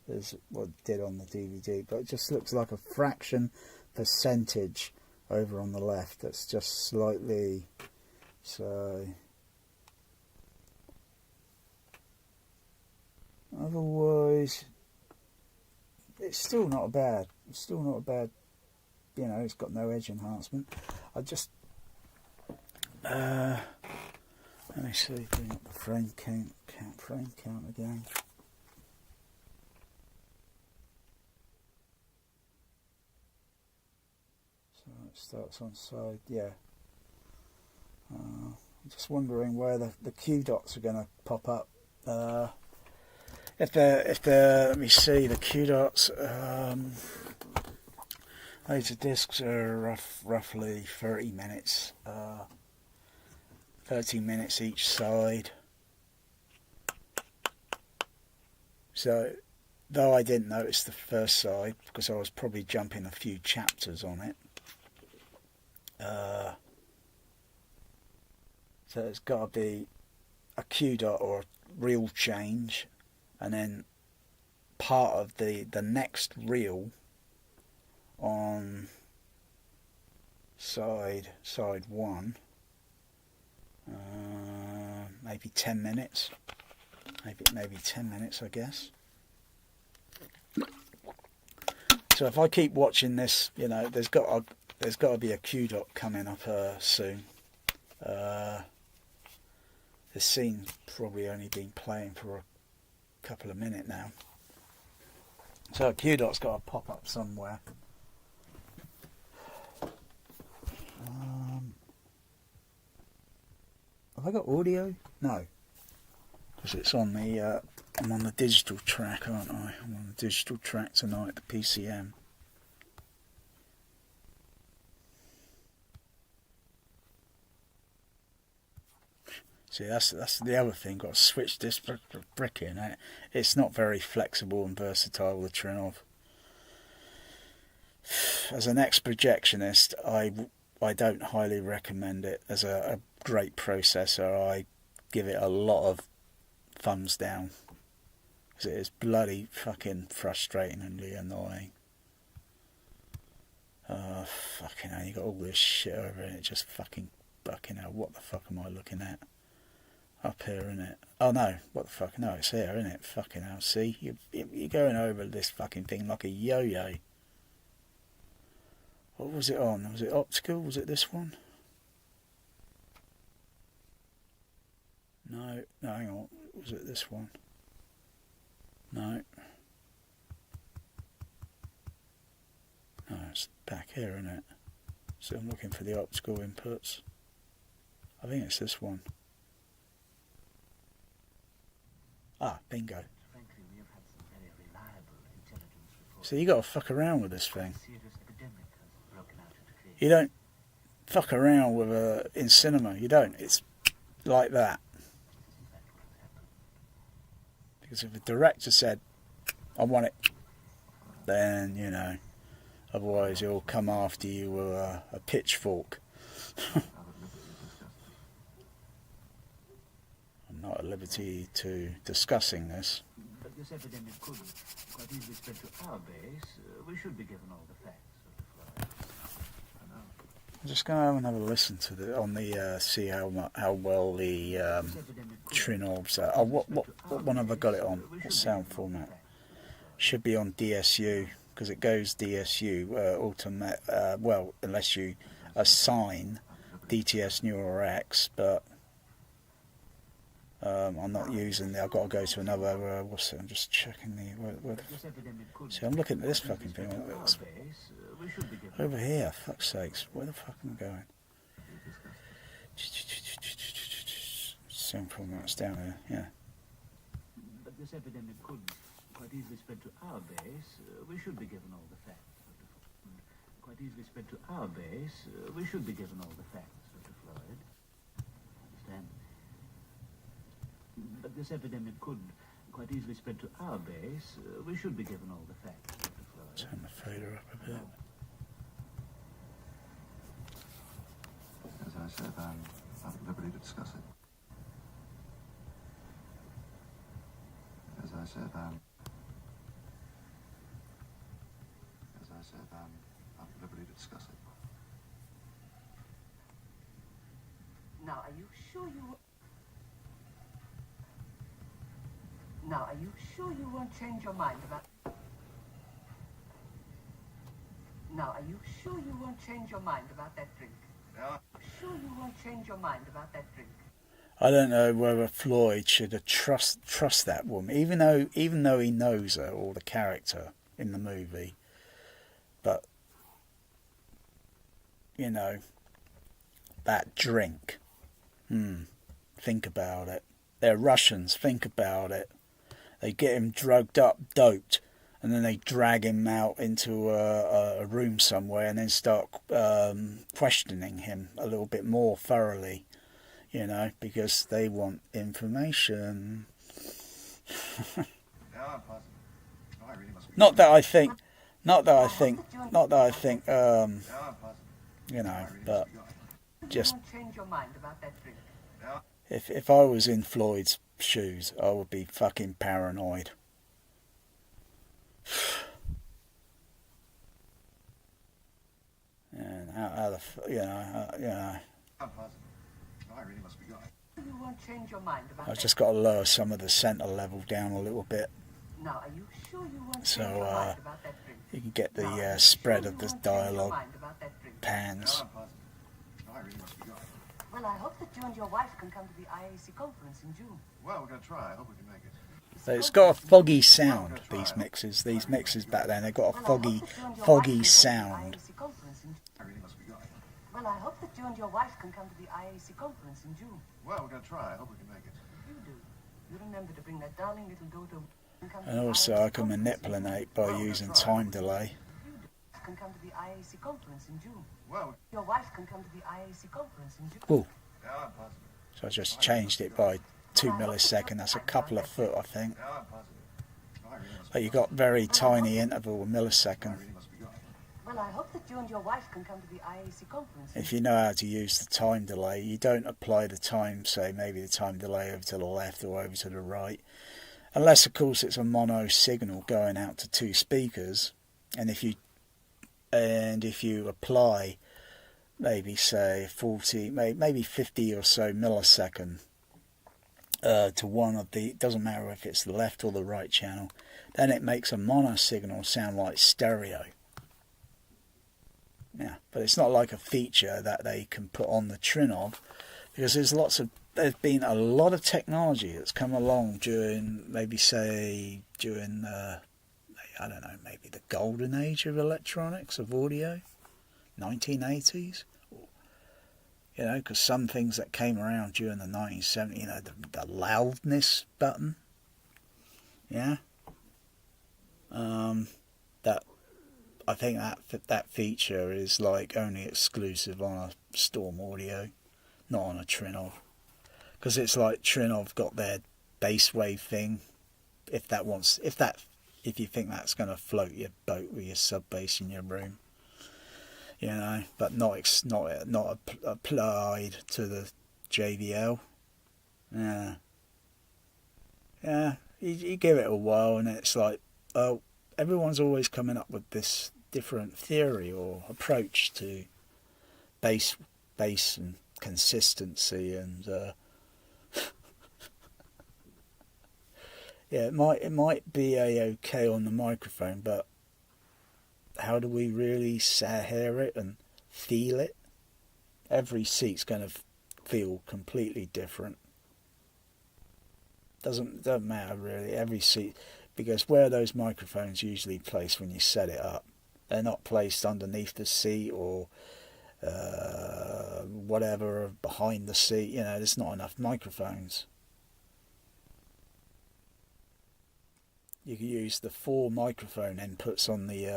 as what it did on the DVD, but it just looks like a fraction percentage over on the left. That's just slightly, so otherwise it's still not bad. It's still not bad. You know, it's got no edge enhancement. I just let me see, bring up the frame count again. So it starts on side, yeah. I'm just wondering where the Q dots are going to pop up. If they're, let me see, the Q dots. Laser discs are roughly 30 minutes. 30 minutes each side. So, though I didn't notice the first side because I was probably jumping a few chapters on it. So it's got to be a Q dot or a reel change, and then part of the next reel on side 1. Maybe 10 minutes. Maybe 10 minutes, I guess. So if I keep watching this, you know, there's got to be a Q dot coming up soon. The scene's probably only been playing for a couple of minutes now. So a Q dot's got to pop up somewhere. Have I got audio? No. Because it's on the, I'm on the digital track, aren't I? I'm on the digital track tonight, the PCM. See, that's the other thing. Got to switch this brick in. It's not very flexible and versatile, the Trinov. As an ex-projectionist, I don't highly recommend it as a great processor. I give it a lot of thumbs down because it is bloody fucking frustratingly annoying. Fucking hell, you got all this shit over it. Just fucking hell. What the fuck am I looking at? Up here, innit? Oh no, what the fuck? No, it's here, innit? Fucking hell, see? You're going over this fucking thing like a yo-yo. What was it on? Was it optical? Was it this one? No, hang on. Was it this one? No. No, it's back here, isn't it? So I'm looking for the optical inputs. I think it's this one. Ah, bingo. So you got to fuck around with this thing. You don't fuck around with in cinema. You don't. It's like that. Because if the director said, "I want it," then you know. Otherwise, he'll come after you with a pitchfork. I'm not at liberty to discussing this. But this epidemic could quite easily spread to our base. We should be given all the facts of the flight. I'm just going to have another listen to see how well the Trinovs are. Oh, what one have I got it on? What sound format? Should be on DSU, because it goes DSU well, unless you assign DTS Neural X, but I'm not using I've got to go to another, what's it? I'm just checking see, I'm looking at this fucking thing. Over here, fuck's sakes. Where the fuck am I going? Sound format's down here, yeah. But this epidemic could quite easily spread to our base. We should be given all the facts. Quite easily spread to our base. We should be given all the facts, Dr. Floyd. Understand? But this epidemic could quite easily spread to our base, we should be given all the facts, Dr. Floyd. Turn the fader up a bit. As I said, I'm not at liberty to discuss it. As I said, I'm not at liberty to discuss it. Now, are you sure you... Now, are you sure you won't change your mind about... Now, are you sure you won't change your mind about that drink? Yeah. Sure you won't change your mind about that drink? I don't know whether Floyd should have trust that woman, even though he knows her or the character in the movie. But you know, that drink. Think about it. They're Russians. Think about it. They get him drugged up, doped, and then they drag him out into a room somewhere and then start questioning him a little bit more thoroughly, you know, because they want information. Not that I think, you know, but just if I was in Floyd's shoes, I would be fucking paranoid. And how the you know. You won't change your mind about I've just got to lower some of the centre level down a little bit, Now, are you sure you won't so change your mind about that drink? you can get the spread of the dialogue pans. Well, I hope that you and your wife can come to the IAC conference in June. Well, we're going to try. I hope we can make it. It's got a foggy sound, these mixes. These mixes back then, they've got a foggy sound. Well, I hope that you and your wife can come to the IAC conference in June. Well, we're going to try. I hope we can make it. You do. You remember to bring that darling little daughter. And also I can manipulate by using time delay. Can come to the IAC conference in June. Well, your wife can come to the IAC conference in June. Ooh. So I just changed it by 2 milliseconds. That's a couple of foot, I think. But you got very tiny interval of millisecond. Well, I hope that you and your wife can come to the IAC conference. If you know how to use the time delay, you don't apply the time, say maybe the time delay over to the left or over to the right. Unless, of course, it's a mono signal going out to two speakers. And if you apply maybe say 40, maybe 50 or so millisecond to one of the, it doesn't matter if it's the left or the right channel, then it makes a mono signal sound like stereo. Yeah, but it's not like a feature that they can put on the Trinog, because there's been a lot of technology that's come along during, maybe say during I don't know, maybe the golden age of electronics, of audio, 1980s. You know, because some things that came around during the 1970s, you know, the loudness button, yeah, that I think that feature is like only exclusive on a Storm Audio, not on a Trinog, because it's like Trinog got their bass wave thing. If you think that's going to float your boat with your sub bass in your room, you know, but not applied to the JBL. Yeah. You give it a while, and it's like, oh, everyone's always coming up with this different theory or approach to bass and consistency, and yeah, it might be okay on the microphone, but how do we really hear it and feel it? Every seat's going to feel completely different. Doesn't matter really, every seat, because where are those microphones usually placed when you set it up? They're not placed underneath the seat or whatever, behind the seat. You know, there's not enough microphones. You can use the 4 microphone inputs on the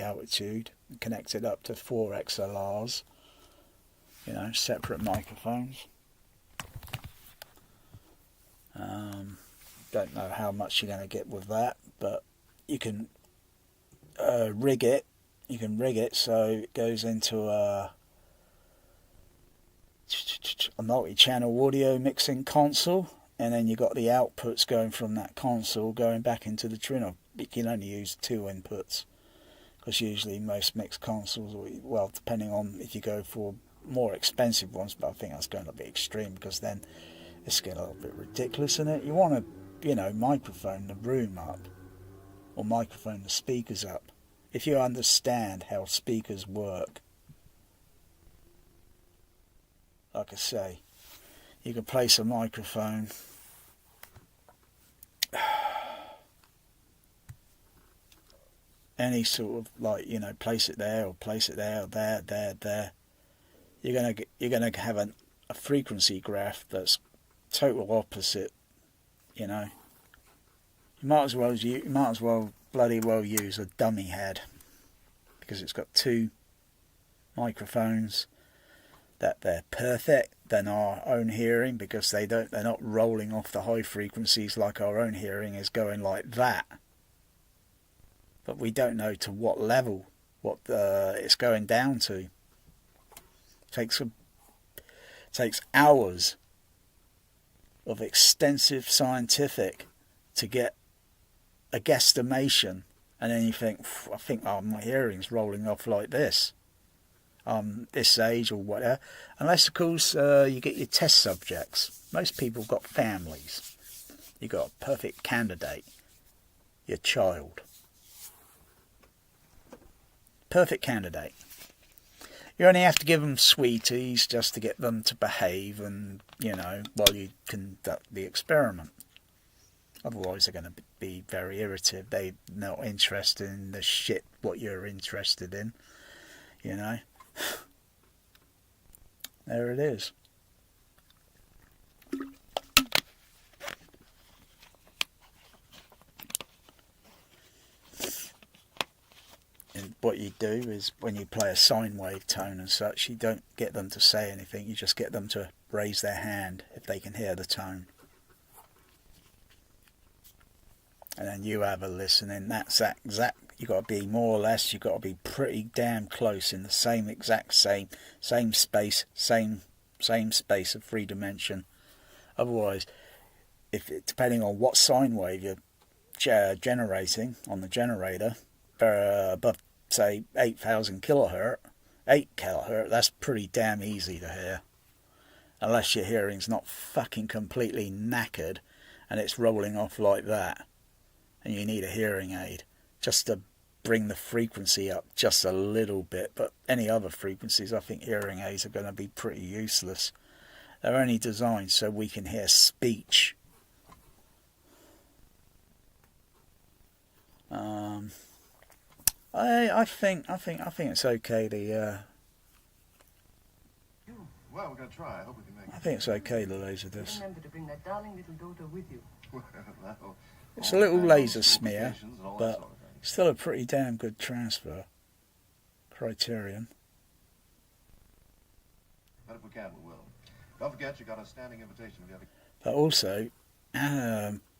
altitude and connect it up to 4 XLRs. You know, separate microphones. don't know how much you're going to get with that, but you can rig it. You can rig it so it goes into a multi-channel audio mixing console, and then you got the outputs going from that console going back into the Trino. You can only use 2 inputs, because usually most mixed consoles, well, depending on if you go for more expensive ones, but I think that's going to be extreme, because then it's getting a little bit ridiculous in it. You want to, you know, microphone the room up, or microphone the speakers up. If you understand how speakers work, like I say, you can place a microphone any sort of, like, you know, place it there or place it there or there. You're gonna have a frequency graph that's total opposite. You know, you might as well bloody well use a dummy head, because it's got 2 microphones that they're perfect than our own hearing, because they're not rolling off the high frequencies like our own hearing is going like that. But we don't know to what level it's going down to. Takes hours of extensive scientific to get a guesstimation, and then you think, I think my hearing's rolling off like this. This age or whatever, unless of course you get your test subjects. Most people got families. You got a perfect candidate, your child. Perfect candidate. You only have to give them sweeties just to get them to behave, and, you know, while you conduct the experiment. Otherwise they're going to be very irritative. They're not interested in the shit what you're interested in, you know. There it is. And what you do is, when you play a sine wave tone and such, you don't get them to say anything, you just get them to raise their hand if they can hear the tone. And then you have a listen, and that's exact. You've got to be more or less, you've got to be pretty damn close in the same space, same space of 3 dimension. Otherwise, depending on what sine wave you're generating on the generator, above, say, 8,000 kilohertz, 8 kilohertz, that's pretty damn easy to hear. Unless your hearing's not fucking completely knackered and it's rolling off like that, and you need a hearing aid just to bring the frequency up just a little bit. But any other frequencies, I think hearing aids are going to be pretty useless. They're only designed so we can hear speech. I think it's okay to. Well, we're going to try. I hope we can make it. I think it's okay to laser this. Remember to bring that darling little daughter with you. Well, It's a little laser smear, but still a pretty damn good transfer criterion. But if we can, we will. Don't forget, you got a standing invitation. But also,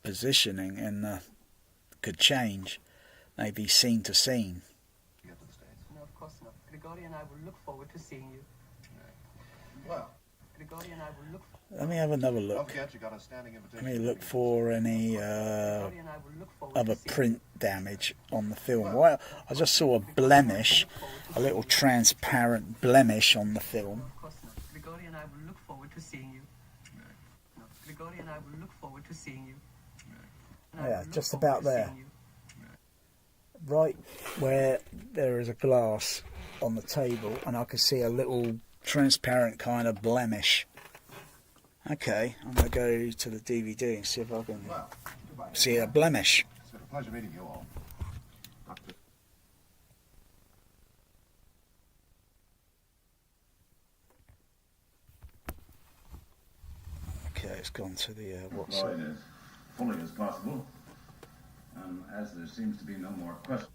positioning could change, maybe scene to scene. No, of course not. Grigori and I will look forward to seeing you. Well, Grigori and I will look. Let me have another look. Don't forget, you got a standing invitation. Let me look for any other print damage on the film. Well, I just saw a blemish, a little transparent blemish on the film. Of course not. Grigori and I will look forward to seeing you. No, Grigori and I will look forward to seeing you. Yeah, just about there. Right where there is a glass on the table, and I can see a little transparent kind of blemish. Okay, I'm going to go to the DVD and see if I can see a blemish. It's been a pleasure meeting you all. Okay, it's gone to the what's Deployed as fully as possible, as there seems to be no more question.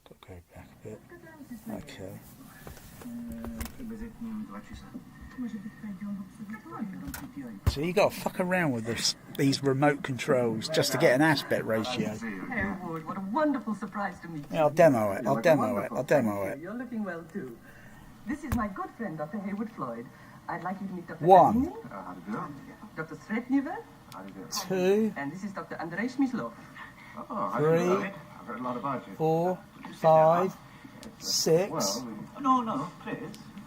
Go back a bit. Okay. So you got to fuck around with these remote controls just to get an aspect ratio. Harewood, what a wonderful surprise to meet you. Yeah, I'll demo it. I'll demo it. I'll demo it. You're looking well too. This is my good friend, Dr. Haywood Floyd. I'd like you to meet Dr. One. Alini, Dr. Sretniver, 2, and this is Dr. Andrei Smyslov. 3, 4, 5, 6, No, please.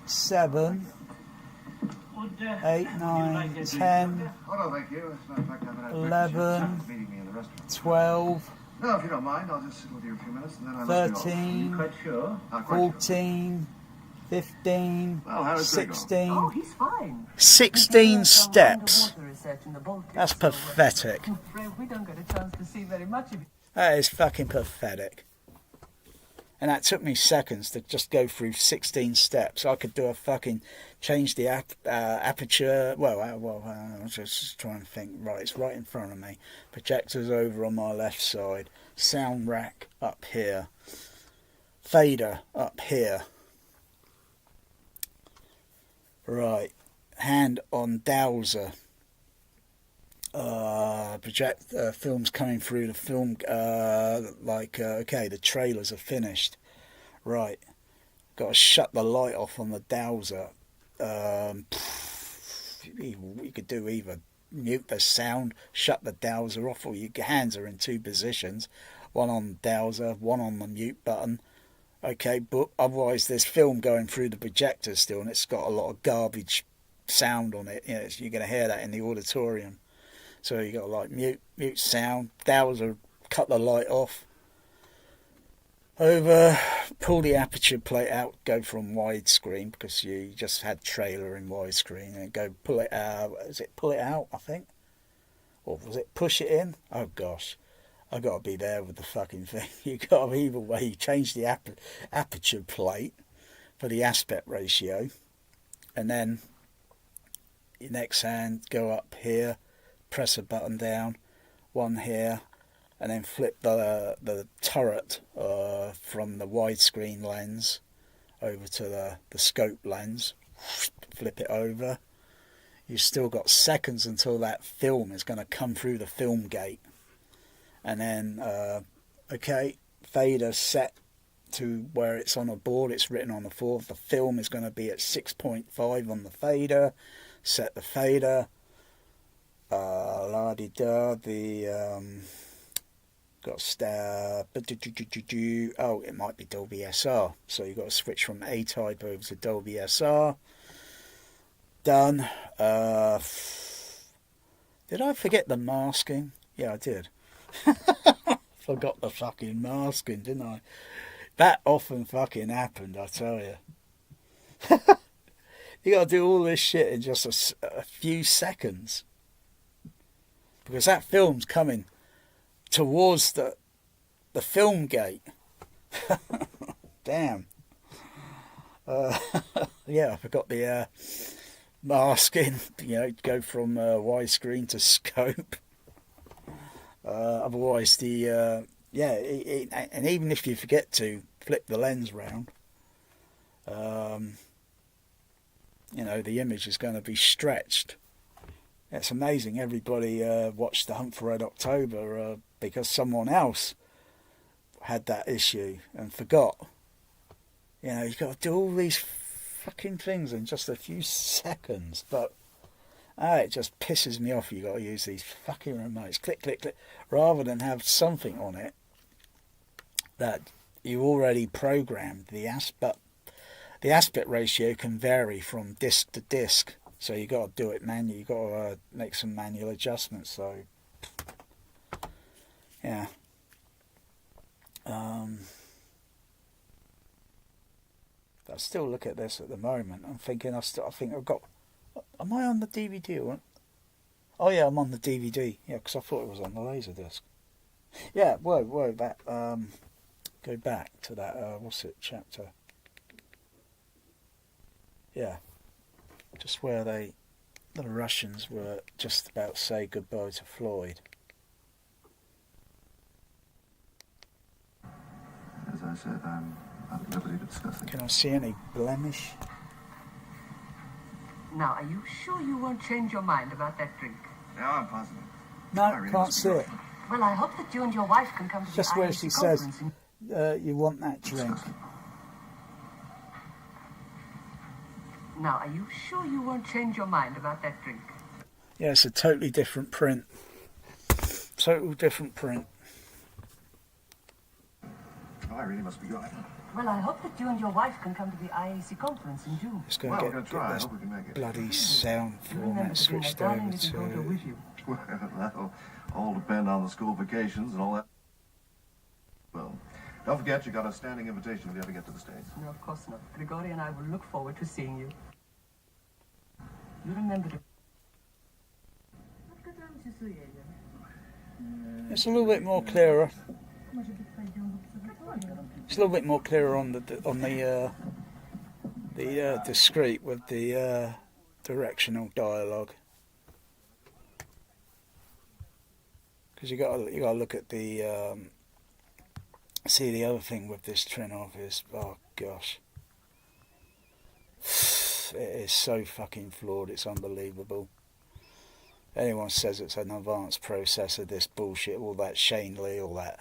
7, 8, 9, 10, 11, 12, No, if you don't mind, I'll just sit with you a few minutes and then I 13, Quite sure? 14, 15, Well, how is Greg 16. Oh, he's fine. 16 steps. Underwater research in the Baltic, That's so, pathetic. I'm afraid we don't get a chance to see very much of it. That is fucking pathetic. And that took me seconds to just go through 16 steps. I could do a fucking change the aperture. Well, I was just trying to think. Right, it's right in front of me. Projector's over on my left side. Sound rack up here. Fader up here. Right, hand on dowser. Film's coming through the film. Okay, the trailers are finished. Right, got to shut the light off on the dowser. You could do either mute the sound, shut the dowser off, or your hands are in two positions. One on the dowser, one on the mute button. Okay, but otherwise there's film going through the projector still, and it's got a lot of garbage sound on it. You know, you're going to hear that in the auditorium. So you got to like mute sound, dowser, cut the light off. Over, pull the aperture plate out, go from widescreen because you just had trailer in widescreen, and go pull it out. Is it pull it out? I think, or was it push it in? Oh gosh. I got to be there with the fucking thing. You got to either way. You change the aperture plate for the aspect ratio, and then your next hand go up here, press a button down, one here, and then flip the turret from the widescreen lens over to the scope lens. Flip it over. You've still got seconds until that film is going to come through the film gate. And then, fader set to where it's on a board, it's written on the board. The film is going to be at 6.5 on the fader. Set the fader. La-di-da, oh, it might be Dolby SR. So you've got to switch from A-type over to Dolby SR. Done. Did I forget the masking? Yeah, I did. Forgot the fucking masking, didn't I? That often fucking happened, I tell you. You got to do all this shit in just a few seconds, because that film's coming towards the film gate. Damn. Yeah, I forgot the masking. You know, go from widescreen to scope. Otherwise, and even if you forget to flip the lens round, you know, the image is going to be stretched. It's amazing. Everybody watched The Hunt for Red October because someone else had that issue and forgot. You know, you've got to do all these fucking things in just a few seconds, but it just pisses me off. You got to use these fucking remotes, click, click, click, rather than have something on it that you already programmed. The aspect ratio can vary from disc to disc, so you got to do it manually. You got to make some manual adjustments. So, yeah. I still look at this at the moment. I'm thinking. I think I've got. Am I on the DVD? Or... Oh yeah, I'm on the DVD. Yeah, because I thought it was on the laserdisc. Yeah, whoa, that. Go back to that. What's it? Chapter. Yeah, just where the Russians were just about to say goodbye to Floyd. As I said, I'm at liberty to discuss it. Can I see any blemish? Now, are you sure you won't change your mind about that drink? Yeah, I'm positive. No, can't see it. Well, I hope that you and your wife can come to Just the where IAC she says, conference you want that drink. Now, are you sure you won't change your mind about that drink? Yeah, it's a totally different print. Total different print. Oh, I really must be going. Well, I hope that you and your wife can come to the IAC conference in June. Just going to get this bloody sound format switched over to... Well, that'll all depend on the school vacations and all that. Well, don't forget you got a standing invitation if you ever get to the States. No, of course not. Grigori and I will look forward to seeing you. You remember to... It's a little bit more clearer. It's a little bit more clearer on the discrete with the directional dialogue. Because you got to look at the see, the other thing with this Trinov is, oh gosh, it is so fucking flawed. It's unbelievable. Anyone says it's an advanced processor, this bullshit, all that Shane Lee, all that.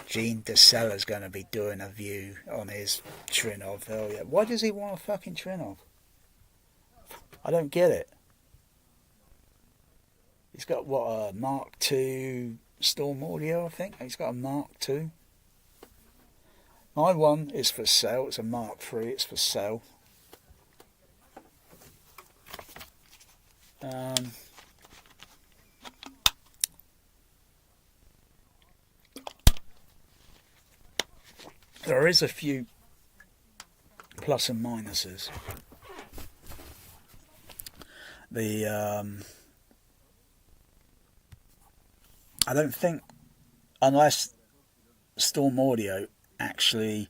Gene DeSella's going to be doing a view on his Trinov. Hell yeah. Why does he want a fucking Trinov? I don't get it. He's got, what, a Mark II Storm Audio, I think? He's got a Mark II. My one is for sale. It's a Mark III. It's for sale. There is a few plus and minuses. I don't think, unless Storm Audio actually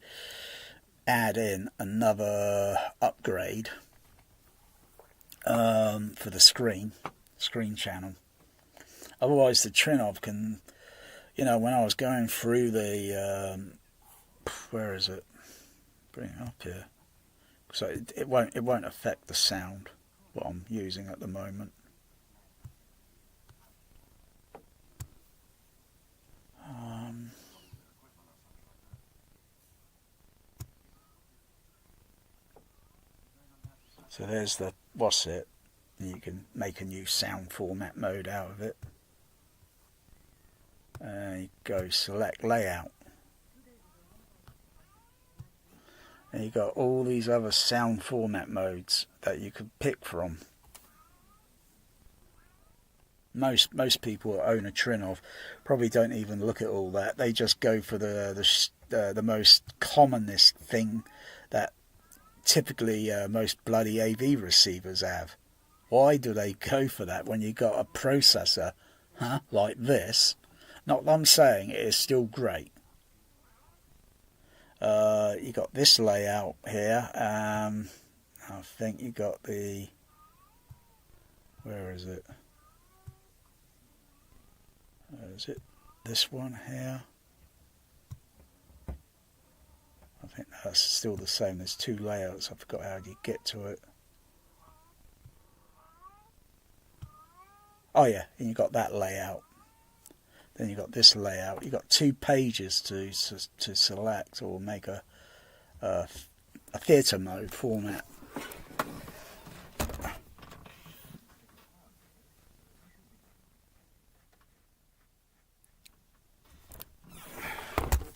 add in another upgrade for the screen channel. Otherwise, the Trinov can, you know, when I was going through the, where is it? Bring it up here. So it won't affect the sound what I'm using at the moment. So there's the what's it. You can make a new sound format mode out of it. You go select layout. And you got all these other sound format modes that you could pick from. Most people that own a Trinov probably don't even look at all that. They just go for the most commonest thing that typically most bloody AV receivers have. Why do they go for that when you got a processor like this? Not that I'm saying it is still great. You got this layout here. I think you got the, where is it? Is it this one here? I think that's still the same. There's two layouts. I forgot how you get to it. Oh yeah, and you got that layout. Then you got this layout. You got 2 pages to select or make a theatre mode format.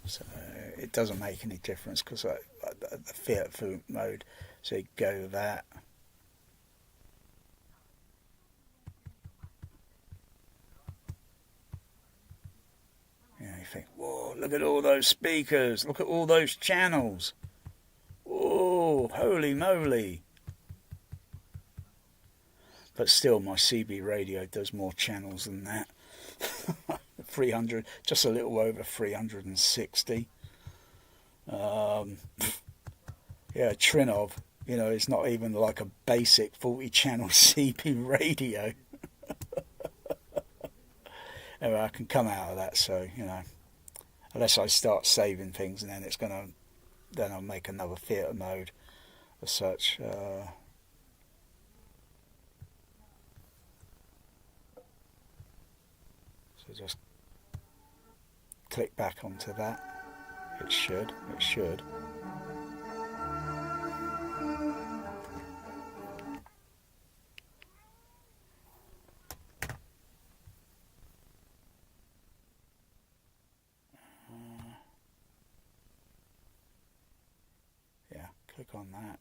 So it doesn't make any difference because the theatre mode. So you go with that. You think, whoa, look at all those speakers, look at all those channels. Whoa, holy moly. But still, my CB radio does more channels than that. 300, just a little over 360. Yeah, Trinov, you know, it's not even like a basic 40 channel CB radio. Anyway, I can come out of that, so, you know, unless I start saving things and then it's going to, then I'll make another theatre mode as such. So just click back onto that. It should. Yeah, click on that.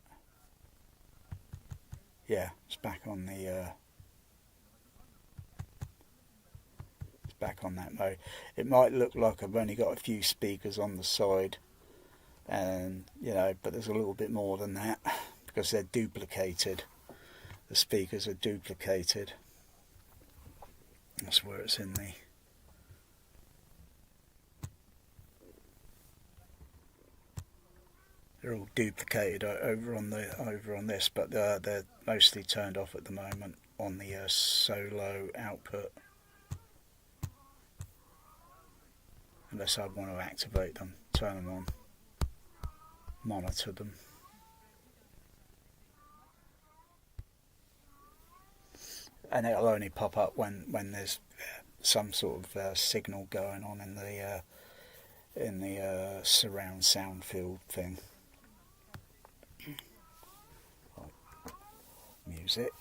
Yeah, it's back on the back on that mode. It might look like I've only got a few speakers on the side, and but there's a little bit more than that because they're duplicated. The speakers are duplicated. That's where it's in the they're all duplicated over on this, but they're mostly turned off at the moment on the solo output. Unless I want to activate them, turn them on, monitor them. And it'll only pop up when there's some sort of signal going on in the surround sound field thing. Like music.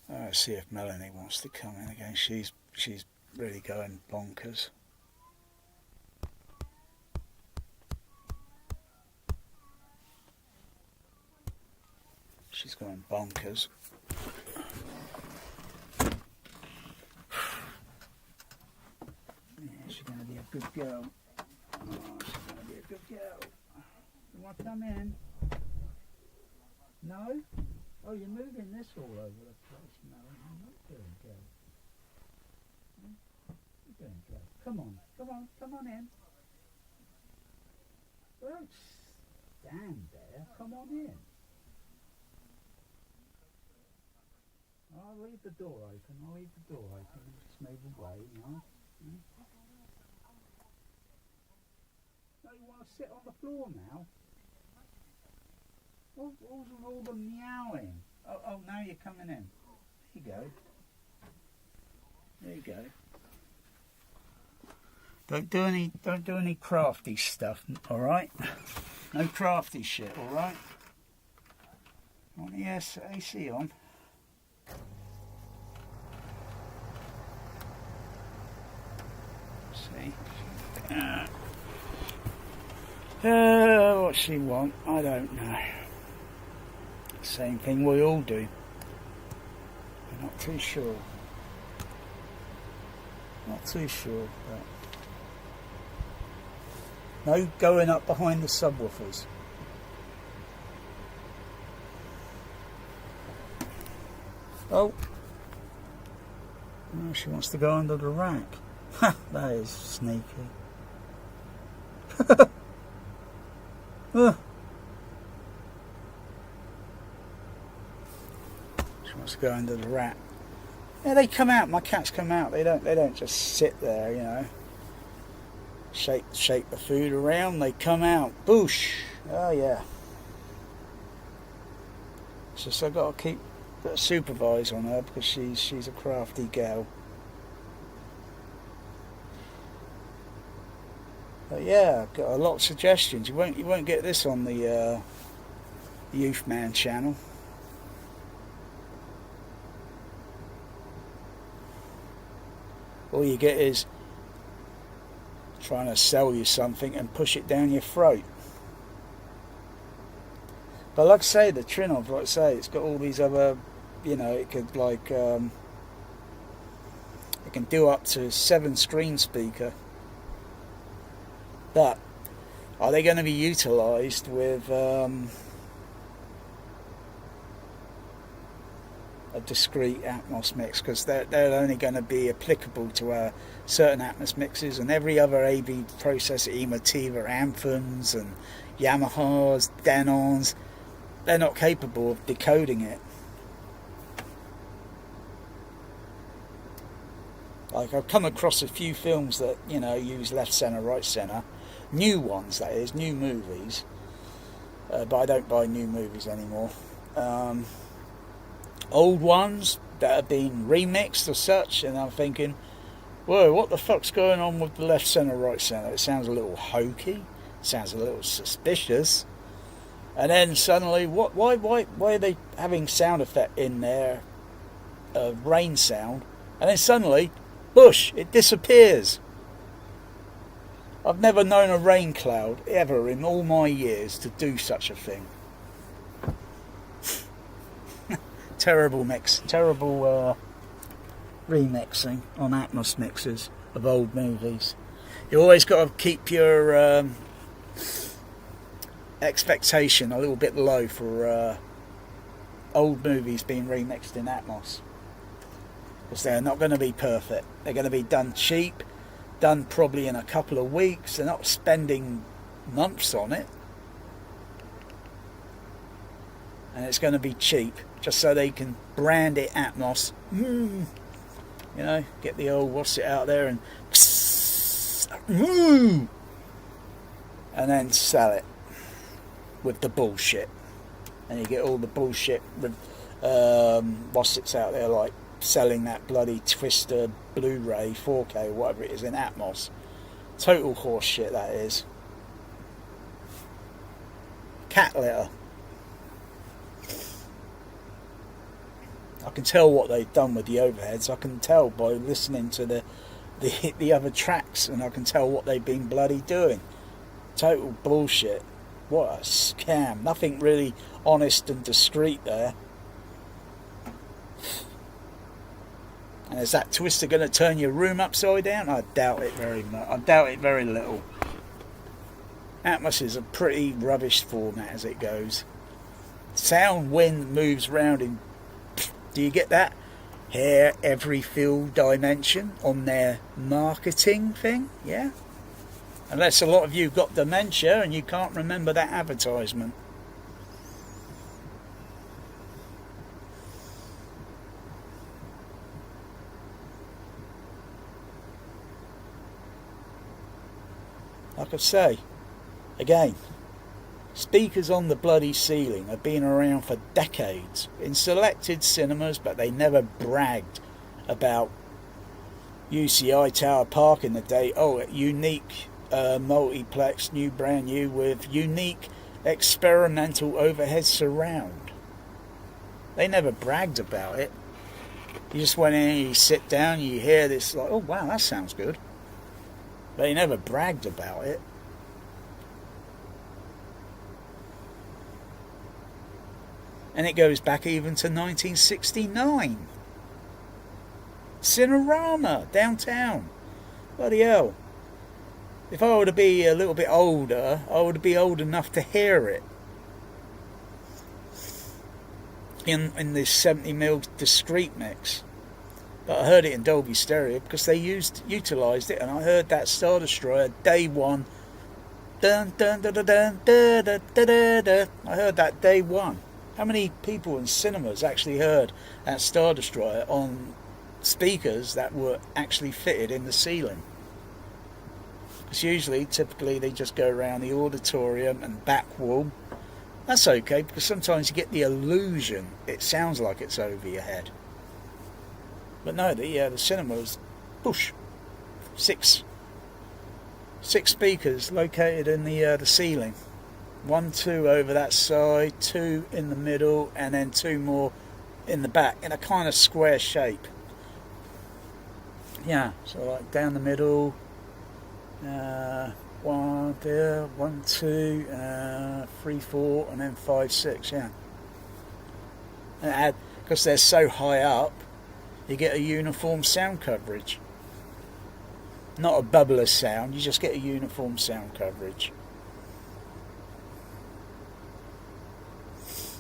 Let's see if Melanie wants to come in again. She's really going bonkers. She's going bonkers. Yeah, she's going to be a good girl. Oh, she's going to be a good girl. You want to come in? No? Oh, you're moving this all over the place, Melanie. I'm not doing good. You're doing good. Come on in. Well, don't stand there. Come on in. I'll leave the door open. Just move away, No, you want to sit on the floor now? What was all the meowing? Oh, now you're coming in. There you go. Don't do any crafty stuff, all right? No crafty shit, all right? Want the AC on? See? What she want? I don't know. Same thing we all do. I'm not too sure. But no going up behind the subwoofers. Oh, she wants to go under the rack. Ha! That is sneaky. She wants to go under the rack. Yeah, they come out. My cats come out. They don't just sit there, Shake the food around. They come out. Boosh. Oh yeah. It's just I've got to supervise on her because she's a crafty gal. But yeah, I've got a lot of suggestions. You won't get this on the Youth Man channel. All you get is trying to sell you something and push it down your throat. But like I say, the Trinnov, it's got all these other, it could it can do up to 7 screen speaker. But are they going to be utilised with a discrete Atmos mix? Because they're only going to be applicable to certain Atmos mixes, and every other AV processor, Emotiva, Anthems and Yamahas, Denons, they're not capable of decoding it. Like, I've come across a few films that, use left center, right center, new ones, that is, new movies, but I don't buy new movies anymore. Old ones that have been remixed or such, and I'm thinking, whoa, what the fuck's going on with the left centre, right centre? It sounds a little hokey, sounds a little suspicious. And then suddenly, why are they having sound effect in there, rain sound? And then suddenly, bush, it disappears. I've never known a rain cloud ever in all my years to do such a thing. Terrible mix, terrible remixing on Atmos mixes of old movies. You always got to keep your expectation a little bit low for old movies being remixed in Atmos, because they're not going to be perfect. They're going to be done cheap, done probably in a couple of weeks. They're not spending months on it, and it's going to be cheap just so they can brand it Atmos. You know, get the old what's it out there and then sell it with the bullshit, and you get all the bullshit what's it's out there, like selling that bloody Twister Blu-ray 4K, whatever it is, in Atmos. Total horse shit that is. Cat litter. I can tell what they've done with the overheads. I can tell by listening to the other tracks, and I can tell what they've been bloody doing. Total bullshit. What a scam. Nothing really honest and discreet there. And is that twister going to turn your room upside down? I doubt it very much. I doubt it very little. Atmos is a pretty rubbish format as it goes. Sound wind moves round in... Do you get that? Here, every field dimension on their marketing thing, yeah? Unless a lot of you got dementia and you can't remember that advertisement. Like I say, again, speakers on the bloody ceiling have been around for decades in selected cinemas, but they never bragged about UCI Tower Park in the day. Oh, unique multiplex, brand new with unique experimental overhead surround. They never bragged about it. You just went in and you sit down, you hear this like, oh wow, that sounds good. They never bragged about it. And it goes back even to 1969. Cinerama, downtown. Bloody hell. If I were to be a little bit older, I would be old enough to hear it. In this 70mm discrete mix. But I heard it in Dolby Stereo because they utilised it, and I heard that Star Destroyer day one. Dun, dun, dun, dun, dun, dun, dun, dun, dun, dun. I heard that day one. How many people in cinemas actually heard that Star Destroyer on speakers that were actually fitted in the ceiling? Because typically, they just go around the auditorium and back wall. That's okay, because sometimes you get the illusion it sounds like it's over your head. But no, the cinema was push. Six speakers located in the ceiling. 1, 2 over that side, 2 in the middle, and then 2 more in the back in a kind of square shape. Yeah, so like down the middle, 1 there, 1, 2, 3, 4, and then 5, 6. Yeah, and because they're so high up, you get a uniform sound coverage. Not a bubbler sound, you just get a uniform sound coverage.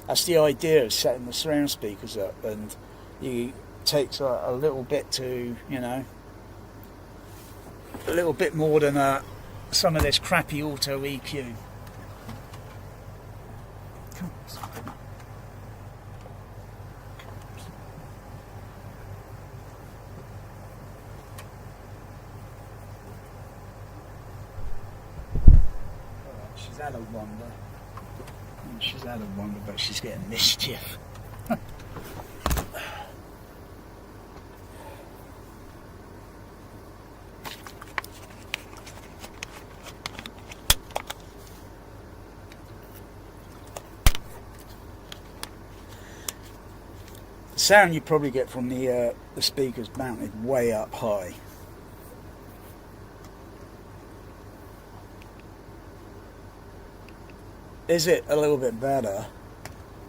That's the idea of setting the surround speakers up, and it takes a little bit to, a little bit more than some of this crappy auto EQ. She's had a wonder. She's had a wonder, but she's getting mischief. The sound you probably get from the speakers mounted way up high. Is it a little bit better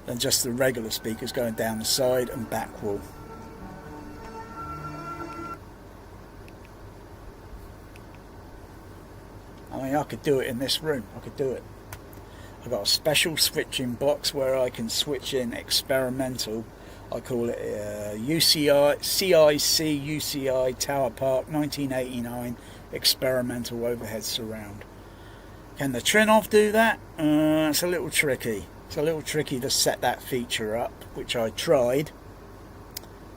than just the regular speakers going down the side and back wall? I mean, I could do it in this room. I could do it. I've got a special switching box where I can switch in experimental. I call it UCI, CIC UCI Tower Park 1989 experimental overhead surround. Can the Trinov do that? It's a little tricky. It's a little tricky to set that feature up, which I tried.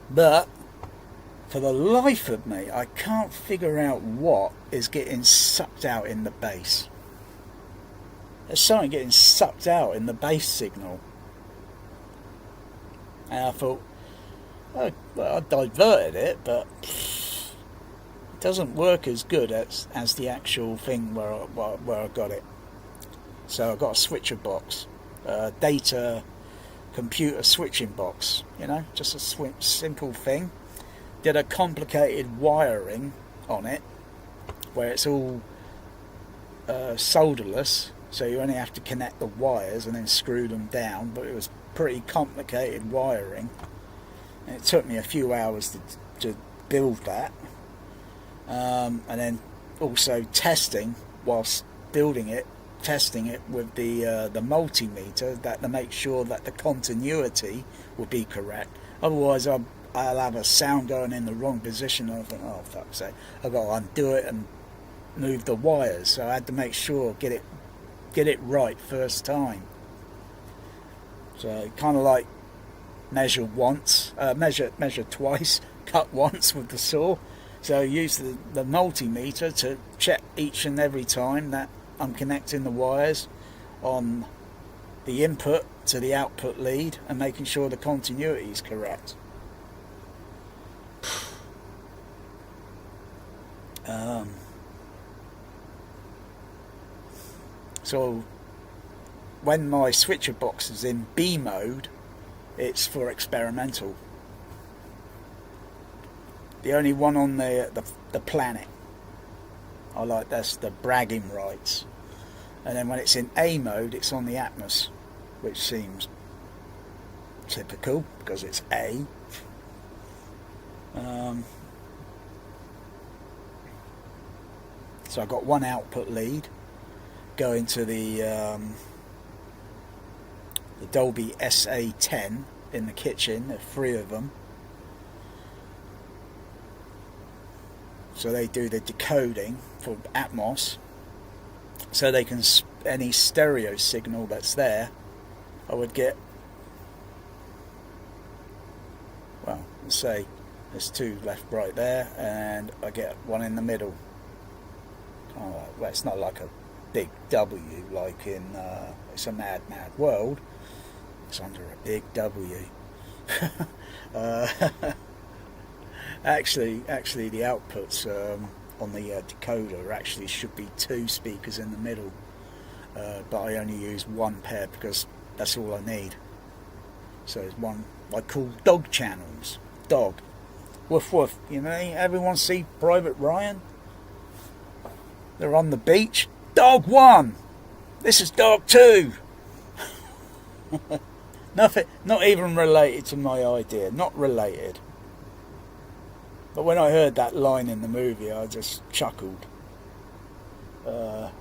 But for the life of me, I can't figure out what is getting sucked out in the bass. There's something getting sucked out in the bass signal. And I thought, oh, well, I diverted it, but it doesn't work as good as the actual thing where I got it. So I got a switcher box, data computer switching box, you know, just a simple thing. Did a complicated wiring on it, where it's all solderless, so you only have to connect the wires and then screw them down, but it was pretty complicated wiring, and it took me a few hours to build that, and then also testing whilst building it, testing it with the multimeter to make sure that the continuity will be correct. Otherwise I'll have a sound going in the wrong position, and I think, oh fuck's sake, I've got to undo it and move the wires, so I had to make sure get it right first time. So kind of like measure once, measure twice, cut once with the saw. So I use the multimeter to check each and every time that I'm connecting the wires on the input to the output lead and making sure the continuity is correct. So when my switcher box is in B mode, it's for experimental. The only one on the planet. I like that's the bragging rights. And then when it's in A mode, it's on the Atmos, which seems typical because it's A. So I've got one output lead going to the Dolby SA10 in the kitchen. There are 3 of them. So they do the decoding for Atmos, so they can any stereo signal that's there, I would get, well, let's say there's 2 left right there, and I get one in the middle. Oh, well, it's not like a big W like in It's a Mad Mad World. It's under a big W. Actually, the outputs on the decoder actually should be 2 speakers in the middle, but I only use 1 pair because that's all I need. So it's one I call dog channels. Dog, woof woof. You know, everyone see Private Ryan? They're on the beach. Dog 1. This is dog 2. Nothing, not even related to my idea. Not related. But when I heard that line in the movie, I just chuckled. So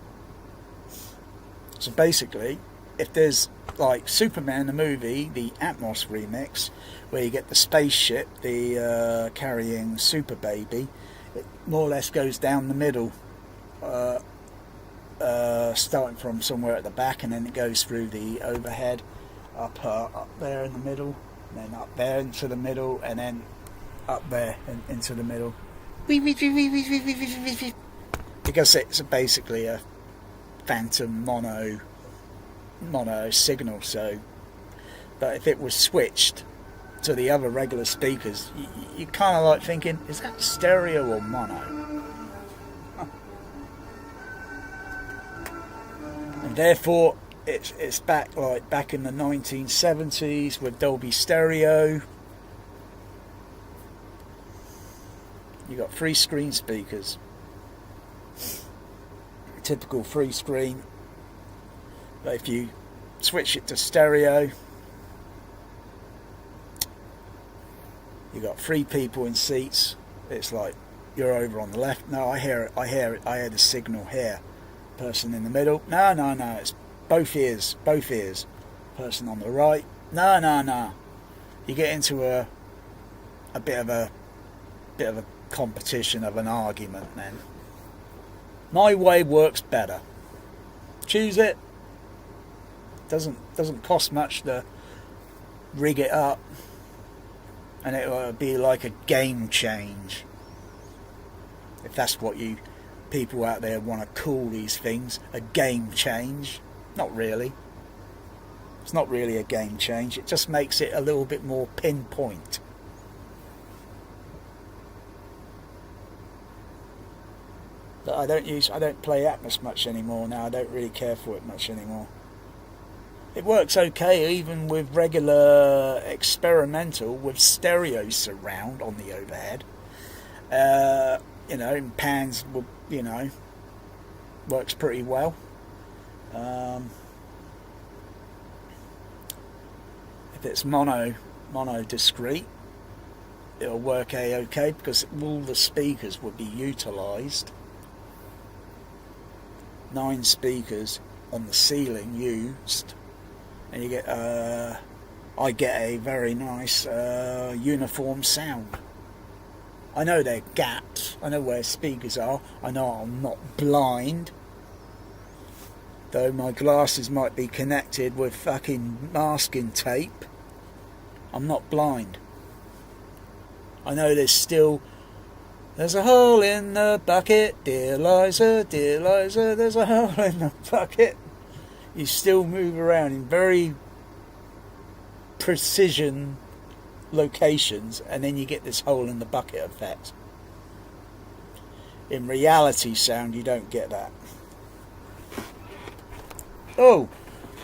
basically, if there's like Superman the movie, the Atmos remix, where you get the spaceship, the carrying Super Baby, it more or less goes down the middle, starting from somewhere at the back, and then it goes through the overhead, up there in the middle, and then up there into the middle, and then up there and into the middle, because it's basically a phantom mono mono signal. So, but if it was switched to the other regular speakers, you kind of like thinking, is that stereo or mono? And therefore, it's back in the 1970s with Dolby Stereo. You got 3 screen speakers, typical 3 screen. But if you switch it to stereo, you got 3 people in seats. It's like you're over on the left. No, I hear it. I hear the signal here. Person in the middle. No. It's both ears. Person on the right. No. You get into a bit of a competition of an argument then. My way works better. Choose it. Doesn't cost much to rig it up, and it will be like a game change, if that's what you people out there want to call these things. A game change. Not really. It's not really a game change. It just makes it a little bit more pinpoint. But I don't play Atmos much anymore now. I don't really care for it much anymore. It works okay even with regular experimental with stereo surround on the overhead. In pans, works pretty well. If it's mono discrete, it'll work a-okay because all the speakers would be utilised. 9 speakers on the ceiling used, and you get I get a very nice uniform sound. I know there are gaps, I know where speakers are, I know I'm not blind, though my glasses might be connected with fucking masking tape. I'm not blind. I know there's a hole in the bucket, dear Liza, there's a hole in the bucket. You still move around in very precision locations, and then you get this hole in the bucket effect. In reality sound, you don't get that. Oh,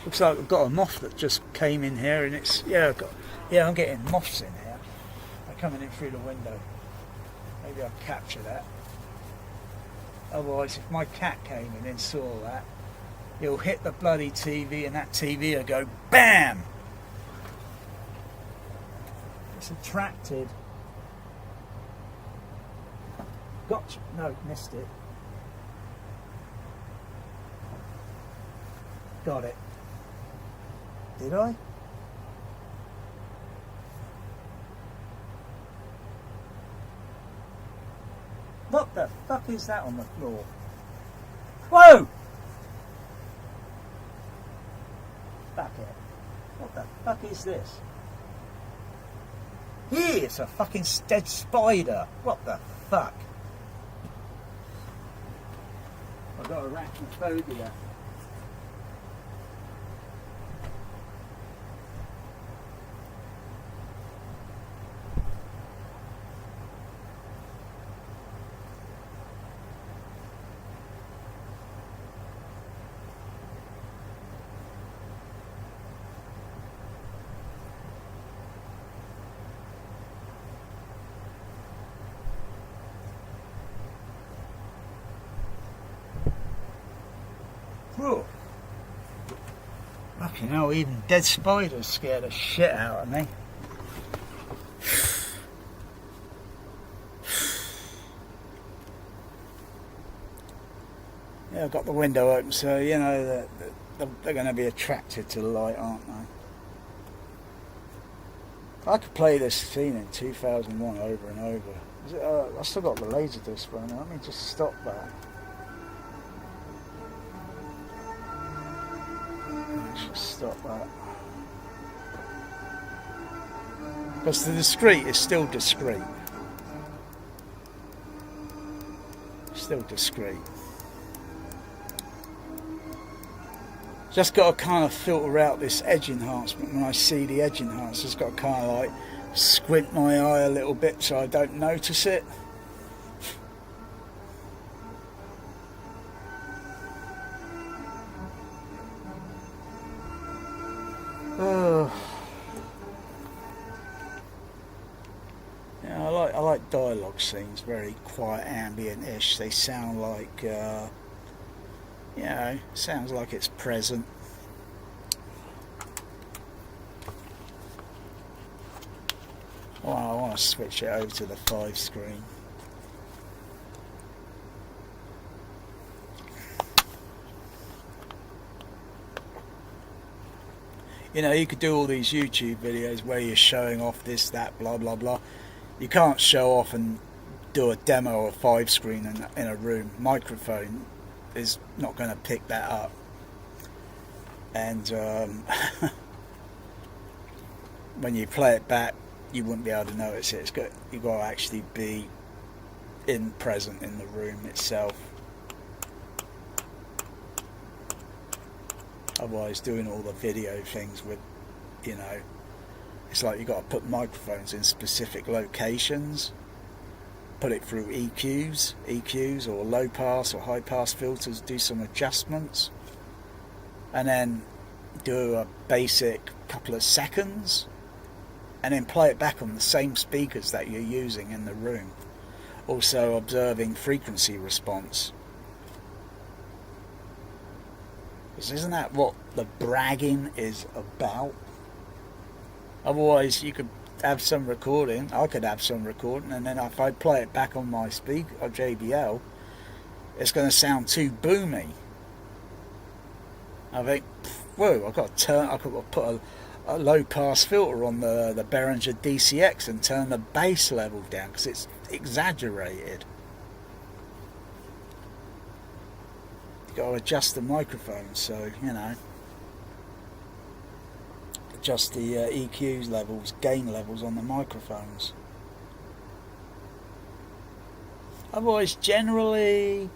looks like I've got a moth that just came in here, and it's I'm getting moths in here. They're coming in through the window. Maybe I'll capture that. Otherwise, if my cat came in and saw that, he'll hit the bloody TV, and that TV will go BAM! It's attracted. Gotcha. No, missed it. Got it. Did I? What the fuck is that on the floor? Whoa! Back here. What the fuck is this? Here, it's a fucking dead spider. What the fuck? I've got arachnophobia. Whoa. Fucking hell, even dead spiders scare the shit out of me. Yeah, I've got the window open, so you know they're going to be attracted to the light, aren't they? I could play this scene in 2001 over and over. I still got the laserdisc running. Let me just stop that. Just stop that. Because the discrete is still discrete. Still discrete. Just got to kind of filter out this edge enhancement when I see the edge enhancer. Just got to kind of like squint my eye a little bit so I don't notice it. Oh. Yeah, I like dialogue scenes, very quiet, ambient-ish. They sound like, you know, sounds like it's present. Well, I want to switch it over to the 5 screen. You know, you could do all these YouTube videos where you're showing off this, that, blah, blah, blah. You can't show off and do a demo of 5 screen in a room. Microphone is not going to pick that up. And when you play it back, you wouldn't be able to notice it. You've got to actually be present in the room itself. Otherwise, doing all the video things with, you know, it's like you've got to put microphones in specific locations, put it through EQs or low pass or high pass filters, do some adjustments, and then do a basic couple of seconds, and then play it back on the same speakers that you're using in the room. Also observing frequency response. Because isn't that what the bragging is about? Otherwise, you could have some recording. I could have some recording, and then if I play it back on my speaker or JBL, it's going to sound too boomy. I think, whoa! I could put a low pass filter on the Behringer DCX and turn the bass level down because it's exaggerated. Got to adjust the microphone, so you know, adjust the EQ levels, gain levels on the microphones. Otherwise, generally,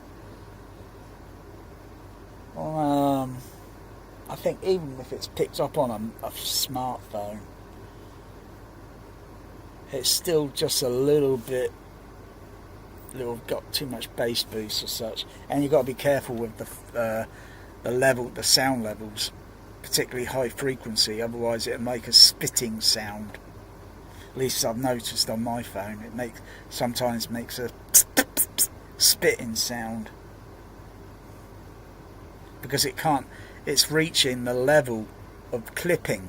I think even if it's picked up on a smartphone, it's still just a little bit. Got too much bass boost or such, and you've got to be careful with the sound levels, particularly high frequency. Otherwise, it'll make a spitting sound. At least I've noticed on my phone, it sometimes makes a spitting sound because it's reaching the level of clipping,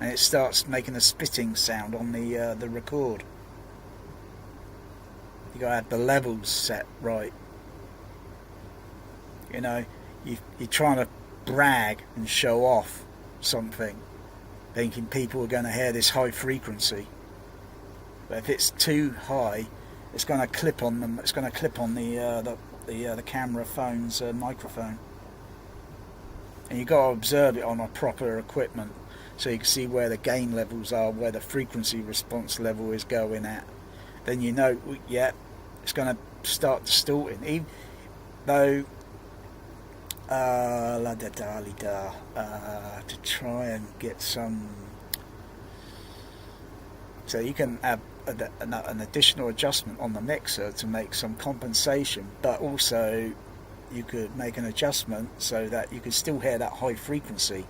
and it starts making a spitting sound on the record. You got to have the levels set right. You know, you're trying to brag and show off something, thinking people are going to hear this high frequency. But if it's too high, it's going to clip on them. It's going to clip on the camera phone's microphone. And you've got to observe it on a proper equipment, so you can see where the gain levels are, where the frequency response level is going at. Then you know, yeah, it's going to start distorting. Even though, to try and get some. So you can have an additional adjustment on the mixer to make some compensation, but also you could make an adjustment so that you could still hear that high frequency,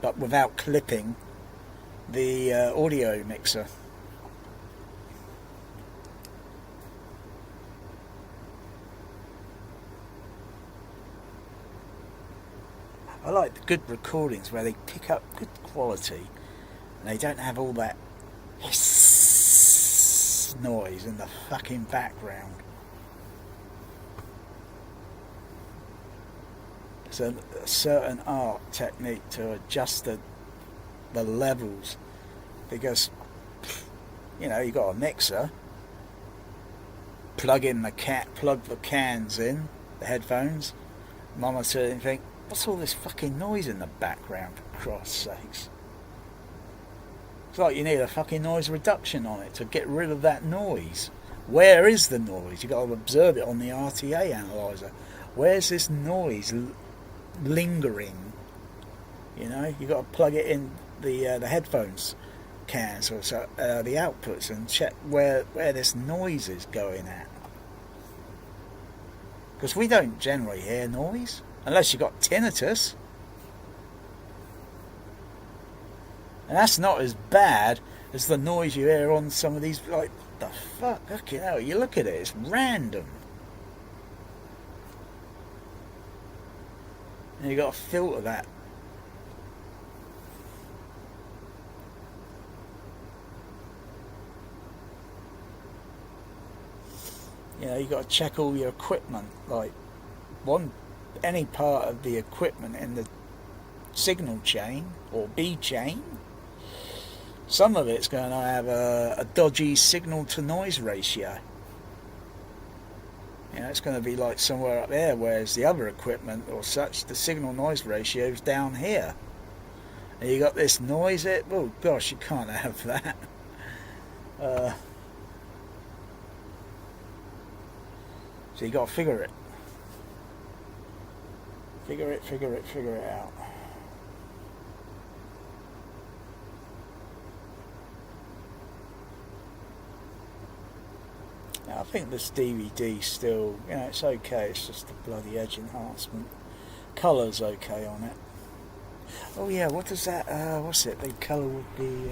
but without clipping the audio mixer. I like the good recordings where they pick up good quality and they don't have all that hiss noise in the fucking background. It's a certain art technique to adjust the levels, because you know, you got a mixer, plug the cans in, the headphones, monitor it and think, what's all this fucking noise in the background, for Christ's sakes? It's like you need a fucking noise reduction on it to get rid of that noise. Where is the noise? You've got to observe it on the RTA analyzer. Where's this noise lingering You know, you got to plug it in the headphones cans or so, the outputs, and check where this noise is going at. Because we don't generally hear noise unless you've got tinnitus, and that's not as bad as the noise you hear on some of these. Like, the fuck, okay, hell, you look at it, it's random. And you got to filter that. You know, you got to check all your equipment, like any part of the equipment in the signal chain or B chain. Some of it's going to have a dodgy signal to noise ratio. You know, it's going to be like somewhere up there, whereas the other equipment or such, the signal noise ratio is down here. And you got this noise, oh gosh, you can't have that. So you got to figure it. Figure it out. Now, I think this DVD still, you know, it's okay. It's just the bloody edge enhancement. Colour's okay on it. Oh yeah, what does that? What's it? The colour would be.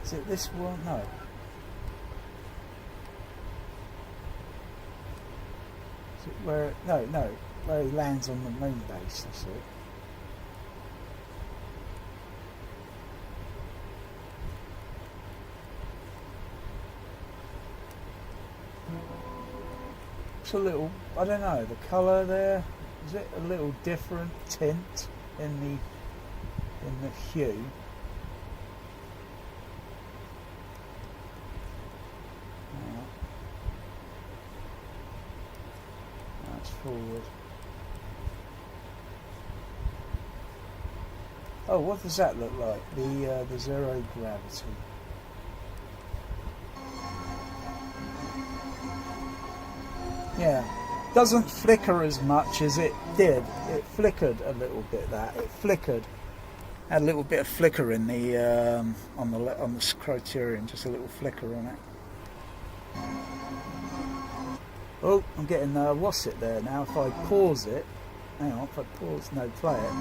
Is it this one? No. Is it where? No, where he lands on the moon base. That's it. It's a little, I don't know, the colour there, is it a little different tint in the hue? That's forward. Oh, what does that look like? The zero gravity. Yeah, doesn't flicker as much as it did. It flickered a little bit. It flickered. Had a little bit of flicker in the on the criterion, just a little flicker on it. Oh, I'm getting what's it there now? If I pause it, hang on. If I pause, no, play it.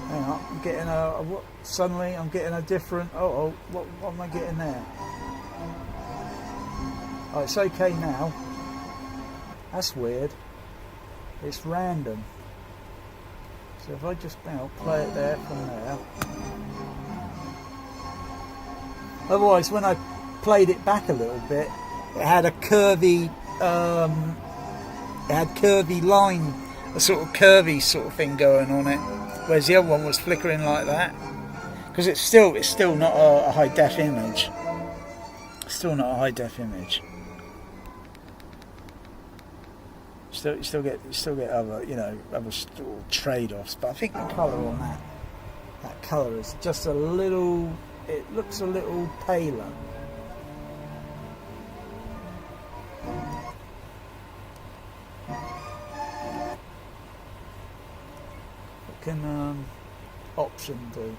Hang on, I'm getting what? Suddenly, I'm getting a different. What am I getting there? Oh, it's okay now. That's weird. It's random. So if I just play it there from there. Otherwise, when I played it back a little bit, it had a curvy, line, a sort of curvy sort of thing going on it, whereas the other one was flickering like that. Because it's still not a high def image. Still not a high def image. You still get other, you know, other trade-offs, but I think the colour on that colour is just a little. It looks a little paler. What can option do?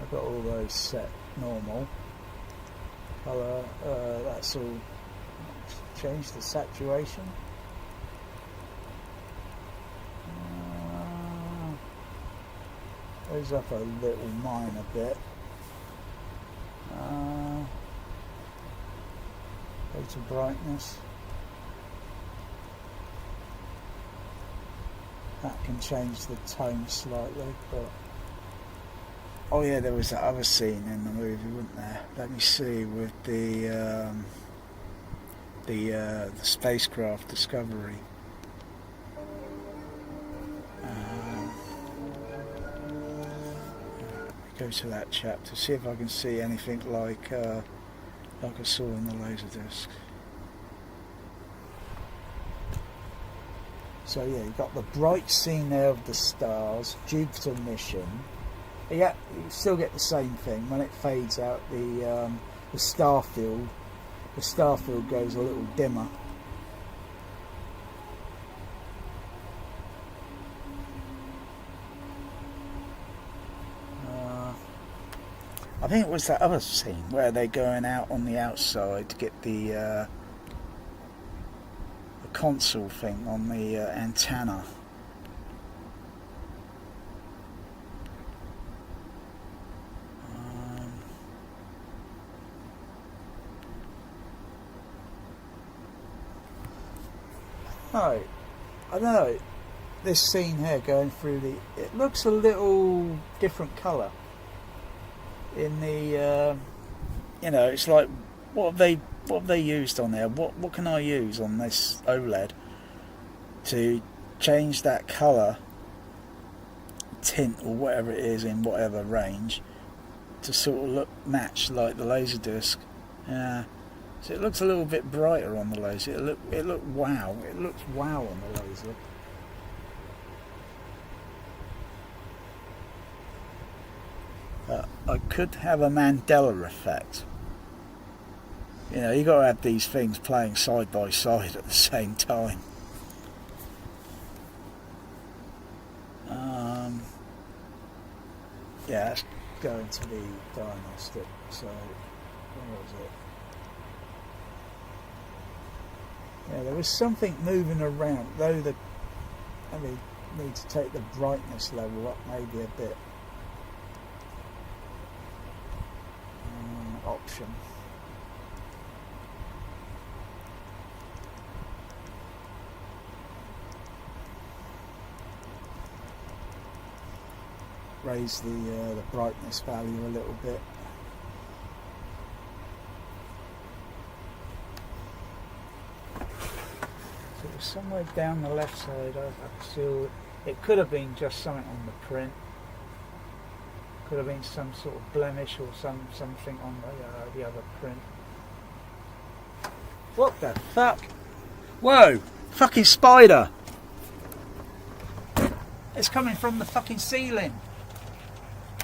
I've got all those set normal. Colour, that's all. Change the saturation. Goes up a little minor bit. Go to brightness. That can change the tone slightly, but. Oh yeah, there was that other scene in the movie, wasn't there? Let me see, with the spacecraft Discovery. Go to that chapter, see if I can see anything like I saw in the laserdisc. So yeah, you've got the bright scene there of the stars, Jupiter mission. Yeah, you still get the same thing when it fades out. The star field the star field goes a little dimmer. I think it was that other scene where they're going out on the outside to get the console thing on the antenna. No, I don't know. This scene here going through it looks a little different colour. In the, it's like what have they used on there? What can I use on this OLED to change that colour, tint or whatever it is in whatever range, to sort of match like the laserdisc? Yeah. So it looks a little bit brighter on the laser. It looks wow on the laser. I could have a Mandela effect. You got to have these things playing side by side at the same time. Yeah, that's going to be diagnostic. So, where was it? Yeah, there was something moving around, though I need to take the brightness level up maybe a bit. Option. Raise the brightness value a little bit. So it was somewhere down the left side. I feel it could have been just something on the print. Could have been some sort of blemish or something on the other print. What the fuck? Whoa! Fucking spider! It's coming from the fucking ceiling.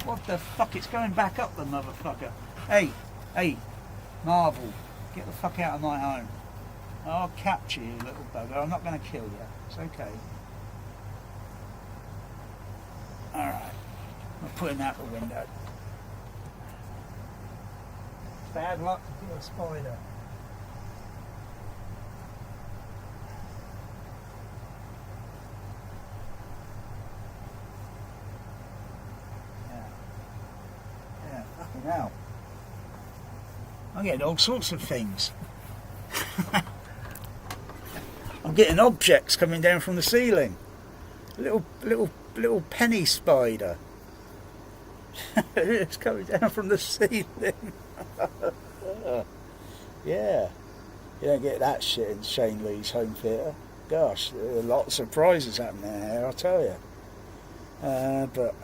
What the fuck? It's going back up the motherfucker. Hey, Marvel, get the fuck out of my home. I'll capture you, little bugger. I'm not going to kill you. It's okay. Alright. I'm putting out the window. Bad luck to kill a spider. Yeah, fucking hell. I'm getting all sorts of things. I'm getting objects coming down from the ceiling. Little penny spider. It's coming down from the ceiling. Yeah. You don't get that shit in Shane Lee's home theatre. Gosh, there are a lot of surprises happening here, I'll tell you. But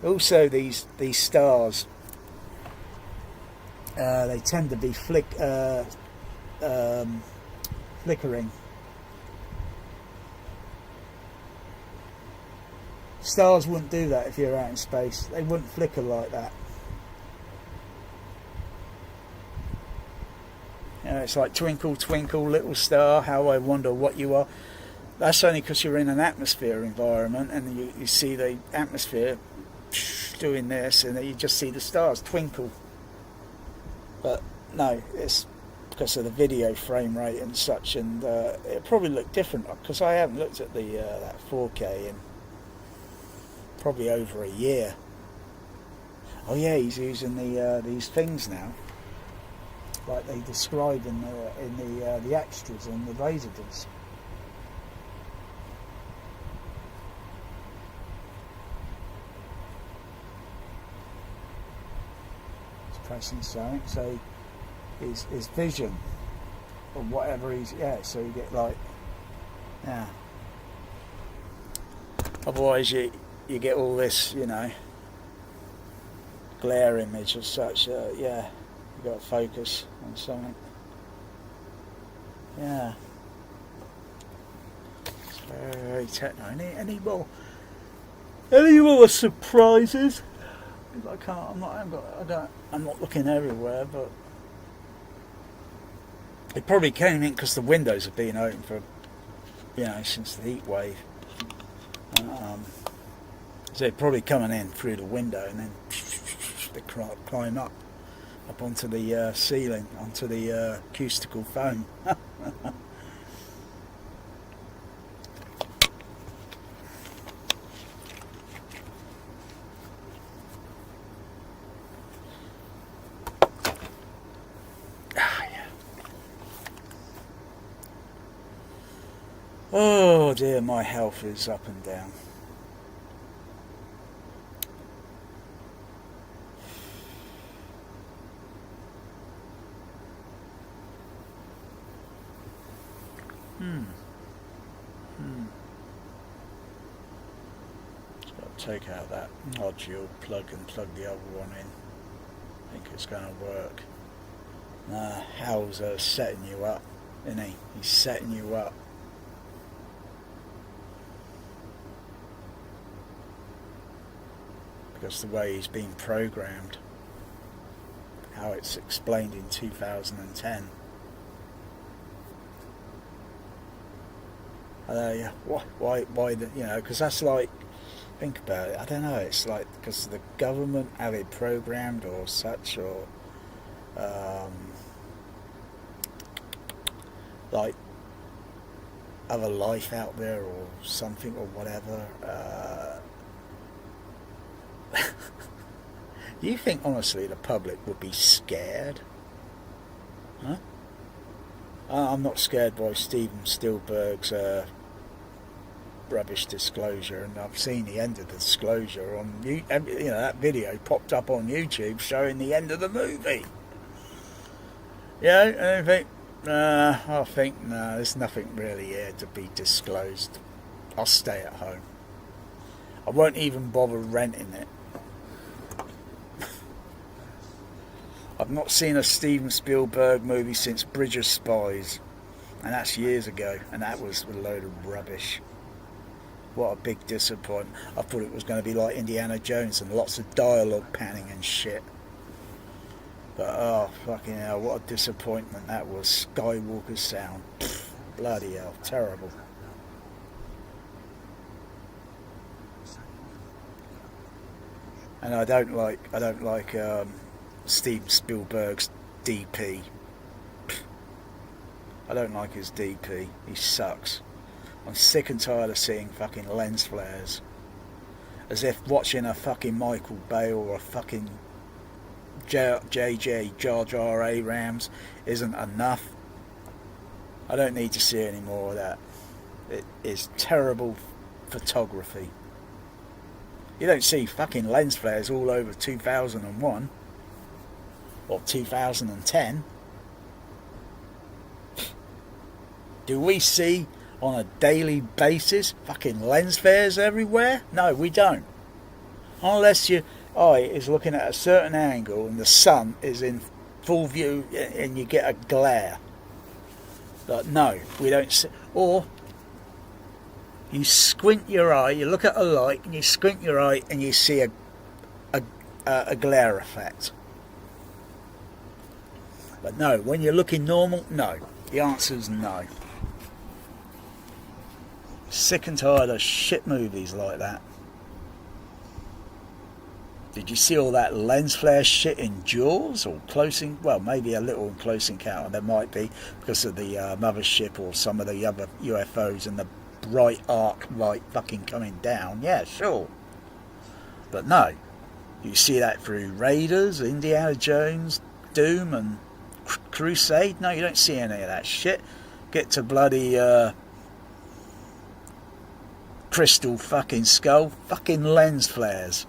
also these stars, they tend to be flickering. Stars wouldn't do that if you're out in space. They wouldn't flicker like that. It's like twinkle, twinkle, little star, how I wonder what you are. That's only because you're in an atmosphere environment and you see the atmosphere doing this and then you just see the stars twinkle. But no, it's because of the video frame rate and such, and it probably looked different because I haven't looked at that 4K in probably over a year. Oh yeah, he's using these things now, like they describe in the extras on the laserdisc. He's pressing something, so his vision or whatever so you get like, yeah. Otherwise you get all this, glare image or such. You got to focus on something. Yeah. It's very, very techno. Any more surprises? I can't. I'm not looking everywhere, but It probably came in because the windows have been open for, you know, since the heat wave. So they're probably coming in through the window and then they climb up onto the ceiling, onto the acoustical foam. Oh dear, my health is up and down. Just got to take out that module plug and plug the other one in. I think it's going to work. Hal's setting you up, isn't he? He's setting you up. Because the way he's been programmed, how it's explained in 2010. Why the, you know, because that's like, think about it, I don't know, it's like because the government have it programmed or such, or like other life out there or something or whatever. Do you think honestly the public would be scared? Huh? I'm not scared by Steven Spielberg's rubbish disclosure, and I've seen the end of the disclosure on you know, that video popped up on YouTube showing the end of the movie. Yeah, and I think no, there's nothing really here to be disclosed. I'll stay at home. I won't even bother renting it. I've not seen a Steven Spielberg movie since Bridge of Spies, and that's years ago, and that was a load of rubbish. What a big disappointment. I thought it was going to be like Indiana Jones and lots of dialogue panning and shit. But oh, fucking hell, what a disappointment that was. Skywalker's sound. Pfft, bloody hell, terrible. And I don't like Steven Spielberg's DP. I don't like his DP. He sucks. I'm sick and tired of seeing fucking lens flares. As if watching a fucking Michael Bay or a fucking JJ Jar Jar Abrams isn't enough. I don't need to see any more of that. It is terrible photography. You don't see fucking lens flares all over 2001 or 2010. Do we see on a daily basis fucking lens flares everywhere? No, we don't. Unless your eye is looking at a certain angle and the sun is in full view and you get a glare. But no, we don't see. Or you squint your eye, you look at a light and you squint your eye and you see a glare effect. But no, when you're looking normal, no. The answer is no. Sick and tired of shit movies like that. Did you see all that lens flare shit in Jaws or well, maybe a little in Close Encounter. There might be because of the mothership or some of the other UFOs and the bright arc light fucking coming down. Yeah, sure. But no, you see that through Raiders, Indiana Jones, Doom and Crusade. No, you don't see any of that shit. Get to bloody Crystal fucking Skull, fucking lens flares.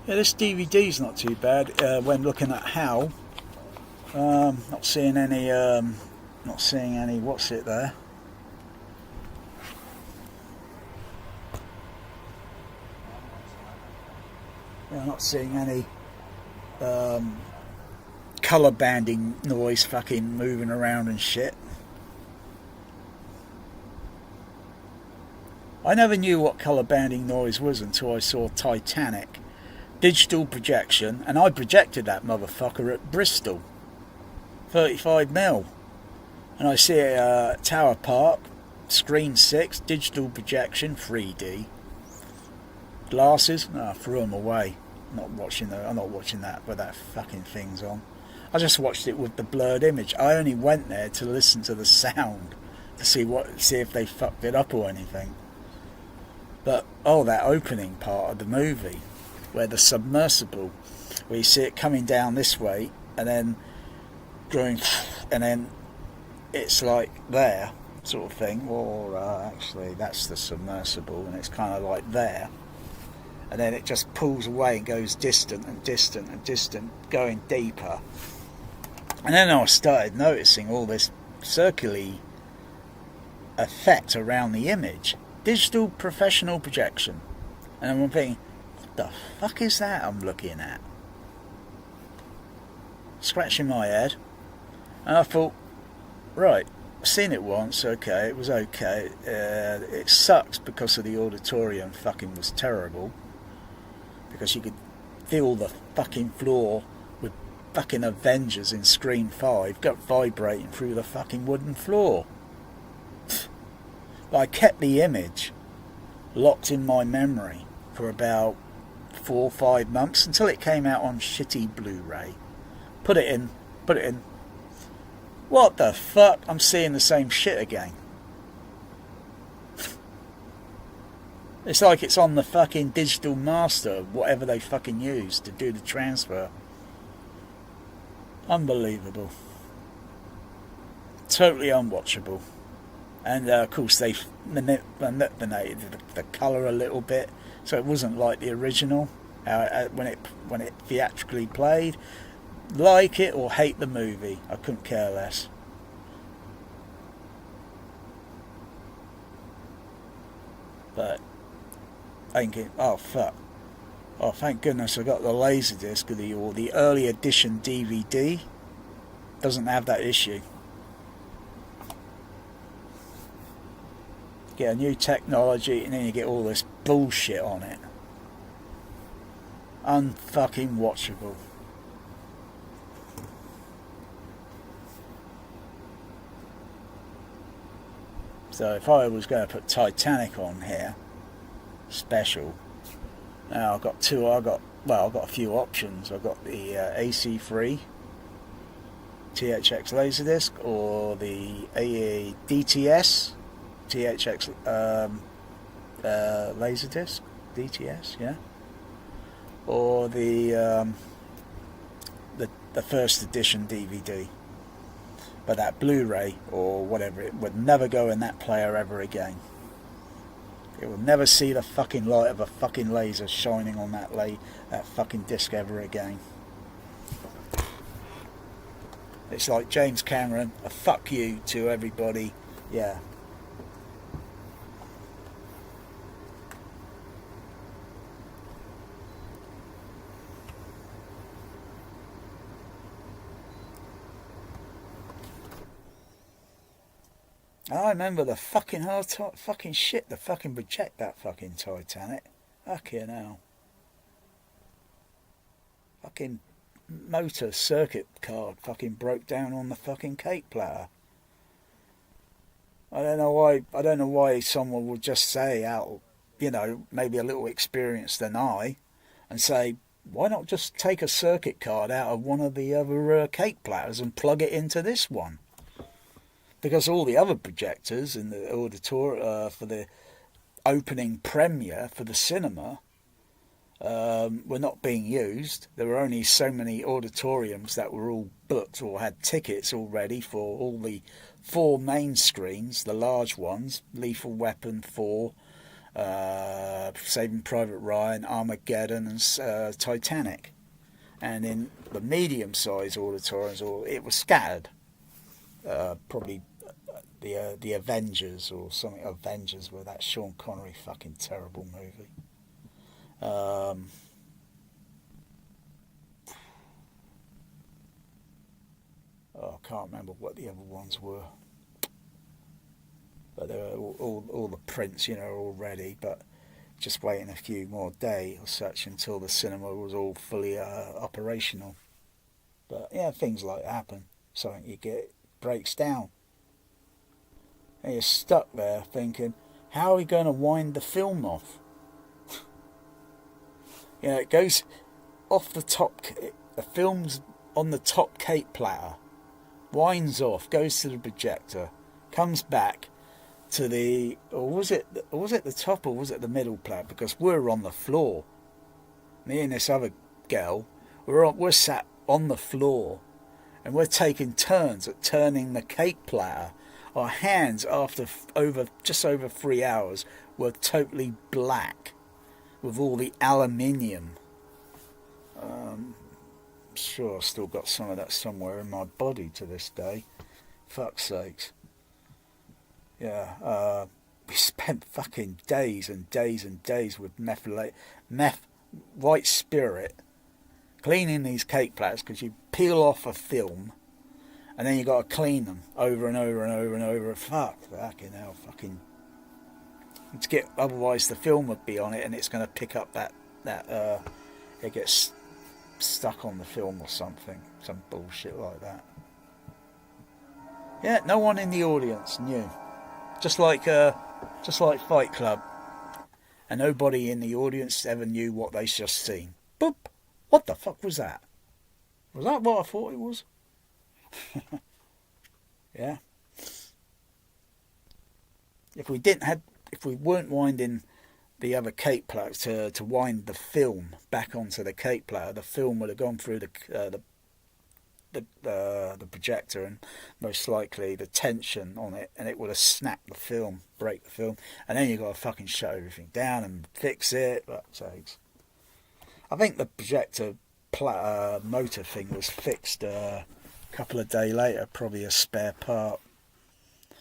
Yeah, this DVD's not too bad when looking at HAL. Not seeing any. What's it there? Yeah, not seeing any colour banding noise fucking moving around and shit. I never knew what colour banding noise was until I saw Titanic digital projection, and I projected that motherfucker at Bristol 35mm, and I see it Tower Park, screen 6, digital projection, 3D glasses. No, I threw them away. I'm not watching that with that fucking thing's on. I just watched it with the blurred image. I only went there to listen to the sound to see if they fucked it up or anything. But that opening part of the movie, where the submersible, where you see it coming down this way and then going, and then it's like there sort of thing, or actually that's the submersible, and it's kind of like there, and then it just pulls away and goes distant and distant and distant, going deeper. And then I started noticing all this circular effect around the image, digital professional projection, and I'm thinking, what the fuck is that I'm looking at? Scratching my head, and I thought, right, I've seen it once, okay, it was okay. It sucks because of the auditorium fucking was terrible, because you could feel the fucking floor with fucking Avengers in Screen 5 got vibrating through the fucking wooden floor. But I kept the image locked in my memory for about 4 or 5 months until it came out on shitty Blu-ray. Put it in. What the fuck? I'm seeing the same shit again. It's like it's on the fucking digital master, whatever they fucking use to do the transfer. Unbelievable. Totally unwatchable. And of course they manipulated the colour a little bit, so it wasn't like the original when it theatrically played. Like it or hate the movie, I couldn't care less. But thinking, oh fuck, oh thank goodness I got the laserdisc or the early edition DVD. Doesn't have that issue. Get a new technology and then you get all this bullshit on it. Unfucking watchable. So if I was going to put Titanic on here, special, now I've got a few options. I've got the AC3 THX laserdisc, or the DTS THX laserdisc, DTS, yeah, or the first edition DVD. But that Blu-ray or whatever, it would never go in that player ever again. It will never see the fucking light of a fucking laser shining on that fucking disc ever again. It's like James Cameron, a fuck you to everybody, yeah. I remember the fucking fucking shit to fucking project that fucking Titanic. Fucking hell. Fucking motor circuit card fucking broke down on the fucking cake platter. I don't know why someone would just say out, maybe a little experienced than I, and say, why not just take a circuit card out of one of the other cake platters and plug it into this one? Because all the other projectors in the auditorium for the opening premiere for the cinema were not being used. There were only so many auditoriums that were all booked or had tickets already for all the 4 main screens, the large ones, Lethal Weapon 4, Saving Private Ryan, Armageddon and Titanic. And in the medium-sized auditoriums, it was scattered. Probably the Avengers or something. Avengers were that Sean Connery fucking terrible movie. Oh, I can't remember what the other ones were. But they were all the prints, you know, are all ready, but just waiting a few more days or such until the cinema was all fully operational. But yeah, things like that happen. Something you get breaks down. And you're stuck there thinking, how are we going to wind the film off? You know, it goes off the top, the film's on the top cake platter, winds off, goes to the projector, comes back to the, or was it the top or was it the middle platter? Because we're on the floor. Me and this other girl, we're sat on the floor, and we're taking turns at turning the cake platter. Our hands, after just over 3 hours, were totally black with all the aluminium. I'm sure I've still got some of that somewhere in my body to this day. Fuck's sakes. Yeah, we spent fucking days and days and days with white spirit cleaning these cake platters, because you peel off a film and then you got to clean them over and over and over and over. Fucking hell, to get, otherwise the film would be on it and it's going to pick up that it gets stuck on the film or something, some bullshit like that. Yeah, no one in the audience knew. Just like Fight Club, and nobody in the audience ever knew what they just seen. Boop! What the fuck was that? Was that what I thought it was? Yeah. If we weren't winding the other cake platter to wind the film back onto the cake platter, the film would have gone through the projector, and most likely the tension on it, and it would have snapped the film, break the film, and then you got to fucking shut everything down and fix it. Fuck's sakes. I think the projector motor thing was fixed a couple of days later, probably a spare part,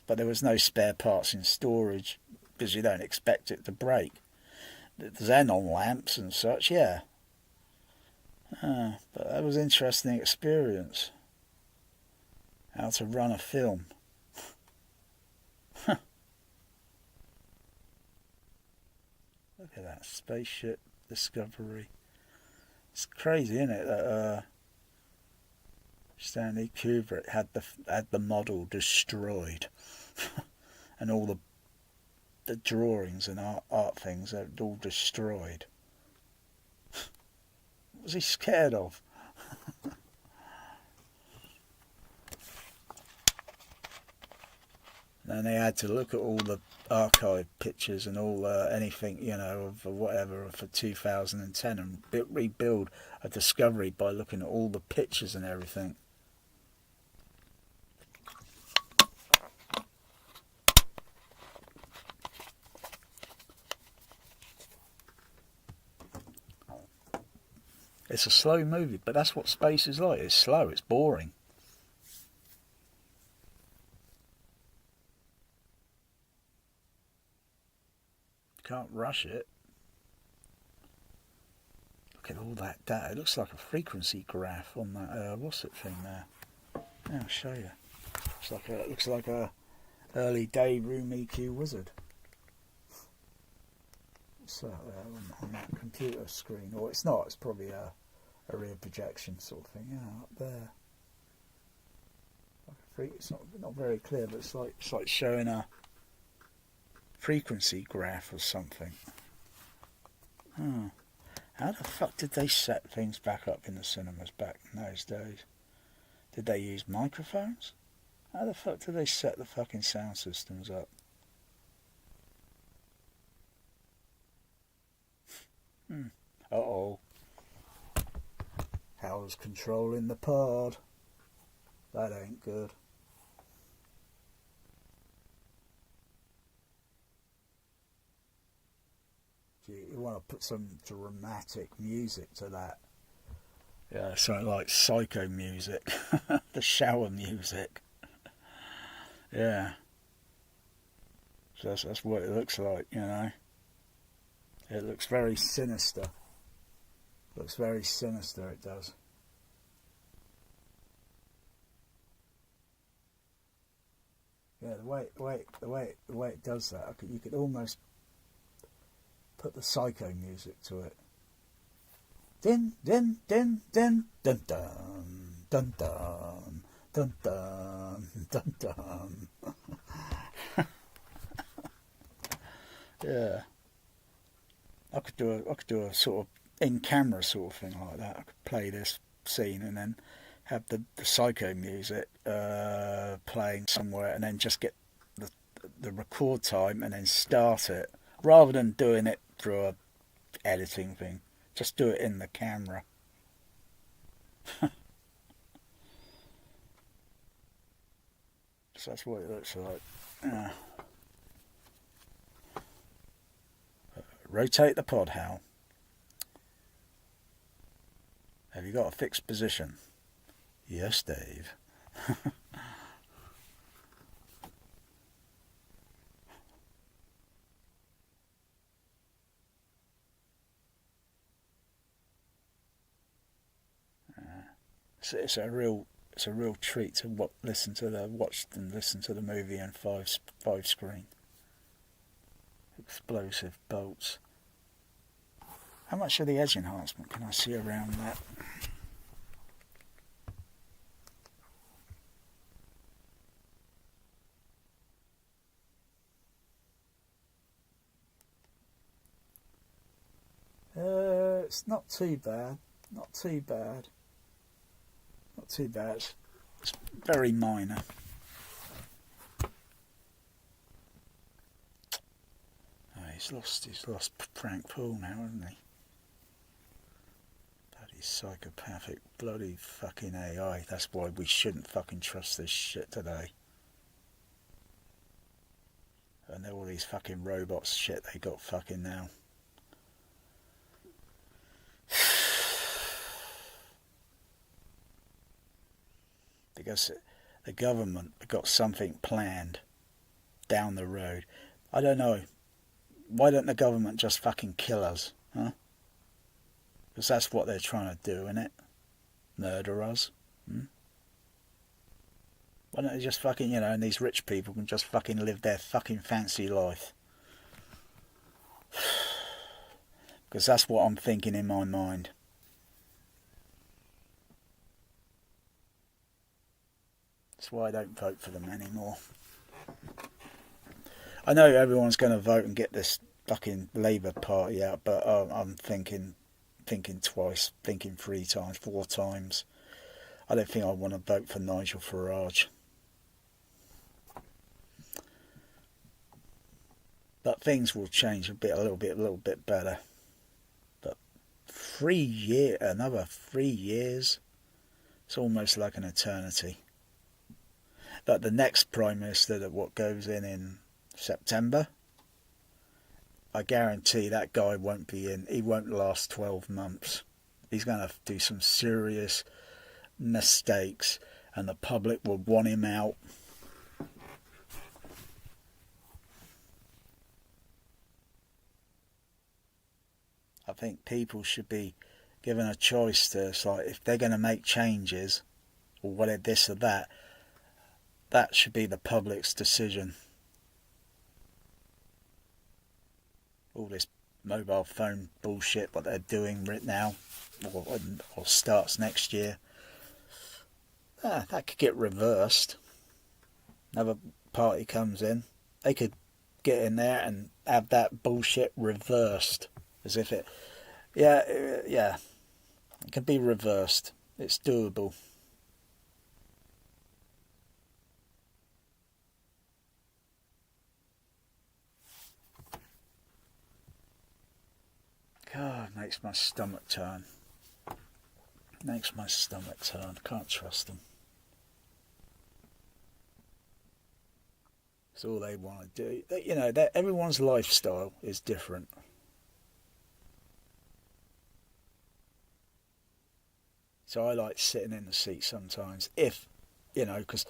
but there was no spare parts in storage because you don't expect it to break. The xenon lamps and such, yeah. But that was an interesting experience. How to run a film. Look at that spaceship Discovery. It's crazy, isn't it? That Stanley Kubrick had the model destroyed, and all the drawings and art things are all destroyed. What was he scared of? And they had to look at all the archive pictures and all anything, you know, of whatever for 2010 and rebuild a Discovery by looking at all the pictures and everything. It's a slow movie, but that's what space is like. It's slow, it's boring. Can't rush it. Look at all that data. It looks like a frequency graph on that what's it thing there? Yeah, I'll show you. It looks like a early day room EQ wizard. What's that there on that computer screen? Or it's not. It's probably a rear projection sort of thing. Yeah, up there. It's not very clear, but it's like showing a frequency graph or something. How the fuck did they set things back up in the cinemas back in those days? Did they use microphones? How the fuck did they set the fucking sound systems up? Uh-oh. How's controlling the pod? That ain't good. You want to put some dramatic music to that. Yeah, something like psycho music. The shower music. Yeah. So that's what it looks like, you know. It looks very sinister. Looks very sinister, it does. Yeah, the way it does that, you could almost put the psycho music to it. Din din din din dun dun dun dun dun dun dun dun. Yeah, I could do a sort of in camera sort of thing like that. I could play this scene and then have the psycho music playing somewhere, and then just get the record time and then start it, rather than doing it through a editing thing. Just do it in the camera. So that's what it looks like. Rotate the pod, Hal. Have you got a fixed position? Yes, Dave. It's a real treat to watch and listen to the movie in five screen. Explosive bolts. How much of the edge enhancement can I see around that? It's not too bad. Not too bad. Not too bad. It's very minor. Oh, he's lost Frank Paul now, hasn't he? Bloody psychopathic, bloody fucking AI. That's why we shouldn't fucking trust this shit today. And all these fucking robots shit they got fucking now. Because the government have got something planned down the road. I don't know. Why don't the government just fucking kill us, huh? Because that's what they're trying to do, innit? Murder us. Why don't they just fucking, and these rich people can just fucking live their fucking fancy life? Because that's what I'm thinking in my mind. That's why I don't vote for them anymore. I know everyone's going to vote and get this fucking Labour Party out, but I'm thinking twice, thinking 3 times, 4 times. I don't think I want to vote for Nigel Farage. But things will change a little bit better. But another 3 years, it's almost like an eternity. But the next Prime Minister that goes in September, I guarantee that guy won't be in. He won't last 12 months. He's going to do some serious mistakes, and the public will want him out. I think people should be given a choice to, it's like, if they're going to make changes, or whatever, this or that, that should be the public's decision. All this mobile phone bullshit, what they're doing right now, or starts next year, that could get reversed. Another party comes in, they could get in there and have that bullshit reversed, as if it, it can be reversed. It's doable. God, makes my stomach turn. Can't trust them. It's all they want to do. Everyone's lifestyle is different. So I like sitting in the seat sometimes, because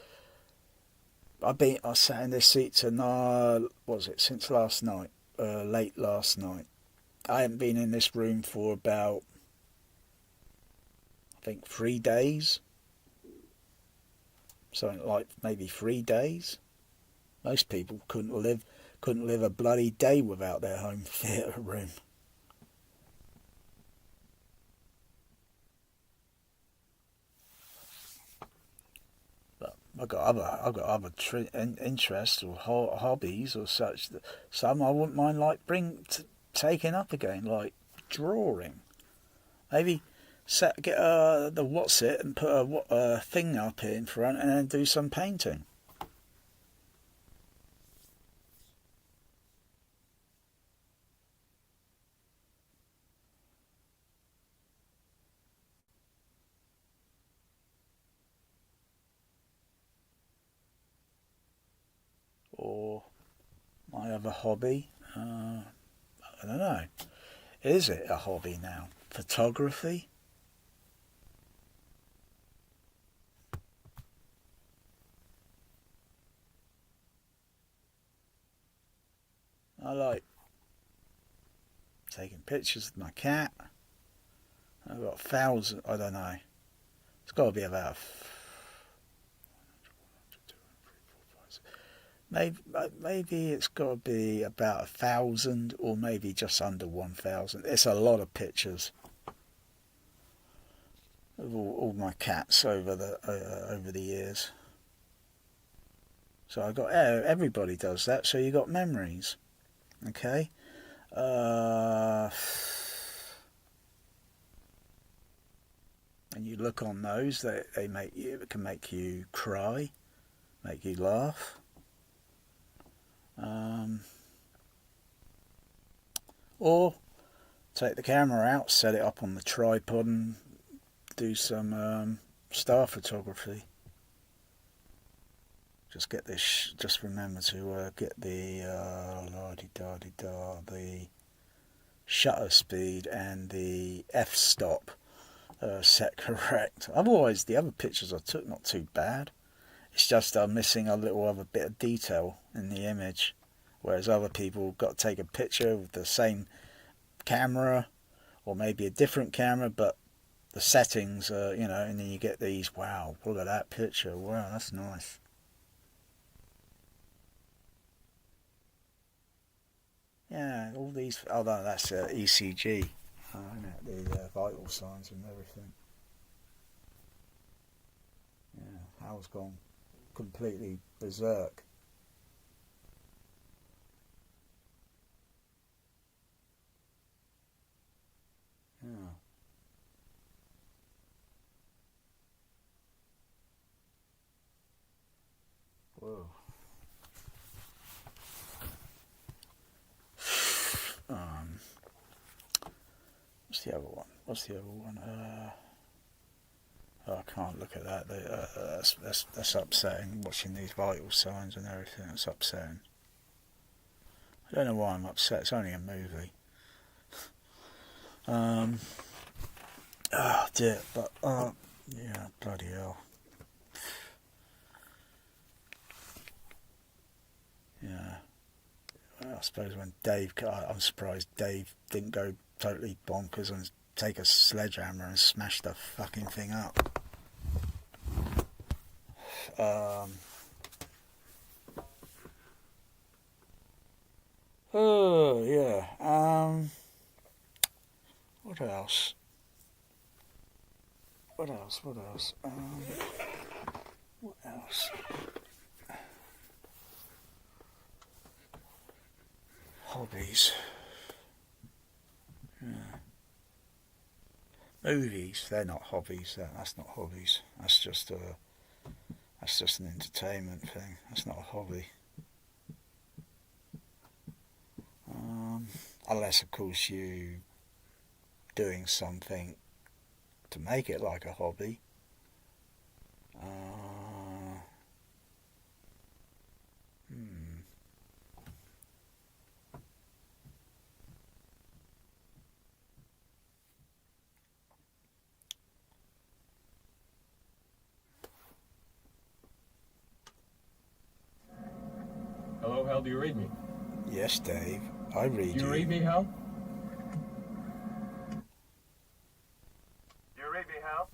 I sat in this seat since last night, late last night. I haven't been in this room for about, I think, 3 days. Something like maybe 3 days. Most people couldn't live a bloody day without their home theatre room. But I've got other interests or hobbies or such that some I wouldn't mind taking up again, like drawing. Maybe get the what's it and put a thing up in front and then do some painting. Or my other hobby, I don't know. Is it a hobby now? Photography? I like taking pictures of my cat. I've got thousands, I don't know. It's got to be about maybe it's got to be about 1,000 or maybe just under 1,000. It's a lot of pictures of all my cats over the years. So I got everybody does that. So you got memories, okay? And you look on those, it can make you cry, make you laugh. Or take the camera out, set it up on the tripod and do some star photography. Just get this. Just remember to get the the shutter speed and the f-stop set correct. Otherwise, the other pictures I took not too bad. It's just I'm missing a little other bit of detail in the image, whereas other people got to take a picture with the same camera or maybe a different camera, but the settings, and then you get these. Wow, look at that picture. Wow, that's nice. Yeah, all these. Oh no, that's ECG. The vital signs and everything. Yeah, Hal's gone completely berserk. Yeah. Whoa. What's the other one? I can't look at that. That's upsetting. Watching these vital signs and everything. That's upsetting. I don't know why I'm upset. It's only a movie. Oh dear. But yeah, bloody hell. Yeah. Well, I suppose when I'm surprised Dave didn't go totally bonkers and take a sledgehammer and smash the fucking thing up. Oh yeah. What else? What else? What else? Hobbies. Yeah. Movies, they're not hobbies. That's not hobbies. That's just an entertainment thing. That's not a hobby. Unless, of course, you doing something to make it like a hobby. Hello, Hal, do you read me? Yes, Dave, I read you. Do you read me, Hal? Do you read me, Hal?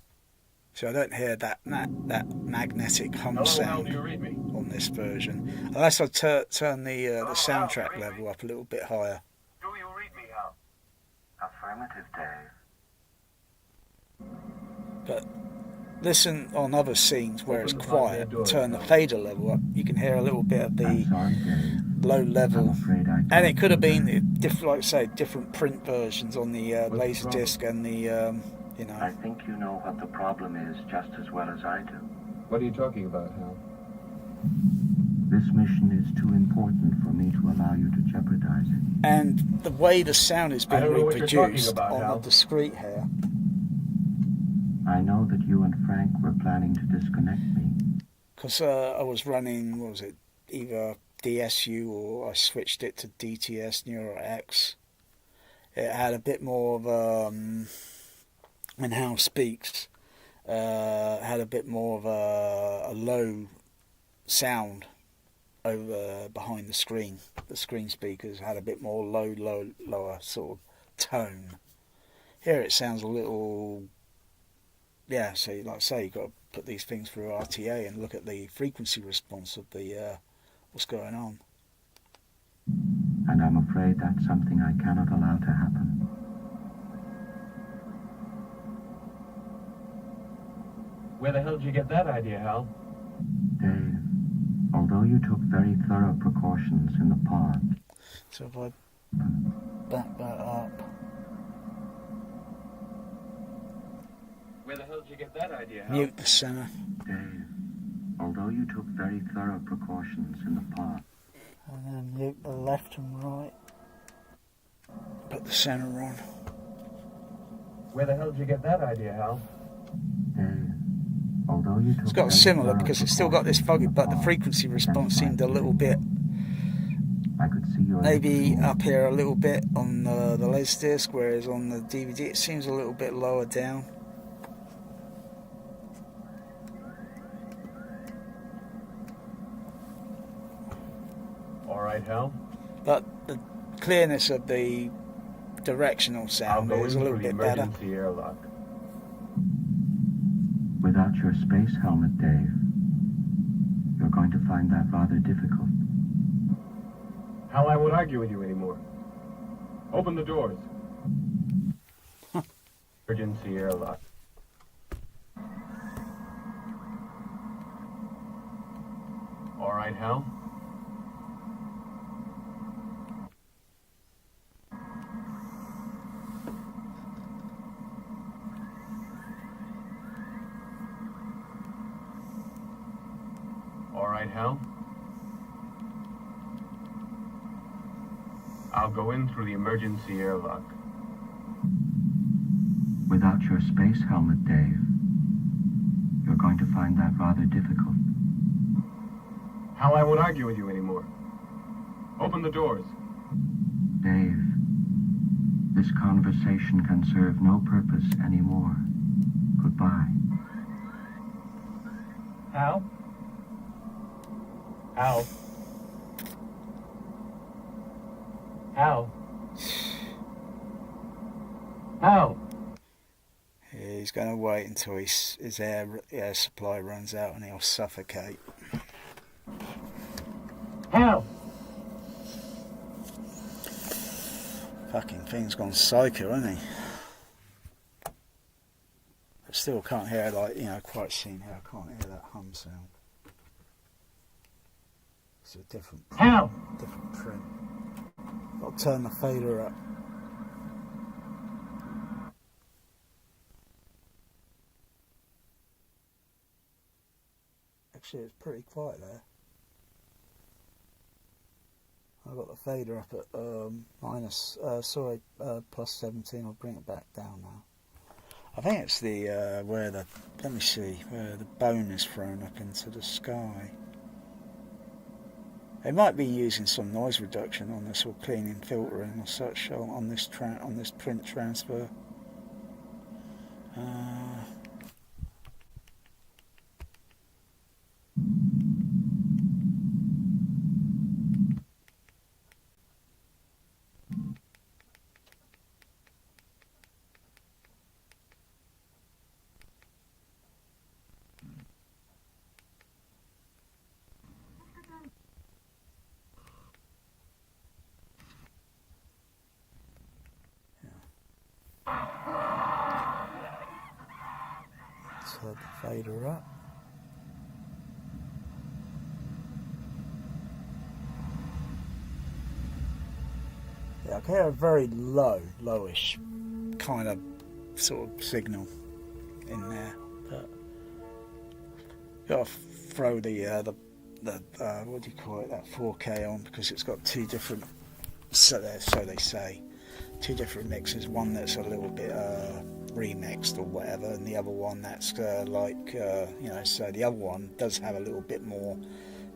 So I don't hear that magnetic hum Hello, Hal, sound do you read me? on this version, unless I turn the soundtrack level up a little bit higher. Do you read me, Hal? Affirmative, Dave. But listen on other scenes where it's Open the quiet, podcast door, turn the Hal. fader level up, you can hear a little bit of the I'm sorry, Dave. low level. I'm afraid I And can't it could have do been, that. like I say, different print versions on the What's the laserdisc and the, I think you know what the problem is just as well as I do. What are you talking about, Hal? This mission is too important for me to allow you to jeopardize it. And the way the sound is being I don't know what you're talking reproduced about, on Hal. the discrete here. I know that you and Frank were planning to disconnect me. Because I was running, what was it, either DSU or I switched it to DTS Neural X. It had a bit more of when Hal speaks, had a bit more of a low sound over behind the screen. The screen speakers had a bit more lower sort of tone. Here it sounds a little, yeah, so like I say, you've got to put these things through RTA and look at the frequency response of the what's going on. And I'm afraid that's something I cannot allow to happen. Where the hell did you get that idea, Hal? Dave, although you took very thorough precautions in the pod, So if I back that up. Where the hell did you get that idea, Hal? Mute the center. Dave, although you took very thorough precautions in the pod, And then mute the left and right. Put the center on. Where the hell did you get that idea, Hal? Dave, although you took It's got very similar thorough because it's still got this foggy, but the frequency response seemed a little bit, I could see your maybe up here a little bit on the laserdisc, whereas on the DVD it seems a little bit lower down. All right, Hal. But the clearness of the directional I'll sound go is in a little through the bit better. emergency airlock. Without your space helmet, Dave, you're going to find that rather difficult. Hal, I won't argue with you anymore. Open the doors. Emergency airlock. All right, Hal. All right, Hal. I'll go in through the emergency airlock. Without your space helmet, Dave, you're going to find that rather difficult. Hal, I won't argue with you anymore. Open the doors. Dave, this conversation can serve no purpose anymore. Goodbye. Hal? Hal? Hal? Hal? He's going to wait until his air supply runs out and he'll suffocate. Hal? Fucking thing's gone psycho, hasn't he? I still can't hear, like, quite seen here. I can't hear that hum sound. It's a different print. I'll turn the fader up. Actually, it's pretty quiet there. I've got the fader up at plus 17. I'll bring it back down now. I think it's the where the bone is thrown up into the sky. They might be using some noise reduction on this, or cleaning, filtering, or such on this print transfer. Turn the fader up. Yeah, I can hear a very lowish kind of sort of signal in there, but gotta throw the what do you call it, that 4K on, because it's got two different, so they say, two different mixes. One that's a little bit remixed or whatever, and the other one that's you know, so the other one does have a little bit more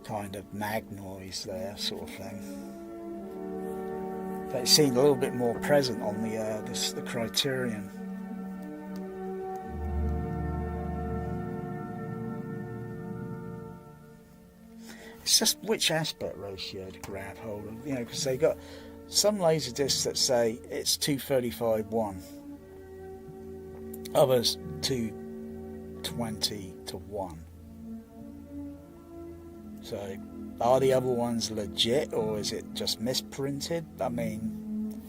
kind of mag noise there, sort of thing. But it seemed a little bit more present on the Criterion. It's just which aspect ratio to grab hold of, you know, because they got some laser discs that say it's 235:1, others 220:1. So, are the other ones legit, or is it just misprinted? I mean,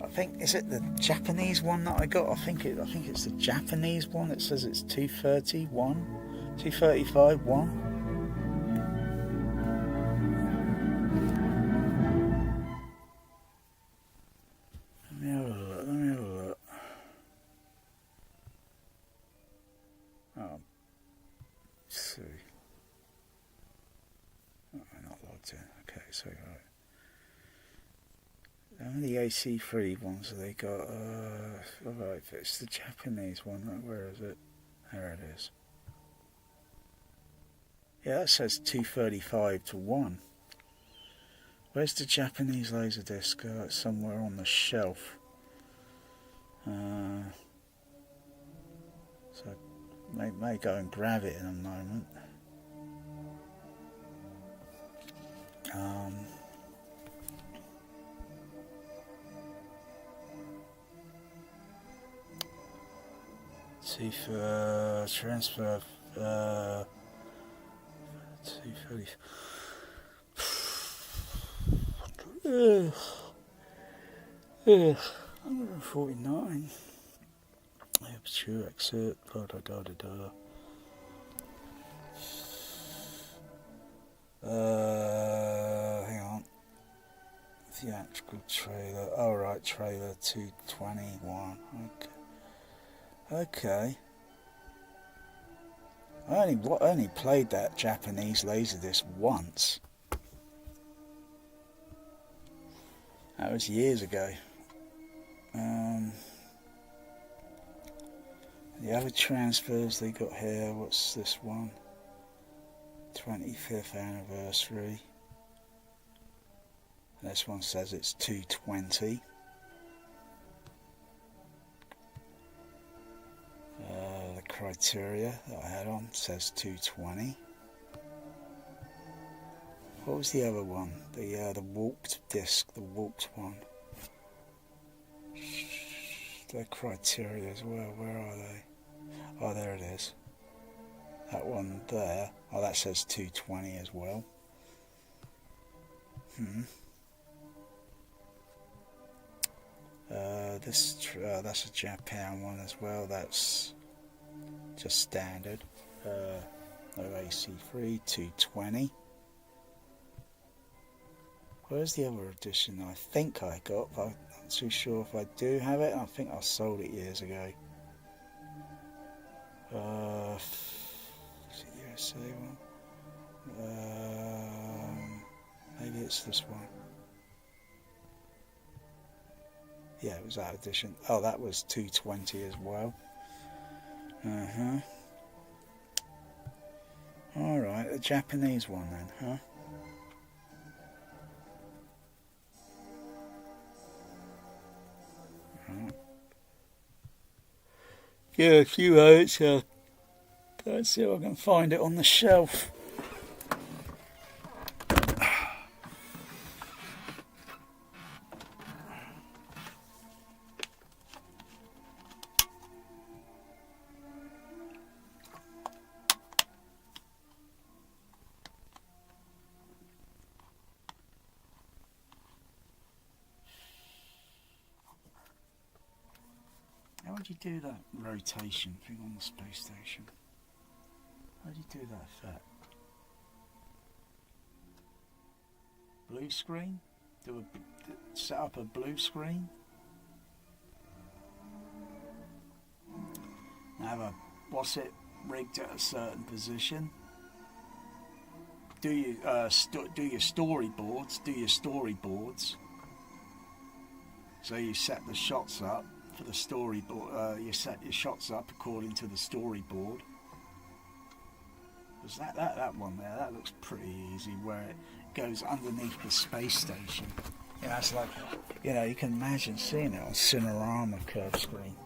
I think, is it the Japanese one that I got? I think it's the Japanese one. It says it's 235:1. Let me have a look. Oh, let's see. Oh, I'm not logged in. Okay, so right. How many AC3 ones have they got? Alright, if it's the Japanese one, where is it? There it is. Yeah, that says 235:1. Where's the Japanese laserdisc? It's somewhere on the shelf. So I may go and grab it in a moment. 2 for transfer 230. 149. True exit. Hang on. Theatrical trailer. Oh right, trailer 221. Okay. I only played that Japanese laserdisc once. That was years ago. The other transfers they got here, what's this one? 25th anniversary. This one says it's 220. The Criteria that I had on says 220. What was the other one? The warped disc, the warped one. The Criteria as well. Where are they? Oh, there it is. That one there. Oh, that says 220 as well. That's a Japan one as well. That's just standard. No AC3, 220. Where's the other edition I think I got, but I'm not too sure if I do have it. I think I sold it years ago. Is it USA one? Maybe it's this one. Yeah, it was that edition. Oh, that was 220 as well. Alright, the Japanese one then, huh? Give it a few minutes. Let's see if I can find it on the shelf. How do you do that rotation thing on the space station? How do you do that effect? Blue screen? Set up a blue screen? Have a what's it rigged at a certain position? Do you do your storyboards? So you set the shots up for the storyboard. You set your shots up according to the storyboard. Because that one there, that looks pretty easy. Where it goes underneath the space station. You know, it's like, you know, you can imagine seeing it on Cinerama curved screen.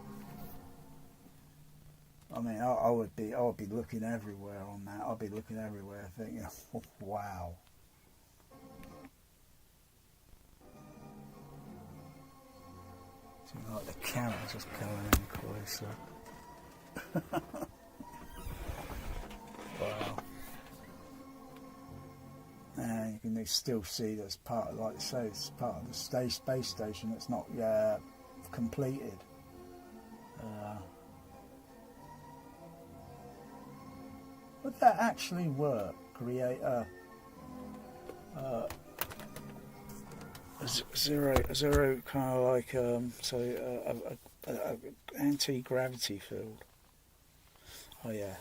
I mean, I would be looking everywhere on that. I'd be looking everywhere, thinking, oh, wow. Seems like the camera just coming in closer. Wow. And you can still see that's part of, like I say, it's part of the space station that's not yet completed. Would that actually work? Create a zero kind of like a anti-gravity field. Oh yeah.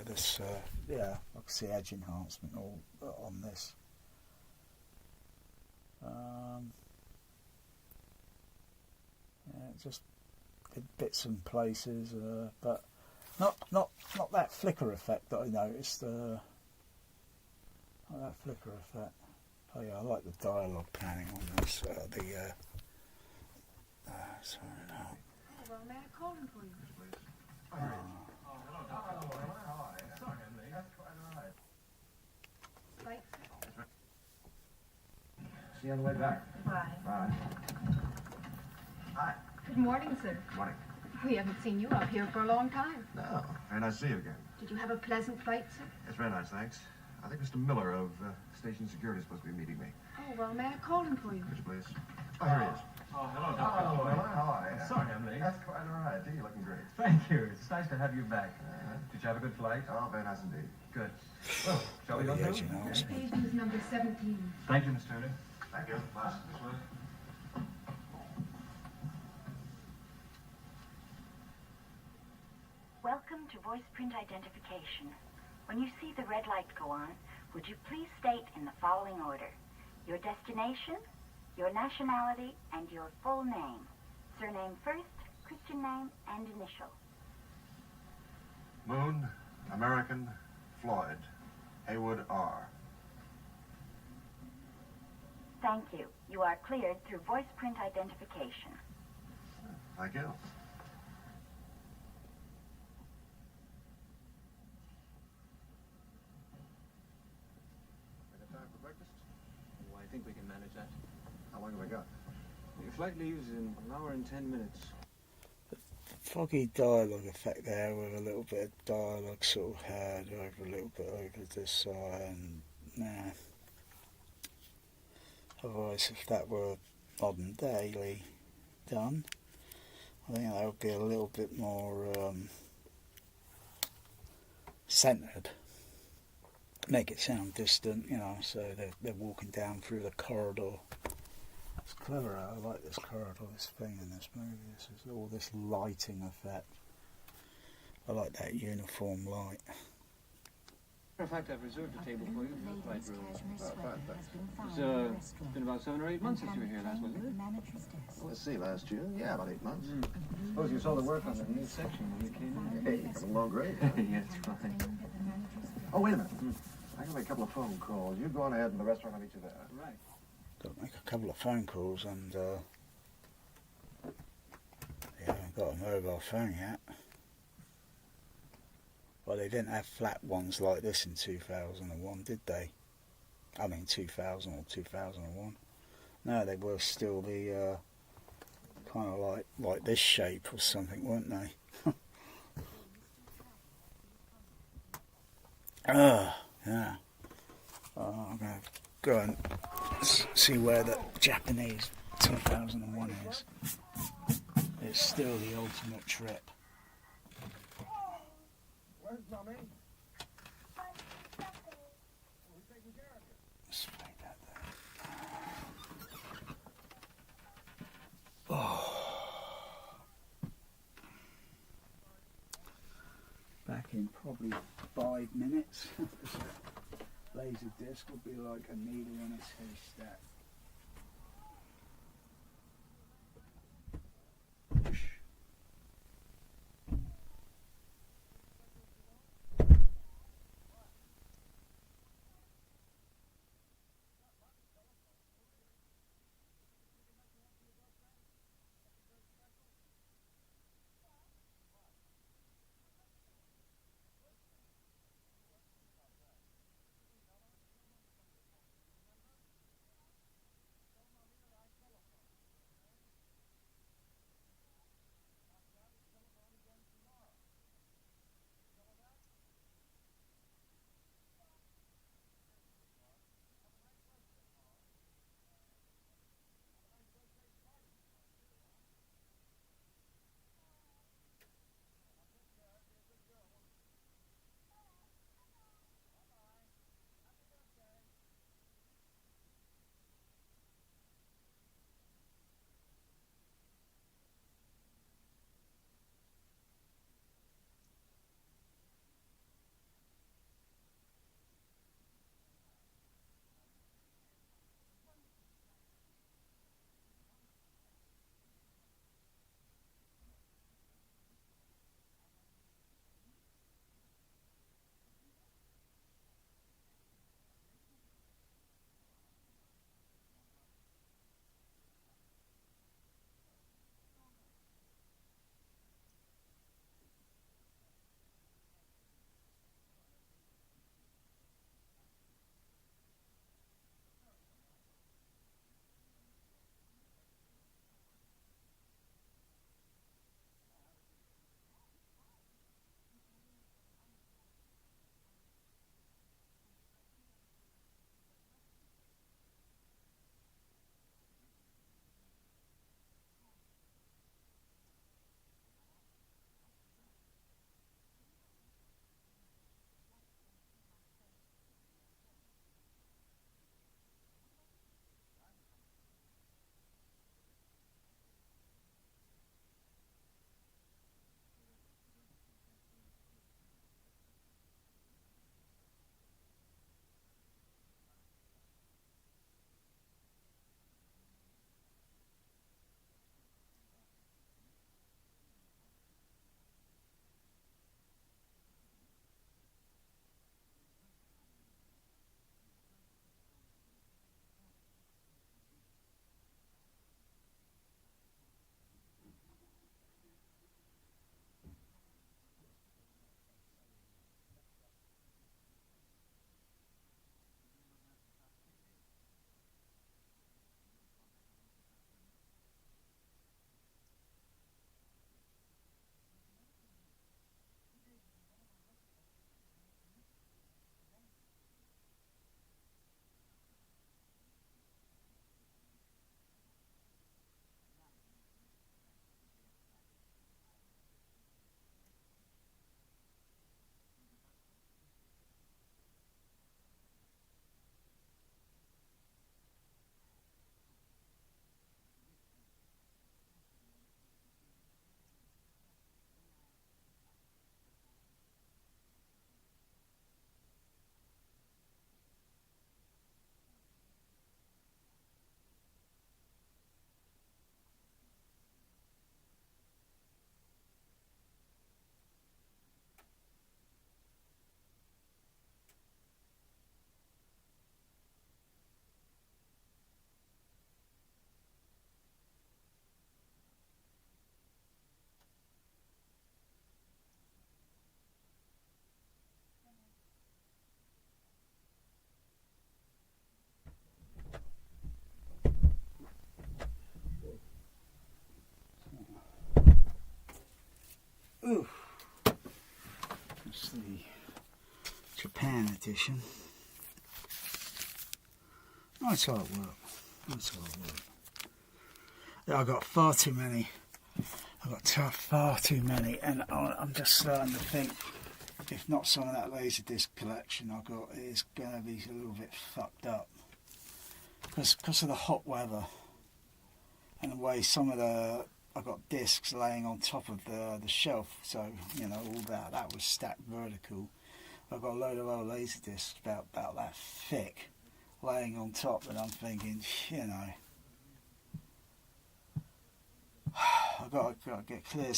This yeah, I can see edge enhancement all on this. Yeah, just bits and places, but not that flicker effect that I noticed. Not that flicker effect. Oh yeah, I like the dialogue panning on this. Sorry no. Well, may I call him for you? Right. See you on the way back. Bye. Bye. Hi. Good morning, sir. Good morning. We haven't seen you up here for a long time. No, very nice to see you again. Did you have a pleasant flight, sir? It's very nice, thanks. I think Mr. Miller of Station Security is supposed to be meeting me. Oh, well, may I call him for you? Could you please? Oh, here he is. Oh, hello, Oh, Dr. Miller. How are you? Sorry I'm late. That's quite all right. You're looking great. Thank you. It's nice to have you back. Did you have a good flight? Oh, very nice indeed. Good. Well, shall we go through? Station is number 17. Thank you, Miss Turner. Thank you. Last, this way. Welcome to voice print identification. When you see the red light go on, would you please state in the following order your destination, your nationality, and your full name. Surname first, Christian name, and initial. Moon, American, Floyd, Haywood R. Thank you. You are cleared through voice print identification. Thank you. I got time for breakfast? Oh, I think we can manage that. How long have we got? Your flight leaves in an hour and 10 minutes. Foggy dialogue effect there with a little bit of dialogue sort of heard over a little bit over this side, and nah. Otherwise, if that were modern daily done, I think that would be a little bit more centered. Make it sound distant, you know, so they're walking down through the corridor. It's clever. I like this corridor, this thing in this movie. This is all this lighting effect. I like that uniform light. Matter of fact, I've reserved a table for you for the flight room. It's been about 7 or 8 months since you were here last, wasn't it? Let's see, last year? Yeah, about 8 months. Suppose you saw the work on the new section when you came in. Hey, coming along great. Yeah, that's right. Oh, wait a minute. I can make a couple of phone calls. You go on ahead in the restaurant. I'll meet you there. Right. Got to make a couple of phone calls, and yeah, I haven't got a mobile phone yet. Well, they didn't have flat ones like this in 2001, did they? I mean 2000 or 2001. No, they were still the kind of like this shape or something, weren't they? Yeah. I'm going to go and see where the Japanese 2001 is. It's still the ultimate trip. Where's Mommy? Just like that there. Oh. Back in probably 5 minutes. Laser disc will be like a needle in its haystack. Ooh. It's the Japan edition. Nice artwork. Nice artwork. I got far too many I've got far too many, and I'm just starting to think, if not some of that laserdisc collection I've got is going to be a little bit fucked up. Because of the hot weather, and the way some of I've got discs laying on top of the shelf, so, you know, all that was stacked vertical. I've got a load of old laserdiscs about that thick laying on top, and I'm thinking, you know, I've got to get clear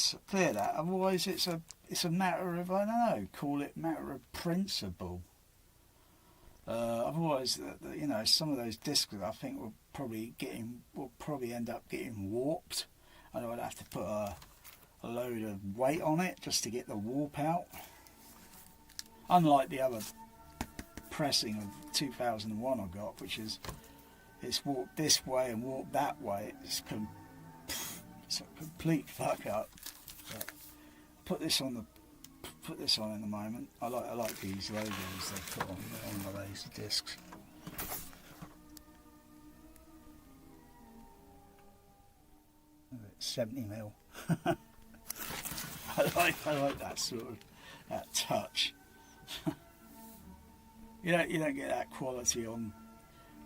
that. Otherwise, it's a matter of, I don't know, call it matter of principle. Otherwise, you know, some of those discs I think will probably end up getting warped, and I would have to put a load of weight on it just to get the warp out. Unlike the other pressing of 2001 I got, which is it's warped this way and warped that way. It's a complete fuck up. But put this on in a moment. I like these logos they put on the laser discs. It's 70mm. I like that sort of that touch. You don't get that quality on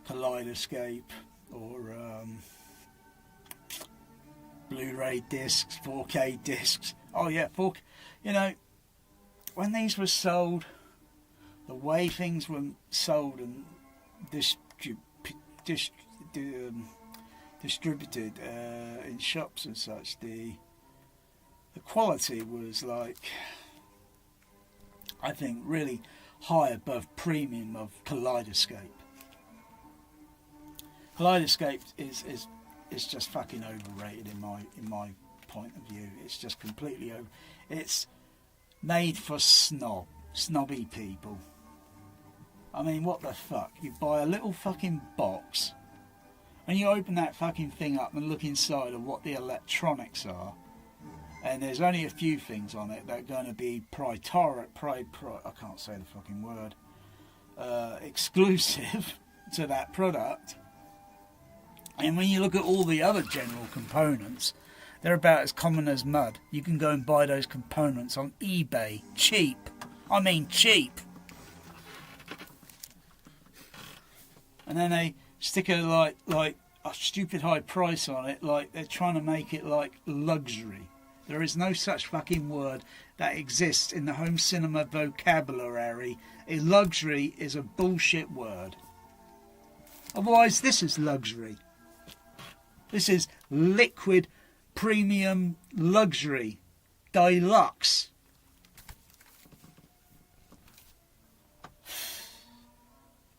Kaleidoscope or Blu-ray discs, 4K discs. Oh yeah, 4K. You know, when these were sold, the way things were sold and distributed in shops and such, the quality was like, I think, really high above premium of Kaleidoscope. Kaleidoscope is just fucking overrated in my point of view. It's just completely over. It's made for snobby people. I mean, what the fuck? You buy a little fucking box and you open that fucking thing up and look inside of what the electronics are, and there's only a few things on it that are going to be I can't say the fucking word, exclusive to that product. And when you look at all the other general components, they're about as common as mud. You can go and buy those components on eBay, cheap. I mean cheap. And then they stick a like a stupid high price on it, like they're trying to make it like luxury. There is no such fucking word that exists in the home cinema vocabulary. A luxury is a bullshit word. Otherwise, this is luxury. This is liquid premium luxury deluxe.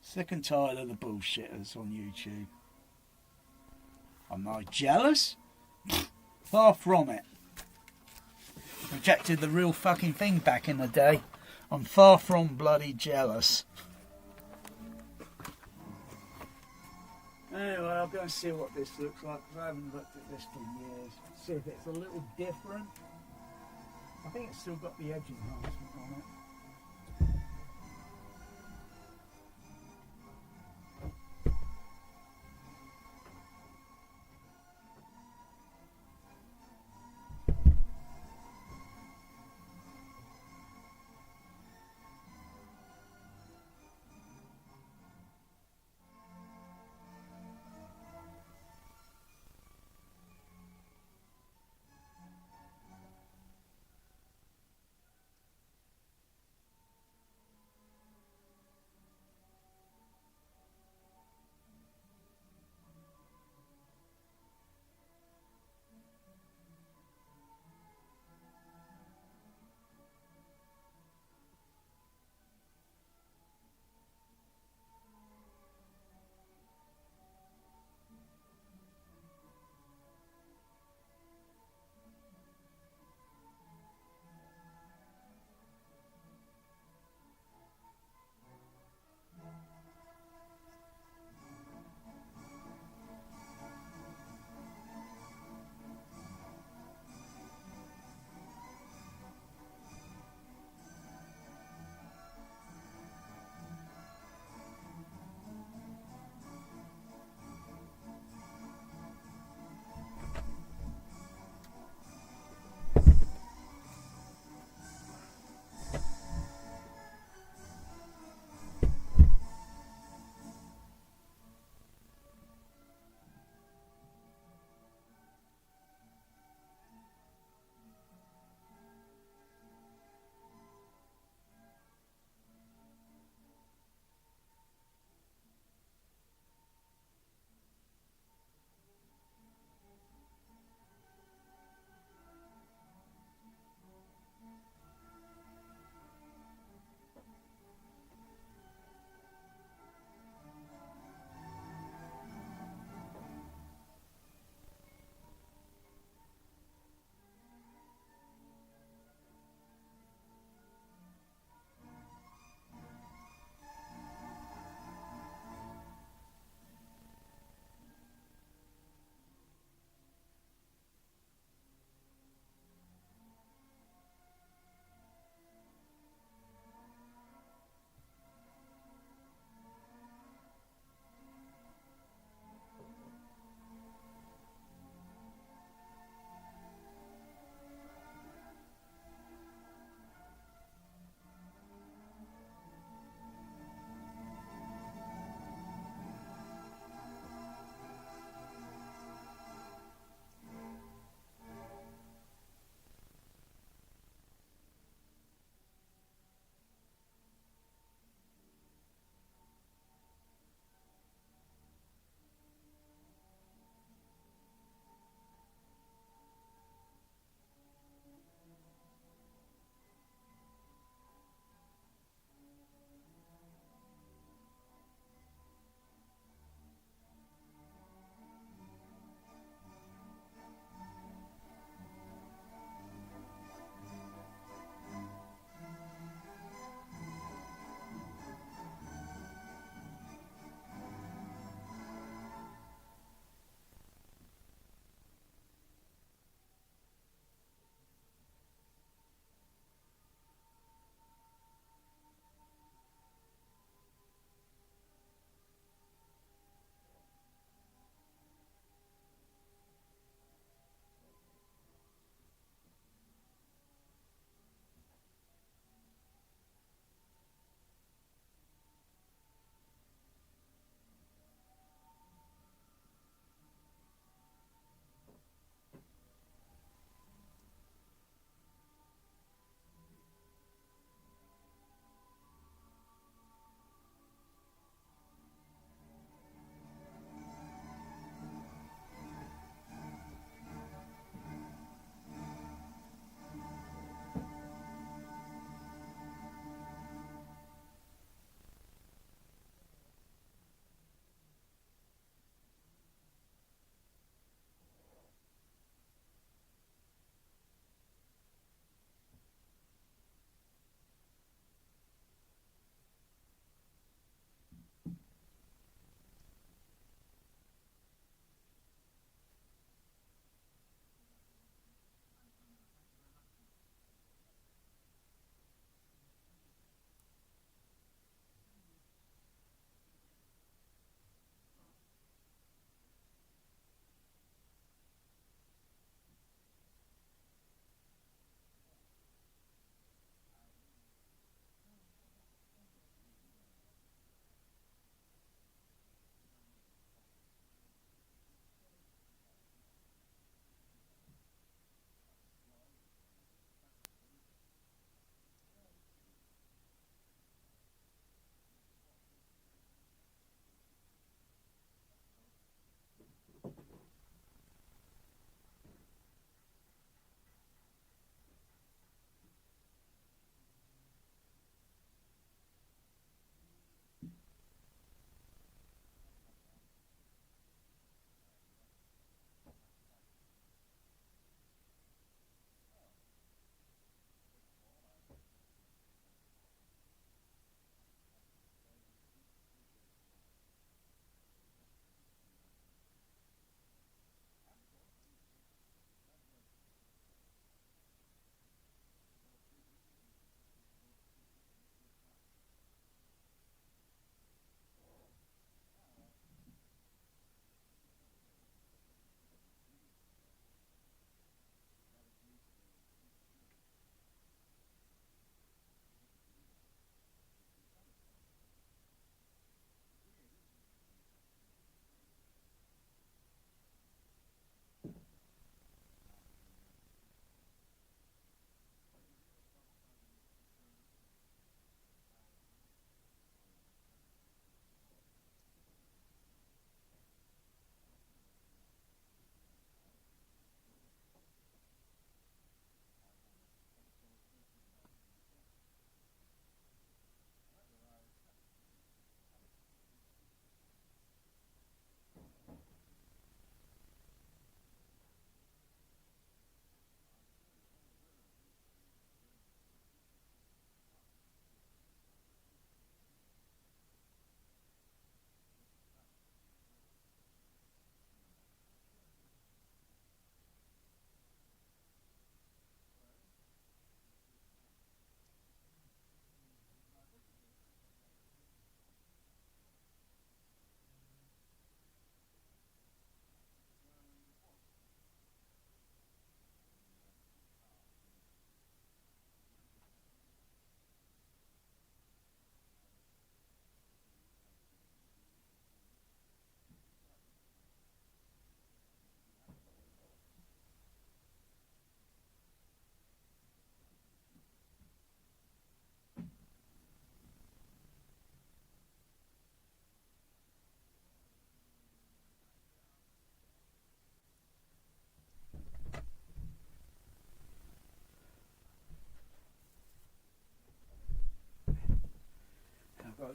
Sick and tired of the bullshitters on YouTube. Am I jealous? Far from it. Rejected the real fucking thing back in the day. I'm far from bloody jealous. Anyway, I'll go and see what this looks like, because I haven't looked at this for years. See if it's a little different. I think it's still got the edge enhancement on it.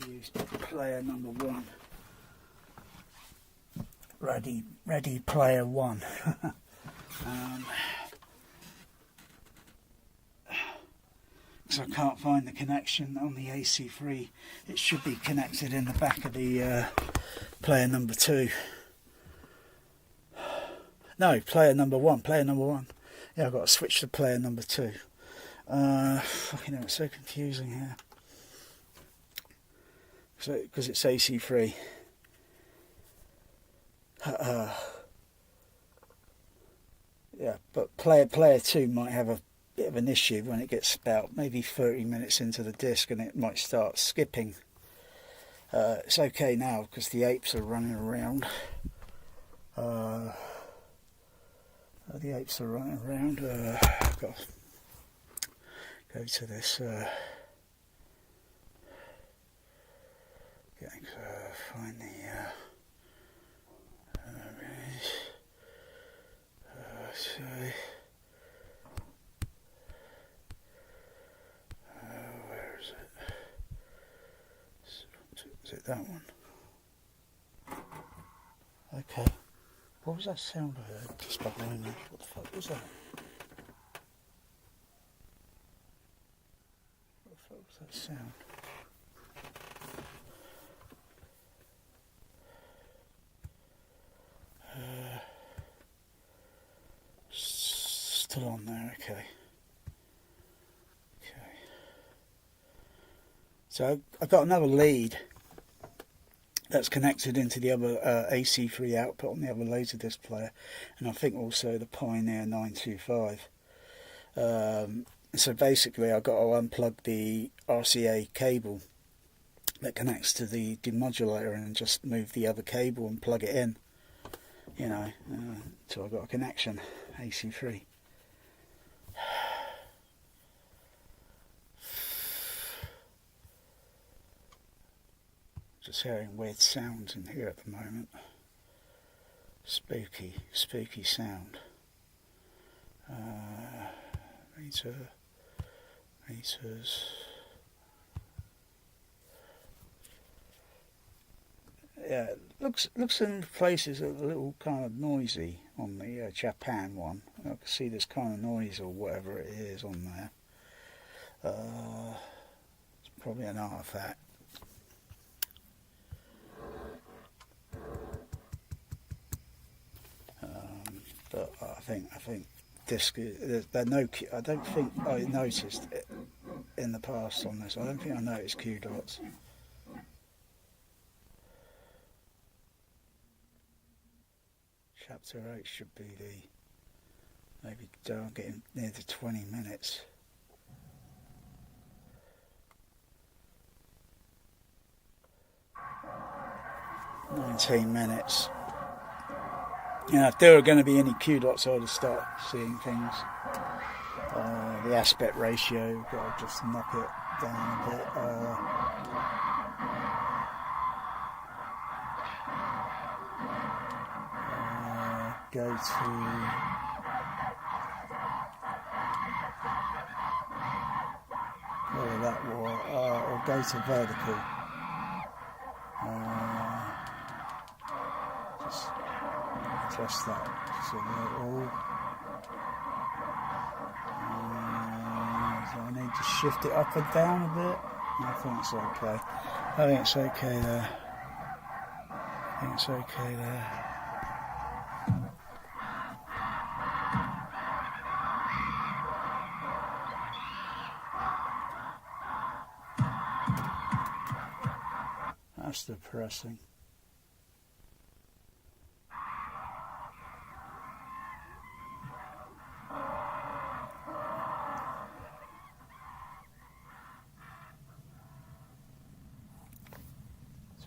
use player number 1. Ready player 1. Because I can't find the connection on the AC3. It should be connected in the back of the player number 2. No, player number 1. Player number 1. Yeah, I've got to switch to player number 2. Fucking hell, it's so confusing here. Because it's AC3. Yeah, but player 2 might have a bit of an issue when it gets about maybe 30 minutes into the disc, and it might start skipping. It's okay now because the apes are running around. The apes are running around. I've got to go to this. Find the. Where is it? Is it that one? Okay. What was that sound I heard just behind me? What the fuck was that? What the fuck was that sound? Still on there, okay. So I've got another lead that's connected into the other AC3 output on the other laserdisc player, and I think also the Pioneer 925. So basically I've got to unplug the RCA cable that connects to the demodulator and just move the other cable and plug it in, you know, so I've got a connection, AC3. Just hearing weird sounds in here at the moment. Spooky sound. Meters. Yeah, it looks in places a little kind of noisy on the Japan one. I can see this kind of noise or whatever it is on there. It's probably an artifact. But I think disc. I don't think I noticed it in the past on this. I don't think I noticed Q dots. Chapter 8 should be maybe getting near the 20 minutes. "19 minutes. You know, if there are going to be any Q dots, I'll just start seeing things. The aspect ratio, got to just knock it down a bit. Go to where that was, or go to vertical. Just adjust that just a little. So I need to shift it up and down a bit. I think it's okay. I think it's okay there. That's depressing.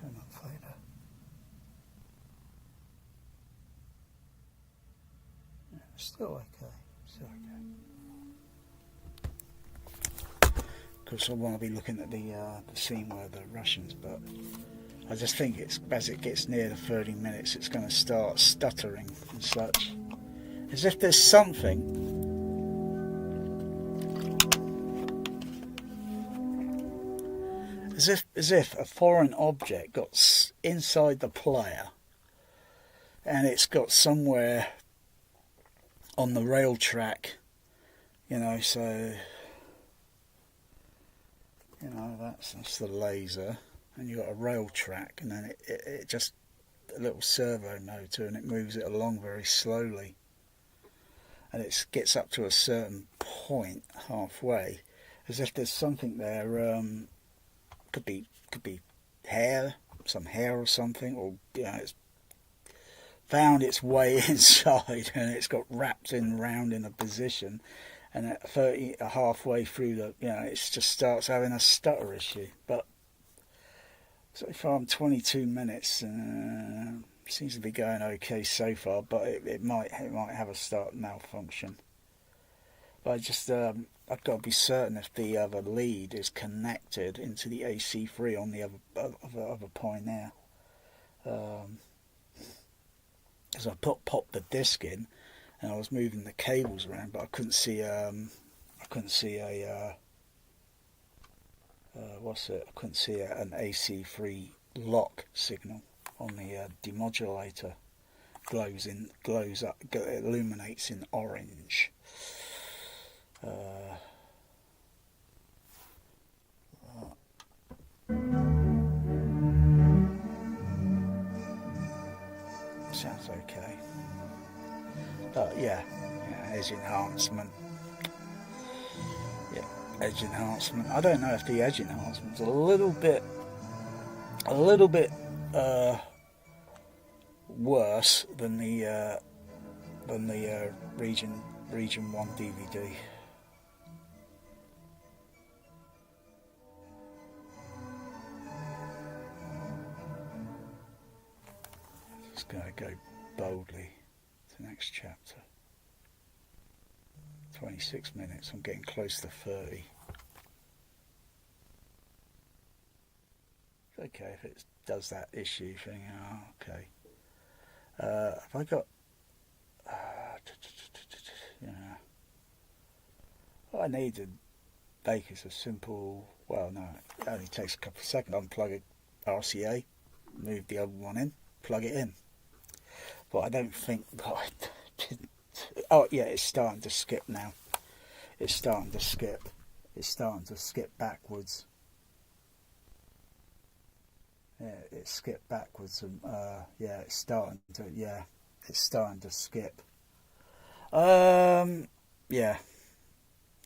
Turn up fader. Yeah, still okay. Of course, I want to be looking at the scene where the Russians, but I just think as it gets near the 30 minutes, it's going to start stuttering and such, as if there's something. as if a foreign object got inside the player, and it's got somewhere on the rail track, so that's the laser, and you've got a rail track, and then it just a little servo motor, and it moves it along very slowly, and it gets up to a certain point halfway, as if there's something there. Could be hair, some hair or something, or it's found its way inside, and it's got wrapped round in a position, and at 30 halfway through it just starts having a stutter issue. But so far I'm 22 minutes, seems to be going okay so far, but it might have a start malfunction. But I just I've got to be certain if the other lead is connected into the AC3 on the other Pioneer. As I popped the disc in, and I was moving the cables around, but I couldn't see a I couldn't see an AC3 lock signal on the demodulator. Glows up, illuminates in orange. Sounds okay. But yeah, edge enhancement. Yeah, edge enhancement. I don't know if the edge enhancement's a little bit worse than the Region 1 DVD. Just gonna go boldly to the next chapter. 26 minutes. I'm getting close to 30. It's okay if it does that issue thing. Oh, okay. Have I got? What I need to make is a simple. Well, no, it only takes a couple of seconds. Unplug it, RCA, move the other one in, plug it in. But I don't think. Oh yeah, it's starting to skip now. It's starting to skip. It's starting to skip backwards. Yeah, it skipped backwards, and yeah, it's starting to skip. Yeah,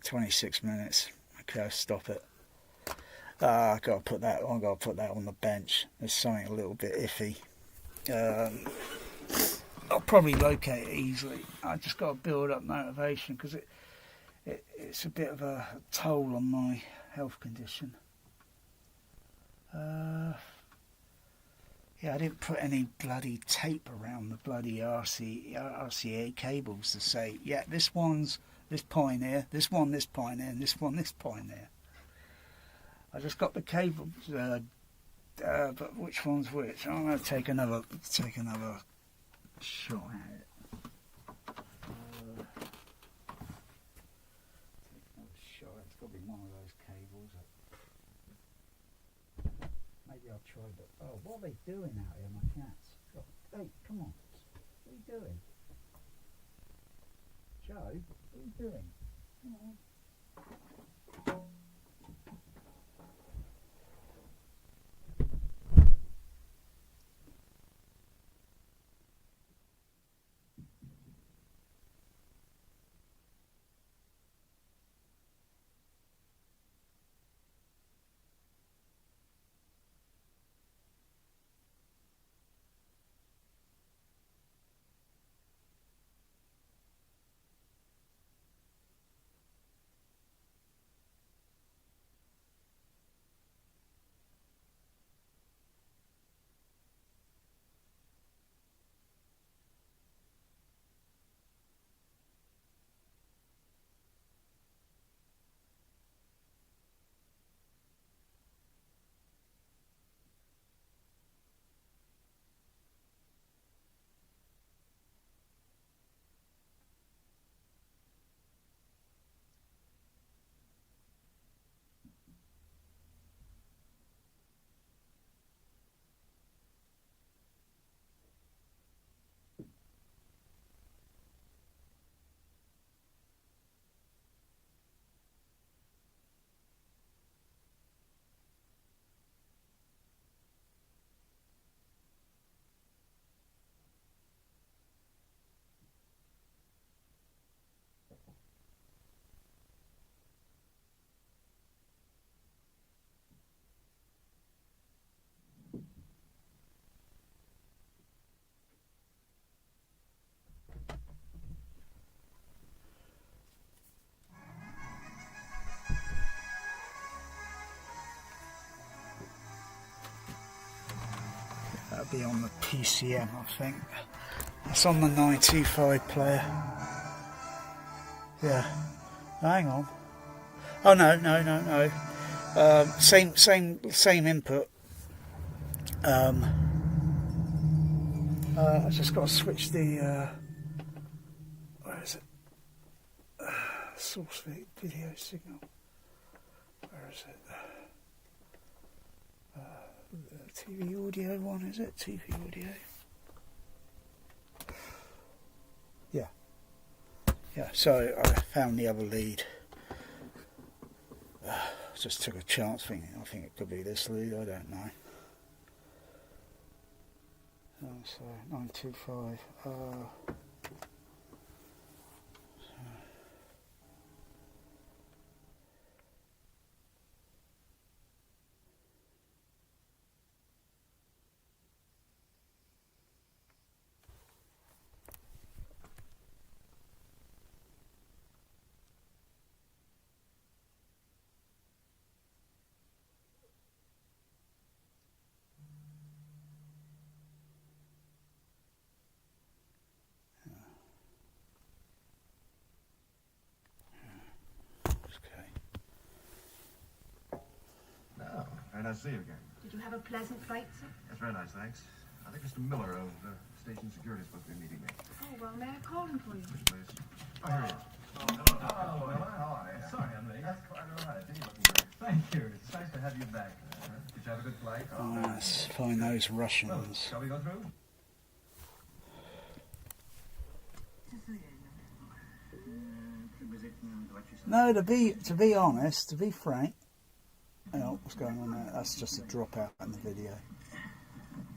26 minutes. Okay, I'll stop it. I gotta put that on the bench. There's something a little bit iffy. I'll probably locate it easily. I just got to build up motivation, because it's a bit of a toll on my health condition. Yeah, I didn't put any bloody tape around the bloody RCA cables to say, yeah, this one's this Pioneer, this Pioneer, and this Pioneer. I just got the cables, but which one's which? I'm going to take another shot at it. It's got to be one of those cables. Maybe I'll try that. Oh, what are they doing out here, my cats? God, hey, come on. What are you doing? Joe, what are you doing? Come on. be on the PCM, I think. It's on the 925 player. Yeah. Hang on. Oh no. Same input. I just got to switch the where is it? Source video signal. Where is it? TV audio one, is it? TV audio. Yeah, so I found the other lead. Just took a chance thinking, I think it could be this lead, I don't know. So 925. Very nice to see you again. Did you have a pleasant flight, sir? That's very nice, thanks. I think Mr. Miller of Station Security is supposed to be meeting me. Oh, well, may I call him for you? Would you please? Oh, here he is. Hello, Miller. How are you? Sorry I'm late. That's quite all right. You're looking great. Thank you. It's nice to have you back. Did you have a good flight? Let's find those Russians. Shall we go through? No, to be honest, to be frank. Oh, what's going on there? That's just a dropout in the video.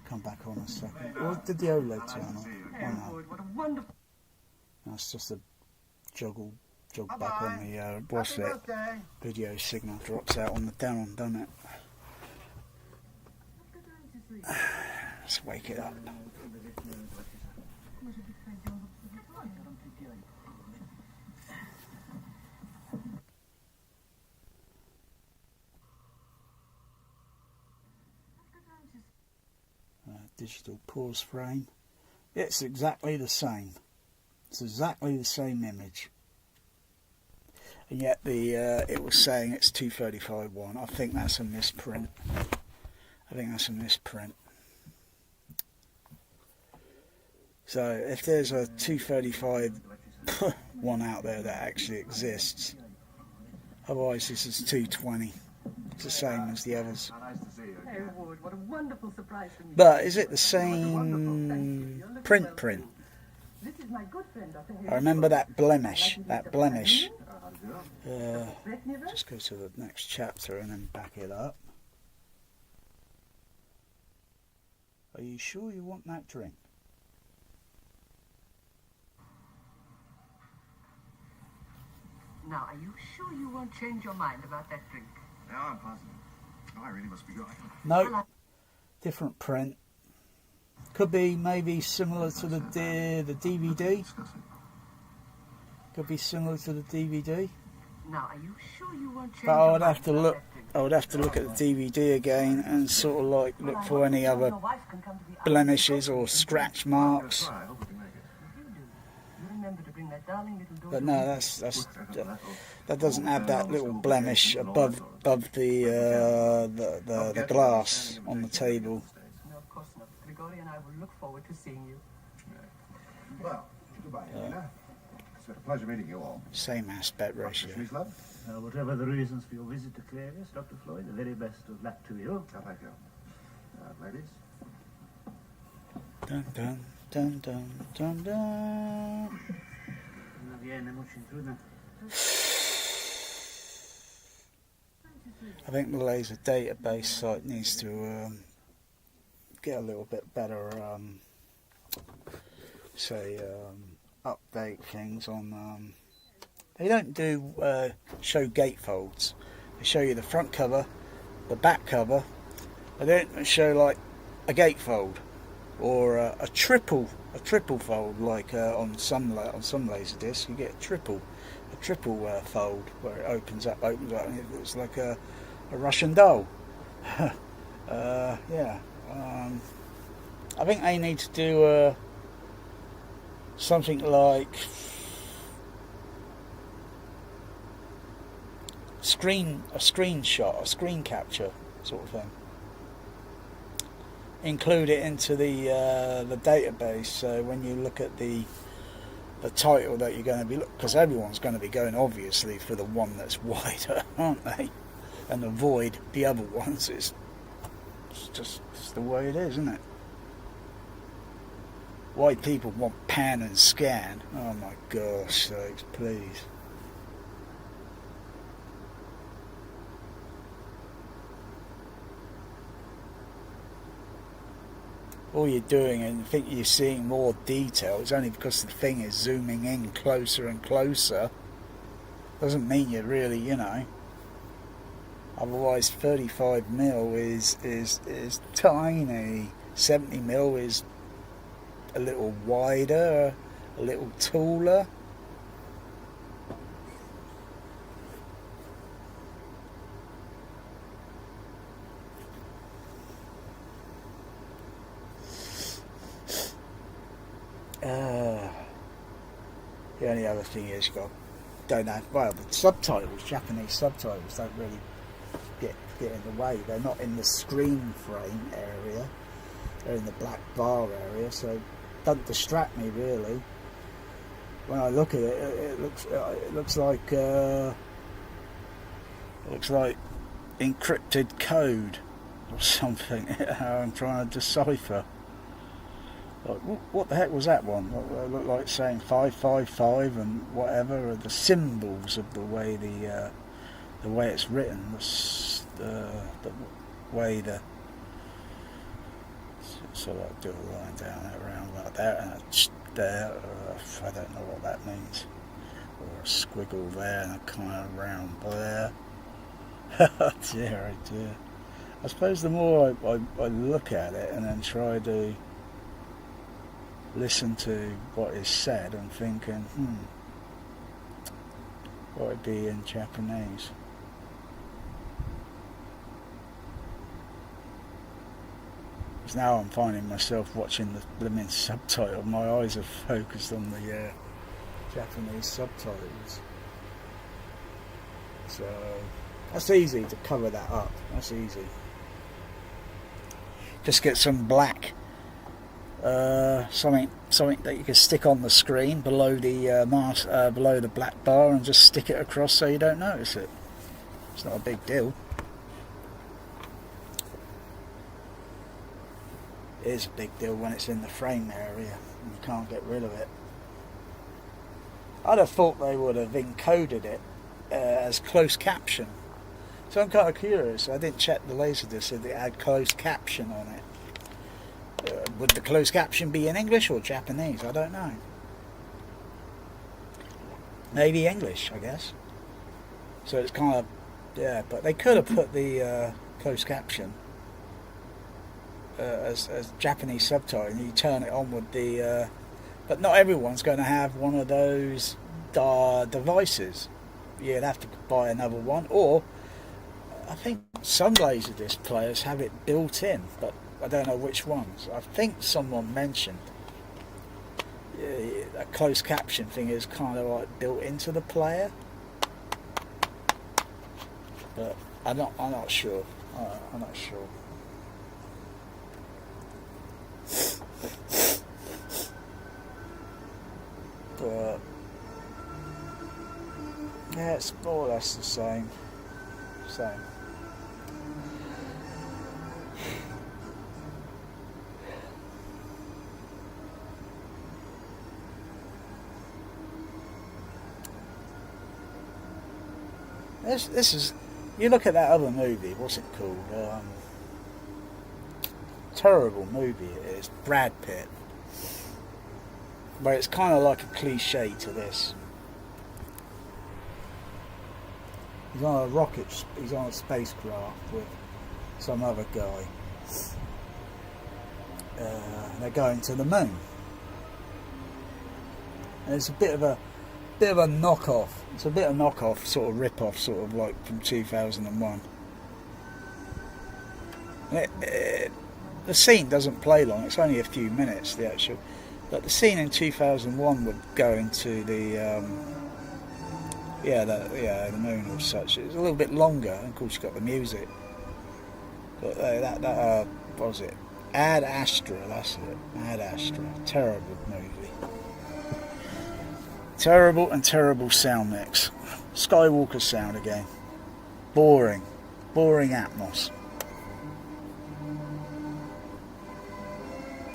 Come back on a second. Or did the OLED turn on? What a wonderful. That's just a jog back on the what's it? Video signal drops out on the down, doesn't it? Let's wake it up. Digital pause frame. It's exactly the same. It's exactly the same image. And yet it was saying it's 235.1. I think that's a misprint. So if there's a 235 one out there that actually exists, otherwise this is 220. It's the same as the others. Hey, Ward, what a wonderful surprise for me. But is it the same print? This is my good friend, Dr. I remember that blemish. Just go to the next chapter and then back it up. Are you sure you want that drink? Now, are you sure you won't change your mind about that drink? Yeah, I'm positive. Oh, I really must be going. No, different print. Could be maybe similar to the DVD. Could be similar to the DVD. Now, are you sure you won't change But your I would mind have to about look. that drink? I would have to look at the DVD again and sort of like look for any other blemishes or scratch marks. But no, that doesn't have that little blemish above the glass on the table. No, of course not. Grigori and I will look forward to seeing you. Well, goodbye, Nina. It's been a pleasure meeting you all. Same aspect ratio. Whatever the reasons for your visit to Clarius, Dr. Floyd, the very best of luck to you. Oh, thank you. Ladies? Dun dun dun dun dun dun. Non viene mucho intruder. I think the laser database site needs to get a little bit better, update things on. They don't do show gatefolds. They show you the front cover, the back cover. They don't show like a gatefold or a triple fold like on some laser discs. You get a triple fold where it opens up, and it's like a Russian doll. Yeah. I think they need to do something like a screenshot, a screen capture sort of thing. Include it into the database, so when you look at the title that you're going to be because everyone's going to be going obviously for the one that's wider, aren't they? And avoid the other ones. It's just the way it is, isn't it? Why people want pan and scan? Oh my gosh sakes, please. All you're doing and think you're seeing more detail is only because the thing is zooming in closer and closer. Doesn't mean you're really, you know. Otherwise 35mm is tiny. 70mm is a little wider, a little taller. The only other thing is, don't have, well, the subtitles, Japanese subtitles, don't really get in the way. They're not in the screen frame area. They're in the black bar area, so it doesn't distract me really. When I look at it, it looks like encrypted code or something. How I'm trying to decipher. Like, what the heck was that one? It looked like saying 555 and whatever, or the symbols of the way the way it's written, the way the. So I do a line down around like that, and a there. I don't know what that means. Or a squiggle there, and a kind of round there. Oh dear, oh dear. I suppose the more I look at it and then try to listen to what is said, I'm thinking, what would be in Japanese? Because now I'm finding myself watching the blooming subtitle. My eyes are focused on the Japanese subtitles. So that's easy to cover that up. That's easy. Just get some black, something that you can stick on the screen below the below the black bar, and just stick it across so you don't notice it. It's not a big deal. It is a big deal when it's in the frame area and you can't get rid of it. I'd have thought they would have encoded it as closed caption. So I'm kind of curious. I didn't check the laserdisc if it had closed caption on it. Would the closed caption be in English or Japanese? I don't know. Maybe English, I guess. So it's kind of, yeah, but they could have put the closed caption as Japanese subtitle, and you turn it on with the but not everyone's going to have one of those devices. You'd have to buy another one, or I think some laserdisc players have it built in, but I don't know which ones. I think someone mentioned a closed caption thing is kind of like built into the player, but I'm not sure. I'm not sure. But yeah, it's more or less the same. This is, you look at that other movie, what's it called? Terrible movie it is, Brad Pitt. But it's kind of like a cliche to this. He's on a rocket, he's on a spacecraft with some other guy. They're going to the moon. And it's a bit of a knockoff. It's a bit of knockoff, sort of rip-off, sort of like from 2001. the scene doesn't play long. It's only a few minutes, the actual. But the scene in 2001 would go into the the moon or such. It was a little bit longer, and of course you got the music. But what was it? Ad Astra, that's it. Ad Astra. Terrible movie. Terrible sound mix. Skywalker sound again. Boring Atmos.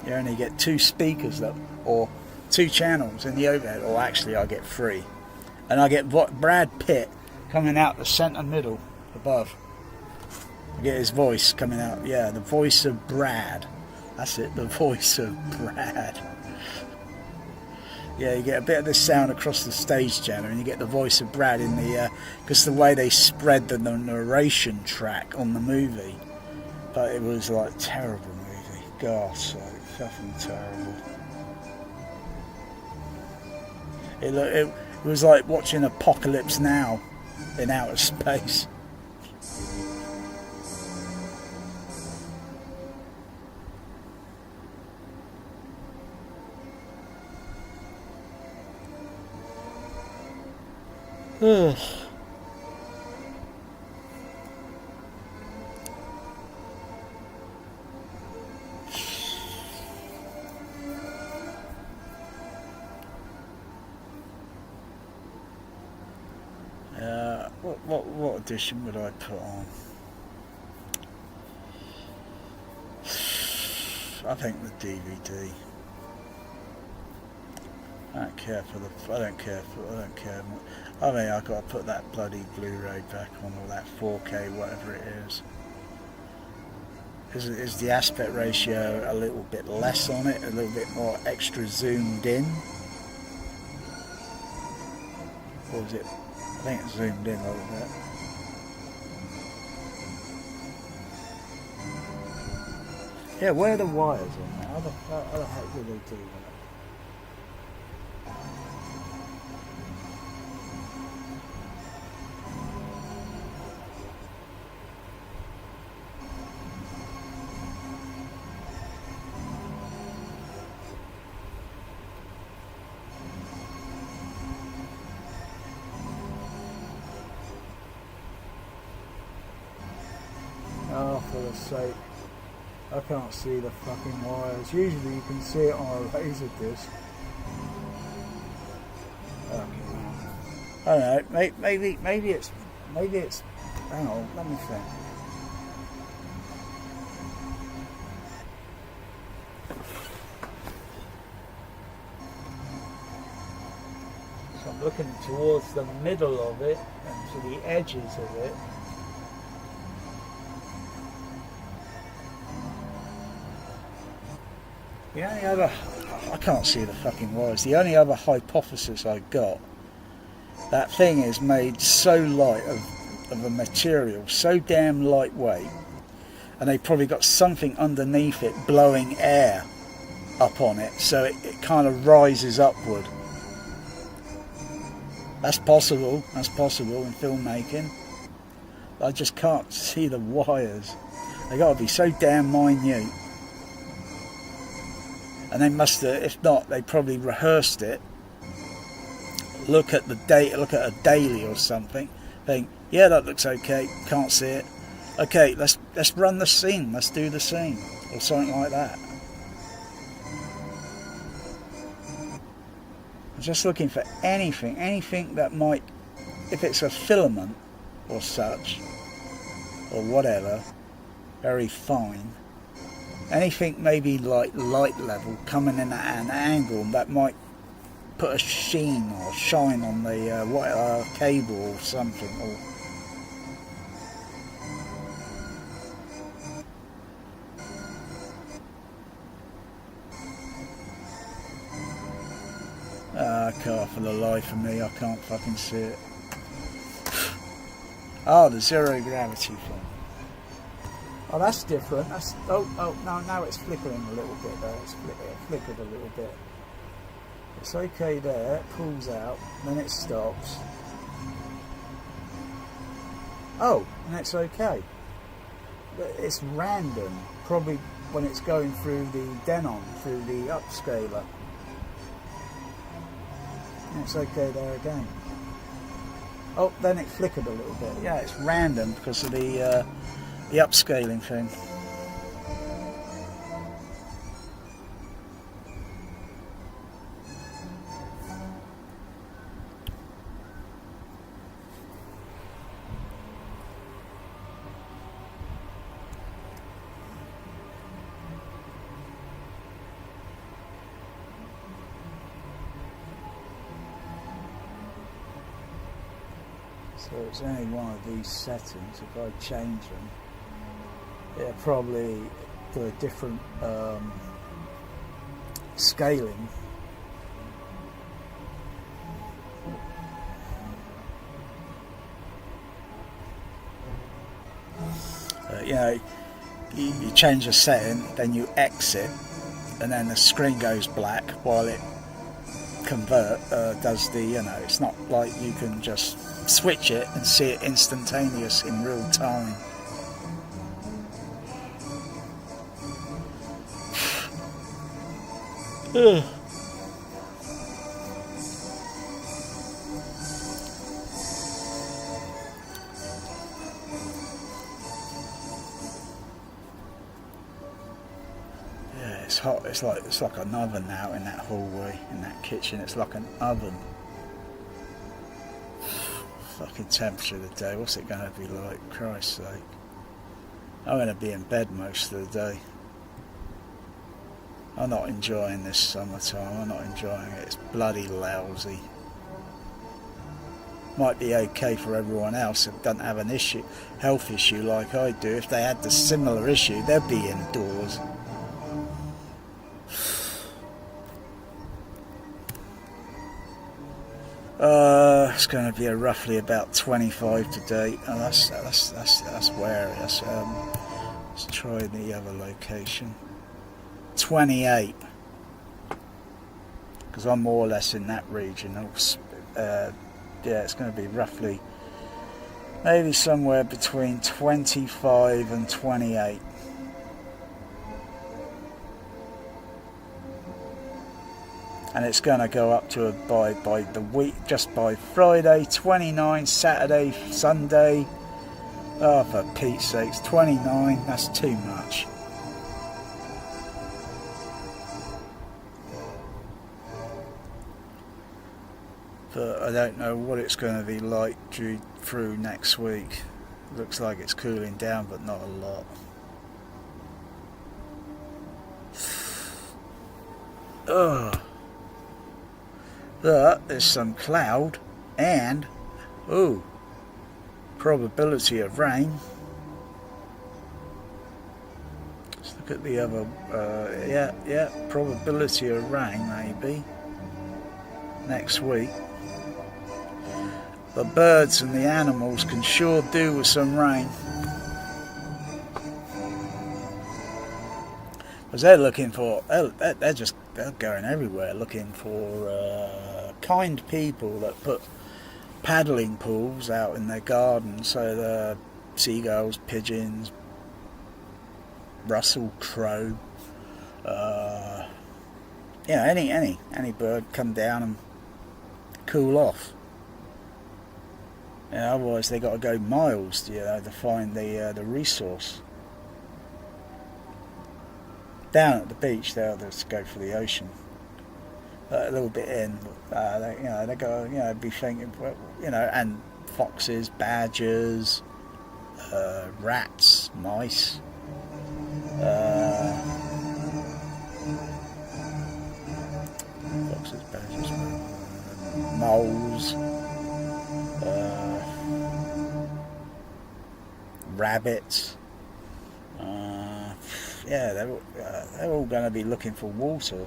You only get 2 speakers or 2 channels in the overhead, or actually I get 3. And I get Brad Pitt coming out the centre middle above. I get his voice coming out, the voice of Brad. That's it, the voice of Brad. Yeah, you get a bit of this sound across the stage channel, and you get the voice of Brad in the, because the way they spread the narration track on the movie. But it was like terrible movie. God's sake, fucking terrible. It was like watching Apocalypse Now in outer space. Ugh. What edition would I put on? I think the DVD. I don't care. I mean, I've got to put that bloody Blu-ray back on, or that 4K, whatever it is. Is the aspect ratio a little bit less on it, a little bit more extra zoomed in? Or is it? I think it's zoomed in a little bit. Yeah, where are the wires on that? How the heck do they do that? Oh, for the sake. I can't see the fucking wires. Usually you can see it on a laser disc. Okay. I don't know. Maybe it's. Hang on. Let me think. So I'm looking towards the middle of it and to the edges of it. The only other, I can't see the fucking wires. The only other hypothesis I got, that thing is made so light of a material, so damn lightweight, and they probably got something underneath it blowing air up on it, so it kind of rises upward. That's possible in filmmaking. I just can't see the wires. They got to be so damn minute. And they must have, if not, they probably rehearsed it. Look at a daily or something. Think, yeah, that looks okay. Can't see it. Okay, let's run the scene. Let's do the scene or something like that. I'm just looking for anything that might, if it's a filament or such, or whatever, very fine. Anything maybe like light level coming in at an angle that might put a sheen or shine on the cable or something. I can't, for the life of me, I can't fucking see it. Oh, the zero gravity thing. Oh, that's different. That's no, now it's flickering a little bit there. It's flickered a little bit. It's okay there. It pulls out, then it stops. Oh, and it's okay. But it's random. Probably when it's going through the Denon, through the upscaler. It's okay there again. Oh, then it flickered a little bit. Yeah, it's random because of the upscaling thing. So it's only one of these settings. If I change them, it'll probably do a different scaling. You know, you change a setting, then you exit, and then the screen goes black while it does the, you know, it's not like you can just switch it and see it instantaneous in real time. Ugh. Yeah, it's hot. It's like an oven now in that hallway, in that kitchen. It's like an oven. Fucking temperature of the day. What's it going to be like? Christ's sake. I'm going to be in bed most of the day. I'm not enjoying this summertime. I'm not enjoying it. It's bloody lousy. Might be okay for everyone else who doesn't have an health issue like I do. If they had the similar issue, they'd be indoors. It's going to be roughly about 25 today, and that's where it is. Let's try the other location. 28, because I'm more or less in that region. Yeah, it's going to be roughly maybe somewhere between 25 and 28. And it's going to go up to by the week, just by Friday, 29, Saturday, Sunday. Oh, for Pete's sakes, 29, that's too much. But I don't know what it's going to be like through next week. Looks like it's cooling down, but not a lot. Ugh. But there's some cloud and probability of rain. Let's look at the other. Yeah, probability of rain maybe next week. The birds and the animals can sure do with some rain. Because they're looking for, they're going everywhere looking for kind people that put paddling pools out in their garden, so the seagulls, pigeons, Russell crow, any bird come down and cool off. Otherwise they got to go miles, to find the resource. Down at the beach, they'll just go for the ocean. A little bit in, they go, be thinking, and foxes, badgers, rats, mice, foxes, badgers, moles, rabbits. They're all going to be looking for water,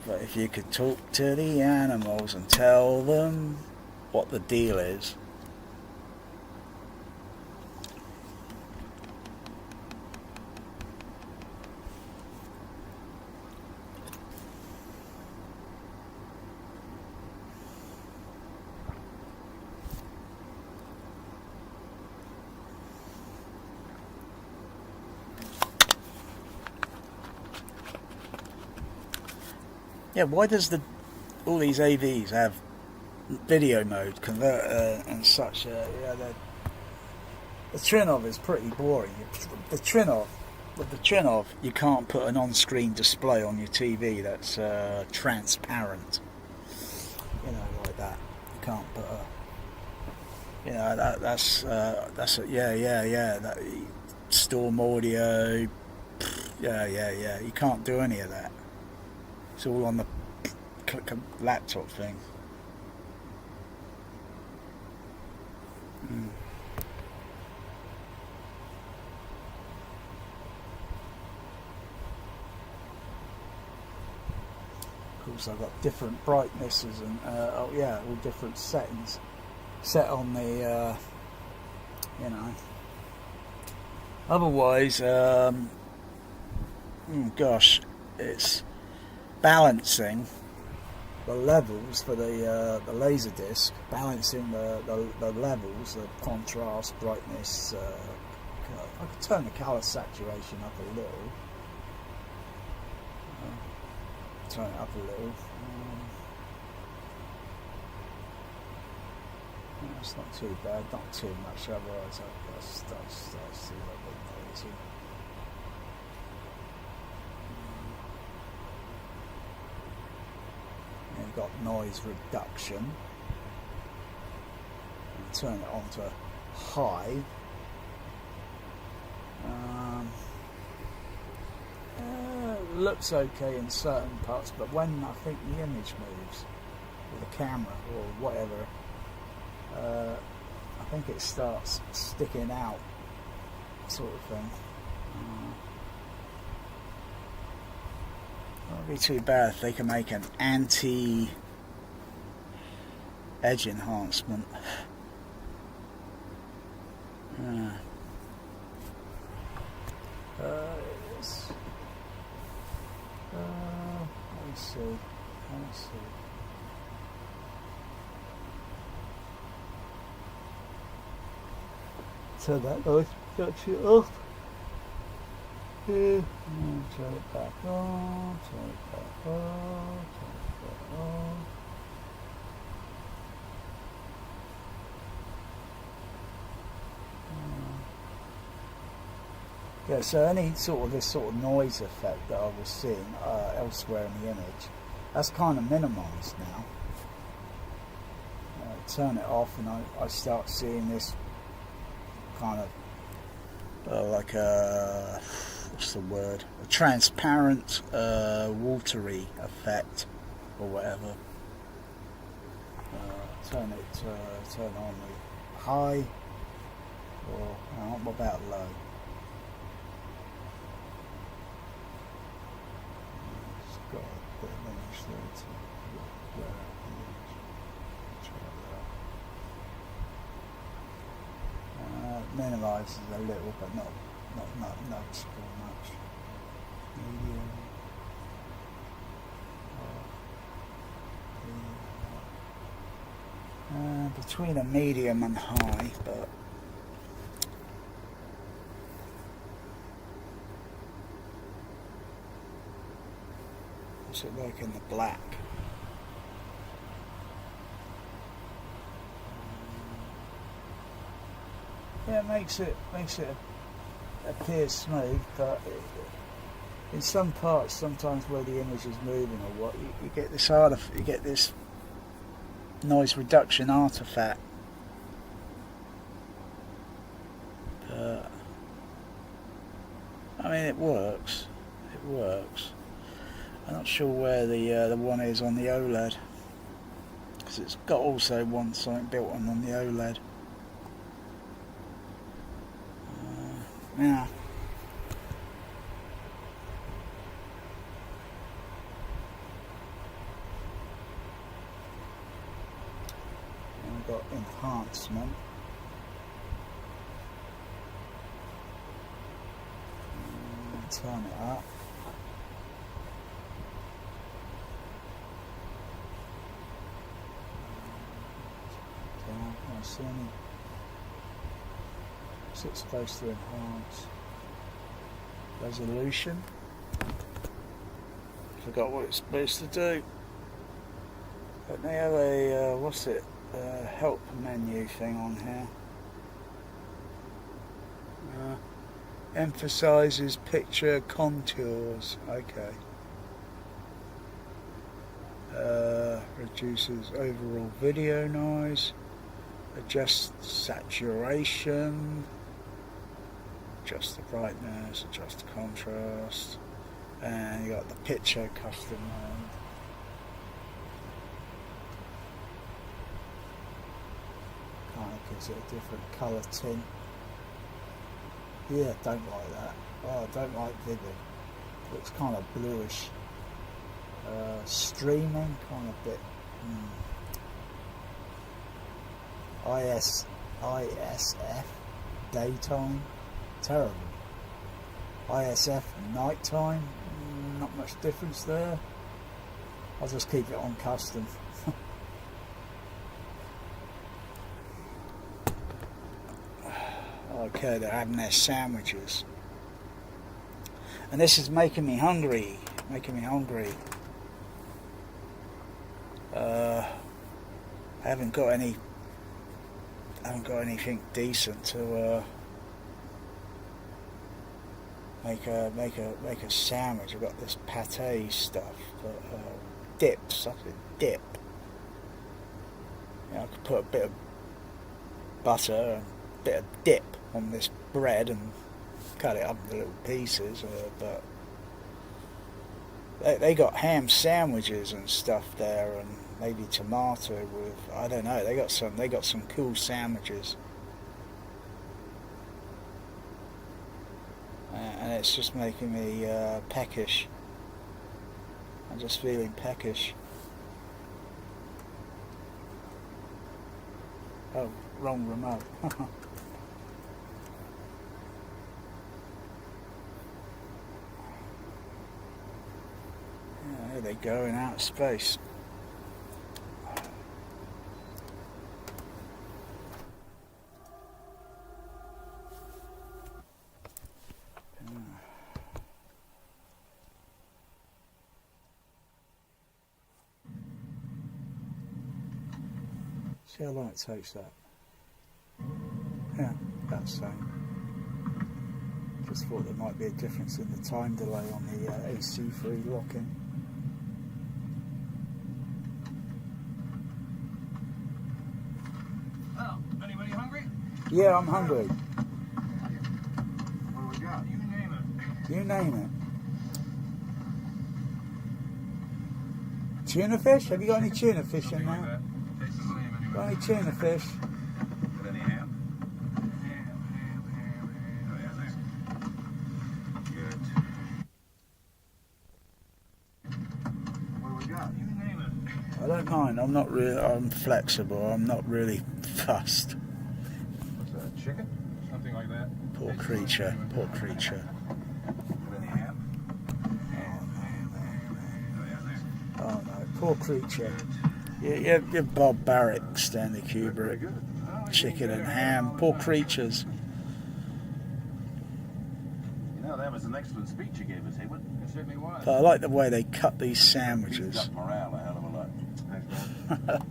But if you could talk to the animals and tell them what the deal is. Yeah, why does all these AVs have video mode, converter and such? Yeah, the Trinov is pretty boring. With the Trinov, you can't put an on-screen display on your TV that's transparent. You know, like that. You can't put a. You know, that's that, Storm audio. Yeah. You can't do any of that. It's all on the laptop thing. Of course, I've got different brightnesses and all different settings set on the you know. Otherwise, gosh, it's balancing the levels for the laserdisc, balancing the levels, the contrast, brightness. I could turn the color saturation up a little. Turn it up a little. It's not too bad, not too much, otherwise I start to see a little bit noisy. And you've got noise reduction. And turn it on to high. Looks okay in certain parts, but when I think the image moves with the camera or whatever, I think it starts sticking out, sort of thing. It won't be too bad if they can make an anti-edge enhancement. Let's see. Turn that noise reduction off. Turn it back on. Turn it back on. Turn it back on. Yeah, so any sort of this sort of noise effect that I was seeing elsewhere in the image, that's kind of minimized now. Turn it off and I start seeing this kind of like a, what's the word? A transparent, watery effect or whatever. Turn on the high, or what about low? Got a bit of image there to blur out the image. Try that. Minimises a little, but not noticeable much. Medium. Between a medium and high, but what's it like in the black? Yeah, it makes it appear smooth, but in some parts, sometimes where the image is moving or what, you get this you get this noise reduction artifact. But I mean, it works. It works. I'm not sure where the one is on the OLED, because it's got also something built on the OLED. Yeah. And we've got enhancement. Turn it up. I see any. Is it supposed to enhance resolution? Forgot what it's supposed to do. But they have a what's it? Help menu thing on here. Emphasizes picture contours. Okay. Reduces overall video noise. Adjusts saturation. Adjust the brightness. Adjust the contrast. And you got the picture custom mode. Kind of gives it a different colour tint. Yeah, don't like that. Oh, I don't like vivid. Looks kind of bluish. Streaming, kind of bit. ISF, daytime, terrible. ISF, nighttime, not much difference there. I'll just keep it on custom. Okay, they're having their sandwiches. And this is making me hungry. I haven't got anything decent to make a sandwich. I've got this pate stuff, but dips. I could dip. You know, I could put a bit of butter and a bit of dip on this bread and cut it up into little pieces. But they got ham sandwiches and stuff there, and maybe tomato with, I don't know. They got some cool sandwiches. And it's just making me peckish. I'm just feeling peckish. Oh, wrong remote. Yeah, there they go in outer space. See how long it takes that. Yeah, that's the same. Just thought there might be a difference in the time delay on the AC3 locking. Oh, anybody hungry? Yeah, I'm hungry. What do we got? You name it. You name it. Tuna fish? Have you got any tuna fish in there? Got any tuna fish? Got any ham? Oh, yeah, thanks. Good. What do we got? You name it. I don't mind. I'm flexible. I'm not really fussed. What's that, chicken? Something like that? Poor creature. Poor creature. Got any ham? Oh, yeah, thanks. Oh no, poor creature. Yeah, Bob Barrett, Stanley Kubrick, chicken and ham, poor creatures. You know, that was an excellent speech you gave us, Haywood. It certainly was. But I like the way they cut these sandwiches. Got morale a hell of a lot. Thanks, Bob.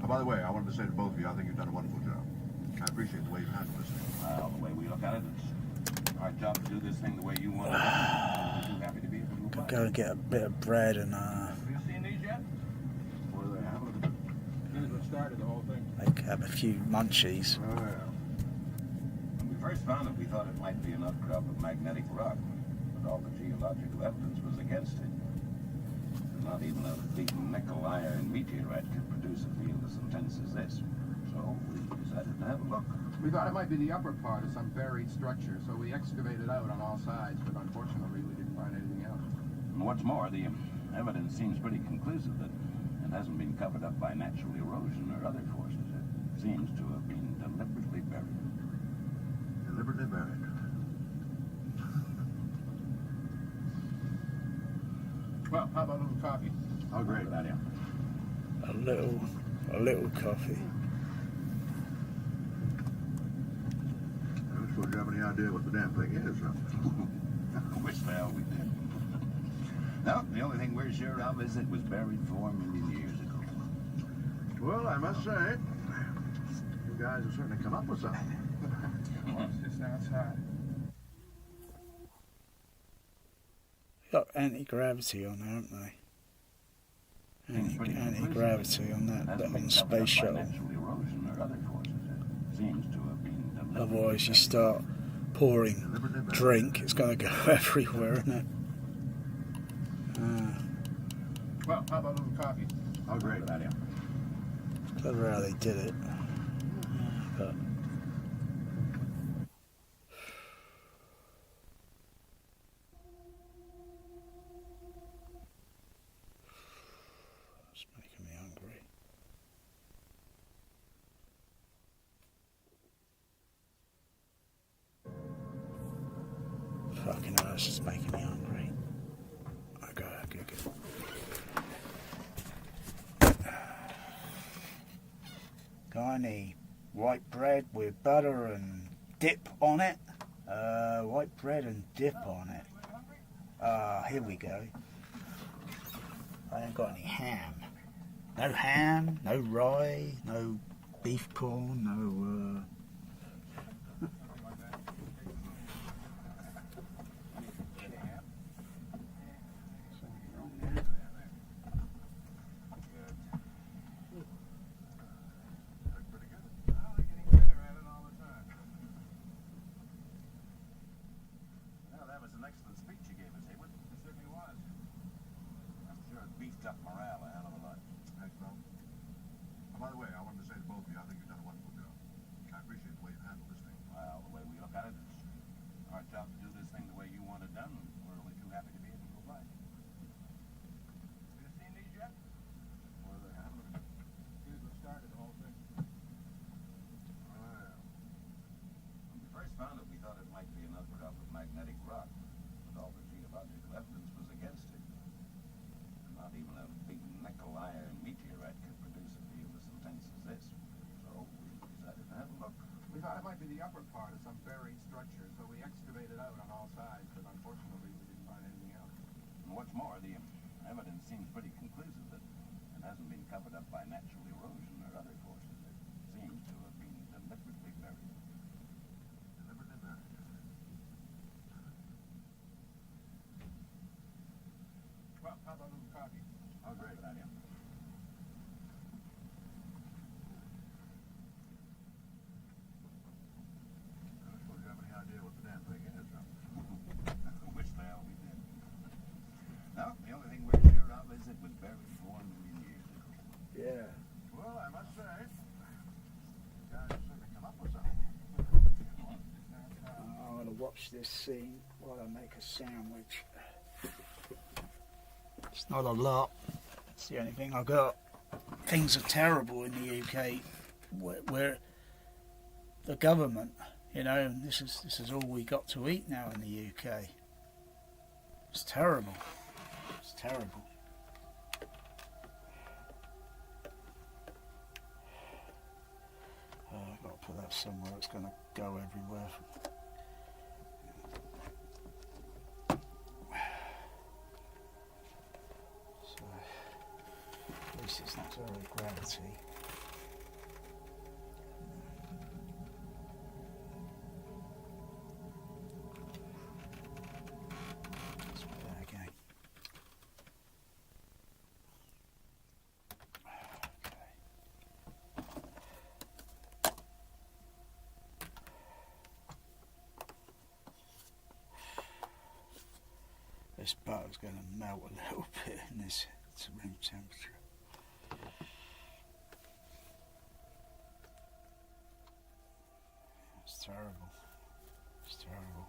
Oh, by the way, I wanted to say to both of you, I think you've done a wonderful job. I appreciate the way you've handled this thing. Well, the way we look at it, it's our job to do this thing the way you want it. I'm too happy to be able to Could go and get a bit of bread and Have you seen these yet? What do they have? Here's what started the whole thing. have a few munchies. Oh, yeah. When we first found it, we thought it might be an outcrop of magnetic rock, but all the geological evidence was against it. Not even a big nickel iron meteorite could produce a field as intense as this. So we decided to have a look. We thought it might be the upper part of some buried structure, so we excavated out on all sides, but unfortunately we didn't find anything else. And what's more, the evidence seems pretty conclusive that it hasn't been covered up by natural erosion or other forces. It seems to have been deliberately buried. Deliberately buried. Well, how about a little coffee? Oh, great. That, yeah. A little coffee. I don't suppose you have any idea what the damn thing is, huh? Wish the hell we did. No, the only thing we're we're sure of is it was buried 4 million years ago. Well, I must say, you guys have certainly come up with something. Just outside. Got anti-gravity on there, haven't they? Anti-gravity on that on the space shuttle. Otherwise you start pouring drink, it's going to go everywhere, isn't it? Well, how about a little coffee? Oh, great. Clever how they did it. But it's making me hungry. Fucking hell, it's just making me hungry. Okay. Got any white bread with butter and dip on it? White bread and dip on it. Here we go. I ain't got any ham. No ham, no rye, no beef corn, no Up morale a hell of a lot. Thanks, Bill. By the way, I wanted to say to both of you, I think you've done a wonderful job. I appreciate the way you've handled this thing. Well, the way we look at it, it's our job to do this thing the way you want it done. We're only too happy to be able to oblige. You seen these yet? What do they have? Here's what started the whole thing. Well, When we first found it, we thought it might be an outcrop of magnetic rock, but all the geological evidence was against it. Not even a big nickel-iron meteorite could produce a field as intense as this. So we decided to have a look. We thought it might be the upper part of some buried structure, so we excavated out on all sides, but unfortunately we didn't find anything else. And what's more, the evidence seems pretty conclusive that it hasn't been covered up by natural erosion or other forces. It seems to have been deliberately buried. Deliberately buried. Well, how about a little coffee? Oh, great idea. I don't suppose you have any idea what the damn thing is, huh? Wish the hell we did. No, the only thing we're sure of is it was buried 4 million years ago. yeah. Well, I must say, you guys have certainly come up with something. I'm going to watch this scene while I make a sandwich. It's not a lot. It's the only thing I got. Things are terrible in the UK, where the government, you know, and this is all we got to eat now in the UK. It's terrible. It's terrible. I've got to put that somewhere. It's going to go everywhere. So, at least it's not zero gravity. Let's put that again. This butter's going to melt a little bit in this room temperature. It's terrible. It's terrible.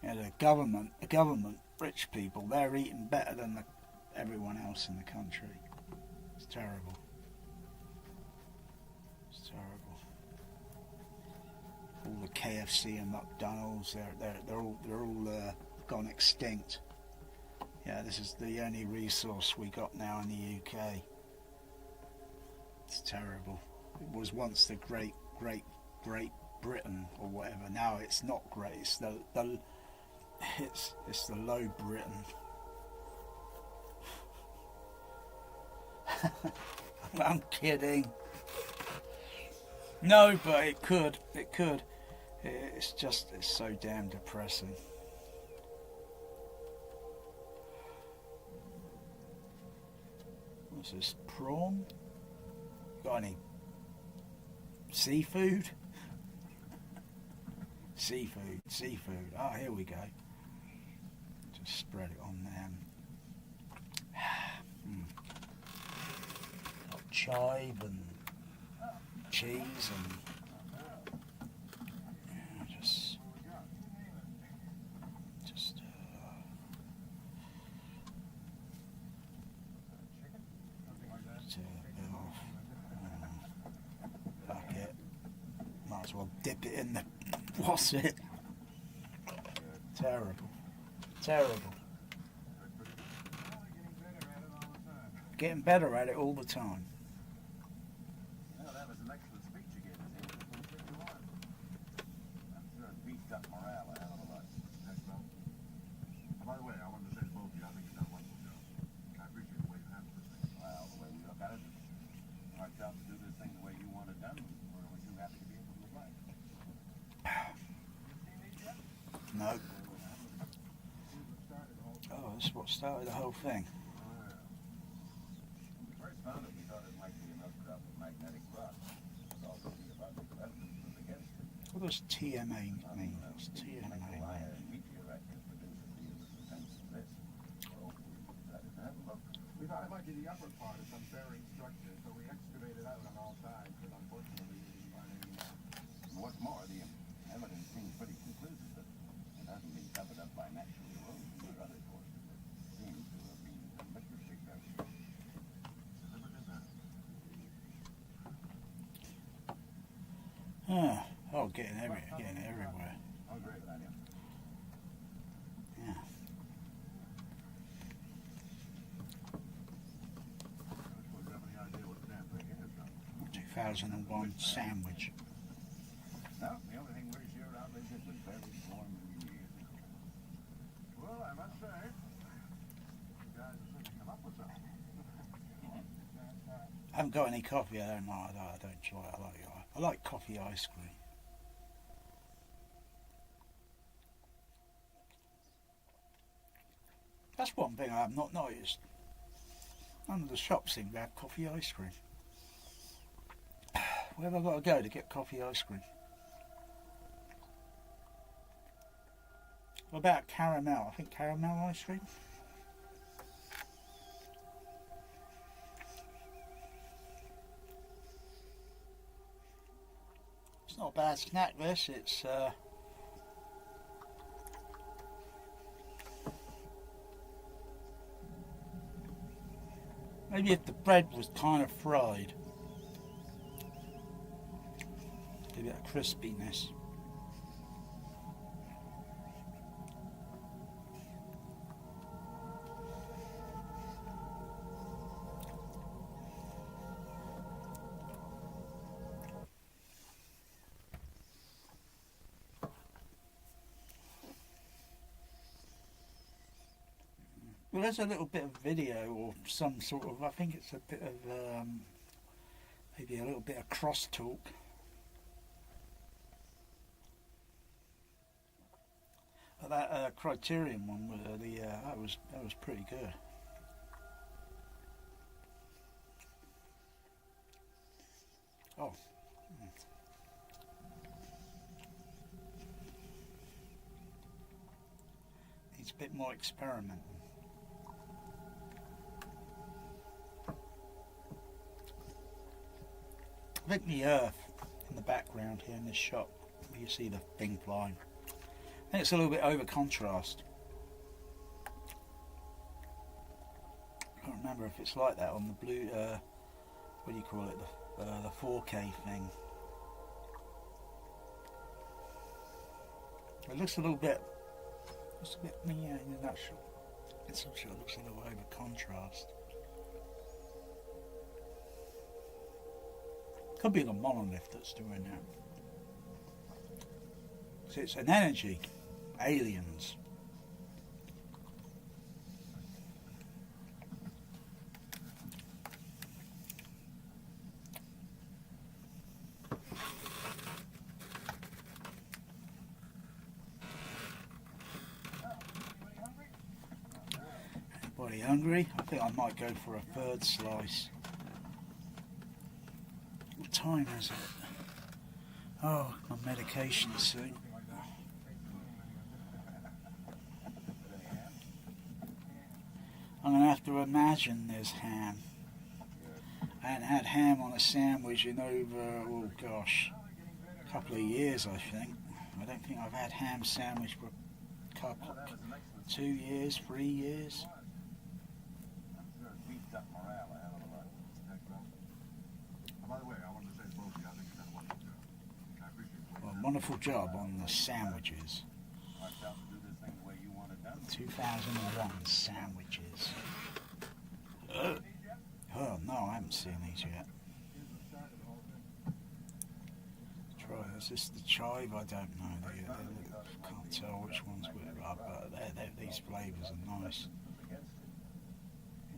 You know, the government, rich people, they're eating better than everyone else in the country. It's terrible. It's terrible. All the KFC and McDonald's, they're all gone extinct. Yeah, this is the only resource we got now in the UK. It's terrible. It was once the Great Britain or whatever. Now it's not great. It's the Low Britain. I'm kidding. No, but it could. It could. It's just, it's so damn depressing. What's this? Prawn? Got any seafood? Seafood. Ah, here we go. Just spread it on there. Got chive and cheese and just bucket. Might as well dip it in the what's it? Terrible. Getting better at it all the time. Well, that was an excellent speech you gave us here. I'm sure it beefed up morale a hell of a lot. Thanks, Mel. By the way, I wanted to say to both of you, I think you've done a wonderful job. I appreciate the way you handled this thing. Well, the way we look at it, it's our job to do this thing the way you want it done. We're too happy to be able to reply. No. Oh, this is what started the whole thing. When we first found it, we thought it might be an outcrop of magnetic rock. But all the geological evidence was against it. What does TMA mean? What's TMA mean? Iron meteorite can produce a field as intense as this. So we decided to have a look. We thought it might be the upper part of some buried structure, so we excavated out on all sides, but unfortunately we didn't find any more. And what's more, the evidence seems pretty conclusive that it hasn't been covered up by natural erosion or other forces. It seems to have been deliberately buried. Oh, getting everywhere. Oh, great idea. Yeah. 2001 sandwich. No, the only thing we're sure of is it was very warm many years ago. Well, I must say, you guys have certainly come up with something. I haven't got any coffee. I don't try it. I like coffee ice cream. That's one thing I have not noticed. None of the shops seem to have coffee ice cream. Where have I got to go to get coffee ice cream? What about caramel? I think caramel ice cream. It's not a bad snack, this. It's maybe if the bread was kind of fried, give it a crispiness. Well, there's a little bit of video or some sort of, I think it's a bit of, maybe a little bit of crosstalk. That Criterion one, that was pretty good. Oh. Needs a bit more experimenting. I think the earth in the background here in this shot, where you see the thing flying, I think it's a little bit over contrast. I can't remember if it's like that on the blue, what do you call it, the 4K thing. It looks a little bit, yeah, in a nutshell. It's sure it looks a little over contrast. Could be the monolith that's doing that. So it's an energy. Aliens. Are you hungry? I think I might go for a third slice. What time is it? Oh, my medication soon. I'm going to have to imagine there's ham. I hadn't had ham on a sandwich in over, oh gosh, a couple of years, I think. I don't think I've had ham sandwich for a couple, 2 years, 3 years. Well, wonderful job on the sandwiches. 2001 sandwiches. Oh no, I haven't seen these yet. Try, is this the chive? I don't know. Can't tell which ones which are, but these flavours are nice.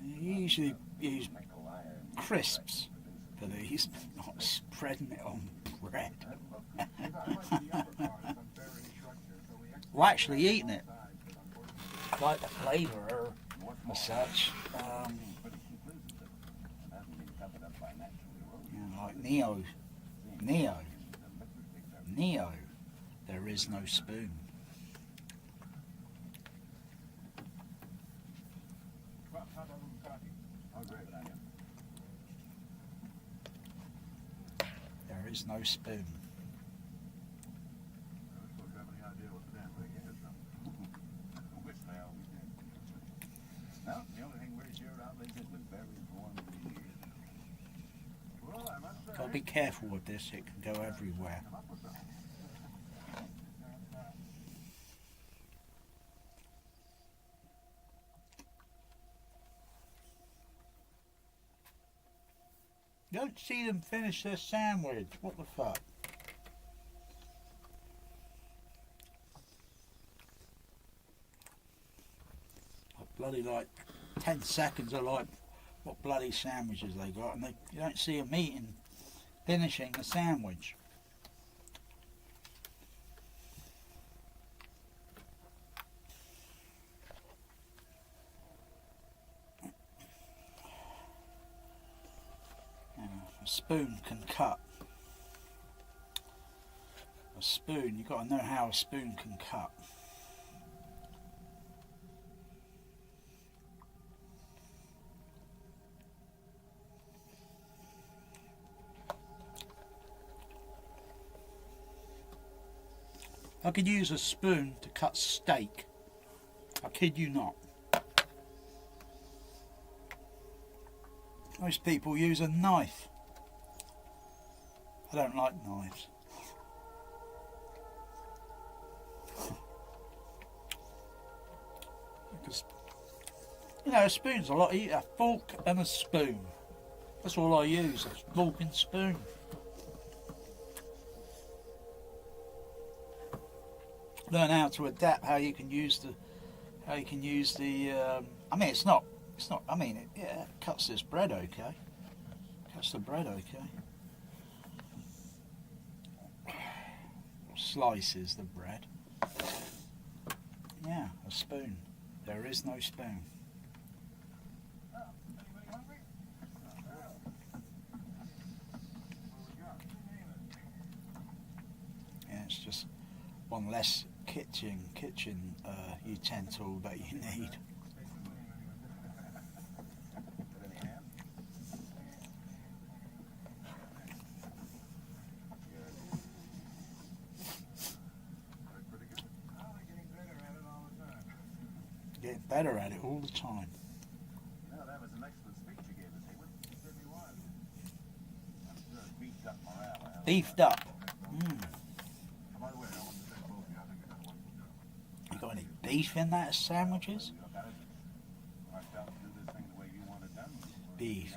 You usually use crisps for these, but not spreading it on bread. Well, actually eating it. Like the flavour or such. Like Neo. There is no spoon. There is no spoon. Gotta be careful with this, it can go everywhere. Don't see them finish their sandwich. What the fuck? Bloody like 10 seconds of like what bloody sandwiches they got, and you don't see them eating, finishing the sandwich. A spoon can cut. A spoon, you've got to know how a spoon can cut. I could use a spoon to cut steak. I kid you not. Most people use a knife. I don't like knives. Because, you know, a spoon's a lot easier. A fork and a spoon. That's all I use, a fork and spoon. Learn how to adapt how you can use the I mean it's not I mean it cuts this bread okay. Cuts the bread okay. Slices the bread. Yeah, a spoon. There is no spoon. Yeah, it's just one less kitchen utensil that you need. Get better at it all the time. No, that was an excellent speech you gave us, Hayward. It certainly was. I'm sure it beefed up morale. Beefed up. By the way, I want to thank both of you. I think you did a wonderful job. You got any beef in that sandwiches? Beef.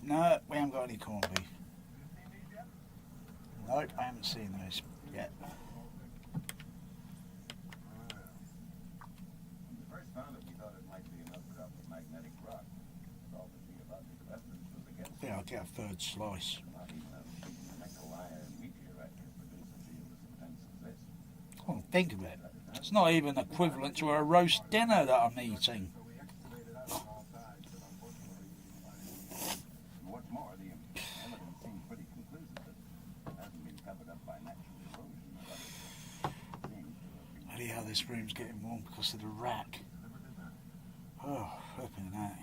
No, we haven't got any corned beef. Nope, I haven't seen those yet. When we first found it, we thought it might be an outcrop of magnetic rock. But all the geological evidence was against it. Yeah, I'll get a third slice. Not even a big nickel iron meteorite can produce a field as intense as this. Oh, think of it. It's not even equivalent to a roast dinner that I'm eating. this room's getting warm because of the rack. Oh, flipping that.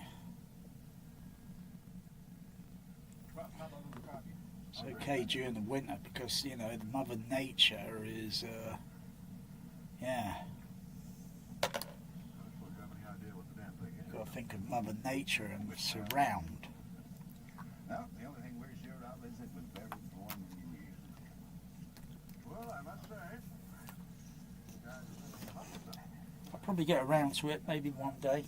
It's okay during the winter because, you know, the Mother Nature is, yeah. Got to think of Mother Nature and surround. No, the only thing we're sure of is it was very warm in the evening. Well, I must say, I'll probably get around to it maybe one day.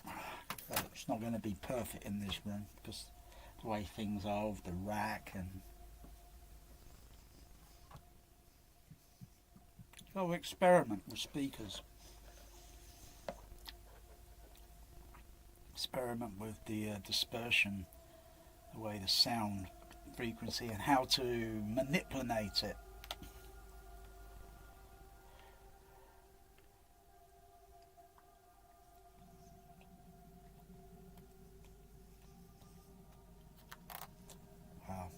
But it's not going to be perfect in this room because the way things are with the rack and I'll experiment with speakers. Experiment with the dispersion, the way the sound frequency and how to manipulate it. Wow.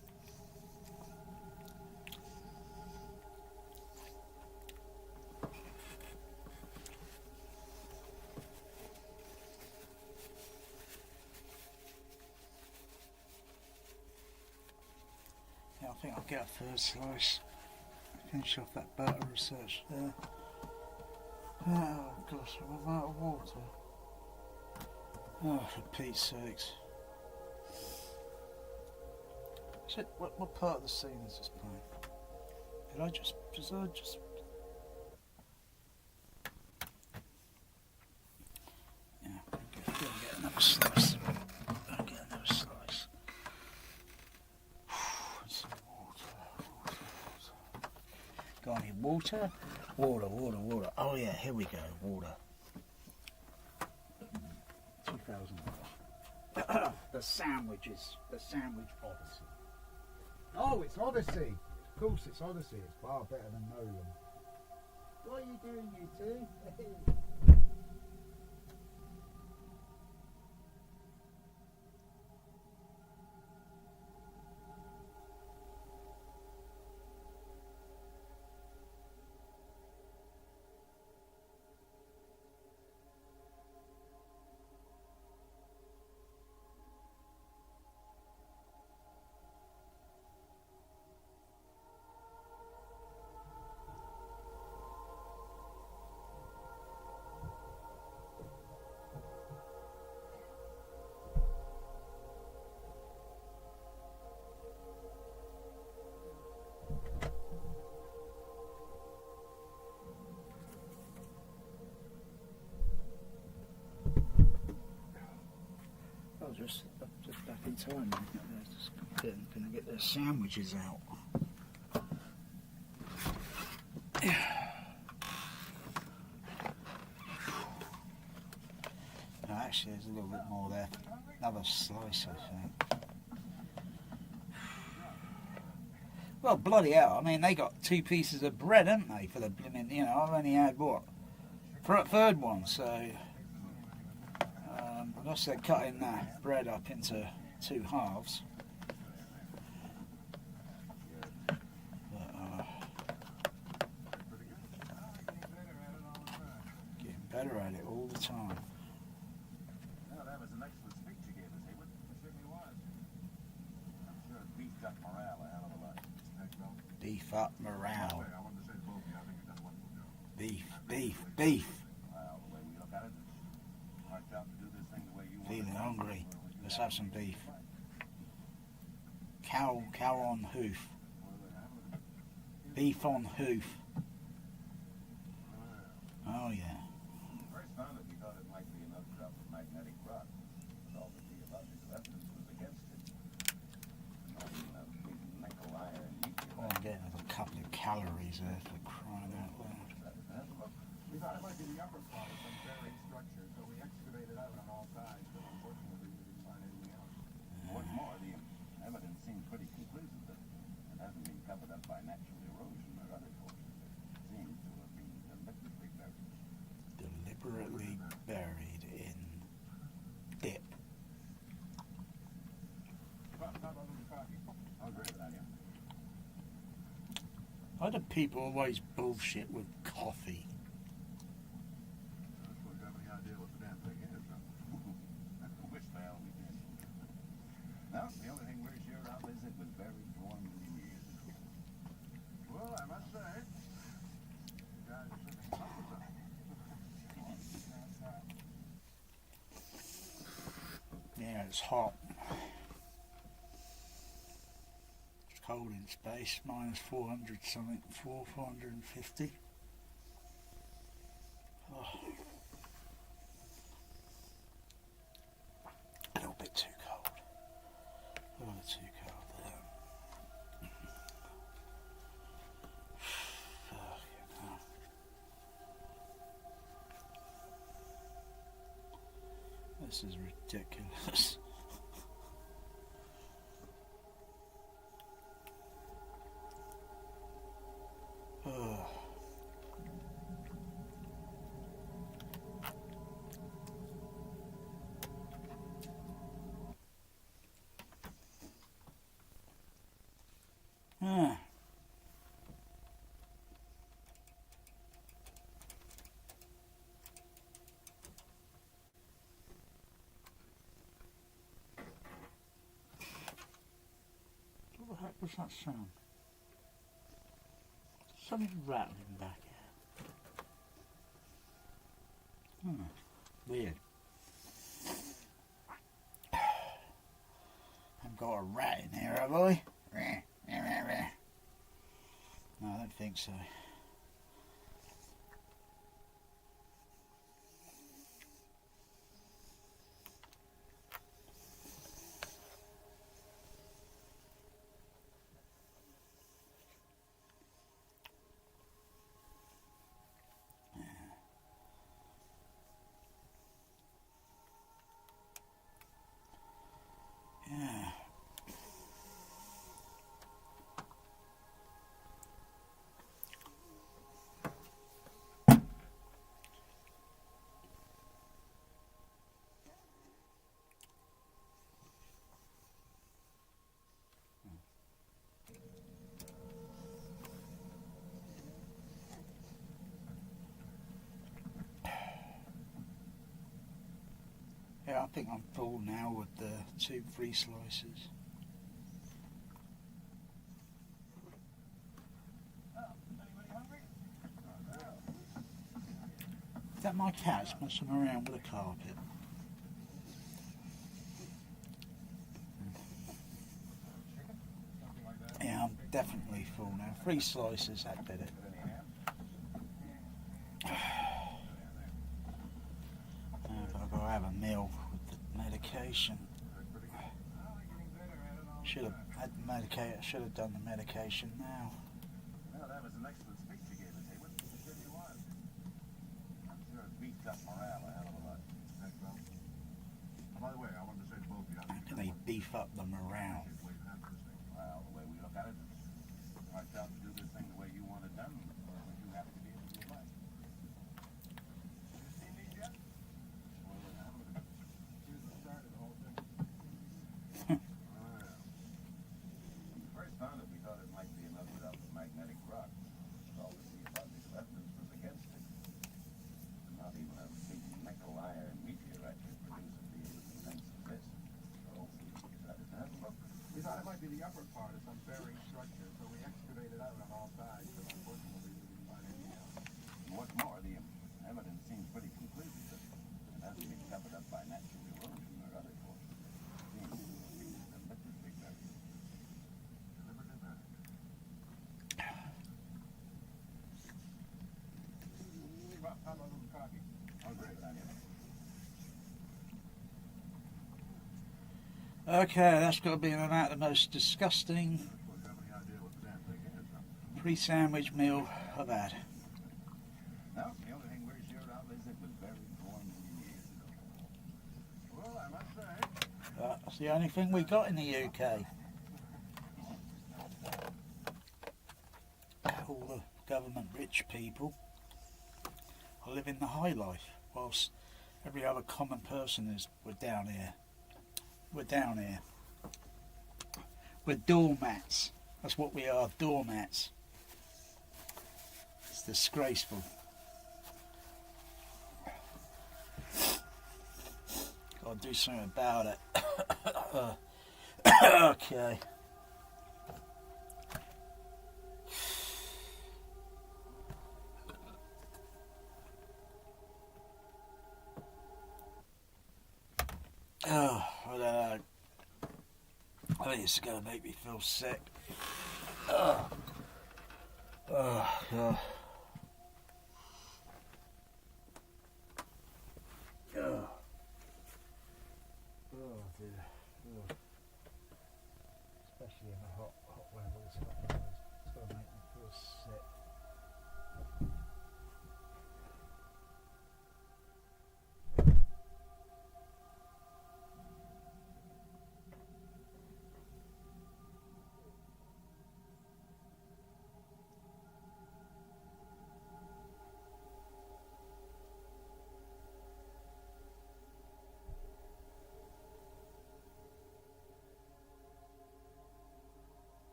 Yeah, I think I'll get a third slice. Finish off that butter research there. Oh gosh, I'm out of water. Oh, for Pete's sakes. Shit, what part of the scene is this playing? Did I just... Yeah, get another slice. I'll get another slice. Some water. Go on here, water? Water. Oh yeah, here we go, water. 2000. The sandwich odyssey. Oh, it's Odyssey. Of course it's Odyssey. It's far better than Nolan. What are you doing, you two? Just back in time. Just gonna get their sandwiches out. No, actually, there's a little bit more there. Another slice, I think. Well, bloody hell! I mean, they got 2 pieces of bread, haven't they? For the, you know, I've only had what? For a third one, so. Unless they're cutting that bread up into 2 halves. But, getting better at it all the time. no, that was an excellent speech you gave us, Hayward. It certainly was. I'm sure it beefed up morale a hell of a lot. Beef up morale. I wanted to say both of you. I think you've done a wonderful job. Beef. Well, the way we look at it, it's our job to do this thing the way you want it. Feeling hungry. Let's have some beef. Cow on hoof. Beef on hoof. Oh yeah. First found it, we thought it might be another drop of magnetic rock, but all the geological evidence was against it. Not even a big nickel iron meteorite. I'm getting a couple of calories there for crying out loud. We thought it might be the upper part of some buried structure, so we excavated out on all sides, but unfortunately we didn't find anything else. What's more, the evidence seemed pretty conclusive that it hasn't been covered up by natural erosion or other forces. It seems to have been deliberately buried. Deliberately buried in dip. How great, Daniel. Why do people always bullshit with coffee? That's what got me idea what the damn thing is. Wish the hell we did. No, the only thing we're sure of is it was buried 4 million years ago. Well, I must say, you guys are certainly up with something. Yeah, it's hot. It's cold in space, minus 400 something, 450. Oh. A little bit too cold. A little bit too cold. Fucking hell. This is ridiculous. Ugh. Ah. What the heck was that sound? Something rattling back here. Weird. I've got a rat in here, have I? No, I don't think so. Yeah. Yeah, I think I'm full now with the 2 free slices. Is that my cat's messing around with a carpet? Yeah, I'm definitely full now. 3 slices, that did it. I've got to have a meal with the medication. Should have had the medication. Should have done the medication now. Well, that was an excellent speech you gave us, Hayward. It really was. I'm sure it beefed up morale a hell of a lot. Thanks, Bill. By the way, I wanted to say to both of you, How can they beef up the morale? well, the way we look at it, it's our job to do this thing the way you want it done, but you have to be able to do it right. Have you seen these yet? Well, here's the start of the whole thing. We first found it, we thought it might be another magnetic rock. All the geological evidence was against it. Not even a big nickel iron meteorite could produce a field as intense as this. So we decided to have a look. We thought it might be the upper part of some buried structure, so we excavated out on all sides, but unfortunately we didn't find anything else. And what's more, the evidence seems pretty conclusive that it hasn't been covered up by natural erosion or other forces. It seems to be deliberately buried. Deliberately buried. Rob, how about a little coffee? Oh, great, thank you. Okay, that's got to be about the most disgusting pre-sandwich meal I've had. No, the only thing we're sure of is it was buried 4 million years ago. Well, I must say, That's the only thing we got in the UK. All the government rich people are living the high life, whilst every other common person we're down here. We're down here. We're doormats. That's what we are, doormats. disgraceful. Gotta do something about it. Okay. Oh, I don't know. I think it's gonna make me feel sick. Oh, God. Oh. Oh dear. Oh. Especially in the hot weather, it's gonna make me feel sick.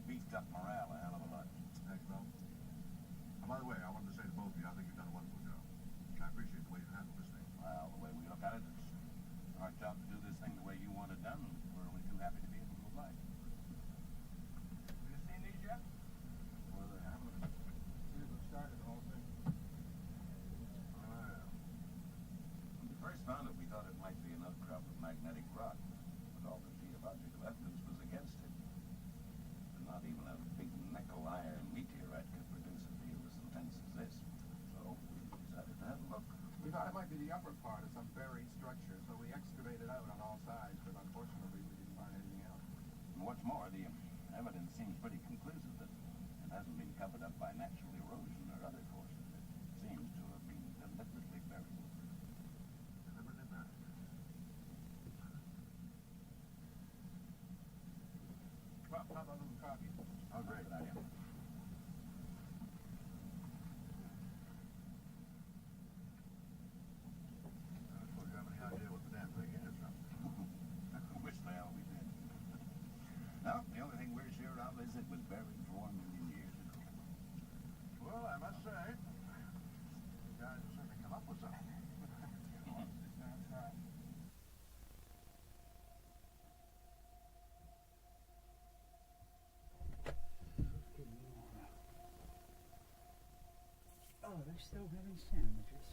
Beefed up morale a hell of a lot. Thanks, Bill. And by the way, I wanted to say to both of you, I think you've done a wonderful job. I appreciate the way you've handled this thing. Well, the way we look at it, it's our job to do this thing the way you want it done. We're only too happy to be able to oblige. Have you seen these yet? Well, they haven't. Here's what started the whole thing. Well. When we first found it, we thought it might be an outcrop of magnetic rock, but all the geological evidence was against it. Not even a big nickel iron meteorite could produce a field as intense as this. So we decided to have a look. We thought it might be the upper part of some buried structure, so we excavated out on all sides, but unfortunately we didn't find anything else. And what's more, the evidence seems pretty conclusive that it hasn't been covered up by natural erosion or other forces. It seems to have been deliberately buried. Deliberately buried? Well, how about a little coffee? Oh, great idea. I suppose you have any idea what the damn thing is, huh? Wish they all we did. No, the only thing we're sure of is it was buried 4 million years ago. Well, I must say, you guys have certainly come up with something. That's right. Oh, they're still having sandwiches.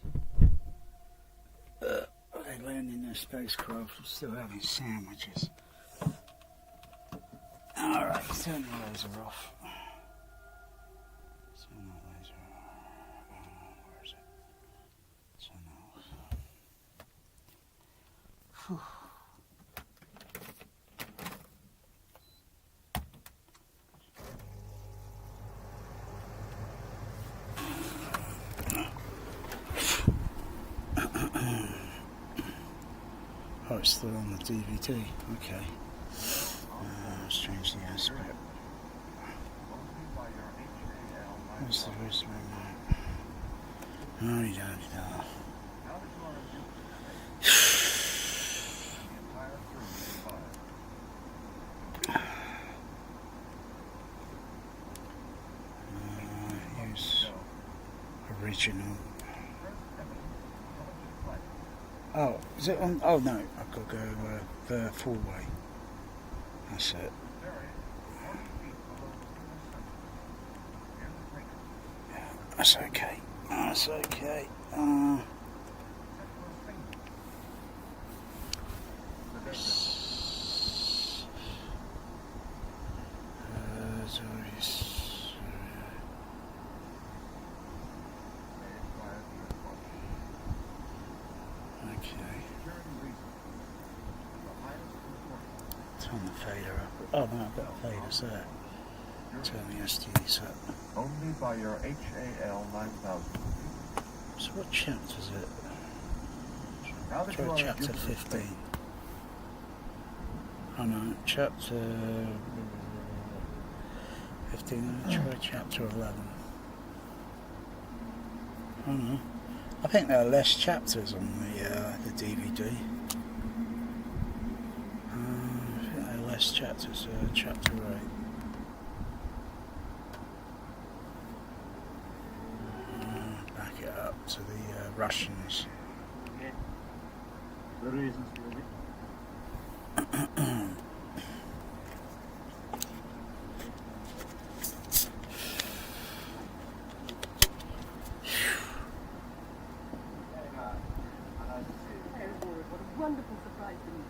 They land in their spacecraft and still having sandwiches. Alright, turn the laser off. Turn that laser off. Where is it? Turn that off. Whew. Oh, it's still on the DVD. Okay. Let's change the aspect. What's the first one now? Oh, yeah. original. Oh, is it on? Oh no, I've got to go the full way. That's it. Yeah, that's okay. That's okay. Turn the fader up. Oh no, I've got a fader, so turn the SDs up. Only by your HAL 9000. So what chapter is it? Now that you Try are chapter in Jupiter's 15. Oh no, chapter 15. Try chapter 11. Oh no. I think there are less chapters on the DVD. I think there are less chapters. Chapter 8. Back it up to the Russians. The reasons for it. Wonderful surprise to meet you.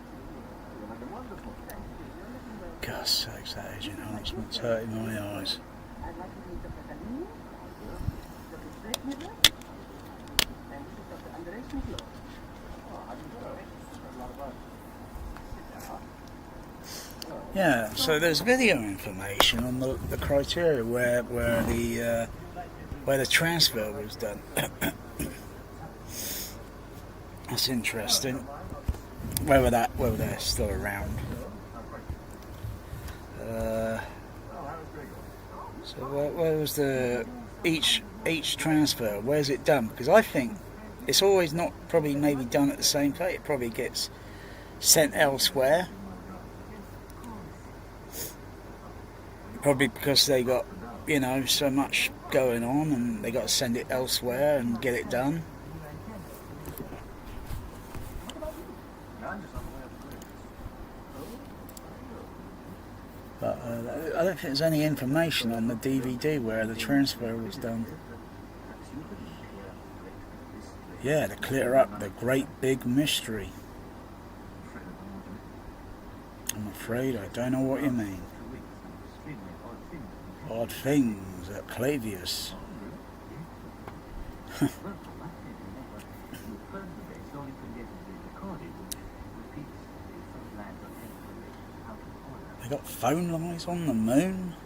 Wonderful. Thank you. You're looking well. God's sakes, that agent enhancement's hurting my eyes. I'd like to meet Dr. Kalinin, Dr. Stretmiller, and Dr. Andrei Smitlo. Yeah, so there's video information on the criteria where the transfer was done. That's interesting. Whether they're still around. So where was the each transfer? Where's it done? Because I think it's always not probably maybe done at the same place. It probably gets sent elsewhere. Probably because they got, so much going on and they got to send it elsewhere and get it done. But I don't think there's any information on the DVD where the transfer was done. Yeah, to clear up the great big mystery. I'm afraid I don't know what you mean. Odd things at Clavius. They got phone lines on the moon?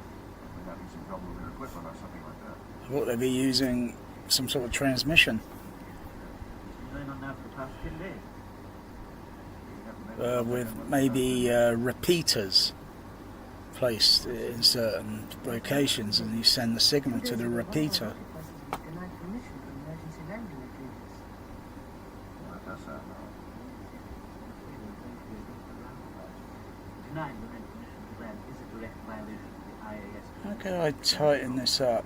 I thought they'd be using some sort of transmission. With maybe repeaters placed in certain locations, and you send the signal to the repeater. How can I tighten this up?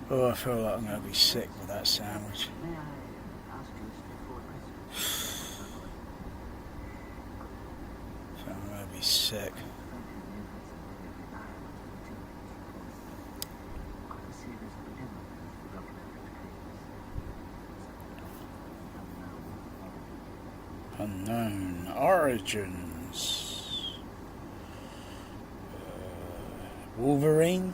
Oh, I feel like I'm going to be sick with that sandwich. I'm going to be sick. Unknown origins. Wolverine?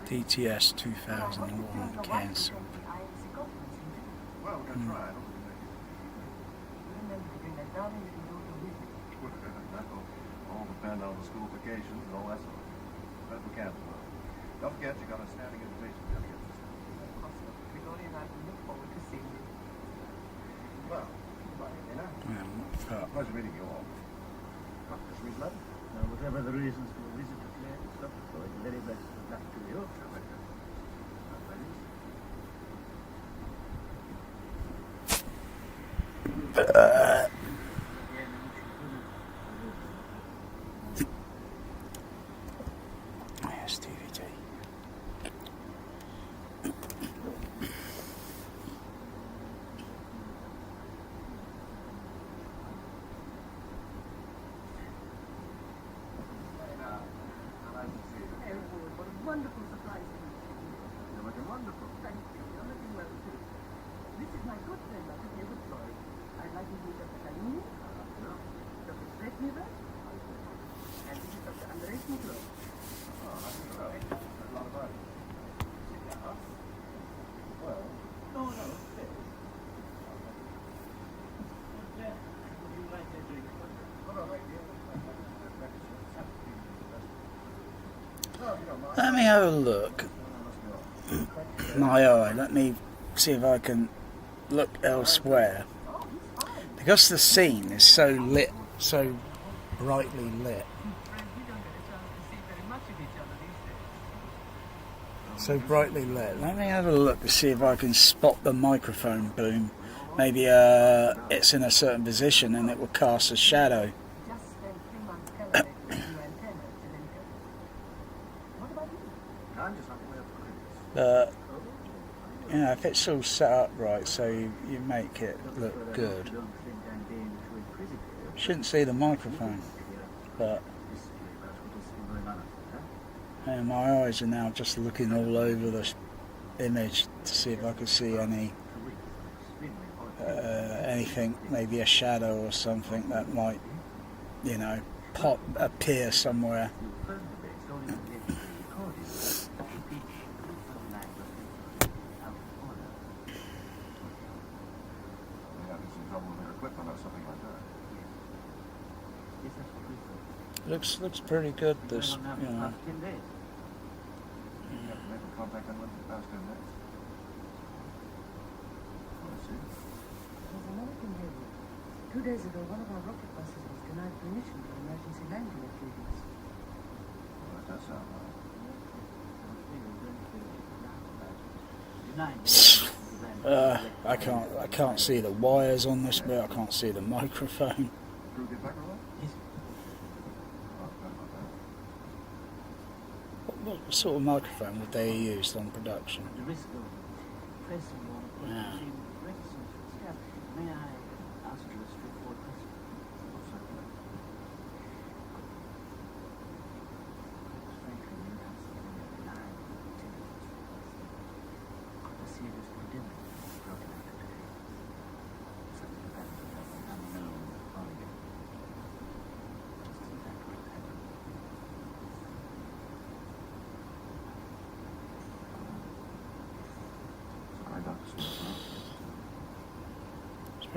TTS 2001 cancelled. Well, we're going to try. recommend that you bring that darling little daughter with you. That'll all depend on the school vacations and all that sort of thing. But we can't. Don't forget, you got a standing invitation to get this. Of course, Dr. Grigori and I will look forward to seeing you. Well, goodbye, Dana. Pleasure meeting you all. Dr. Sweetlove? Whatever the reasons for your visit to Claire's, Dr. Floyd, the very best of luck to you. Yes, DVD. Edward, what a wonderful surprise to meet you. You're looking wonderful. Thank you. You're looking well, too. This is my good friend, Dr. David Floyd. I'd like you to meet Dr. Kalini, Dr. Svetneva, and this is Dr. Andres Miklo. Oh, that's right. That's a lot of fun. Sit down. Well, no, sit. Would you like to drink? Hold on, wait. Let me have a look. My eye. Let me see if I can look elsewhere. Because the scene is so lit, so brightly lit. So brightly lit. Let me have a look to see if I can spot the microphone boom. Maybe it's in a certain position and it will cast a shadow. But you know, if it's all set up right, so you make it look good. Shouldn't see the microphone, but my eyes are now just looking all over the image to see if I can see anything, maybe a shadow or something that might, you know, appear somewhere. Looks pretty good. This, you know. There's another thing, David. 2 days ago, one of our rocket buses was denied permission for emergency landing activities. I can't see the wires on this bit. I can't see the microphone. What sort of microphone would they use on production? The risk of pressing or seem reticent to step. May I ask you a straightforward question? Frankly, you have something that reliable intelligence for us. A serious pandemic broken out today. Something that an unknown origin. Isn't that what happened?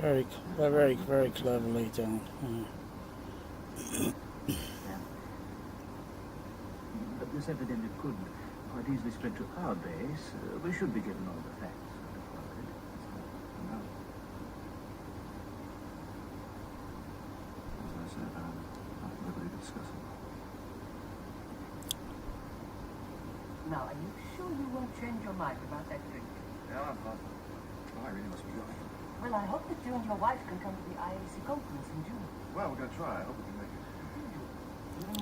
It's very cleverly done. But this evidently could quite easily spread to our base. We should be given all the facts. As I said, I'm not at liberty to discuss it. Now, are you sure you won't change your mind about that drink? Yeah, I'm positive. Oh, I really must be going. Well, I hope that you and your wife can come to the IAC conference in June. Well, we're going to try. I hope we can make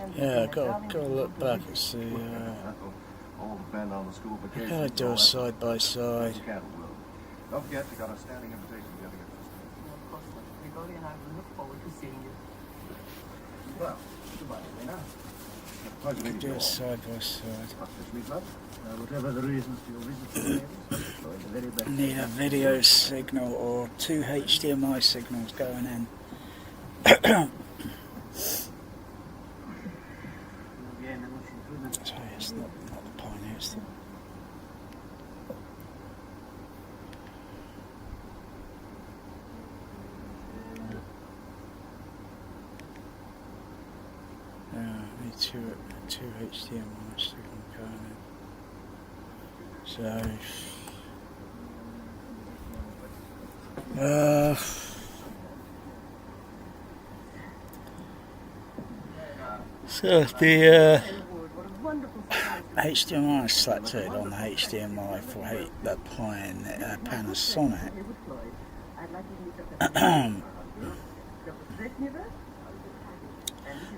it. Yeah, gotta look back and see. That'll all depend on the school vacation. Gotta do a side by side. Don't forget, you got a standing invitation to get this. Of course, Dr. Grigori and I will look forward to seeing you. Well, goodbye, Lena. Pleasure meeting you Do all. it side by side. Whatever the reasons for your visit to the very best. Need a video signal or 2 HDMI signals going in. Sorry, it's not the Pioneer, it's the... two HDMI signal going in. So the HDMI is selected on the HDMI for the playing Panasonic.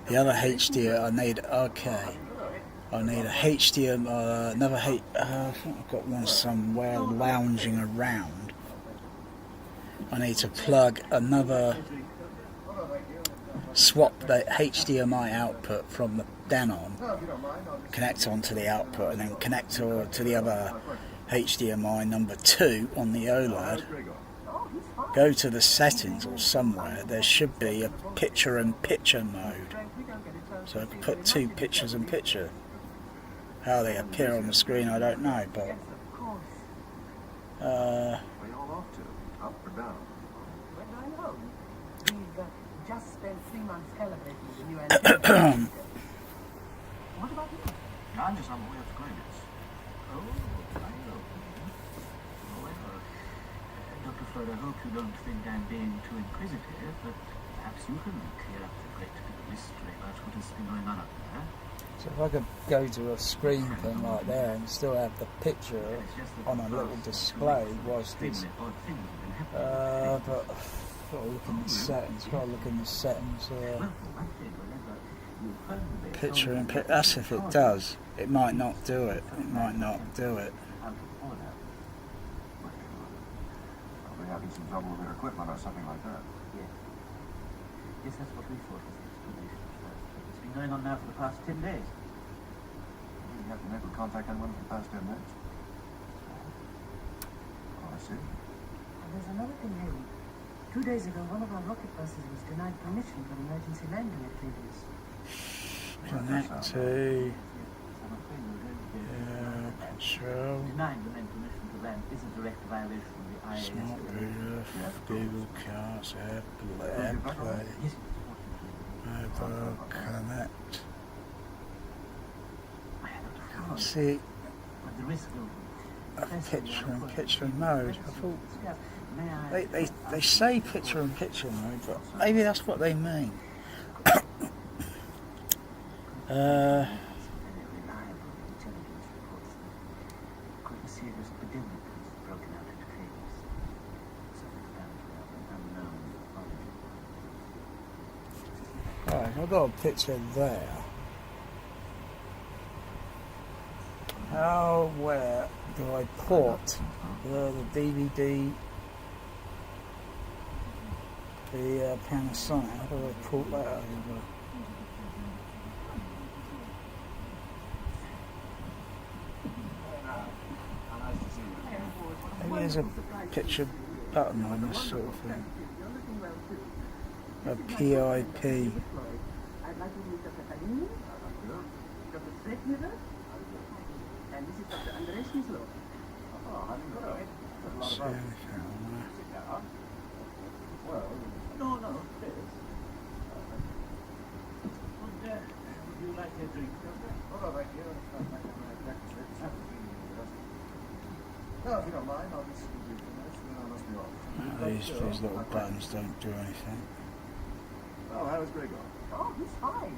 The other HDMI, I need a HDMI, another I think I've got one somewhere lounging around. I need to plug another, swap the HDMI output from the Denon, connect onto the output, and then connect to the other HDMI number 2 on the OLED. Go to the settings or somewhere, there should be a picture-in-picture mode. So I can put 2 pictures-in-picture. How they appear on the screen I don't know, but Where you all off to? Up or down? We're going home. We've just spent 3 months calibrating the new antenna. What about you? I'm just on the way up to Greenwich. Oh, I know. However, Dr. Floyd, I hope you don't think I'm being too inquisitive, but perhaps you can clear up the great big mystery about what has been going on up there. so if I could go to a screen thing like there and still have the picture on a little display whilst it's but gotta look in the settings, picture in picture, that's if it does. It might not do it. Probably having some trouble with their equipment or something like that. Yes, that's what we thought was the explanation first. It's been going on now for the past 10 days. You haven't been able to contact anyone for the past 10 days? Oh, I see. And there's another thing, Harry. 2 days ago, one of our rocket buses was denied permission for emergency landing activities. Connect to control. Denying the men permission to land is a direct violation of the IAS. Smart reader, Google Cars, AirPlay, Mobile Connect. See, picture in mode. I thought they say picture in picture mode, but maybe that's what they mean. Right, I've got a picture there. Where do I port the DVD, the Panasonic? How do I port that over? Maybe there's a picture button on this sort of thing. A PIP. I'd like to meet Dr. Kalini, Dr. Stretniver, and this is Dr. Andres Mislo. No, please. Would you like a drink, Doctor? Oh, thank you. No, if you don't mind, I'll just do for this, and then I must be off. These little buttons don't do anything. Oh, how is Gregor? Oh, he's fine.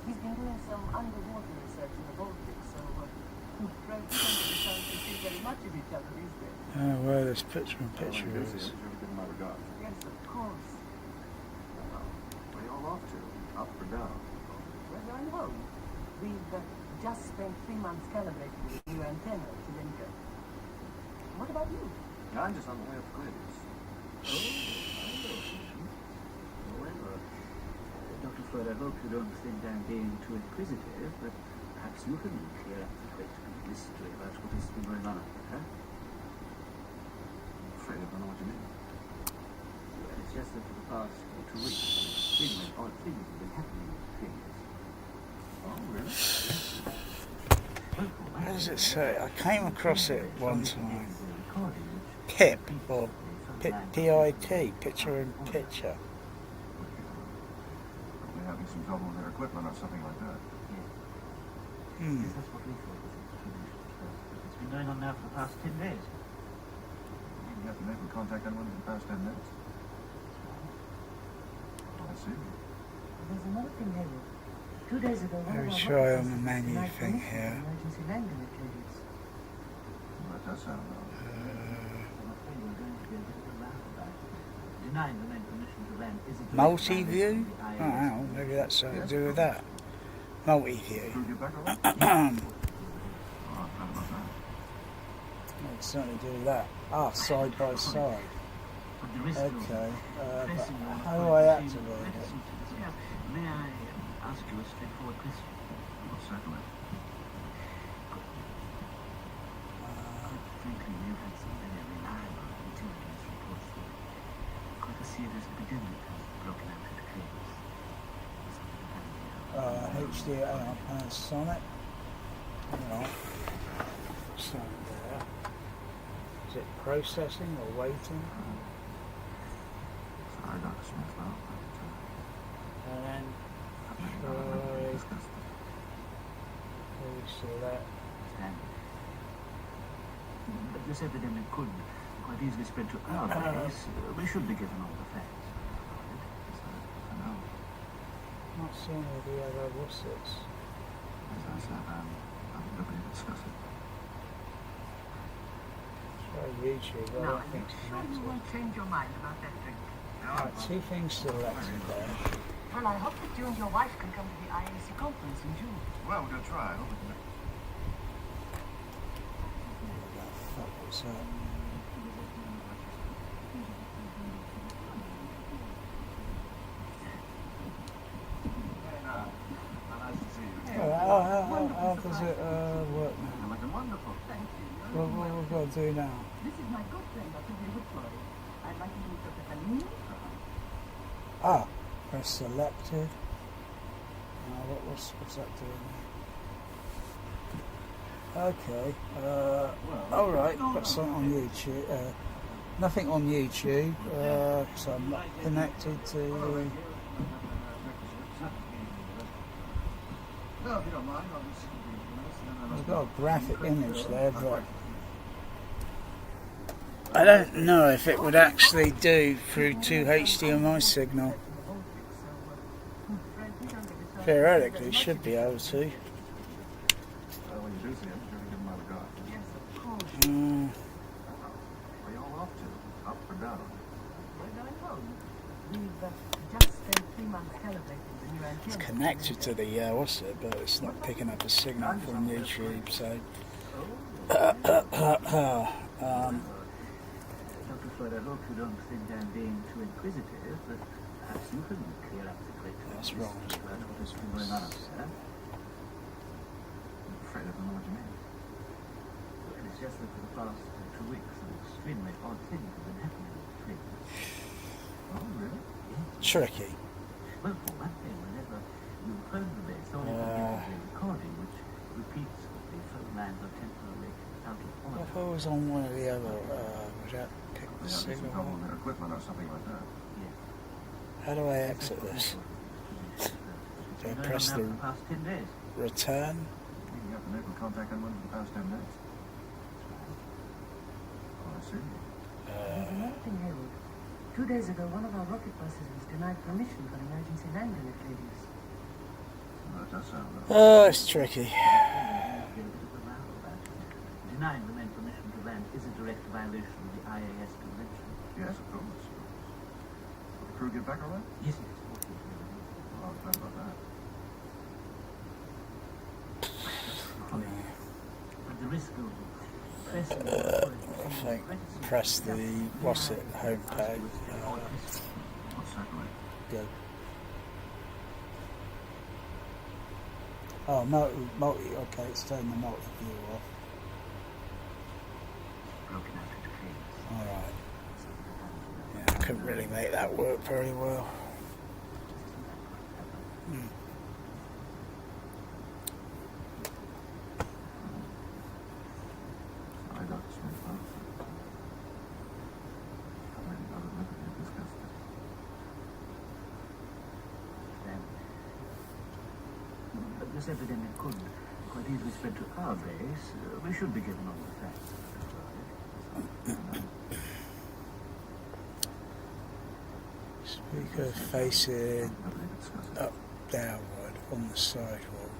He's been doing some underwater research in the Baltic, so frankly, we don't see very much of each other these days. Where this picture in picture is. Give my regards. Yes, of course. Where you all off to? Up or down? We're going home. We've just spent 3 months calibrating the new antenna to Lincoln. What about you? I'm just on the way up to Greenwich. However, Dr. Floyd, I hope you don't think I'm being too inquisitive, but perhaps you can clear up the great big mystery about what has been going on up there. I'm afraid I don't know what you mean. Well, it's just that for the past 2 weeks, extremely odd things have been happening with things. Oh, really? What does it say? I came across it one time. PIP, or PIT, picture in picture. Probably having some trouble with their equipment or something like that. Yes, Yes, that's what we thought was the termination first. But it's been going on now for the past 10 days. You have to make contact on one in the past 10 minutes. I see. There's another thing, Hayward. 2 days ago, one Let of me our try on rocket the buses menu denied thing permission here. for emergency landing activities. Well, that does sound wrong. I'm afraid we're going to be a bit of a row about it. Denying the main permission to land is a direct Multi-view? violation of the Oh, IAS hang on, maybe that's something to do with that. Multi-view. Prove you back already? It's Oh, I forgot about that. something to do with that. Ah, side by side. Okay, but how do I activate it? May I ask you a straightforward question? Well, certainly. Frankly, we've had some very reliable intelligence reports that quite a serious epidemic has broken out at Cleveland. HDR Panasonic. Hang on. Something there. Is it processing or waiting? Sorry, Dr. Smith, though. And then select. But this epidemic could quite easily spread to our place. We should be given all the facts. I know. Not seeing all the other wussets. As I said, I'm at liberty to discuss it. Try YouTube, I don't think it's Sure you connected. won't change your mind about that drink. Right, two things selected there. Well, I hope that you and your wife can come to the IAC conference in June. Well, we're going to try. I hope we can. What was that? Nice to see you. How does it work now? You're looking wonderful. Thank you. What we've got to do now? This is my good friend, Dr. David Floyd. I'd like to meet Dr. Kalini. Ah, press selected. What's that doing there? Okay. Alright, got something on YouTube. Nothing on YouTube, so I'm not connected to. No, if you don't mind, I'll just. I've got a graphic image there, but I don't know if it would actually do through 2 HDMI signal. Theoretically, it should be able to. When you do see him, sure give him my regard. Yes, of course. Where you all off to? Up or down? We're going home. We've just spent 3 months celebrating the new antenna. It's connected to the what's it, but it's not picking up a signal from YouTube. So, Dr. Floyd, I hope you don't think I'm being too inquisitive, but perhaps you can clear up the great that's wrong. mystery about what has been going on up there. I'm afraid I don't know what you mean. Well, it's just that for the past 2 weeks, an extremely odd thing has been happening at Cleveland. Oh, really? Tricky. Well, for one thing, whenever you phone the base, all you can get is a recording which repeats that the phone lines are temporarily out of order. If I was on one of the other, would that pick the They have some signal? trouble with their equipment or something like that. How do I exit this? Do I press the For the past 10 days. return? You have to make contact on one for the past 10 minutes. Oh, I see. There's another thing, Hayward. 2 days ago, one of our rocket buses was denied permission for emergency landing activities. Well, that does sound wrong. Oh, it's tricky. Denying the main permission to land is a direct violation of the IAS convention. Yes, of course. Will the crew get back all right? Yes, yes. Oh, I'm glad about that. At the risk of pressing I think press the what's it home page. Oh, certainly. Good. Oh, multi. Okay, it's turning the multi view off. broken out into cleans. All right. Yeah, I couldn't really make that work very well. Sorry, Dr. Smith. I'm really not at liberty to discuss this. But this epidemic could quite But with respect to our base, we should be given all the facts. Speaker facing up downward on the sidewall.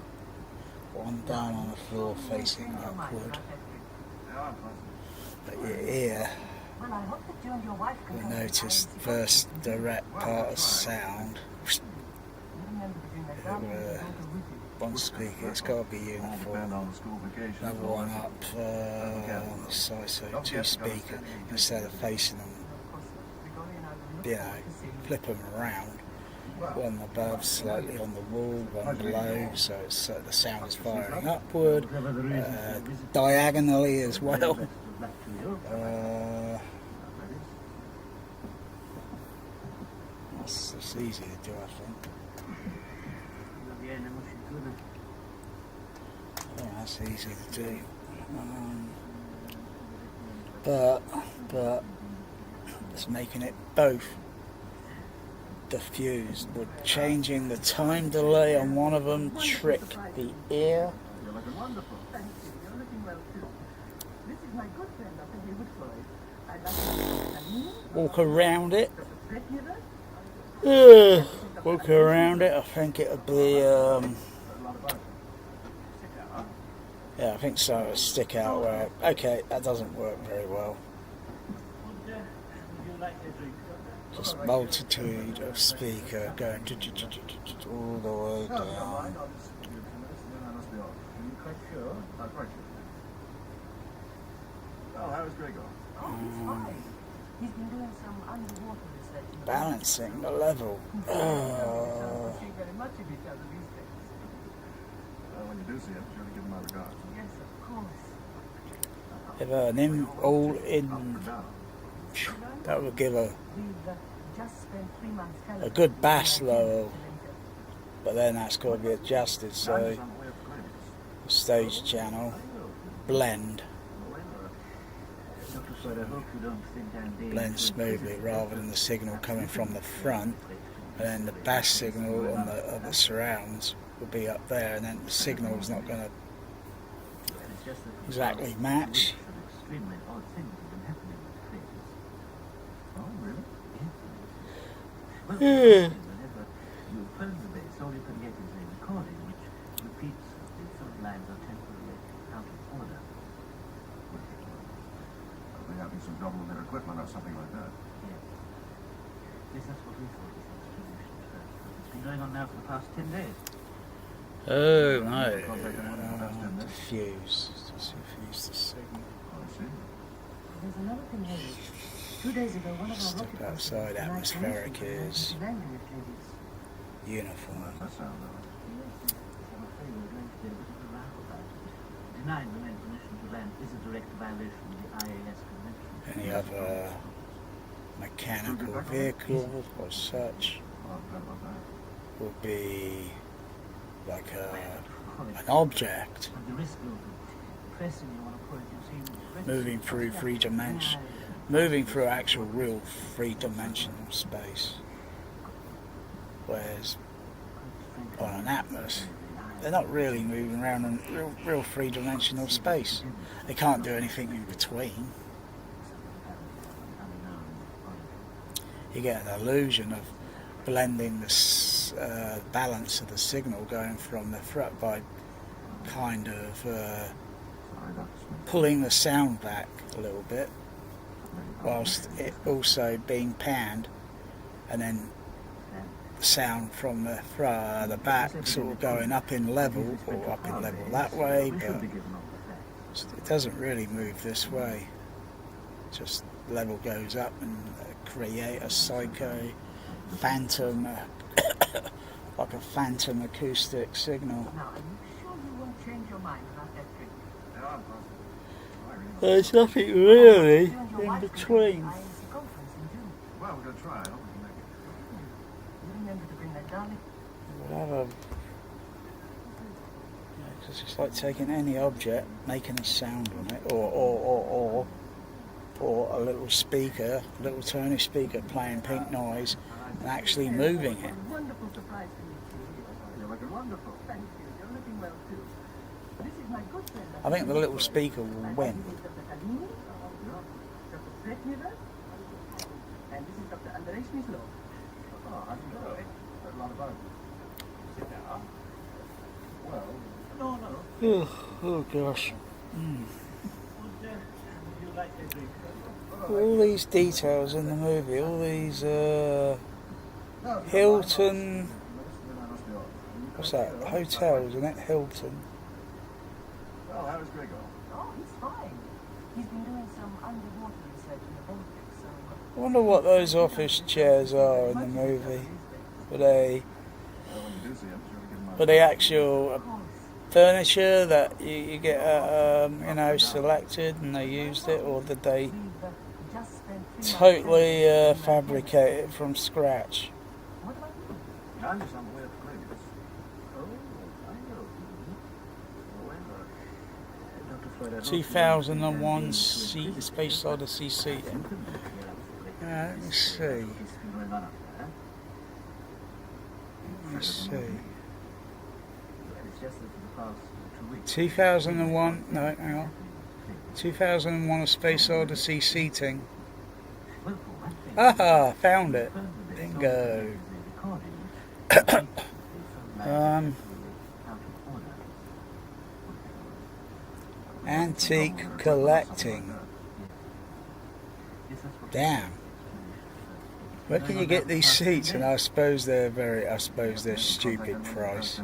One down on the floor facing upward. But your ear will notice first direct part of sound. One speaker, it's got to be uniform. Another one up on the side, so two speaker instead of facing them. You know, flip them around. One above, slightly on the wall, one below, so it's, the sound is firing upward, diagonally as well. It's easy to do, I think. Yeah, that's easy to do. But it's making it both diffused. Would changing the time delay on one of them trick the ear? You're looking wonderful. Thank you. You're looking well too. This is my good friend, Dr. Hayward Floyd. I'd like to Walk around it. Dr. Walk around it. I think it would be. Yeah, I think so. It'll stick out where. Okay, that doesn't work very well. Just multitude of speaker going all the way down. He's been doing some underwater research. Balancing the level. Think very much of each other these days. When you do see him, sure to give him my regards. Yes, of course. If an all in, that would give a Just spent 3 months good bass level, but then that's got to be adjusted, so stage channel blend smoothly rather than the signal coming from the front, and then the bass signal on the surrounds will be up there, and then the signal is not going to exactly match. Whenever you phone the base, all you can get is a recording which repeats the fault lines are temporarily out of order. They having some trouble with their equipment or something like that. Yes. Yes, that's what we thought was the explanation at first. It's been going on now for the past 10 days. Oh no, diffuse the signal. I see. There's another thing, Harry. 2 days ago, one of our Step rocket outside, atmospheric is uniform. That sounds all right. Yes, I'm afraid we're going to be a bit of a row about it. Denying the men permission to land is a direct violation of the IAS convention. Any other mechanical vehicle or such will be like an object At the risk of pressing you on a point, you see, moving through moving through actual real three-dimensional space, whereas on an Atmos they're not really moving around in real three-dimensional space. They can't do anything in between. You get an illusion of blending the balance of the signal going from the front by kind of pulling the sound back a little bit, whilst it also being panned, and then the sound from the back sort of going up in level that way, but it doesn't really move this way. Just level goes up and create a phantom like a phantom acoustic signal. Now, are you sure you won't change your mind about that drink? Yeah, I'm positive. There's nothing really in between. Well, we're going to try. I hope we can make it. You remember to bring that darling? We'll have because it's like taking any object, making a sound on it, or a little speaker, a little tiny speaker playing pink noise, and actually moving it. Wonderful surprise to meet you. You're looking wonderful. Thank you. You're looking well too. This is my good friend. I think the little speaker will win. This is Dr. Kalini, Dr. Stretniver, and this is Dr. Andrei Smyslov. Oh, I didn't know. Heard a lot about it. Sit down. Well, no. Oh gosh. Would you like a drink? All these details in the movie, all these Hilton, what's that? Hotel, isn't it? Hilton. Well, how does Greg go? Oh, he's fine. He's been doing some underwater research in the Baltic, so... I wonder what those office chairs are in the movie. Were they actual furniture that you get you know, selected and they used it, or did they totally fabricate it from scratch? I'm just on the way up to Greg. Oh, I know. Dr. Floyd, 2001 Space Odyssey seating. Let me see. Let me see. 2001, no, hang on. 2001 A Space Odyssey seating. Aha, found it. Bingo. Antique collecting. Damn. Where can you get these seats? And I suppose they're stupid price.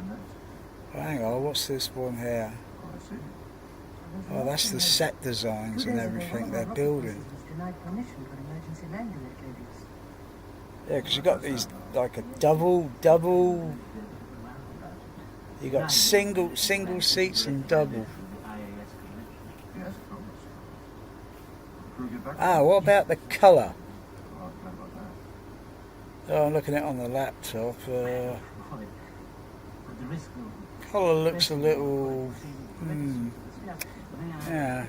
Oh, hang on, what's this one here? Oh, that's the set designs and everything they're building. Yeah, because you got these like a double. You got single seats and double. Ah, what about the colour? Oh, I'm looking at it on the laptop. Colour looks a little. Yeah.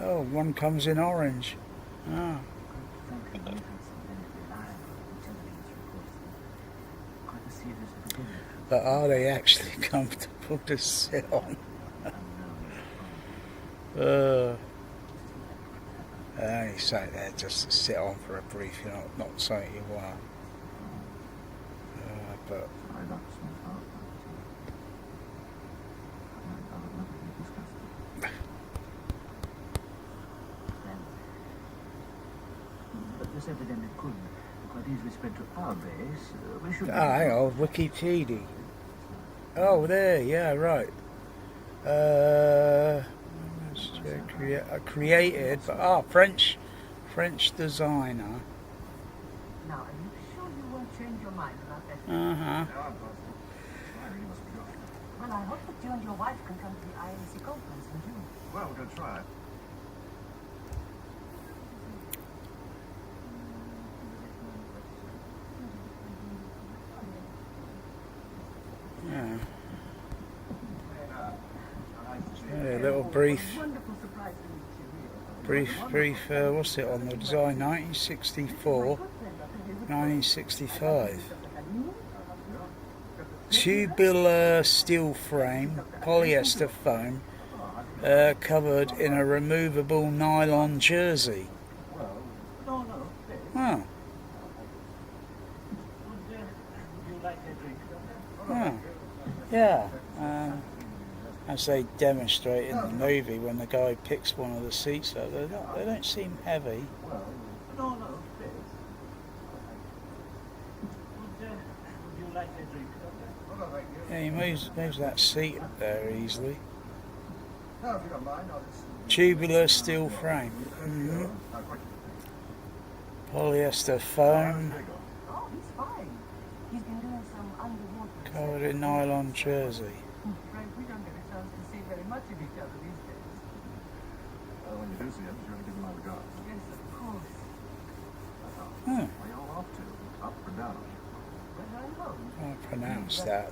Oh, one comes in orange. Ah. But are they actually comfortable to sit on? You say there just to sit on for a brief, you know, not something you want. But this evidently couldn't. Quite easily spread to our base. We should. hang on, Wikipedia. Oh, there, yeah, right. Created, but French designer. Now, are you sure you won't change your mind about that? Well, I hope that you and your wife can come to the IAC conference in June. Well, we're going to try. Yeah. Yeah, a little brief, what's it on the design? 1964, 1965. Tubular steel frame, polyester foam, covered in a removable nylon jersey. Oh. Oh. Yeah. As they demonstrate in the movie, when the guy picks one of the seats up, they don't seem heavy. Yeah, he moves that seat up there easily. Tubular steel frame. Polyester foam. Oh, he's fine. He's been doing some underwater. Covered in nylon jersey. Frank, we don't get a chance to see very much of each other these days. When you do see him, be sure to give him my regards. Yes, of course. Where y'all off to? Up or down? I pronounce that.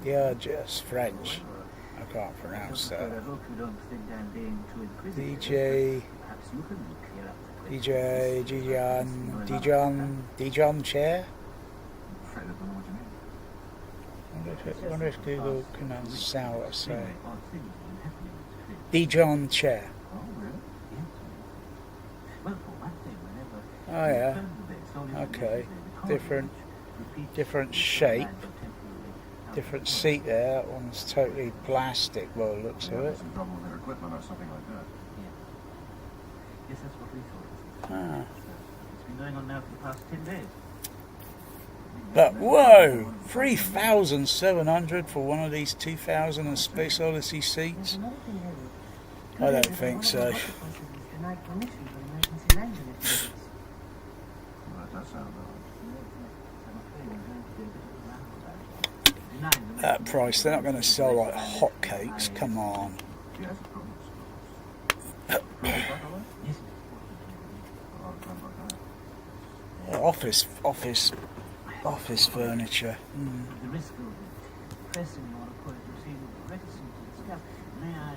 Yeah, just French. I can't pronounce that. I hope you don't think I'm being too inquisitive. DJ. Perhaps you can clear up the question. Dijon chair? I'm afraid I don't know what you mean. I wonder if Google can understand what I say. Odd things have been happening with the trade. Dijon chair. Oh, really? Yes. Well, for one thing, whenever Oh yeah. you turn the base, all you Okay. can do is Different shape. Different seat there. That one's totally plastic by the looks of it. Some trouble with their equipment or something like that. Yes, that's what we thought. Ah. It's been going on now for the past 10 days. But whoa! 3,700 for one of these 2000 and Space Odyssey seats? I don't think so. Denied permission for emergency landing activities. Well, that does sound odd. That price, they're not going to sell like hotcakes. Come on. Yes, of course. Office furniture. The risk of pressing you on a point you seem reticent to discuss. May I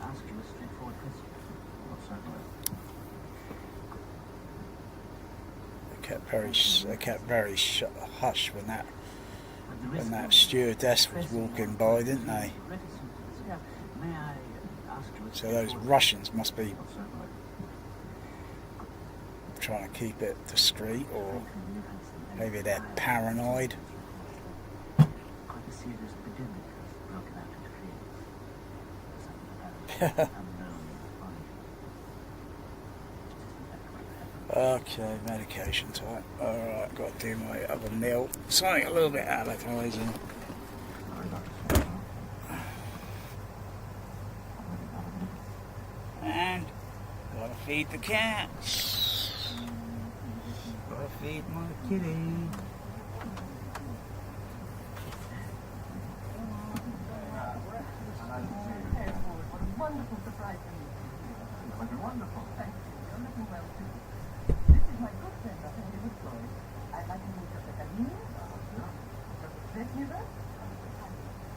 ask you a straightforward question? Well, certainly. They kept very hush when that stewardess was walking by, didn't they? So those Russians must be trying to keep it discreet, or maybe they're paranoid. Quite a serious epidemic has broken out in the field. Okay, medication time. Alright, got to do my other meal. Something a little bit appetizing. And gotta feed the cats. Gotta feed my kitty. Wonderful surprise for me. Wonderful. Thank you. You're looking well too. This is my good friend, Dr. David Floyd. I'd like to meet Dr. Kalini, Dr. Svetnever,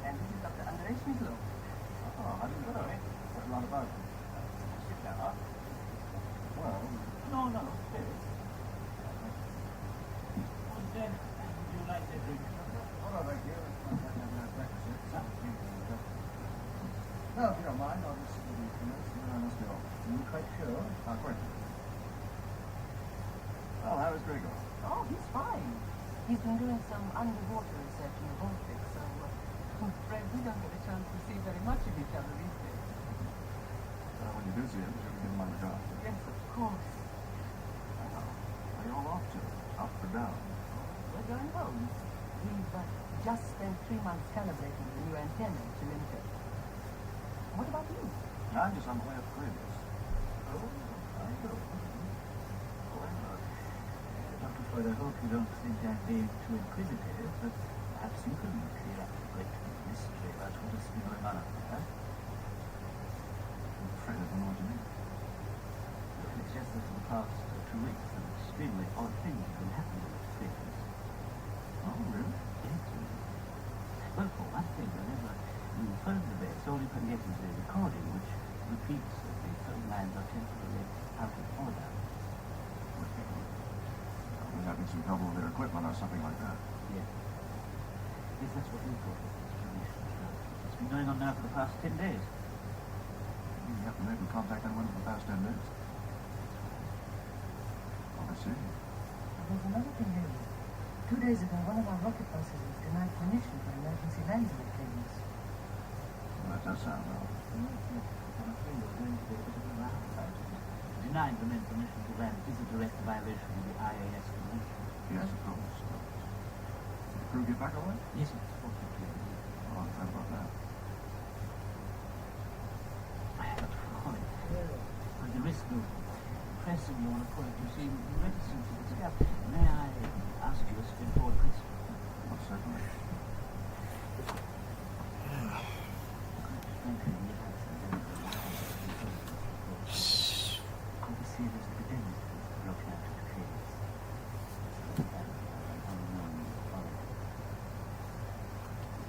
and this is Dr. Andrei Schmidlow. Oh, how do you know? What's a lot about it? Sit down. Well, No, stay. Then, would you like a drink? Oh, no, thank you. No, if you don't mind, I'll just give you a few minutes and then I must be off. Are you quite sure? Quite. Well, how is Gregor? Oh, he's fine. He's been doing some underwater research in the Baltic, so I'm afraid we don't get a chance to see very much of each other these days. When you do see him, you can give him my regard. Yes, of course. Well, where are you all off to? Up or down? We're going home. We've just spent 3 months calibrating the new antenna to Intel. What about you? I'm just on the way up to Gradius. Oh, I know. Dr. Floyd, I hope you don't think I'm being too inquisitive, but perhaps you can clear up the great mystery about what has been going on up there. I'm afraid I don't know what you mean. It's just that for the past 2 weeks, some extremely odd things have been happening with the things. Oh, really? Yes, really. Well, for one thing, whenever you phone the base, all you can get is a recording which repeats that the phone lines are temporarily out of order. We're having some trouble with their equipment or something like that. Yes. Yes, that's what we thought was the explanation. It's been going on now for the past 10 days. You haven't been able to contact anyone for the past 10 days? Oh, I see. There's another thing, David. 2 days ago, one of our rocket buses was denied permission for emergency landing activities. Well, that does sound odd. I'm afraid we're going to be a bit of a row about it. Denying the men permission to land is a direct violation of the IAS convention. Yes, of course. Did the crew get back all right? Yes, it's fortunately. Oh, I'm glad about that. But Floyd, at the risk of pressing you on a point you seem reticent to discuss, may I ask you a straightforward question? Well, certainly.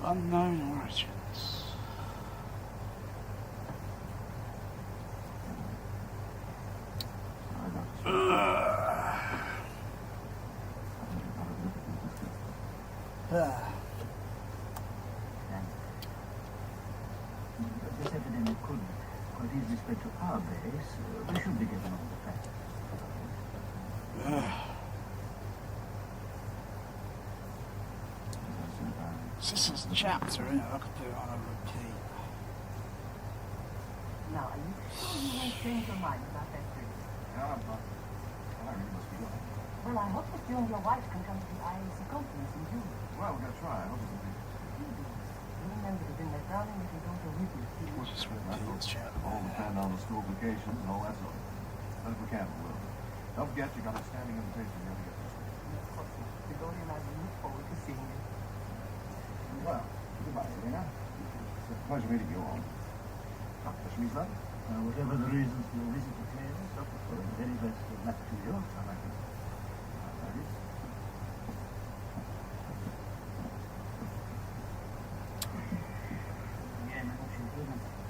Unknown origins. What is respect to our base, we should be given all the facts. This is a chapter, isn't it? I could do it on a repeat. Now, are you sure you won't change your mind about that trip? Yeah, but I really must be going. Well, I hope that you and your wife can come to the IAC conference in June. Well, we're going to try. I hope it's You remember to bring that darling little daughter with you, please. We'll just repeat this chapter. all depend on the school vacations and all that sort of thing. But if we can, we will. Don't forget, you got a standing invitation here to get this week. Of course not. Gregory and I will look forward to seeing you. Well, goodbye, Elena. It's a pleasure meeting you all. Wish me luck. Whatever the reasons for your visit to Clearance, Dr. Floyd, very best of luck to you. I like it. Thank you.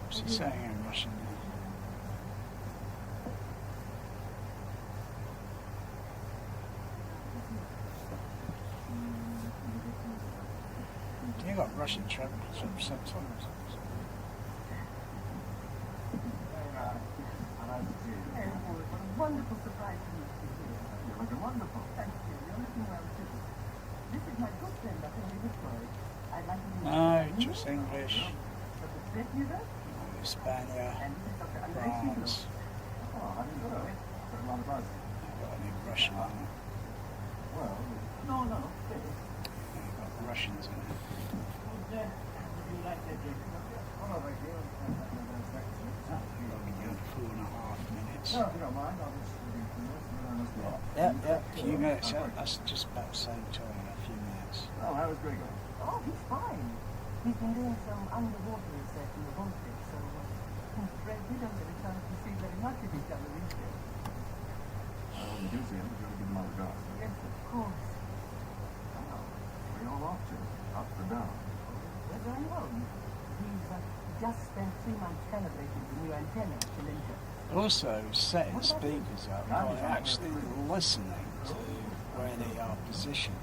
What's he saying in Russian? You got Russian subtitles. What a wonderful surprise to meet you here. You're looking wonderful. Thank you. You're looking well, too. This is my good friend, Dr. Floyd. I'd like to meet No, you. just English. Dr. Stretniver? Spaniard, And this is Dr. France. Oh, how do you know? Got a lot of buzz. Got any Russian on it? Well, No. You've got Russians in it. Would you like that drink? hold on right here. You're 4.5 minutes. No, if you don't mind, I'll just give you a few minutes, and then I must be off. Yeah, a few minutes. That's just about the same time, a few minutes. Oh, how was Gregor? Oh, he's fine. He's been doing some underwater research in the Baltic, so I'm afraid we don't get a chance to see very much of each other these days. When you do see him, you really give him all the guards. Yes, of course. Oh, where you all off to? Up or down? We're going home. He's just spent 3 months calibrating the new antenna cylinder. Also, setting speakers up by actually listening to where they are positioned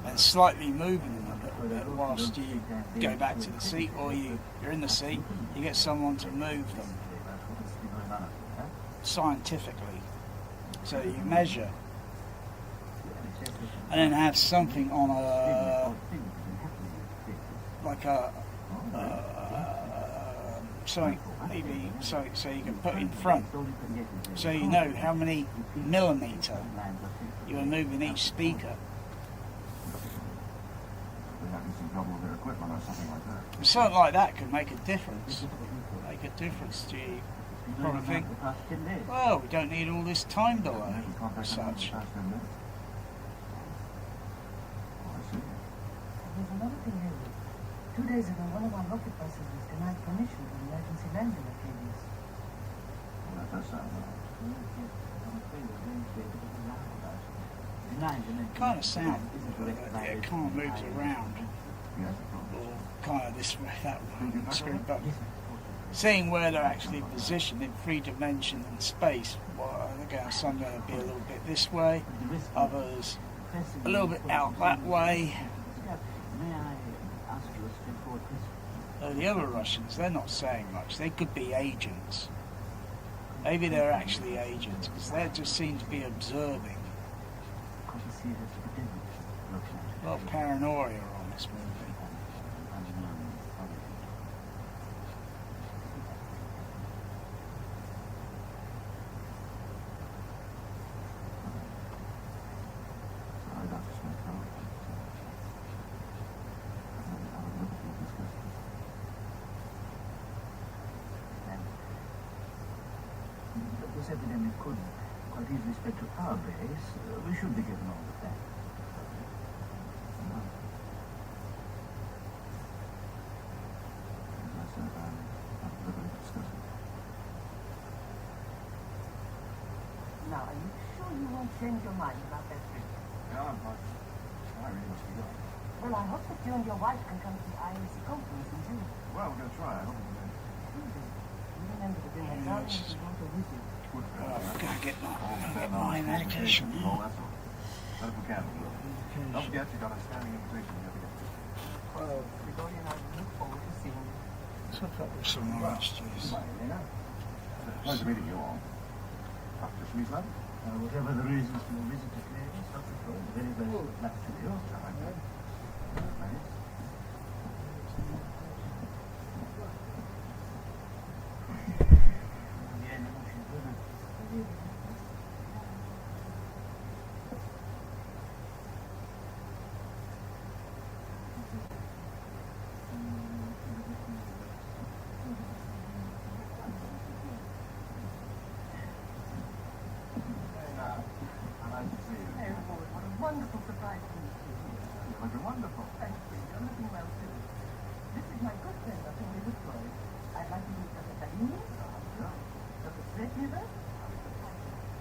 and slightly moving them a little bit whilst you go back to the seat, or you're in the seat, you get someone to move them scientifically. So you measure and then have something on a like a something maybe so you can put in front, so you know how many millimetre you are moving each speaker. They're having some trouble with their equipment or something like that. Something like that could make a difference. Make a difference to you. Probably think, well, we don't need all this time delay as such. There's another thing, Henry. 2 days ago, one of our rocket buses was denied permission for an emergency landing at Hades. Well, that does sound right. Kind of sound, it kind of moves around, or kind of this way, that way on the screen, but seeing where they're actually positioned in 3 dimension and space, well, some are going to be a little bit this way, others a little bit out that way. May I ask you a straightforward question? The other Russians, they're not saying much. They could be agents. Maybe they're actually agents, because they just seem to be observing. A lot of paranoia on this movie. Sorry, Dr. Smith. This epidemic could, quite easily spread to our base. We should be given all the facts. Now, are you sure you won't change your mind about that trip? Yeah, but I really must be going. Well, I hope that you and your wife can come to the IAC conference in June. Well, we're going to try. I hope we can. You remember to bring that darling little daughter with you. I've got to get my medication. All that sort of thing. But if we can, we will. Don't forget, you got a standing invitation here to get this. Gregory and I will look forward to seeing you. Took up with some orange juice. Bye, Elena. pleasure meeting you all. Dr. Schmiesland? Whatever the reasons for your visit today, Dr. Freud, the very best of luck to you. Wonderful surprise to meet you. You're looking wonderful. Thank you. You're looking well too. This is my good friend, Dr. David Floyd. I'd like to meet Dr. Kalini, Dr. Svetnever,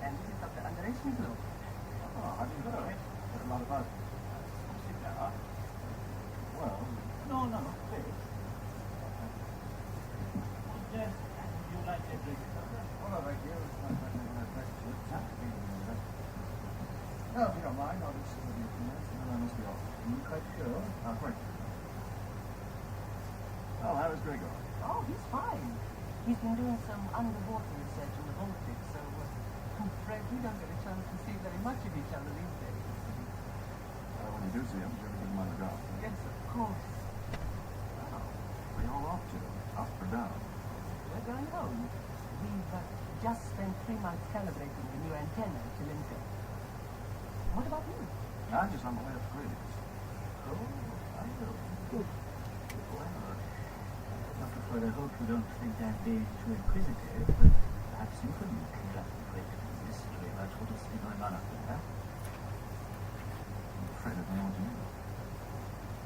and this is Dr. Andrei Schmidlov. Oh, how do you do? There's a lot of us. Well, No, please. Yes, would you like a drink? hold on right here. It's not like we're going to affect you. No, if you don't mind, I'll just sit with you a few minutes, and then I must be off. Are you quite sure? Quite sure. Oh, how is Gregor? Oh, he's fine. He's been doing some underwater research in the Baltic, so I'm afraid we don't get a chance to see very much of each other these days. When you do see him, you ever give him on the job? Yes, of course. Oh, where you all off to? Up or down? We're going home. We've just spent 3 months calibrating the new antenna at Chilinka. What about you? I'm just on my way up to Greece. Oh, I know. Good. Well, Dr. Freud, I hope you don't think I'd be too inquisitive, but perhaps you could conduct a quick mystery about what has been going on up there. I'm afraid I don't know what you mean.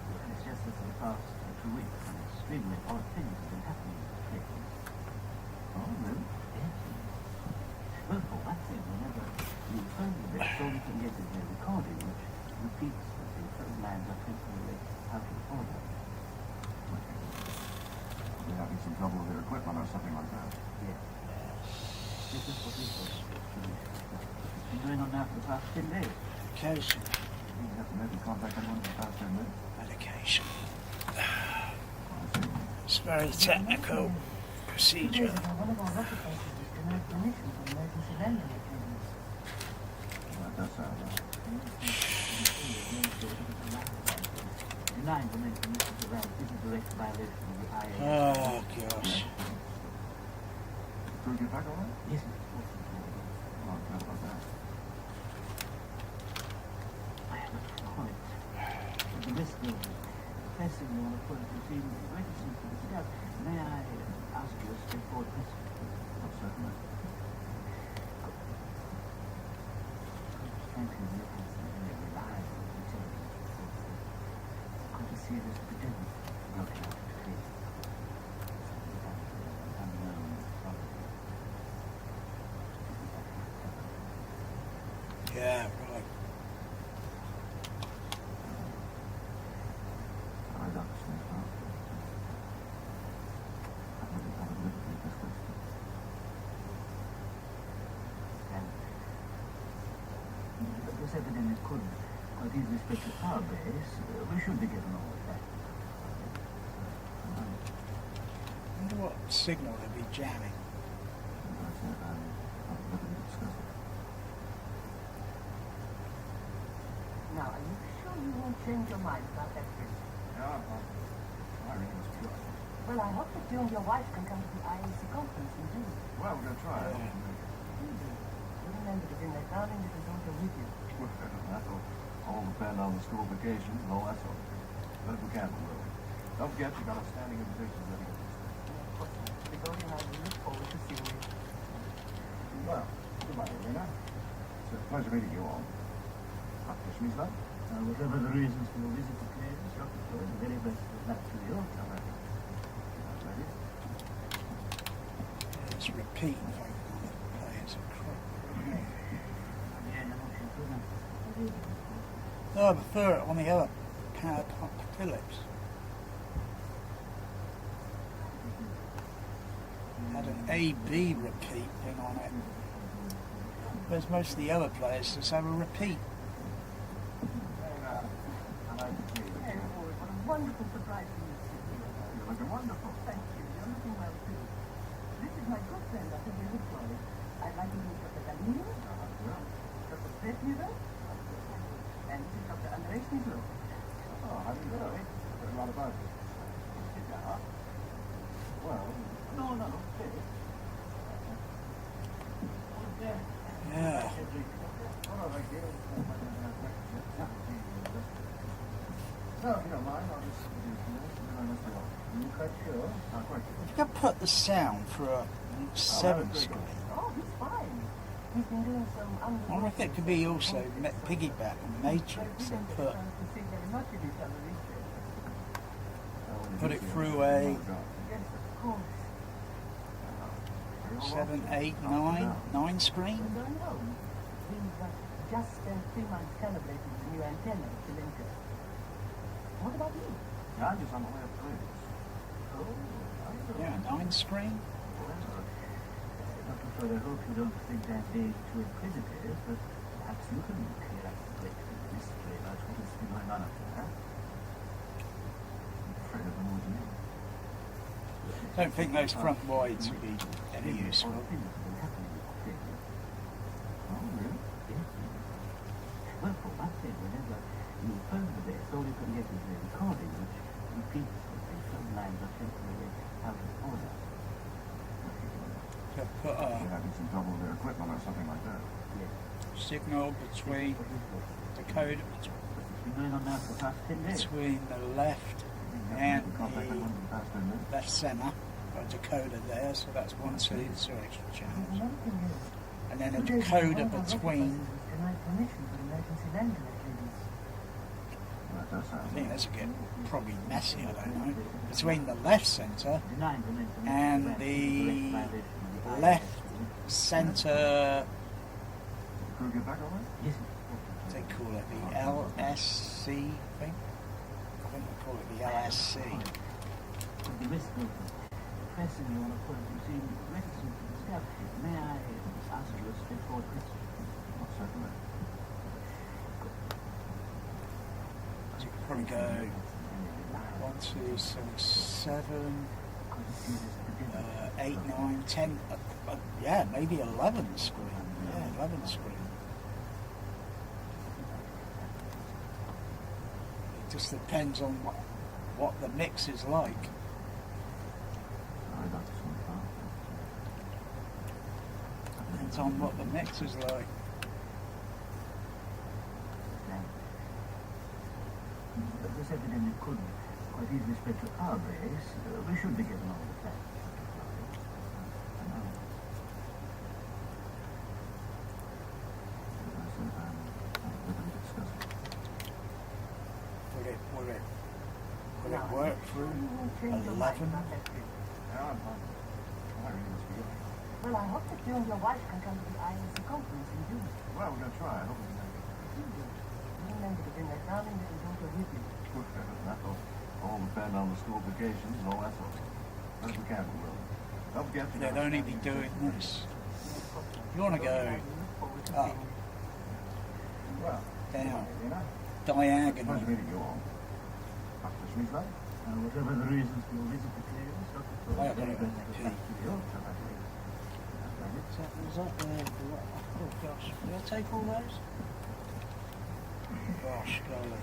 Well, it's just that for the past 2 weeks, some extremely odd things have been happening in the place. Oh, really? Yes. Well, for one thing, whenever you phone the phone can get a recording which repeats that the phone lines are temporarily out of order. They're having some trouble with their equipment or something like that. Yes. This is what we thought. It's been going on now for the past 10 days. Medication. You have to maybe contact anyone in the past 10 minutes. Medication. It's a very technical procedure. One of our rocket bases is denied permission for emergency landing activities. That does sound right. Denying the permission to land is a direct violation of the IA. Oh, gosh. Could we get back all right? Yes, Oh, I'm glad about that. I am afraid. At the risk of pressing your authority to reticent to discuss, may I ask you a straightforward question? Oh, certainly. Frankly, you have some very reliable intelligence reports that quite a serious epidemic broken out in the field. Something that unknown probably. Yeah, right. Sorry, Dr. Smith. I really haven't lived with this question. And this epidemic could quite easily spread to our base. We should be given all of that. I wonder what signal they'd be jamming. As I said, I'm looking to discuss it. Now, are you sure you won't change your mind about that trip? Yeah, I really must be honest. Well, I hope that you and your wife can come to the IAC conference in June. Well, we're going to try. You remember to bring that darling little daughter with you. That'll all depend on the school vacations and all that sort of thing. But if we can, we will. Don't forget, you got a standing invitation ready at this thing. Because and I will look forward to seeing you. Well, goodbye, Irina. It's a pleasure meeting you all. Dr. Schmiesland? Whatever the reasons for your visit to Cleveland, Dr. Floyd, the very best of luck to you. Ladies? It's repeat if I can play it. No, I prefer it on the other power Philips. Had an A-B repeat thing on it. Whereas most of the other players just have a repeat. What a wonderful surprise for you. You're looking wonderful. Thank you. You're looking well too. This is my good friend, Dr. David Floyd. quite sure. Not quite sure. If you could put the sound for a 7 screen. Oh, he's fine. He's been doing some I wonder if it could be also piggyback and Matrix and put it through a Yes, of course. 7, 8, 9 screen. I don't know. He's just spent 3 months calibrating the new antenna at Chilenka. What about you? I'm just on the way upstairs. Yeah, 9 screen. Dr. Floyd, I hope you don't think that being too inquisitive, but perhaps you can clear up the great mystery about what has been going on up there. I'm afraid of the more than you. Don't think those front wides would be any useful. Oh, really? Yes. Well, for one thing, whenever you phone the base, all you can get is a recording which repeats what the phone lines are temporarily out of order. To put a having some trouble with their equipment or something like that. signal between the code It's been going on now for the past 10 days. between the left and the left center, a decoder there, so that's 1, 2, 3 extra channels. And then a decoder between, I think that's getting probably messy, I don't know, between the left center and the left center, they call it the LSC thing? I think they call it the LSC. The risk of pressing you on a point you seem reticent to discuss. May I ask you a straightforward question? Well, certainly. So you could probably go 1, 2, 6, 7, 8, 9, 10, yeah, maybe 11 screen. Yeah, 11 screen. It just depends on what the mix is like. Depends on what the mix is like. This evidently couldn't quite easily spread to our base. We should be getting on with that. Would it work through 11? Well, I hope that you and your wife can come to the island's conference in June. Well, we're going to try. I hope we can make it. Remember to bring that darling little daughter with you. That'll all depend on the school vacations and all that sort of stuff. But if we can, we will. Don't forget to They'd only be doing this. You want to go up, down, diagonal. Pleasure meeting you all. Dr. Schmiesler? Whatever the reasons for your visit to Clearance, Dr. Floyd, I gotta go back to New York. Was that there? Oh gosh, did I take all those? Gosh, golly.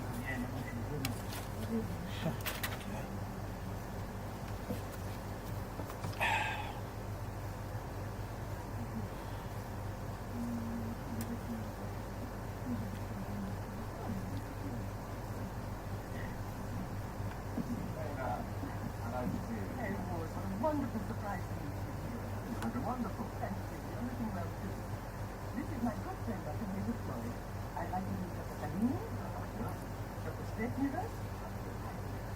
Wonderful surprise to meet you. Wonderful. Thank you. You're looking well too. This is my good friend, Dr. David Floyd. I'd like to meet Dr. Kalini, Dr. Stretniver,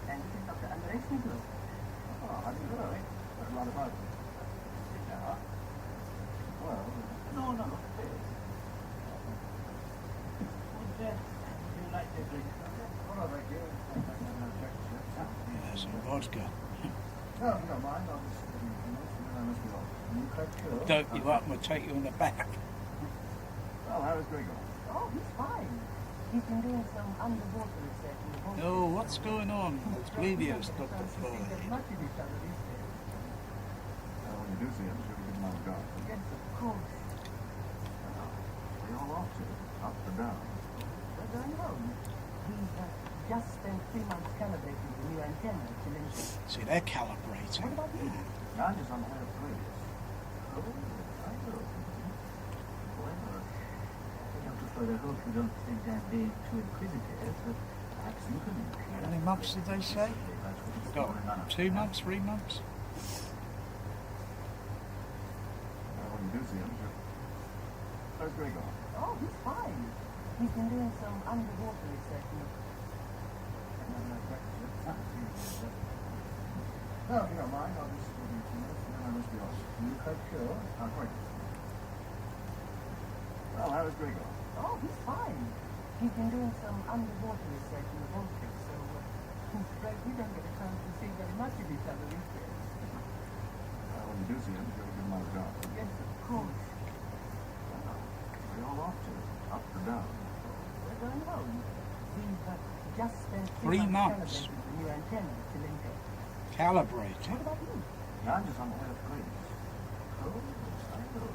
and this is Dr. Andrei Snigler. Oh, how do you know? There's a lot about you. Yeah. Well, No. Would you like to drink? hold on right here. Yeah, some vodka. No, if you don't mind, I'll just give you a few minutes and then I must be off. You quite sure? Dope you up and we'll take you in the back. Well, how is Gregor? Oh, he's fine. He's been doing some underwater research in the boat. Oh, what's going on? It's Blevious, Dr. Floyd. Much of each other these days. Well, when you do see him, sure we give him out of guard. Yes, of course. Where you all off to? Up or down? But I know. He's just spent 3 months calibrating the new antenna at Chilenka. See, they're calibrating. What about you? I'm just on the way up Clearance. Oh, I know. Well, Dr. Floyd, I hope you don't think I'm being too inquisitive, but perhaps you can clear How many months did they say? up what has got 2 months, 3 months. When you do see him, sure. How's Greg going? Oh, he's fine. He's been doing some underwater research. No, if you don't mind, I'll just give you 2 minutes and then I must be off. You quite sure? Quite. Well, how's Greg going? Oh, he's fine. He's been doing some underwater research in the Baltic, so Greg, we don't get a chance to see very much of each other these days. When you do see him, you'll give him a job. Yes, of course. Where are you all off to? Up or down? We're going home. We've just spent 3 months. calibrating the new antenna to link up. Calibrating. What about you? Yeah, I'm just on the way up to Greece. Oh, I know.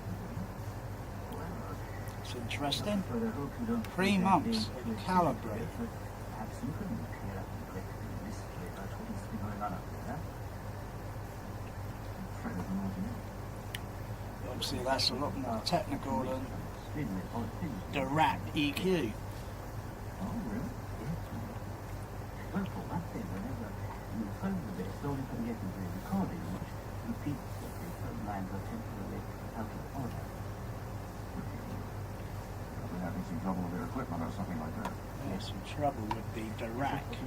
It's interesting. But I hope you don't 3 months of calibrating. Perhaps you can clear up the electrical mystery about what is going on up there. I'm afraid I don't know what you mean. Obviously, that's a lot more technical than the RAP EQ. Oh, really? Well, for one thing, whenever you phone the base, all you can get is a recording which repeats that the phone lines are temporarily out of order. I've been having some trouble with their equipment or something like that. There's some trouble with the Dirac. It's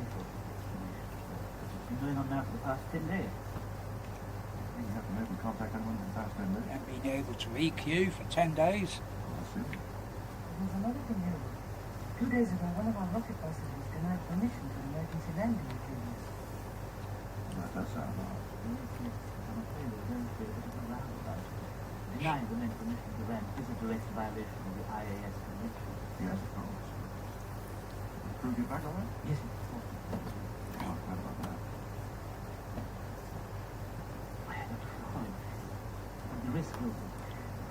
been going on now for the past 10 days. You haven't been able to contact anyone in the past 10 minutes? And being able to EQ for 10 days. Oh, I see. There's another thing here. 2 days ago, one of our rocket buses was denied permission for emergency landing maneuvers. That does sound odd. Yes, I'm afraid we're going to be a bit of a row about it. Denying the men permission to land is a direct violation of the IAS convention. Yes, of course. Did the crew get back all right? Yes, of course. Oh, glad about that. The risk of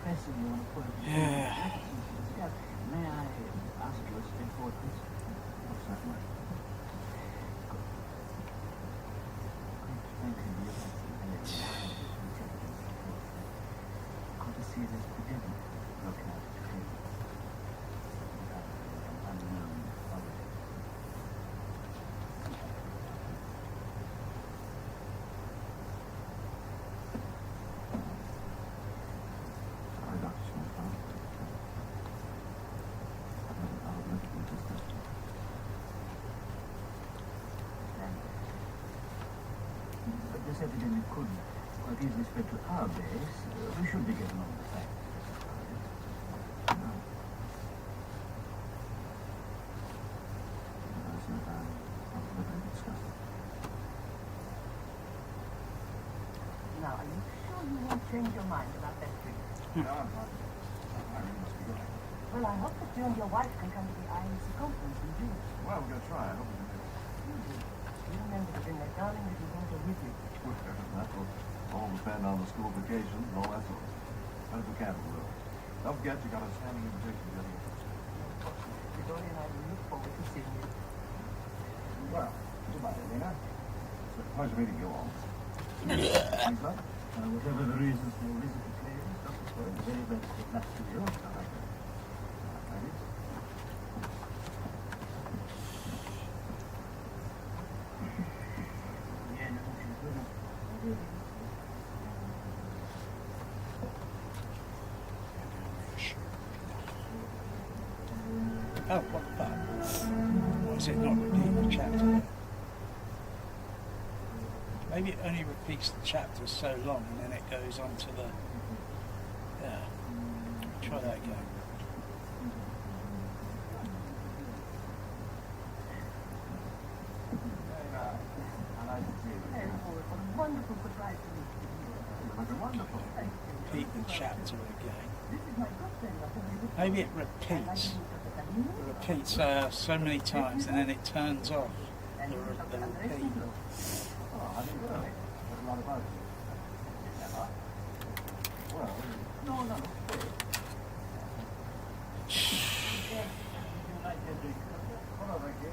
pressing you on a point. Yeah. May I ask you a straightforward question? What's that like? Courtesy of this epidemic broken out of trade. Unknown origin. Sorry, Dr. Smith. I'll admit it was just that. But this epidemic could quite easily spread to our base. We should be getting on the facts. No. That's not bad. I'm very disgusted. Now, are you sure you won't change your mind about that trip? No, I'm not. I really must be going. Well, I hope that you and your wife can come to the IAC conference in June. Well, we're going to try. I hope we can do it. You remember to bring that darling little daughter with you. That will all depend on the school vacations and all that sort of stuff. But if we can, we will. Don't forget, you got a standing invitation to the other office. Victoria and I will look forward to seeing you. Well, goodbye, Elena. It's a pleasure meeting you all. Thanks, love. Whatever the reasons for your visit to Cleveland, Dr. Floyd, the very best of luck to you. Ladies. Yeah, no, she's good. Oh, what the fuck? Why is it not repeating the chapter? Maybe it only repeats the chapter so long and then it goes on to the... Yeah. Try that again. What a wonderful surprise to meet you. Wonderful. Repeat the chapter again. This is my good friend, Dr. David. Maybe it repeats. It repeats so many times and then it turns off the repeat. Oh, I didn't know. What a lot about it. Well, No. well, thank you.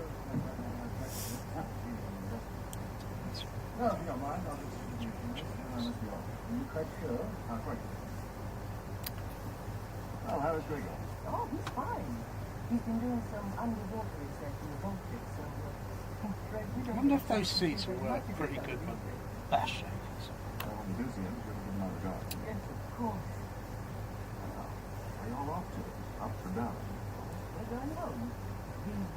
Well, if you don't mind, I'll just give you a few minutes and I must be off. Are you quite sure? Quite. Well, how is Greg going? Oh, he's fine. He's been doing some underwater research in the Baltic, so I wonder if those seats will work pretty good with bash shakers. Well, when you do see him, give him my regard. Yes, of course. Where you all off to? Up or down? We're going home. We've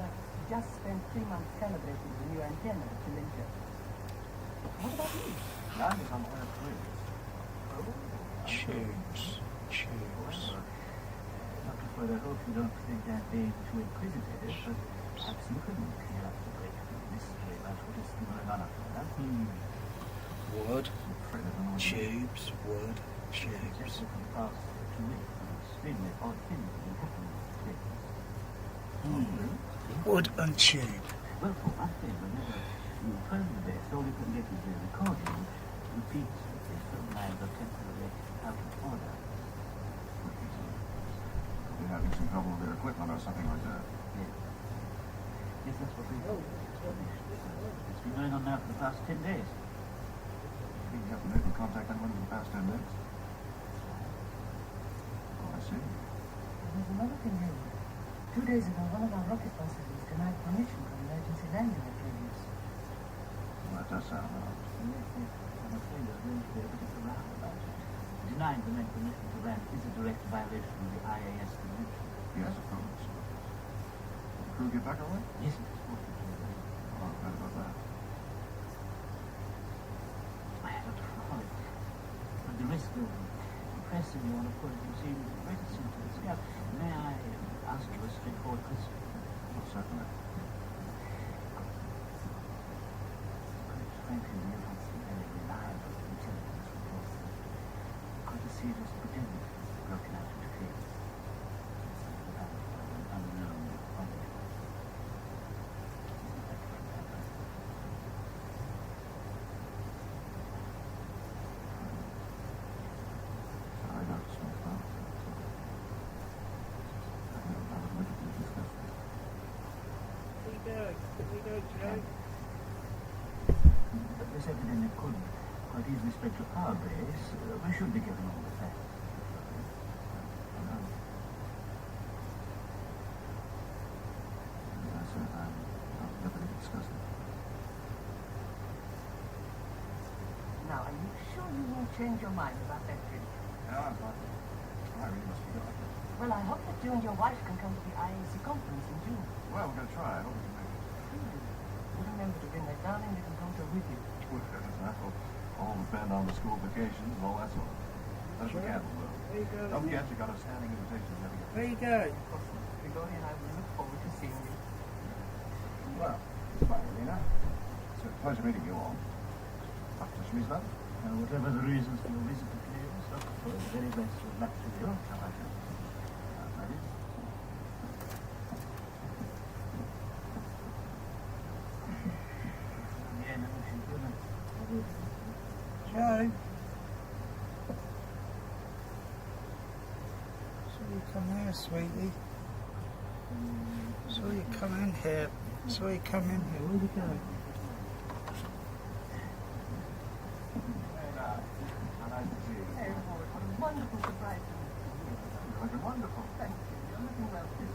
just spent 3 months calibrating the new antenna at Chilinka. What about you? I'm just on the way up to Leeds. Tubes. Dr. Floyd, I hope you don't think I'm being too inquisitive, but perhaps you can clear up the great mystery about what is going on up there. Wood. Tubes. Wood. Tubes. Just for the past 2 weeks, extremely odd things have been happening to Wood and tube. Well, for one thing, whenever you phone the best, all you can get is a recording which repeats that the phone lines are temporarily out of order. They're having some trouble with their equipment or something like that. Yes, that's what we hope. It's been going on now for the past 10 days. You haven't been able to contact anyone in the past 10 days? Oh, I see. There's another thing here. 2 days ago, one of our rocket buses was denied permission for emergency landing at Radius. Well, that does sound odd. Yes. I'm afraid there's going to be a bit of a row about it. Denying the men permission to land is a direct violation of the IAS convention. Yes, of course. Did the crew get back all right? Yes, it is fortunately. Oh, I'm glad about that. Dr. Floyd, at the risk of impressing you on a point you seem reticent to discuss, may I ask you a straightforward question? Well, certainly. Quite frankly, we have had some very reliable intelligence reports that quite a serious epidemic has broken out into fields. It's developed by an unknown object. Isn't that correct, Andrew? Sorry, Dr. Smith. I was looking to discuss this. Where you going, Joe? But this epidemic could quite easily spread to our base. We should be given all the facts. As I said, I'm not liberty to discuss it. Now, are you sure you won't change your mind about that trip? No, I'm fine. I really must be going. Well, I hope that you and your wife can come to the IAC conference in June. Well, we're going to try. I hope we can make it. You remember to bring that darling little daughter with you. That'll all depend on the school vacations and all that sort of thing. But if we can, we will. Where you going? Don't forget, you got a standing invitation. Where you going? Gregory and I will look forward to seeing you. Well, it's fine, Lena. It's a pleasure meeting you all. Dr. Schmiesland? Whatever the reasons for your visit to Cleveland, Dr. Floyd, the very best of luck to you. Shall I go? Ready? Joe? Saw you come here, sweetie. Saw you come in here. Saw you come in here. Where'd you go? Hey, Ward, what a wonderful surprise. You're looking wonderful. Thank you. You're looking well, too.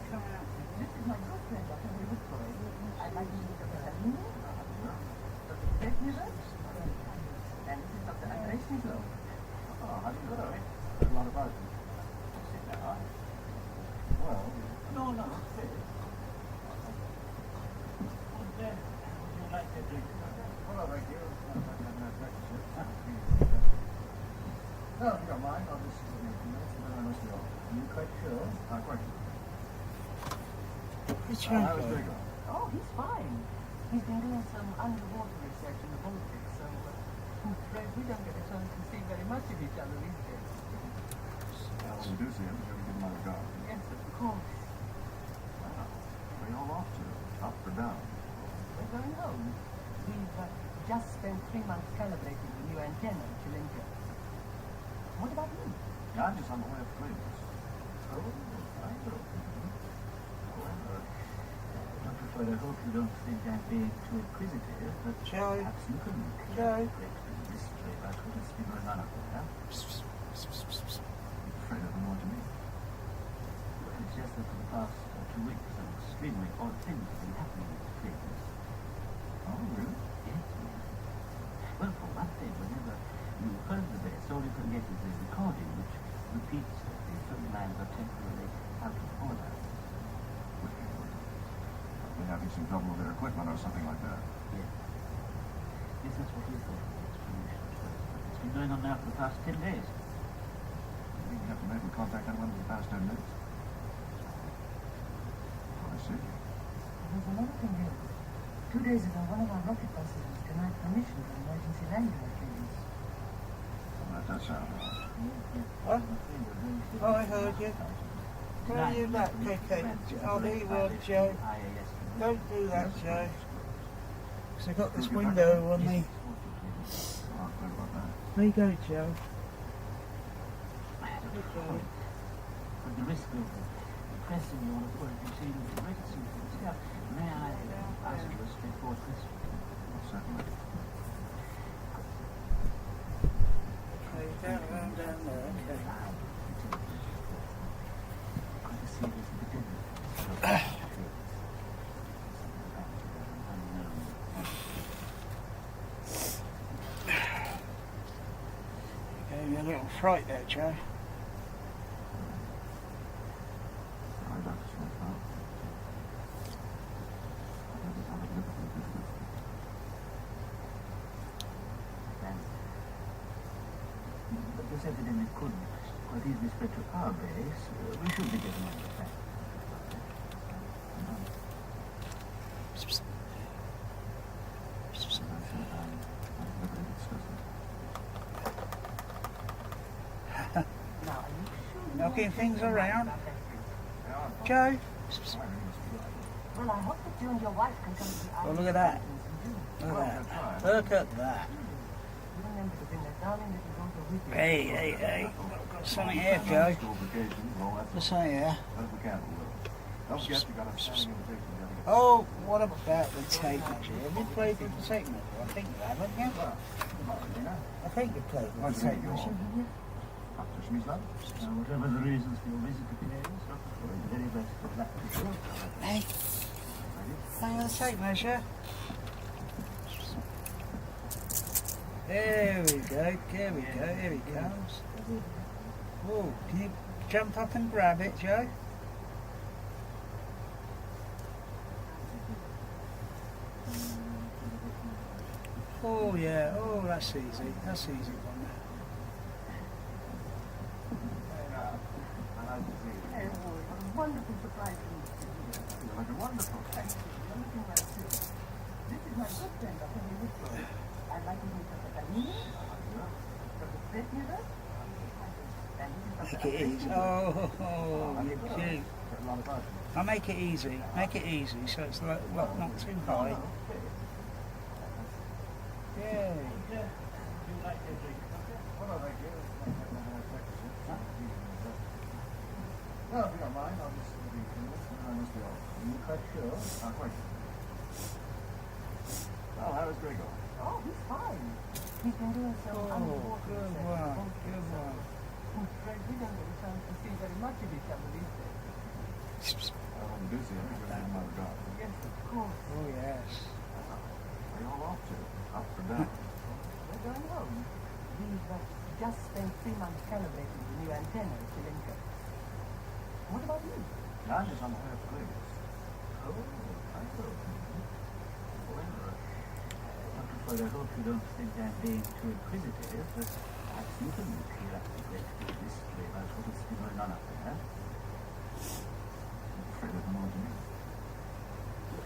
This is my good friend, Dr. David Floyd. I'd like to meet Dr. Salini, Dr. Beckmuller, and this is Dr. Andrei Schnitzler. Oh, how do you know? There's a lot about you. Sit down. Well, No, sit. Would you like a drink? well, thank you. No, if you don't mind, I'll just give you a few minutes and then I must be off. Are you quite sure? Quite sure. Which How's one? Grego? Oh, he's fine. He's been doing some underwater research in the Baltic, so I'm afraid we don't get a chance to see very much of each other these days. Well, when we do see him, we'll give him my regard. Yes, of course. Well, where you all off to? Up or down? We're going home. We've just spent 3 months calibrating the new antenna at Chilinka. What about you? I'm just on the way up to Cleveland. Oh, I know. However, Dr. Floyd, I hope you don't think I'm being too inquisitive, but Joe? perhaps you can Joe? great mystery about what has been going on up there. I'm afraid I don't know what you mean. Well, it's just that for the past 2 weeks, some extremely odd things have been happening at the fields. Oh, really? Yes. Well, for one thing, whenever you phone the base, all you can get is a recording which repeats that the phone lines are temporarily out of order. They're having some trouble with their equipment or something like that. Yes. Yes, that's what we thought of the explanation at first, but it's been going on now for the past 10 days. You haven't been able to contact anyone for the past 10 minutes? Oh, I see. There's another thing here. 2 days ago, one of our rocket buses was denied permission for emergency landing activities. Well, that does sound wrong. What? Oh, I heard you. Where are you back, KK? Oh, there you are, Joe. Don't do that, Joe. Because I've got this window on me. There you go, Joe. With the risk of pressing you on a point of seeing the emergency things, may I ask you a straightforward question? Certainly. Okay, down there, okay. Quite a serious epidemic. Gave me a little fright there, Joe. Sorry, Dr. Smith. But this epidemic could quite easily spread to our base. We should be getting on with that. Knocking things around. Joe? Well, I hope that you and your wife can come to the Oh, look at that. Look at that. Look at that. Remember to bring that darling little daughter with you. Hey. I've got something here, Joe. Got something here. Don't forget you got a standing invitation. Oh, what about the tape measure? Have you played with the tape measure? I think you haven't, yeah? I think you played with the tape measure, haven't you? Dr. Schmiesland? Whatever the reasons for your visit to Pinellas, Dr. Floyd, the very best of luck to you. Hey, hang on the tape measure. There we go, here he comes. Oh, can you jump up and grab it, Joe? Oh yeah, oh that's easy one there. Hey, what a wonderful surprise for you. Like a wonderful. Thank you. You're looking well too. This is my good friend, Dr. Floyd. I'd like to meet Dr. Panini, Dr. Stretmiller, and this is Make Dr. it easy. Oh, you're cute. I'll make it easy, so it's like, well, not too high. Yeah. No, if you don't mind, I'll just be I must be all. Are you quite sure? Quite sure. Well, how is Grego? Oh, he's fine. He's been doing some unimportant good research. one, good one. I'm afraid we don't get a chance to see very much of each other these days. When you do see him, give him my regard. Yes, of course. Oh yes. Where you all off to? Up or down? We're going home. We've just spent 3 months calibrating the new antenna at Chilenka. What about you? I'm just on the way up to Vegas. Oh, I thought. Well, Dr. Floyd, I hope you don't think I'm being too inquisitive, but perhaps you can clear up the great mystery about what has been going on up there. I'm afraid I don't know what you mean.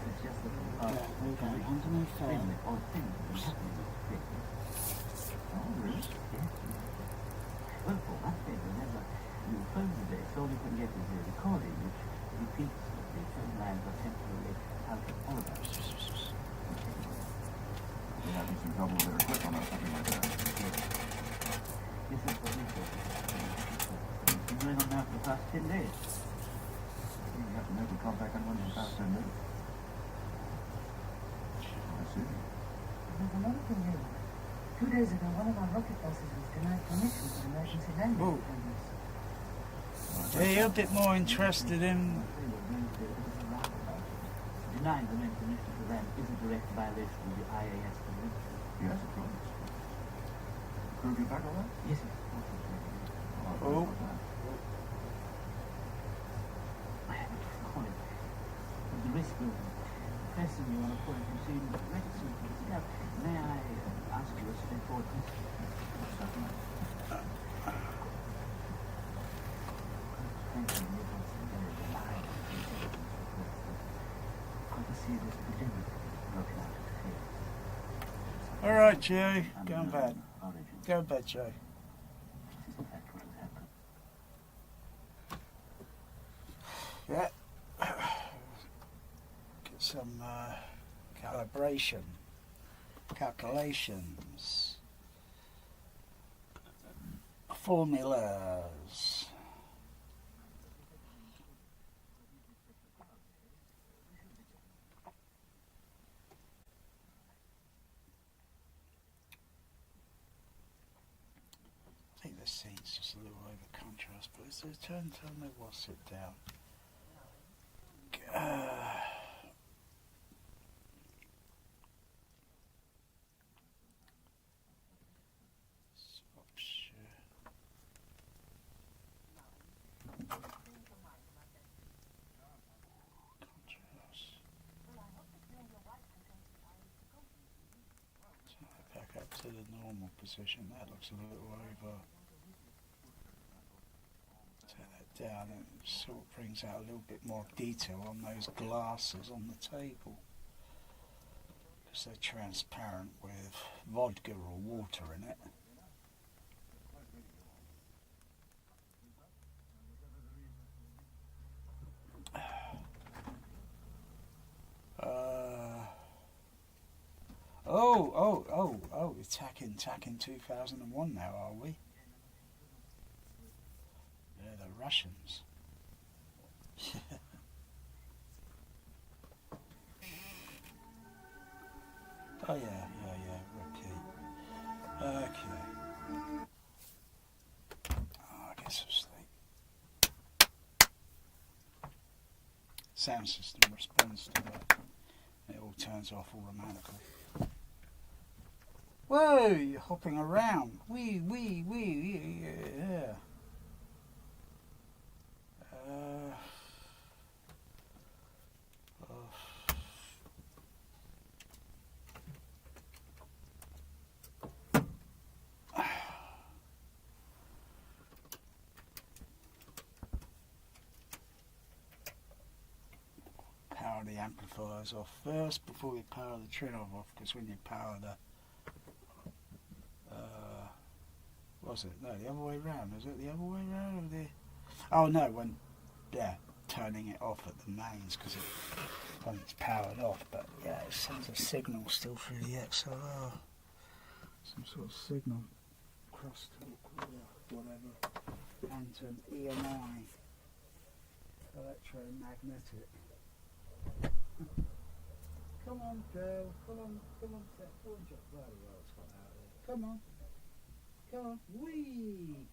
It's just that We're going under my phone. odd things have been happening with things. Oh, really? Yes. Well, for one thing, whenever you phone the base, all you can get is a recording which repeats that the phone lines are temporarily out of order. They're having some trouble with their equipment or something like that. Yes, that's what we thought. It's been going on now for the past 10 days. You haven't been able to contact anyone in the past 10 minutes? I see. There's another thing here. 2 days ago, one of our rocket buses was denied permission for emergency landing activities. Yeah, you're a bit more interested in denying the main connection to them is a direct violation of the IAS convention. Yes, of course. Can we get back on that? Yes, yes. Oh. I haven't recorded. At the risk of pressing you on a point you seem reticent to discuss, may I ask you a straightforward question? Certainly. Thank you. All right, Joe. Go in bed. Go in bed, Joe. Yeah. Get some calibration, calculations, formulas. I think the scene's just a little over contrast, but it's a turn me we'll sit down. Back up to the normal position. That looks a little over. Take that down and it sort of brings out a little bit more detail on those glasses on the table. Because they're transparent with vodka or water in it. Oh, we're tacking 2001 now, are we? Yeah, the Russians. Oh yeah, okay. Oh, I guess I'll sleep. Sound system responds to that. It all turns off automatically. Whoa, you're hopping around. Wee, yeah. Power the amplifiers off first before we power the Trinov off, because when you power the was it? No, the other way round. Is it the other way round or the? Oh no, when turning it off at the mains because when it's powered off. But yeah, it sends a signal still through the XLR. Some sort of signal. Crosstalk, whatever. Phantom EMI. Electromagnetic. Come on, girl. Come on, Jack. Bloody well, it's got out of there. Come on. Whee!